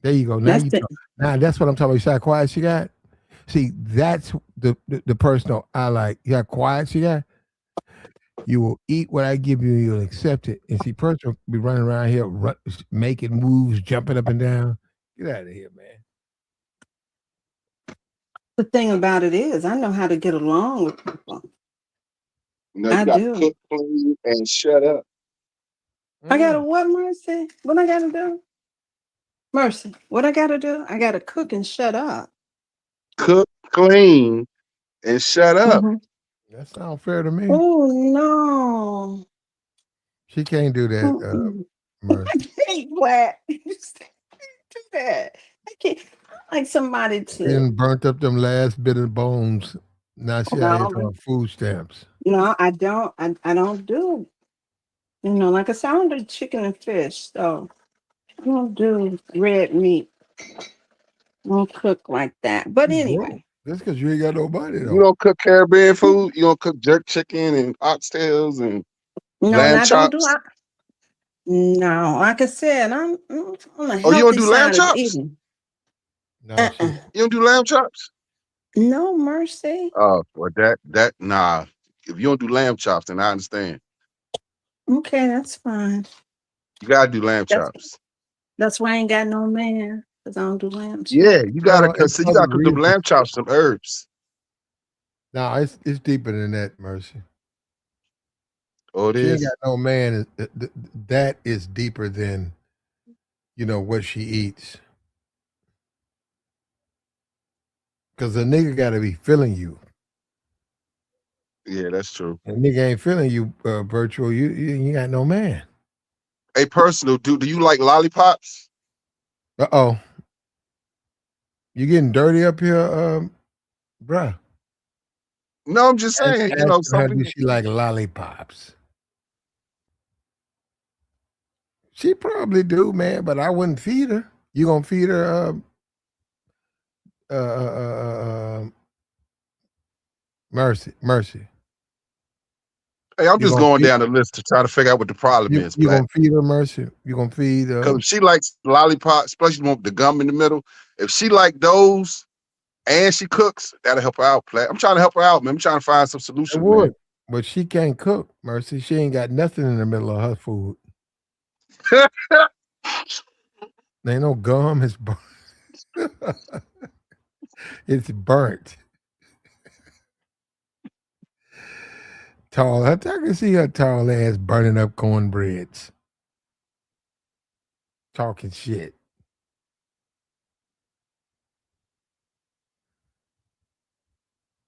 There you go. Now that's what I'm talking about. You see how quiet she got? See, that's the personal I like. You how quiet she got? You will eat what I give you, you'll accept it. And see, person be running around here, making moves, jumping up and down. Get out of here, man. The thing about it is, I know how to get along with people. You I got to do. cook, clean, and shut up. I gotta what, Mercy? What I gotta do? Mercy, what I gotta do? I gotta cook and shut up. Cook, clean, and shut up. Mm-hmm. That sounds fair to me. Oh no. She can't do that, Mercy. I can't flat. You can't do that. I can't. I like somebody She to. done burnt up them last bit of bones. Now she out here No, on food stamps. no, I don't. I don't do. You know, like I said, I don't do chicken and fish. So I don't do red meat. I don't cook like that. But You broke. anyway, That's because you ain't got nobody You though. don't cook Caribbean food. You don't cook jerk chicken and oxtails and no, and lamb I don't do. chops. No, like I said, I'm on the Oh, you don't healthy do lamb side of chops? eating. No, she. You don't do lamb chops? No mercy. Oh, well, nah. If you don't do lamb chops, then I understand. Okay, that's fine. You gotta do lamb That's chops. that's why I ain't got no man because I don't do lamb Yeah, chop. you gotta, Well, cause it's see, you other gotta cook the reasons. lamb chops some herbs. No, it's deeper than that, Mercy. Oh, it She ain't is. got no man. That is deeper than what she eats. Because the nigga got to be feeling you. Yeah, that's true. And nigga ain't feeling you, virtual. You got no man. Hey, personal, do you like lollipops? Uh-oh. You getting dirty up here, bruh. No, I'm just saying. You know, Ask some her, do people. she like lollipops? She probably do, man, but I wouldn't feed her. You gonna feed her mercy. Hey, I'm You just gonna going feed down the list to try to figure out what the problem is, you Black. gonna feed her mercy? You gonna feed Because if she likes lollipops, especially the one with the gum in the middle, if she like those and she cooks, that'll help her out, Black. I'm trying to help her out, man. I'm trying to find some it solutions, man. would, but she can't cook, Mercy. She ain't got nothing in the middle of her food. There ain't no gum. It's burnt. It's burnt. Tall. I can see her tall ass burning up cornbreads. Talking shit.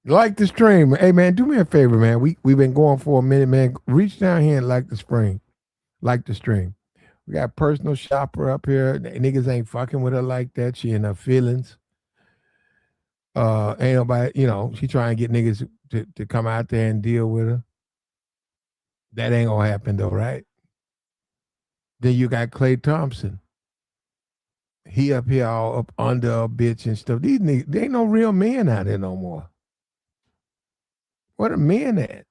Like the stream. Hey man, do me a favor, man. We've been going for a minute, man. Reach down here and like the spring. Like the stream. We got personal shopper up here. Niggas ain't fucking with her like that. She in her feelings. Ain't nobody, she trying to get niggas to come out there and deal with her. That ain't gonna happen though, right? Then you got Clay Thompson. He up here all up under a bitch and stuff. These niggas, there ain't no real men out there no more. What a men at?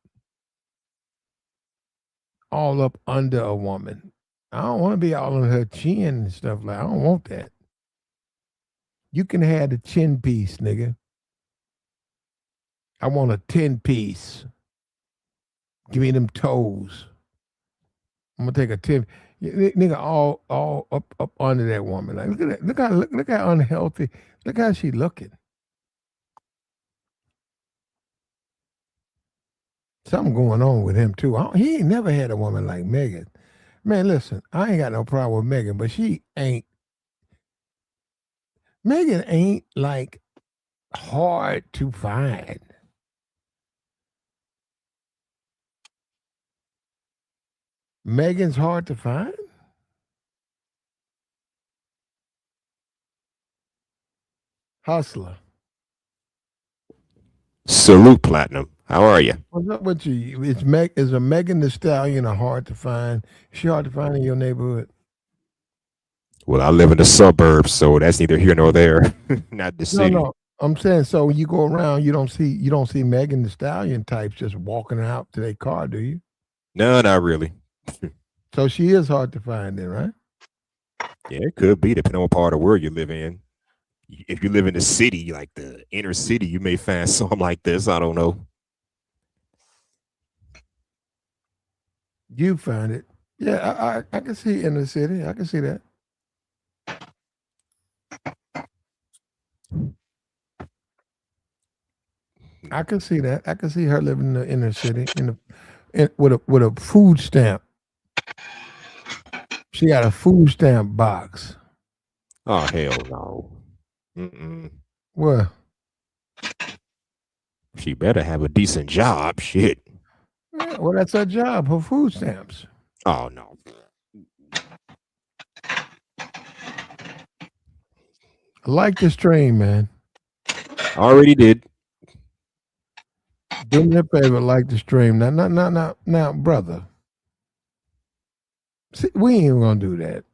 All up under a woman. I don't want to be all on her chin and stuff like. I don't want that. You can have the chin piece, nigga. I want a 10-piece. Give me them toes. I'm gonna take a 10. Nigga, all up under that woman. Like, look at that. Look how unhealthy. Look how she looking. Something going on with him too. He ain't never had a woman like Megan. Man, listen, I ain't got no problem with Megan, but she ain't. Megan ain't like hard to find. Megan's hard to find. Hustler. Salute, Platinum. How are you? What's up with you? Is a Megan the Stallion a hard to find? Is she hard to find in your neighborhood? Well, I live in the suburbs, so that's neither here nor there. Not the No, city. no. I'm saying so when you go around, you don't see Megan the Stallion types just walking out to their car, do you? No, not really. So she is hard to find then, right? Yeah, it could be depending on what part of the world you live in. If you live in the city, like the inner city, you may find something like this. I don't know. You find it. Yeah, I can see in the city. I can see that. I can see that. I can see her living in the inner city with a food stamp. She got a food stamp box. Oh hell no. Well, she better have a decent job. Shit. yeah, well, that's her job. Her food stamps. Oh no. I like the stream, man. Already did. Do me a favor, like the stream. Now, brother. See, we ain't gonna do that.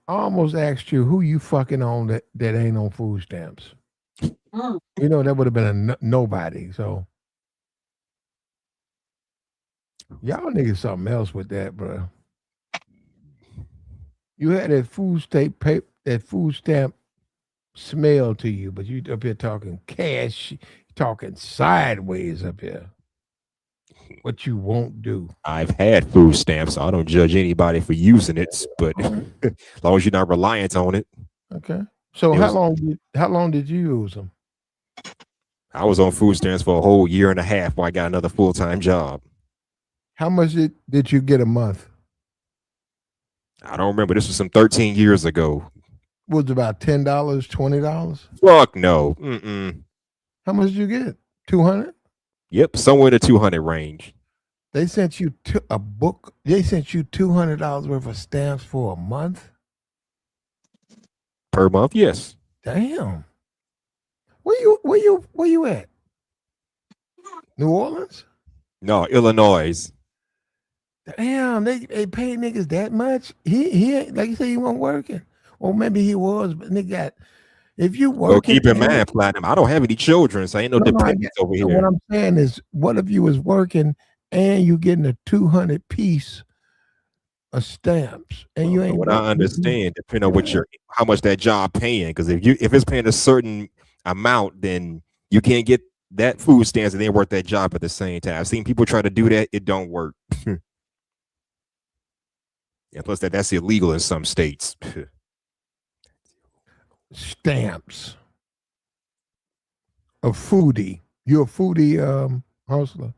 I almost asked you who you fucking on that ain't on food stamps. You know that would have been a nobody. So y'all niggas something else with that, bro. You had that food stamp smell to you, but you up here talking cash, talking sideways up here. What you won't do. I've had food stamps, so I don't judge anybody for using it, but as long as you're not reliant on it. Okay. So how long did you use them? I was on food stamps for a whole year and a half while I got another full-time job. How much did you get a month? I don't remember. This was some 13 years ago. Was it about $10, $20? Fuck no. How much did you get? 200? Yep, somewhere in the 200 range. They sent you a book. They sent you $200 worth of stamps for a month? Per month, yes. Damn. Where you at? New Orleans? No, Illinois. Damn, they pay niggas that much? He ain't, like you say, he wasn't working. Or maybe he was, but nigga if you work. Well, keep in mind, Platinum, I don't have any children, so ain't no dependents over here. What I'm saying is, what if you was working and you getting a 200 piece of stamps and you ain't? What I understand, depending on how much that job paying, because if it's paying a certain amount, then you can't get that food stamps and then work that job at the same time. I've seen people try to do that; it don't work. Yeah, plus that's illegal in some states. Stamps. A foodie. You a foodie, hustler?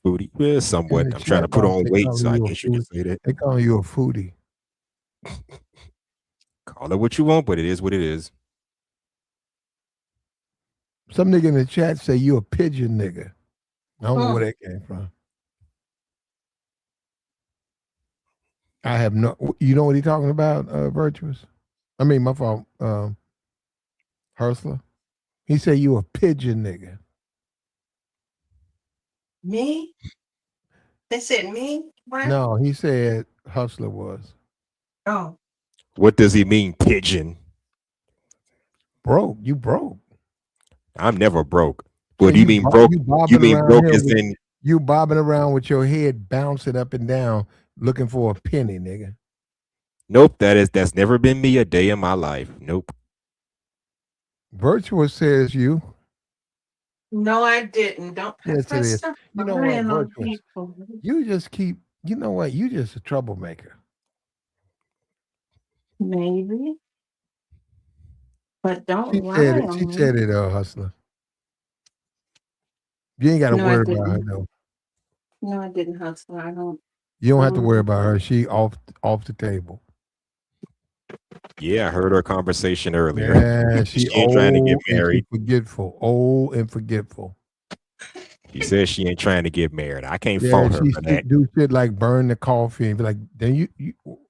Foodie? Yeah, somewhat. I'm trying to put on weight, so I guess you can say that. They call you a foodie. Call it what you want, but it is what it is. Some nigga in the chat say you a pigeon nigga. I don't know where that came from. I have no. You know what he talking about? Virtuous. I mean, my fault. Hustler. He said you a pigeon nigga. Me? They said me? What? No, he said Hustler was. Oh. What does he mean, pigeon? Broke. You broke. I'm never broke. What do you mean broke? You mean broke as in you bobbing around with your head bouncing up and down looking for a penny, nigga. Nope, that's never been me a day in my life. Nope. Virtuous says you. No, I didn't. Don't yes, it is. You know what, Virtuous? You just keep, you know what? You just a troublemaker. Maybe. But don't she lie said it, on She me. said it, Hustler. You ain't got to worry about her, though. No, I didn't, Hustler. I don't. You don't have to worry about her. She off the table. Yeah, I heard her conversation earlier. Yeah, she ain't trying to get married. Forgetful. Old and forgetful. She says she ain't trying to get married. I can't fault her for that. Do shit like burn the coffee and be like, then you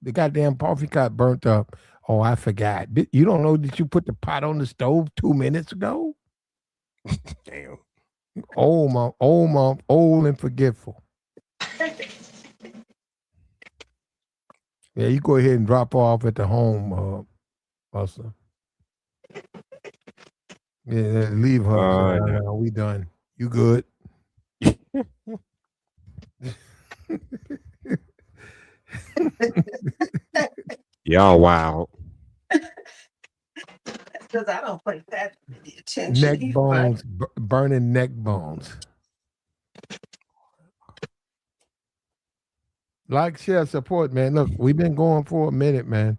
the goddamn coffee got burnt up. Oh, I forgot. You don't know that you put the pot on the stove 2 minutes ago? Damn. Old and forgetful. Yeah, you go ahead and drop off at the home, Hustler. Yeah, leave her. No, we done. You good? Y'all wow. Because I don't pay that attention. Neck bones, burning neck bones. Like, share, support, man. Look, we've been going for a minute, man.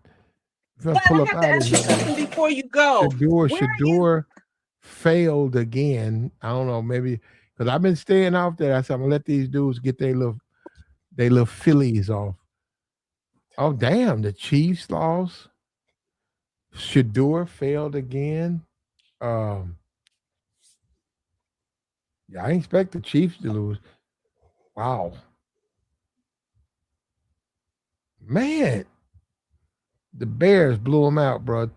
But I have to ask you something before you go. Shadur failed again. I don't know, maybe because I've been staying off there. I said I'm gonna let these dudes get their little fillies off. Oh damn, the Chiefs lost. Shador failed again. Um, yeah, I didn't expect the Chiefs to lose. Wow, man, the Bears blew them out, bro.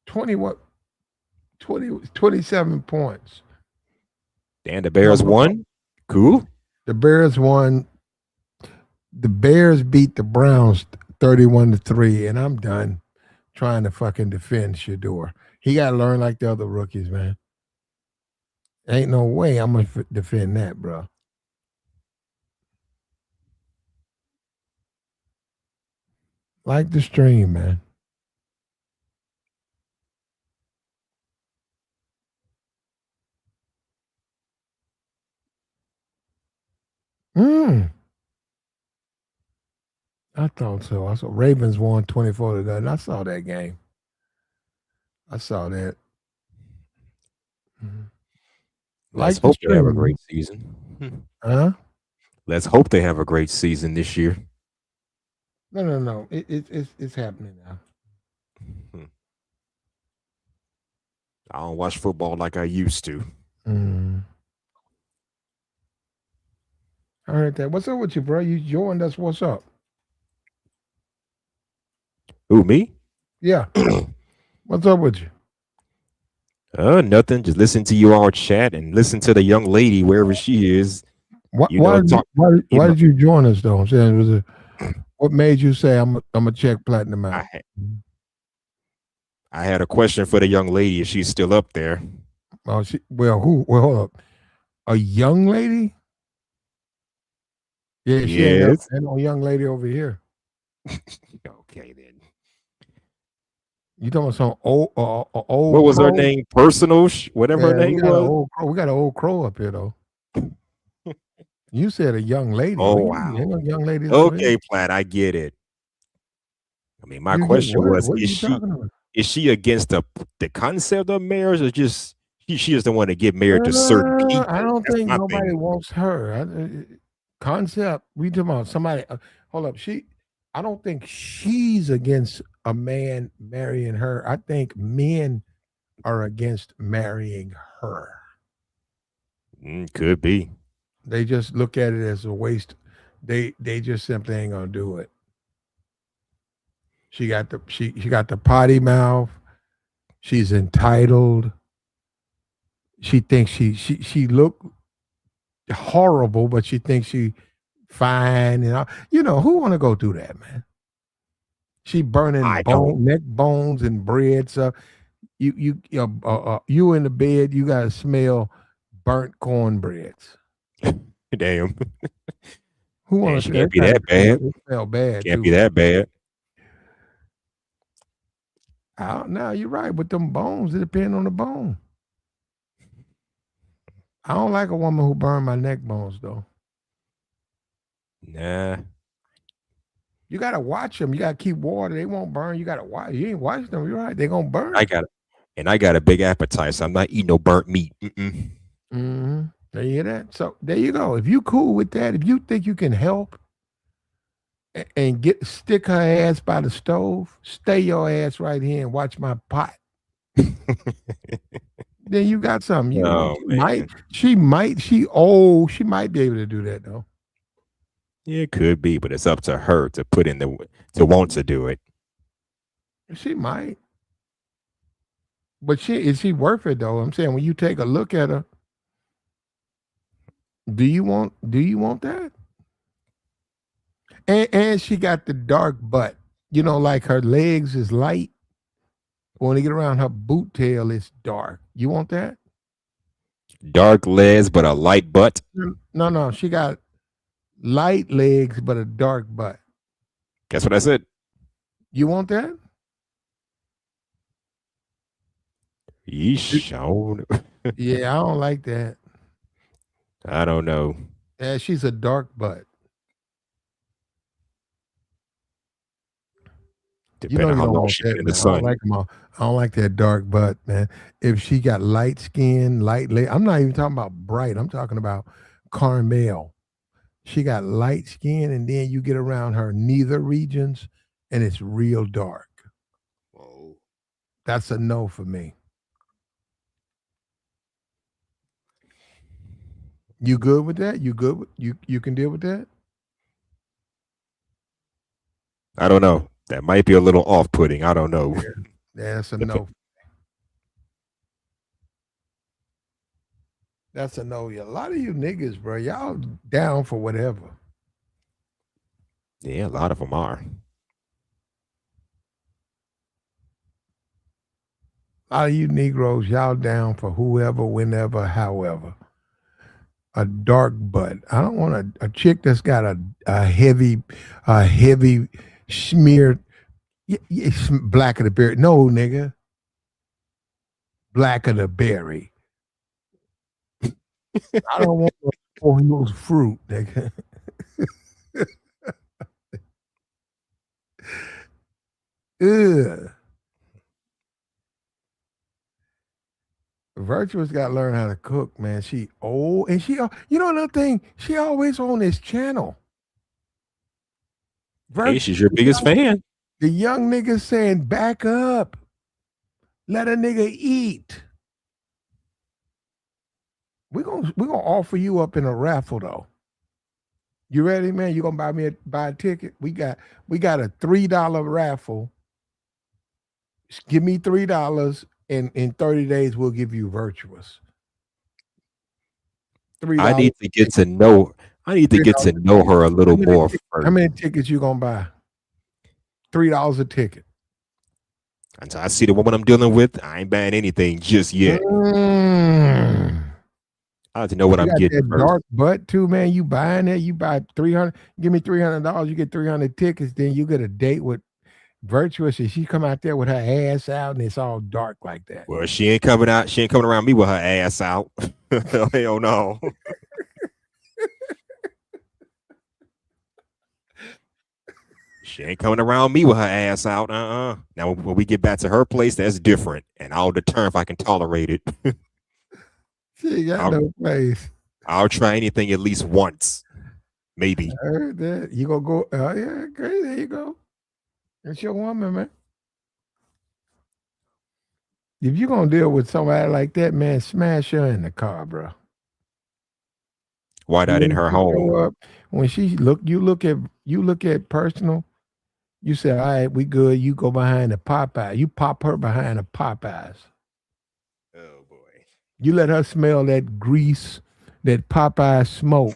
20 what? 27 points. And the Bears won. Cool. The Bears won. The Bears beat the Browns 31-3, and I'm done trying to fucking defend Shador. He got to learn like the other rookies, man. Ain't no way I'm gonna defend that, bro. Like the stream, man. I thought so. I saw Ravens won 24-0. I saw that game. I saw that. Let's Like the hope they have a stream, great season. huh? Let's hope they have a great season this year. No. It's happening now. I don't watch football like I used to. I heard that. What's up with you, bro? You joined us. What's up? Who, me? Yeah. What's up with you? Nothing. Just listen to you all chat and listen to the young lady wherever she is. Why did you join us though? I'm saying, what made you say I'm gonna check platinum out? I had a question for the young lady if she's still up there. Oh, well, hold up. A young lady? Yeah, she ain't no young lady over here. Okay, then. You talking about some old what was her name? Personal, whatever her name was. We got an old crow up here though. You said a young lady. Oh wow, ain't no young lady. Okay, Platt, I get it. I mean, my question was: is she against the concept of marriage, or just she doesn't want to get married to certain people? I don't think nobody wants her. Concept. We talking about somebody. Hold up. I don't think she's against a man marrying her. I think men are against marrying her. Could be. They just look at it as a waste. They just simply ain't gonna do it. She got the potty mouth. She's entitled. She thinks she look horrible, but she thinks she fine. Who want to go through that, man? She burning neck bones and bread. So you in the bed, you gotta smell burnt cornbreads. Damn. Who wants to? Can't be that bad. It smell bad. Can't be that bad. Now you're right. With them bones, it depends on the bone. I don't like a woman who burn my neck bones, though. Nah. You gotta watch them. You gotta keep water. They won't burn. You gotta watch. You ain't watching them. You're right. They're gonna burn. I got a big appetite, so I'm not eating no burnt meat. There you hear that? So there you go. If you cool with that, if you think you can help and stick her ass by the stove, stay your ass right here and watch my pot. Then you got something. She might be able to do that though. Yeah, it could be, but it's up to her to put in to want to do it. She might. But is she worth it though? I'm saying when you take a look at her, do you want that? And she got the dark butt. Like her legs is light. When you get around her boot tail, it's dark. You want that? Dark legs, but a light butt? No. She got light legs, but a dark butt. Guess what I said? You want that? Yeesh. Yeah, I don't like that. I don't know. Yeah, she's a dark butt. You know Depending on you how don't long want she that, been in the man. I don't sun. like them all. I don't like that dark butt, man. If she got light skin, I'm not even talking about bright. I'm talking about caramel. She got light skin, and then you get around her nether regions, and it's real dark. Whoa. That's a no for me. You good with that? You good? You can deal with that? I don't know. That might be a little off-putting. I don't know. Yeah, that's a Dep- no. That's a no. A lot of you niggas, bro, y'all down for whatever. Yeah, a lot of them are. A lot of you Negroes, y'all down for whoever, whenever, however. A dark butt. I don't want a chick that's got a heavy smeared. It's black of the berry. No, nigga, black of the berry. I don't want no Oreos fruit, nigga. Ugh. Virtuous got to learn how to cook, man. She old and you know another thing. She always on this channel. Hey, Virtuous, she's your biggest fan. the young niggas saying, "Back up, let a nigga eat." We gonna offer you up in a raffle though. You ready, man? You gonna buy a ticket? We got a $3 raffle. Give me $3, and in 30 days we'll give you Virtuous. I $3. need to get to know. I need to get to know her a little more How first. many tickets you gonna buy? $3 a ticket. Until I see the woman I'm dealing with, I ain't buying anything just yet. I have to know what You I'm got getting that first. dark butt too, man. You buying that? You buy 300. Give me $300. You get 300 tickets. Then you get a date with Virtuous, and she come out there with her ass out, and it's all dark like that. Well, she ain't coming out. She ain't coming around me with her ass out. Hell no. She ain't coming around me with her ass out. Now, when we get back to her place, that's different, and I'll determine if I can tolerate it. She ain't got I'll, no place. I'll try anything at least once, maybe. I heard that. You gonna go? Oh yeah, great. There you go. It's your woman, man. If you gonna deal with somebody like that, man, smash her in the car, bro. Why not in When her she show home? up, when she look, you look at personal. You say, all right, we good. You go behind the Popeye. You pop her behind the Popeyes. Oh boy. You let her smell that grease, that Popeye smoke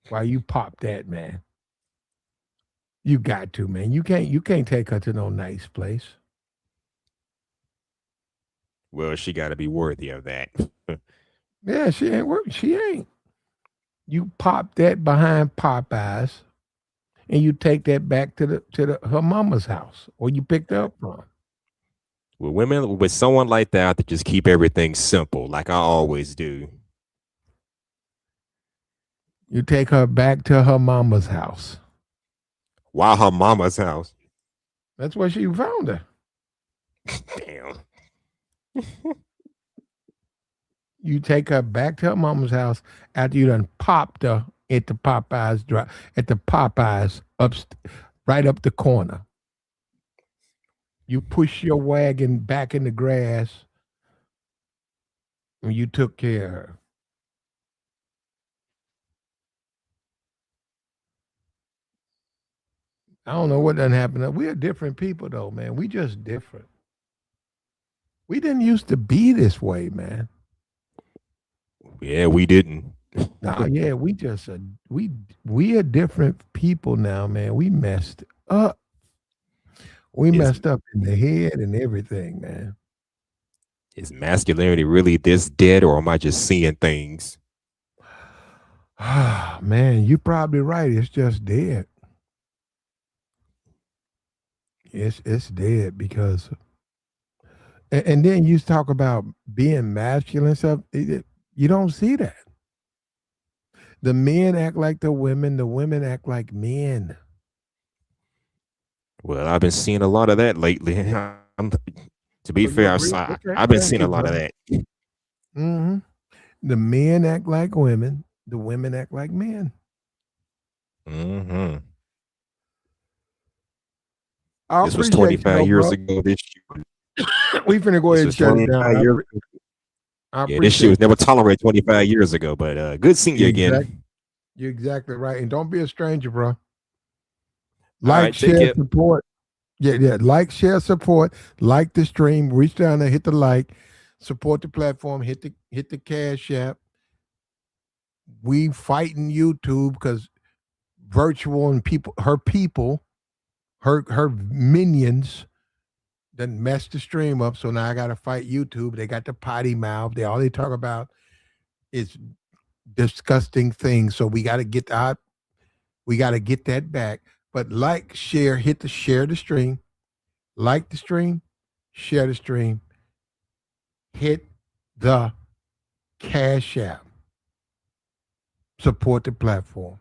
while you pop that, man. You got to, man. You can't take her to no nice place. Well, she got to be worthy of that. Yeah, she ain't work. She ain't. You pop that behind Popeyes, and you take that back to the her mama's house, or you picked her up from. With women, with someone like that, to just keep everything simple, like I always do. You take her back to her mama's house. Why her mama's house? That's where she found her. Damn. You take her back to her mama's house after you done popped her at the Popeyes right up the corner. You push your wagon back in the grass, and you took care of her. I don't know what done happened. We are different people though, man. We just different. We didn't used to be this way, man. Yeah, we didn't. Nah, yeah, we are different people now, man. We messed up. We Is messed up in the head and everything, man. is masculinity really this dead, or am I just seeing things? Ah, man, you're probably right. It's just dead. It's dead because, and then you talk about being masculine stuff. You don't see that. The men act like the women act like men. Well, I've been seeing a lot of that lately. To be But fair, look, okay, I've been thank seeing a you, lot of bro. that. Hmm. The men act like women. The women act like men. Hmm. I This was appreciate you 25 though, years bro. ago. We finna go This ahead and was shut it 25 down. years. I Yeah, this shit appreciate was never tolerated 25 years ago. But good seeing you you. Exactly. again. You're exactly right. And don't be a stranger, bro. All Like, right, take share, care. support. Yeah, yeah. Like, share, support. Like the stream. Reach down there, hit the like. Support the platform. Hit the cash app. We fighting YouTube because virtual and people, her minions done messed the stream up. So now I gotta fight YouTube. They got the potty mouth. All they talk about is disgusting things. So we gotta get that back. But like, share, share the stream, like the stream, share the stream, hit the cash app, support the platform.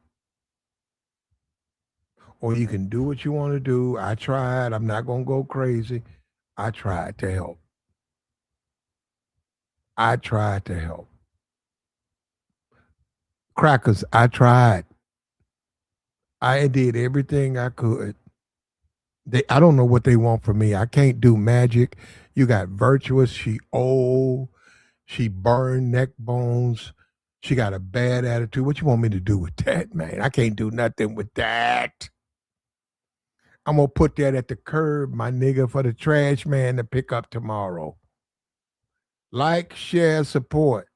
Or you can do what you want to do. I tried. I'm not gonna go crazy. I tried to help. I tried to help. Crackers, I tried. I did everything I could. I don't know what they want from me. I can't do magic. You got virtuous. She old. She burned neck bones. She got a bad attitude. What you want me to do with that, man? I can't do nothing with that. I'm gonna put that at the curb, my nigga, for the trash man to pick up tomorrow. Like, share, support.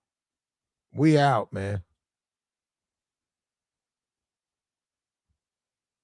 We out, man.